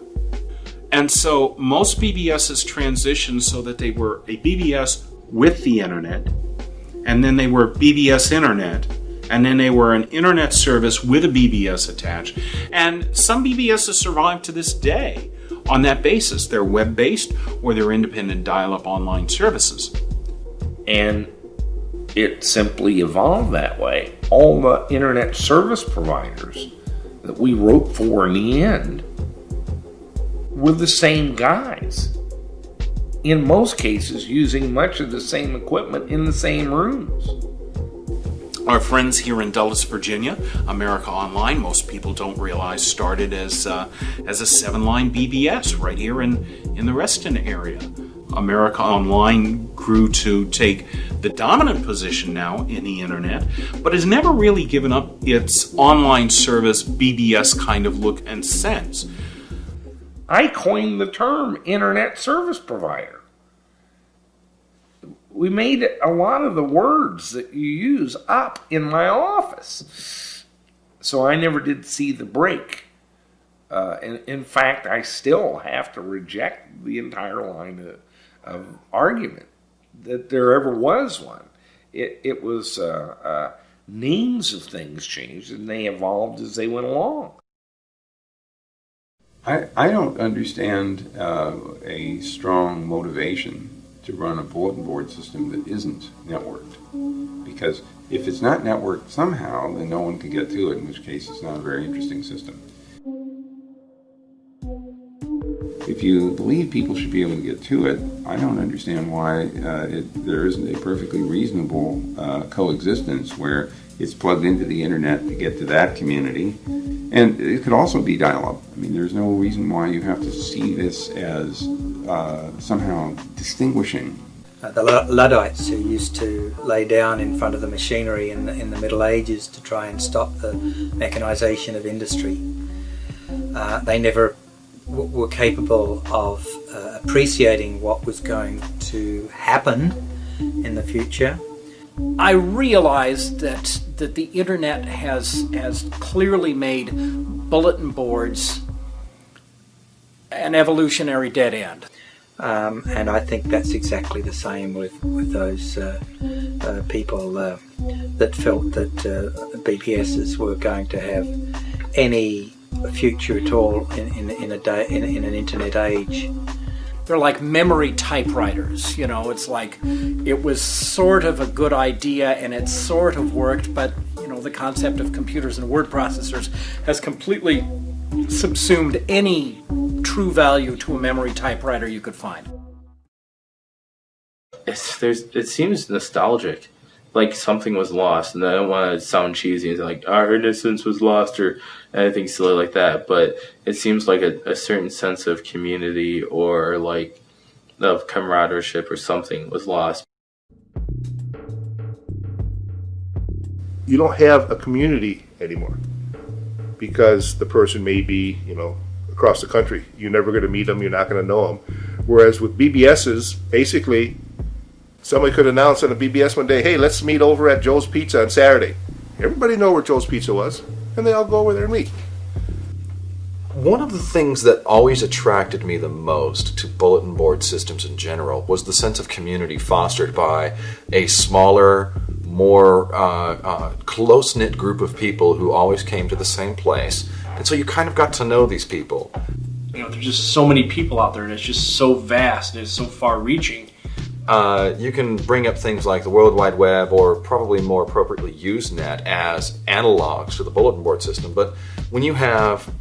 And so most BBSs transitioned so that they were a BBS with the internet, and then they were BBS internet, and then they were an internet service with a BBS attached. And some BBSs survive to this day on that basis. They're web-based or they're independent dial-up online services. And it simply evolved that way. All the internet service providers that we wrote for in the end were the same guys. In most cases, using much of the same equipment in the same rooms. Our friends here in Dulles, Virginia, America Online, most people don't realize, started as a 7-line BBS right here in the Reston area. America Online grew to take the dominant position now in the internet, but has never really given up its online service BBS kind of look and sense. I coined the term internet service provider. We made a lot of the words that you use up in my office. So I never did see the break. In fact, I still have to reject the entire line of argument that there ever was one. It was names of things changed, and they evolved as they went along. I don't understand a strong motivation to run a bulletin board system that isn't networked. Because if it's not networked somehow, then no one can get to it, in which case it's not a very interesting system. If you believe people should be able to get to it, I don't understand why there isn't a perfectly reasonable coexistence where it's plugged into the internet to get to that community. And it could also be dial-up. I mean, there's no reason why you have to see this as somehow distinguishing. the Luddites who used to lay down in front of the machinery in the Middle Ages to try and stop the mechanisation of industry. They never were capable of appreciating what was going to happen in the future. I realized that the internet has clearly made bulletin boards an evolutionary dead end. And I think that's exactly the same with those people that felt that BBSs were going to have any future at all in an internet age. They're like memory typewriters, you know. It's like it was sort of a good idea and it sort of worked, but you know, the concept of computers and word processors has completely subsumed any true value to a memory typewriter you could find. It seems nostalgic, like something was lost, and I don't want to sound cheesy and like our innocence was lost or anything silly like that, but it seems like a certain sense of community or like of camaraderie or something was lost. You don't have a community anymore because the person may be, you know, across the country. You're never going to meet them. You're not going to know them. Whereas with BBSs, basically, somebody could announce on a BBS one day, hey, let's meet over at Joe's Pizza on Saturday. Everybody know where Joe's Pizza was, and they all go over there and meet. One of the things that always attracted me the most to bulletin board systems in general was the sense of community fostered by a smaller, more close-knit group of people who always came to the same place. And so you kind of got to know these people. You know, there's just so many people out there, and it's just so vast, and it's so far-reaching. You can bring up things like the World Wide Web, or probably more appropriately Usenet, as analogs to the bulletin board system. But when you have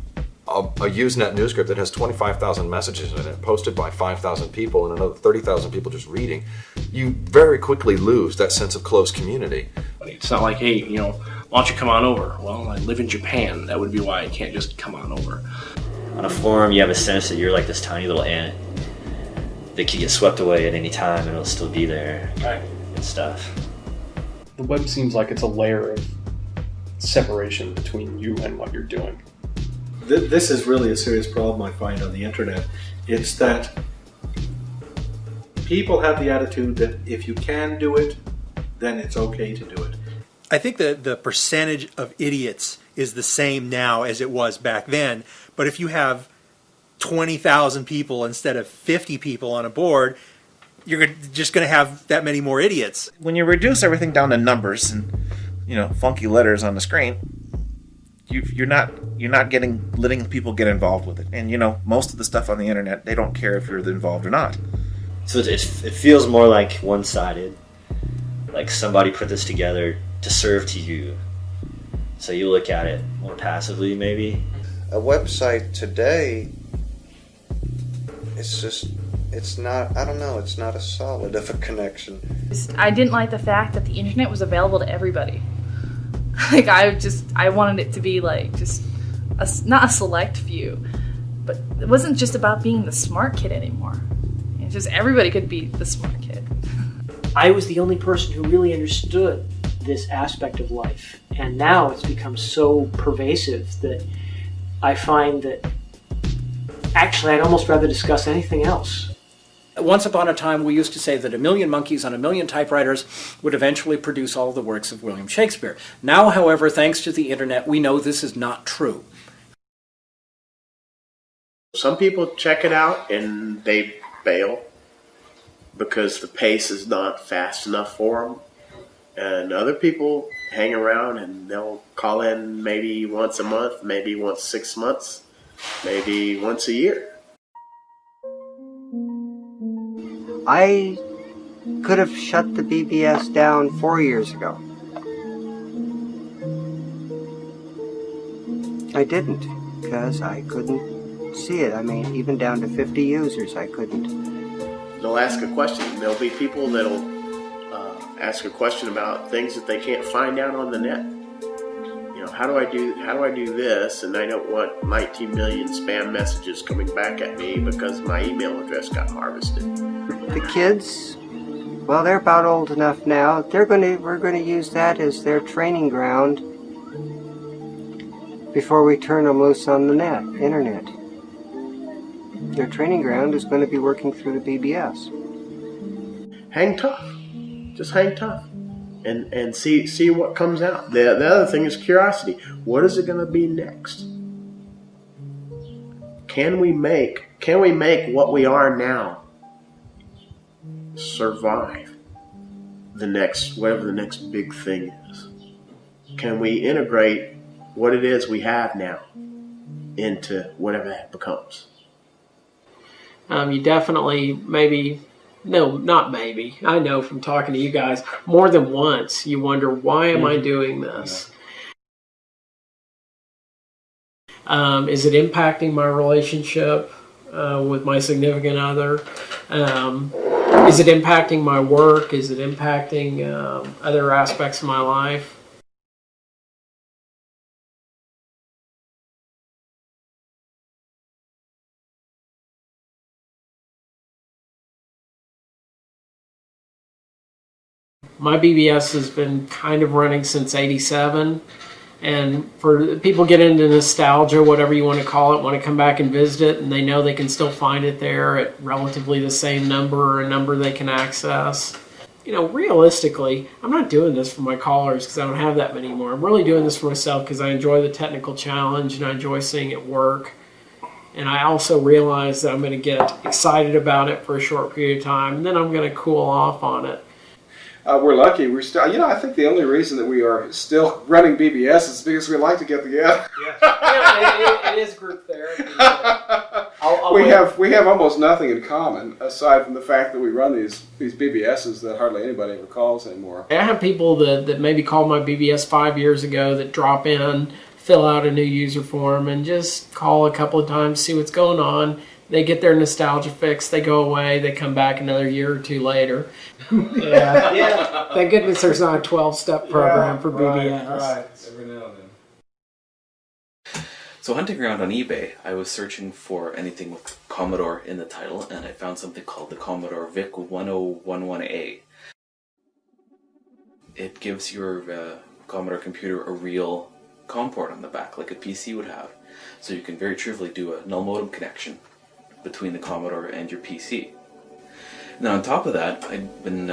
a Usenet newsgroup that has 25,000 messages in it, posted by 5,000 people and another 30,000 people just reading, you very quickly lose that sense of close community. It's not like, hey, you know, why don't you come on over? Well, I live in Japan. That would be why I can't just come on over. On a forum, you have a sense that you're like this tiny little ant that could get swept away at any time and it'll still be there, right, and stuff. The web seems like it's a layer of separation between you and what you're doing. This is really a serious problem I find on the internet. It's that people have the attitude that if you can do it, then it's okay to do it. I think the percentage of idiots is the same now as it was back then, but if you have 20,000 people instead of 50 people on a board, you're just going to have that many more idiots. When you reduce everything down to numbers and, you know, funky letters on the screen, you're not letting people get involved with it. And you know, most of the stuff on the internet, they don't care if you're involved or not. So it feels more like one-sided. Like somebody put this together to serve to you. So you look at it more passively, maybe. A website today, it's not a solid of a connection. I didn't like the fact that the internet was available to everybody. Like I wanted it to be like just not a select few, but it wasn't just about being the smart kid anymore. It's just everybody could be the smart kid. I was the only person who really understood this aspect of life, and now it's become so pervasive that I find that actually I'd almost rather discuss anything else. Once upon a time, we used to say that 1,000,000 monkeys on 1,000,000 typewriters would eventually produce all of the works of William Shakespeare. Now, however, thanks to the internet, we know this is not true. Some people check it out and they bail because the pace is not fast enough for them. And other people hang around and they'll call in maybe once a month, maybe once 6 months, maybe once a year. I could have shut the BBS down 4 years ago. I didn't, because I couldn't see it. I mean, even down to 50 users, I couldn't. They'll ask a question. There'll be people that'll ask a question about things that they can't find out on the net. You know, how do I do this, and I don't want 19 million spam messages coming back at me because my email address got harvested. The kids Well, they're about old enough now. We're going to use that as their training ground before we turn them loose on the internet. Their training ground is going to be working through the BBS. Hang tough. Just hang tough. And see what comes out. The other thing is curiosity. What is it going to be next? Can we make what we are now survive the next, whatever the next big thing is? Can we integrate what it is we have now into whatever that becomes? You definitely not maybe. I know from talking to you guys more than once, you wonder, why am I doing this? Is it impacting my relationship with my significant other? Is it impacting my work? Is it impacting other aspects of my life? My BBS has been kind of running since '87, and for people get into nostalgia, whatever you want to call it, want to come back and visit it, and they know they can still find it there at relatively the same number or a number they can access. You know, realistically, I'm not doing this for my callers because I don't have that many more. I'm really doing this for myself because I enjoy the technical challenge and I enjoy seeing it work. And I also realize that I'm going to get excited about it for a short period of time, and then I'm going to cool off on it. We're lucky. We're still, I think the only reason that we are still running BBS is because we like to get together. Yeah, it is group therapy. We have almost nothing in common aside from the fact that we run these BBSs that hardly anybody ever calls anymore. I have people that maybe called my BBS 5 years ago that drop in, fill out a new user form, and just call a couple of times, see what's going on. They get their nostalgia fix, they go away, they come back another year or two later. Yeah. Thank goodness there's not a 12-step program for BBS. Right. Every now and then. So hunting around on eBay, I was searching for anything with Commodore in the title, and I found something called the Commodore VIC 1011A. It gives your Commodore computer a real COM port on the back, like a PC would have. So you can very truthfully do a null modem connection between the Commodore and your PC. Now on top of that, I've been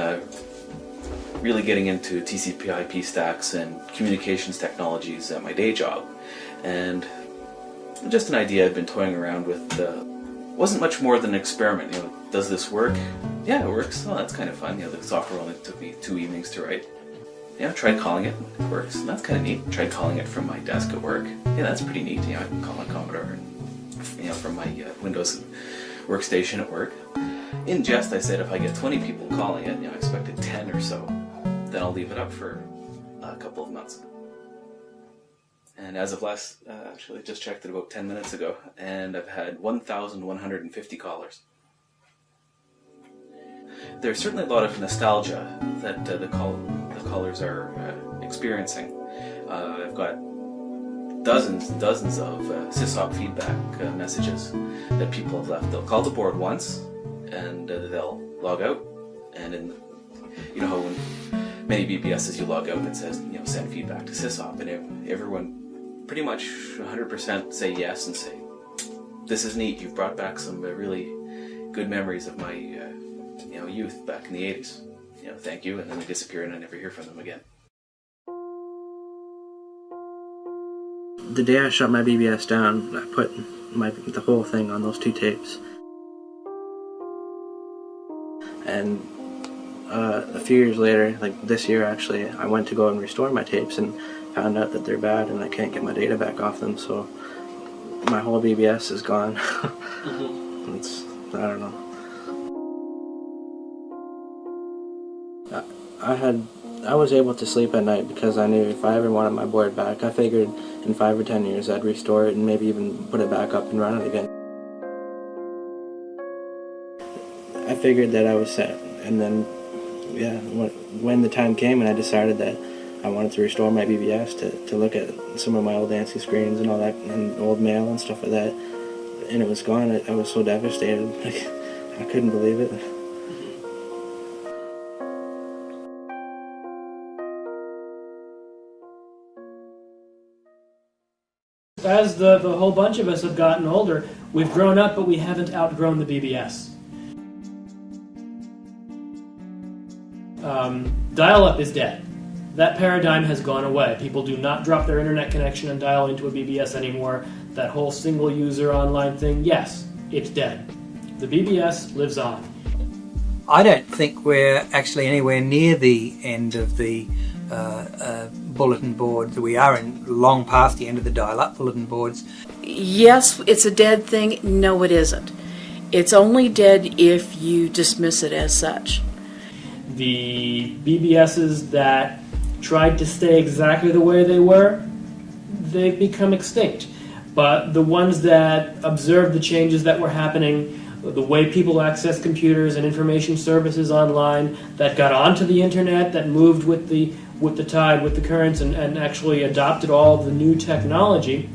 really getting into TCP/IP stacks and communications technologies at my day job, and just an idea I'd been toying around with. Wasn't much more than an experiment. You know, does this work? Yeah, it works. Oh, that's kind of fun. You know, the software only took me 2 evenings to write. Yeah, tried calling it. It works. And that's kind of neat. Tried calling it from my desk at work. Yeah, that's pretty neat. You know, I can call my Commodore and, from my Windows workstation at work. In jest, I said if I get 20 people calling it, I expected 10 or so, then I'll leave it up for a couple of months. And as of actually just checked it about 10 minutes ago, and I've had 1,150 callers. There's certainly a lot of nostalgia that the callers are experiencing. I've got dozens of Sysops feedback messages that people have left. They'll call the board once, and they'll log out. And you know how when many BBSs you log out, it says send feedback to Sysops, and everyone pretty much 100% say yes and say, this is neat. You've brought back some really good memories of my youth back in the 80s. Thank you, and then they disappear, and I never hear from them again. The day I shut my BBS down, I put the whole thing on those 2 tapes. And a few years later, like this year actually, I went to go and restore my tapes and found out that they're bad and I can't get my data back off them, so my whole BBS is gone. I don't know. I was able to sleep at night because I knew if I ever wanted my board back, I figured in 5 or 10 years I'd restore it and maybe even put it back up and run it again. I figured that I was set, and then when the time came and I decided that I wanted to restore my BBS to look at some of my old ANSI screens and all that, and old mail and stuff like that, and it was gone, I was so devastated. I couldn't believe it. as the whole bunch of us have gotten older, we've grown up, but we haven't outgrown the BBS. Dial-up is dead. That paradigm has gone away. People do not drop their internet connection and dial into a BBS anymore. That whole single-user online thing, yes, it's dead. The BBS lives on. I don't think we're actually anywhere near the end of the bulletin board. We are long past the end of the dial-up bulletin boards. Yes, it's a dead thing. No, it isn't. It's only dead if you dismiss it as such. The BBSs that tried to stay exactly the way they were, they've become extinct. But the ones that observed the changes that were happening, the way people access computers and information services online, that got onto the internet, that moved with the tide, with the currents, and actually adopted all the new technology,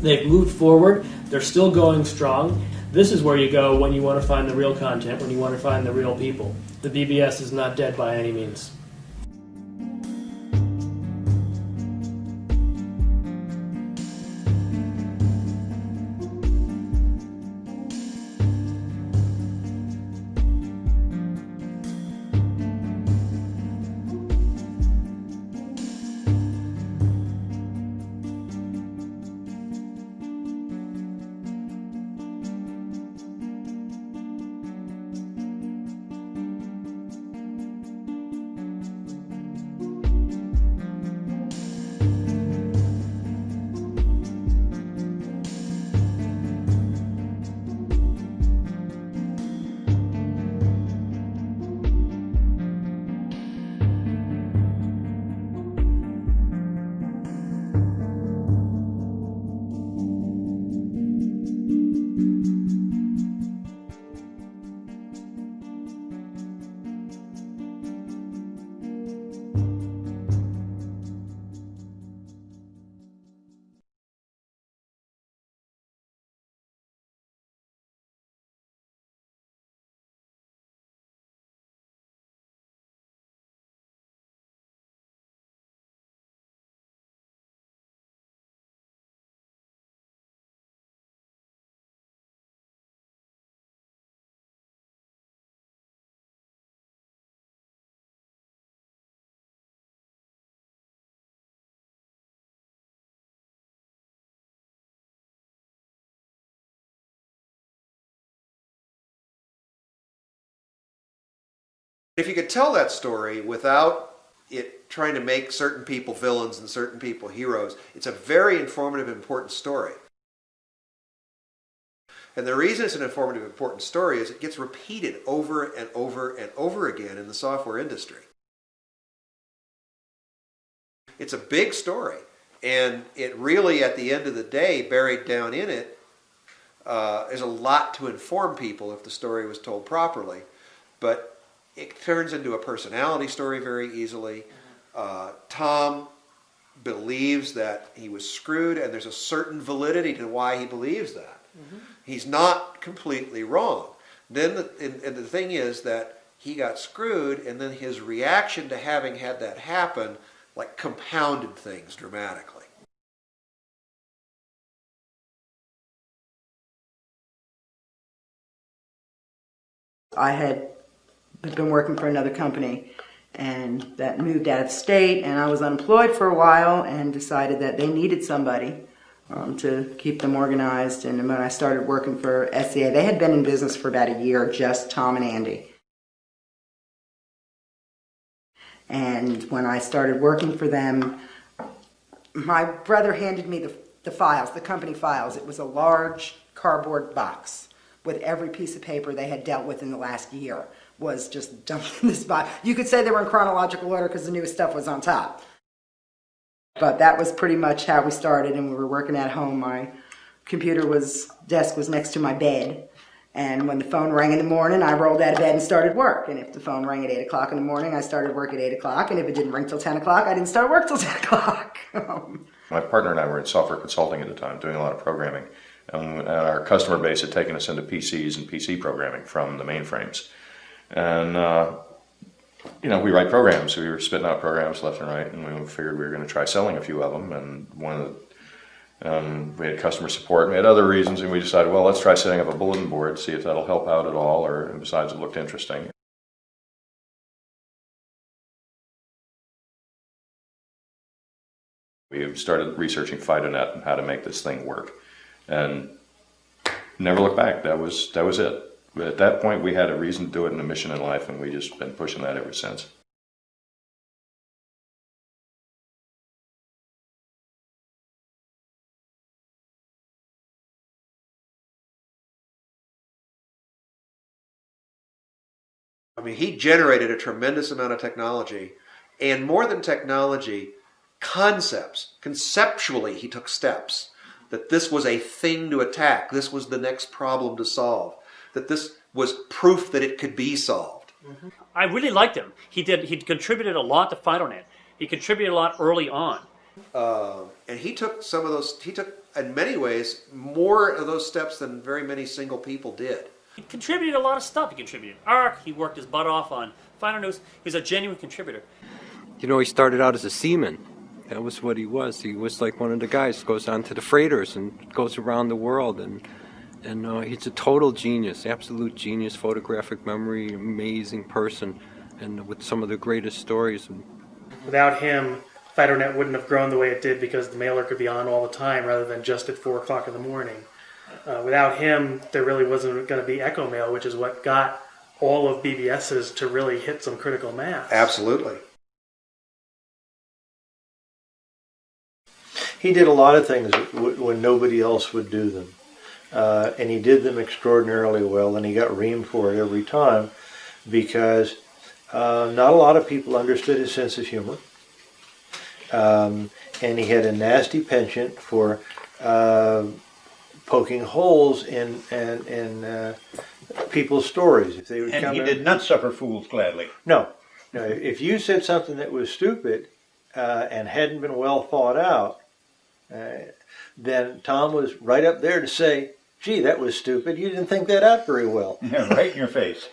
they've moved forward. They're still going strong. This is where you go when you want to find the real content, when you want to find the real people. The BBS is not dead by any means. If you could tell that story without it trying to make certain people villains and certain people heroes, it's a very informative, important story. And the reason it's an informative, important story is it gets repeated over and over and over again in the software industry. It's a big story, and it really, at the end of the day, buried down in it, is a lot to inform people if the story was told properly. But it turns into a personality story very easily. Tom believes that he was screwed, and there's a certain validity to why he believes that. Mm-hmm. He's not completely wrong. Then the thing is that he got screwed, and then his reaction to having had that happen like compounded things dramatically. I had been working for another company and that moved out of state, and I was unemployed for a while and decided that they needed somebody to keep them organized. And when I started working for SCA, they had been in business for about a year, just Tom and Andy. And when I started working for them, my brother handed me the files, the company files. It was a large cardboard box with every piece of paper they had dealt with in the last year was just dumped in this box. You could say they were in chronological order because the newest stuff was on top. But that was pretty much how we started, and we were working at home. My desk was next to my bed, and when the phone rang in the morning, I rolled out of bed and started work. And if the phone rang at 8 o'clock in the morning, I started work at 8 o'clock, and if it didn't ring till 10 o'clock, I didn't start work till 10 o'clock. My partner and I were in software consulting at the time, doing a lot of programming. And our customer base had taken us into PCs and PC programming from the mainframes. And, we write programs. So we were spitting out programs left and right, and we figured we were going to try selling a few of them. And one of We had customer support, and we had other reasons, and we decided, well, let's try setting up a bulletin board, see if that'll help out at all, or besides it looked interesting. We started researching FIDOnet and how to make this thing work, and never looked back. That was it. At that point, we had a reason to do it and a mission in life, and we just been pushing that ever since. I mean, he generated a tremendous amount of technology, and more than technology, concepts. Conceptually, he took steps. That this was a thing to attack. This was the next problem to solve. That this was proof that it could be solved. I really liked him. He contributed a lot to FIDOnet. He contributed a lot early on. And he took some of those, he took, in many ways, more of those steps than very many single people did. He contributed a lot of stuff. He contributed ARC. He worked his butt off on FIDOnet. He was a genuine contributor. You know, he started out as a seaman. That was what he was. He was like one of the guys who goes on to the freighters and goes around the world. And he's a total genius, absolute genius, photographic memory, amazing person, and with some of the greatest stories. Without him, FIDOnet wouldn't have grown the way it did because the mailer could be on all the time rather than just at 4 o'clock in the morning. Without him, there really wasn't going to be Echo Mail, which is what got all of BBS's to really hit some critical mass. Absolutely. He did a lot of things when nobody else would do them. And he did them extraordinarily well, and he got reamed for it every time because not a lot of people understood his sense of humor. And he had a nasty penchant for poking holes in people's stories. If they would and come he in, did not suffer fools gladly. No. If you said something that was stupid and hadn't been well thought out, then Tom was right up there to say, gee, that was stupid. You didn't think that out very well. Yeah, right in your face.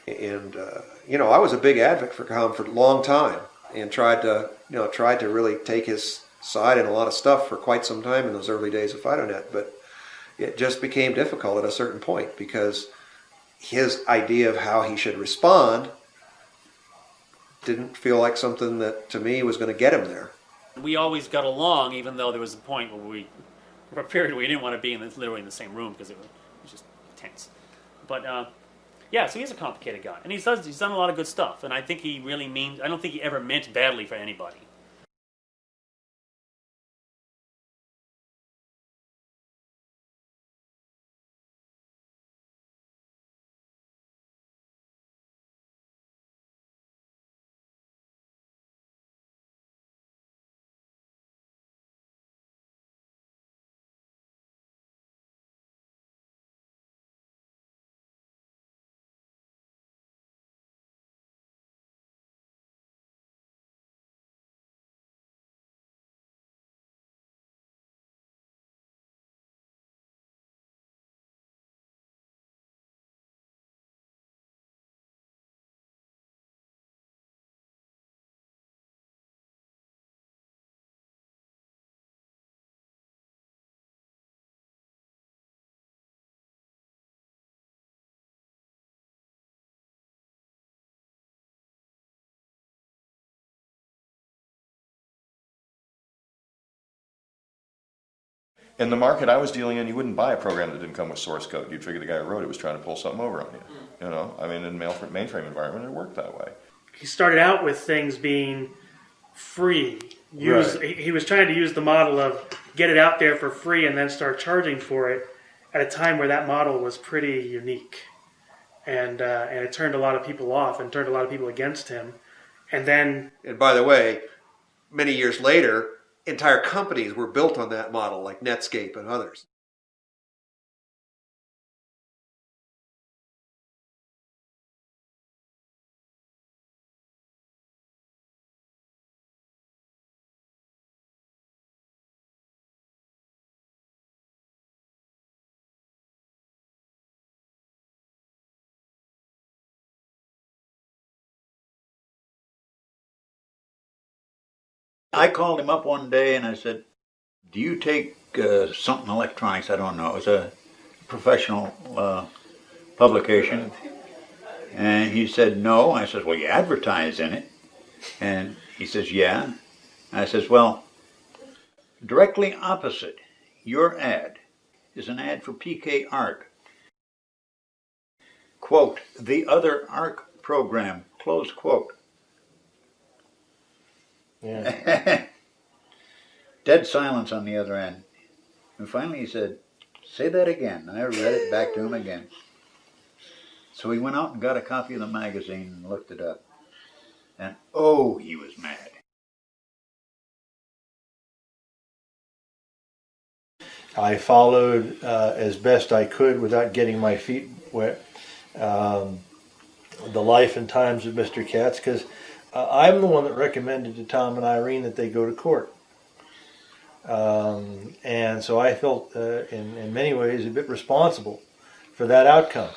And, I was a big advocate for Tom for a long time and tried to really take his side in a lot of stuff for quite some time in those early days of FIDOnet. But it just became difficult at a certain point because his idea of how he should respond didn't feel like something that, to me, was going to get him there. We always got along, even though there was a point where for a period we didn't want to be literally in the same room because it was just tense. But yeah, so he's a complicated guy, and he's done a lot of good stuff. And I think he really means. I don't think he ever meant badly for anybody. In the market I was dealing in, you wouldn't buy a program that didn't come with source code. You'd figure the guy who wrote it was trying to pull something over on you. I mean, in mainframe environment, it worked that way. He started out with things being free. Right. He was trying to use the model of get it out there for free and then start charging for it at a time where that model was pretty unique. And it turned a lot of people off and turned a lot of people against him. And by the way, many years later, entire companies were built on that model, like Netscape and others. I called him up one day and I said, do you take something electronics? I don't know. It was a professional publication. And he said, no. I said, well, you advertise in it. And he says, yeah. I says, well, directly opposite your ad is an ad for PK Arc. Quote, the other ARC program, close quote. Yeah. Dead silence on the other end. And finally he said, say that again. And I read it back to him again. So he went out and got a copy of the magazine and looked it up. And oh, he was mad. I followed as best I could without getting my feet wet the life and times of Mr. Katz, because I'm the one that recommended to Tom and Irene that they go to court. And so I felt in many ways a bit responsible for that outcome.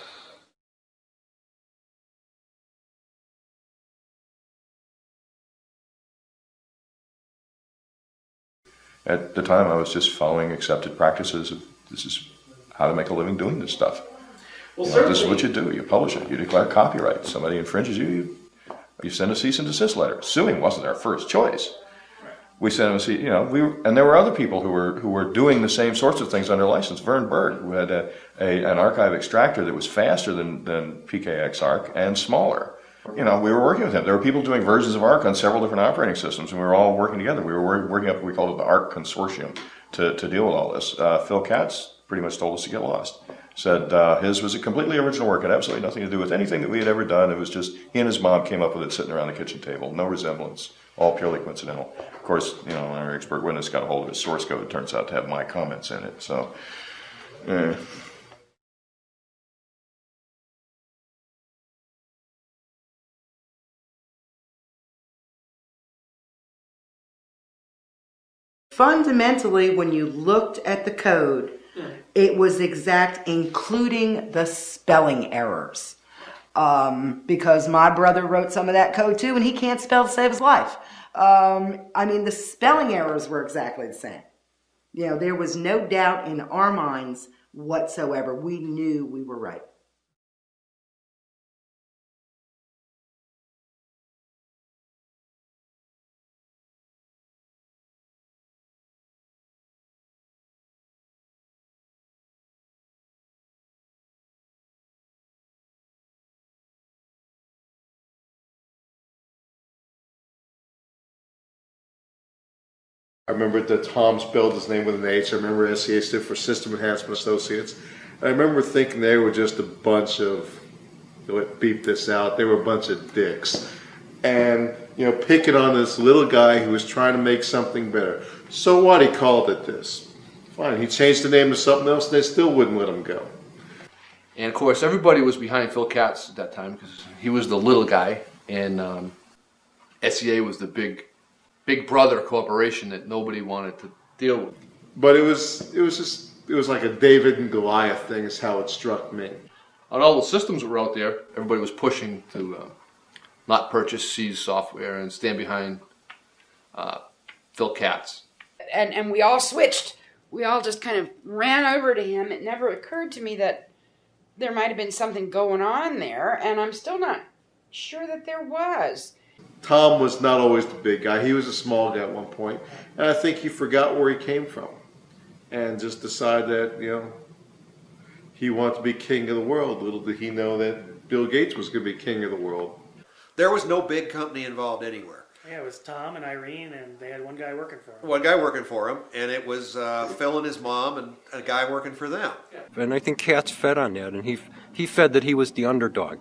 At the time, I was just following accepted practices of this is how to make a living doing this stuff. Well, this is what you do. You publish it. You declare copyright. Somebody infringes you, you send a cease and desist letter. Suing wasn't our first choice. We sent them and there were other people who were doing the same sorts of things under license. Vern Berg, who had an archive extractor that was faster than PKX Arc and smaller. We were working with him. There were people doing versions of ARC on several different operating systems, and we were all working together. We were working up, we called it the ARC Consortium, to deal with all this. Phil Katz pretty much told us to get lost. Said his was a completely original work. It had absolutely nothing to do with anything that we had ever done. It was just he and his mom came up with it sitting around the kitchen table. No resemblance. All purely coincidental. Of course, our expert witness got a hold of his source code. It turns out to have my comments in it. So, Fundamentally, when you looked at the code, it was exact, including the spelling errors. Because my brother wrote some of that code too, and he can't spell to save his life. The spelling errors were exactly the same. There was no doubt in our minds whatsoever. We knew we were right. I remember that Tom spelled his name with an H. I remember SCA stood for System Enhancement Associates. And I remember thinking they were just a bunch of, beep this out, they were a bunch of dicks. And, picking on this little guy who was trying to make something better. So what? He called it this. Fine. He changed the name to something else, and they still wouldn't let him go. And of course, everybody was behind Phil Katz at that time because he was the little guy, and SCA was the big brother corporation that nobody wanted to deal with. But it was like a David and Goliath thing is how it struck me. On all the systems that were out there, everybody was pushing to not purchase C's software and stand behind Phil Katz. And we all switched. We all just kind of ran over to him. It never occurred to me that there might have been something going on there, and I'm still not sure that there was. Tom was not always the big guy. He was a small guy at one point, and I think he forgot where he came from and just decided that, he wanted to be king of the world. Little did he know that Bill Gates was going to be king of the world. There was no big company involved anywhere. Yeah, it was Tom and Irene, and they had one guy working for them. One guy working for him, and it was Phil and his mom and a guy working for them. And I think Katz fed on that, and he fed that he was the underdog.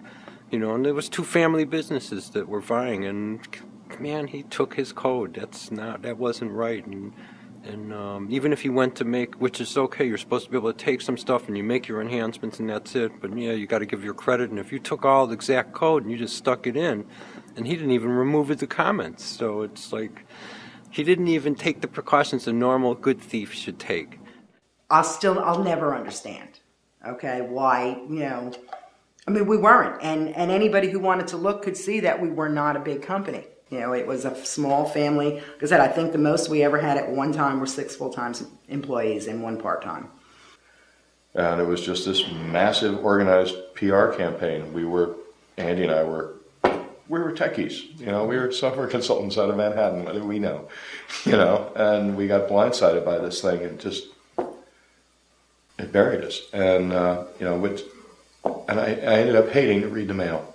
And there was two family businesses that were vying, and man, he took his code. That wasn't right. And even if he went to make, which is okay, you're supposed to be able to take some stuff and you make your enhancements and that's it. But yeah, you got to give your credit. And if you took all the exact code and you just stuck it in, and he didn't even remove the comments, so it's like he didn't even take the precautions a normal good thief should take. I'll never understand. Okay, why? We weren't, and anybody who wanted to look could see that we were not a big company. You know, it was a small family. Like I said, I think the most we ever had at one time were 6 full-time employees and 1 part-time. And it was just this massive organized PR campaign. Andy and I were techies, you know, we were software consultants out of Manhattan, what do we know, you know, and we got blindsided by this thing and it buried us. And, you know, and I ended up hating to read the mail.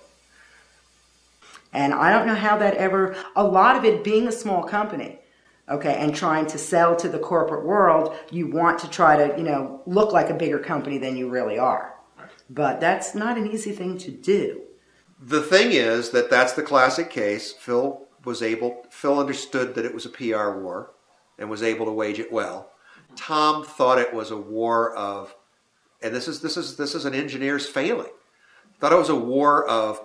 And I don't know how that a lot of it being a small company, okay, and trying to sell to the corporate world, you want to try to, you know, look like a bigger company than you really are. But that's not an easy thing to do. The thing is that's the classic case. Phil understood that it was a PR war and was able to wage it well. Tom thought it was a war of, and this is an engineer's failing, thought it was a war of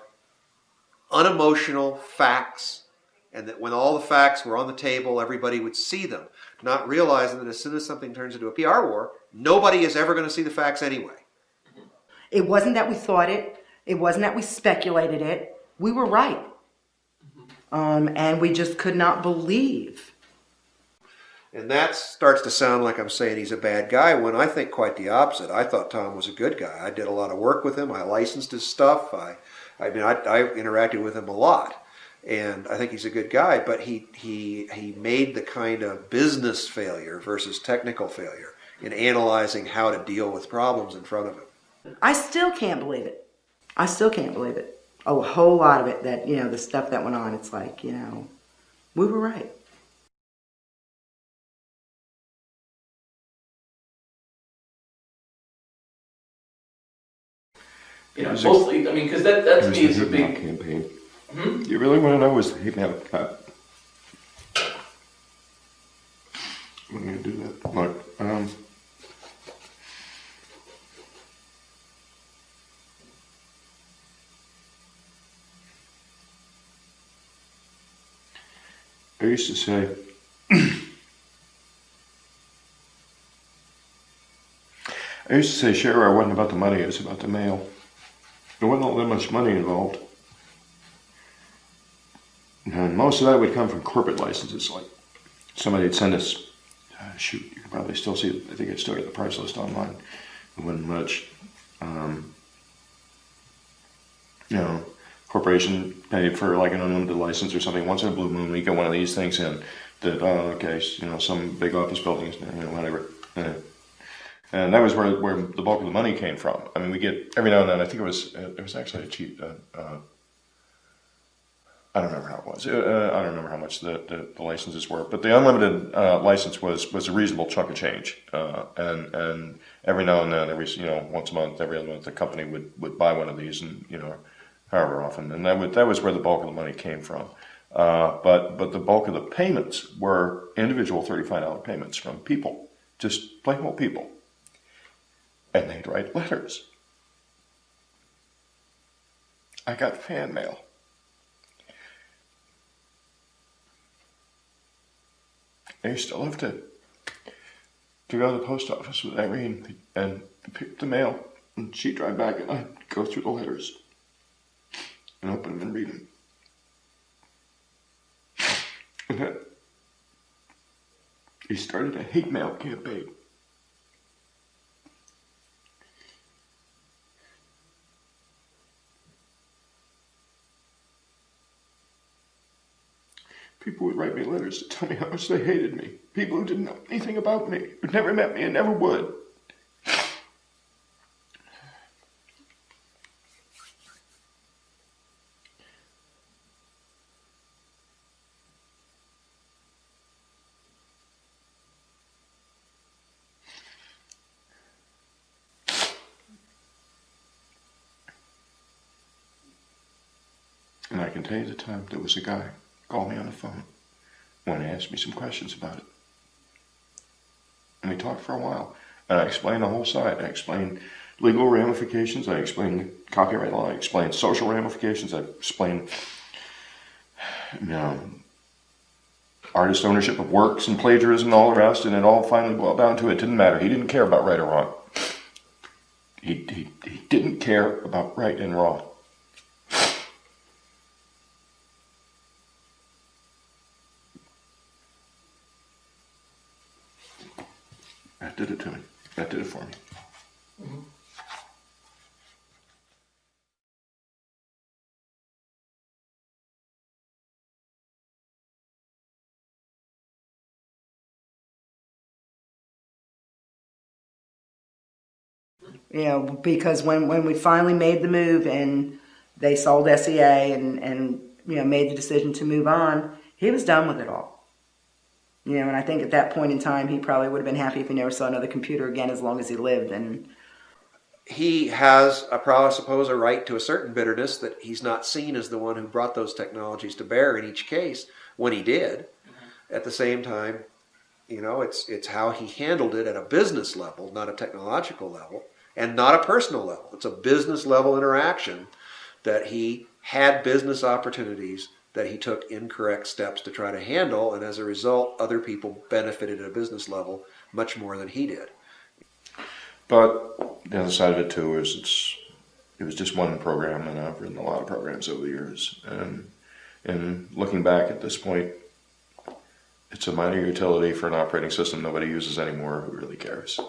unemotional facts, and that when all the facts were on the table, everybody would see them, not realizing that as soon as something turns into a PR war, nobody is ever going to see the facts anyway. It wasn't that we thought it. It wasn't that we speculated it. We were right. And we just could not believe. And that starts to sound like I'm saying he's a bad guy, when I think quite the opposite. I thought Tom was a good guy. I did a lot of work with him. I licensed his stuff. I interacted with him a lot. And I think he's a good guy, but he made the kind of business failure versus technical failure in analyzing how to deal with problems in front of him. I still can't believe it. I still can't believe it. A whole lot of it, that, you know, the stuff that went on, it's like, you know, we were right. You know, mostly, I mean, because that to me is a big campaign. You really want to know was the hate mail cut? I'm going to do that. Look, I used to say, Shara, wasn't about the money, it was about the mail. There wasn't all that much money involved. And most of that would come from corporate licenses, like somebody would send us, you can probably still see it, I think I still got the price list online. It wasn't much. You know, corporation paid for like an unlimited license or something. Once in a blue moon, we get one of these things in that, you know, some big office buildings, you know, whatever. And that was where the bulk of the money came from. I mean, we get every now and then. I think it was actually a cheap. I don't remember how it was. I don't remember how much the licenses were, but the unlimited license was a reasonable chunk of change. And every now and then, once a month, every other month, the company would buy one of these, and however often, and that was where the bulk of the money came from. But the bulk of the payments were individual $35 payments from people, just plain old people. And they'd write letters. I got fan mail. I used to love to go to the post office with Irene and pick up the mail, and she'd drive back, and I'd go through the letters and open them and read them. And then he started a hate mail campaign. People would write me letters to tell me how much they hated me. People who didn't know anything about me, who never met me and never would. And I can tell you the time there was a guy called me on the phone when he asked me some questions about it. And we talked for a while. And I explained the whole side. I explained legal ramifications. I explained copyright law. I explained social ramifications. I explained, artist ownership of works and plagiarism and all the rest. And it all finally boiled down to it didn't matter. He didn't care about right or wrong. He didn't care about right and wrong. That did it to me. That did it for me. You know, because when we finally made the move and they sold SEA and you know, made the decision to move on, he was done with it all. You know, and I think at that point in time, he probably would have been happy if he never saw another computer again as long as he lived. And he has, I suppose, a right to a certain bitterness that he's not seen as the one who brought those technologies to bear in each case when he did. At the same time, you know, it's how he handled it at a business level, not a technological level, and not a personal level. It's a business level interaction that he had business opportunities that he took incorrect steps to try to handle, and as a result, other people benefited at a business level much more than he did. But the other side of it too is it was just one program, and I've written a lot of programs over the years. And looking back at this point, it's a minor utility for an operating system nobody uses anymore. Who really cares?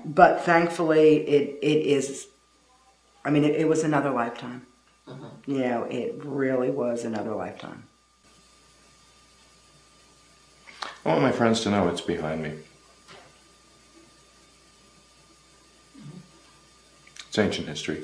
but thankfully, it is. I mean, it was another lifetime. You know, it really was another lifetime. I want my friends to know it's behind me. It's ancient history.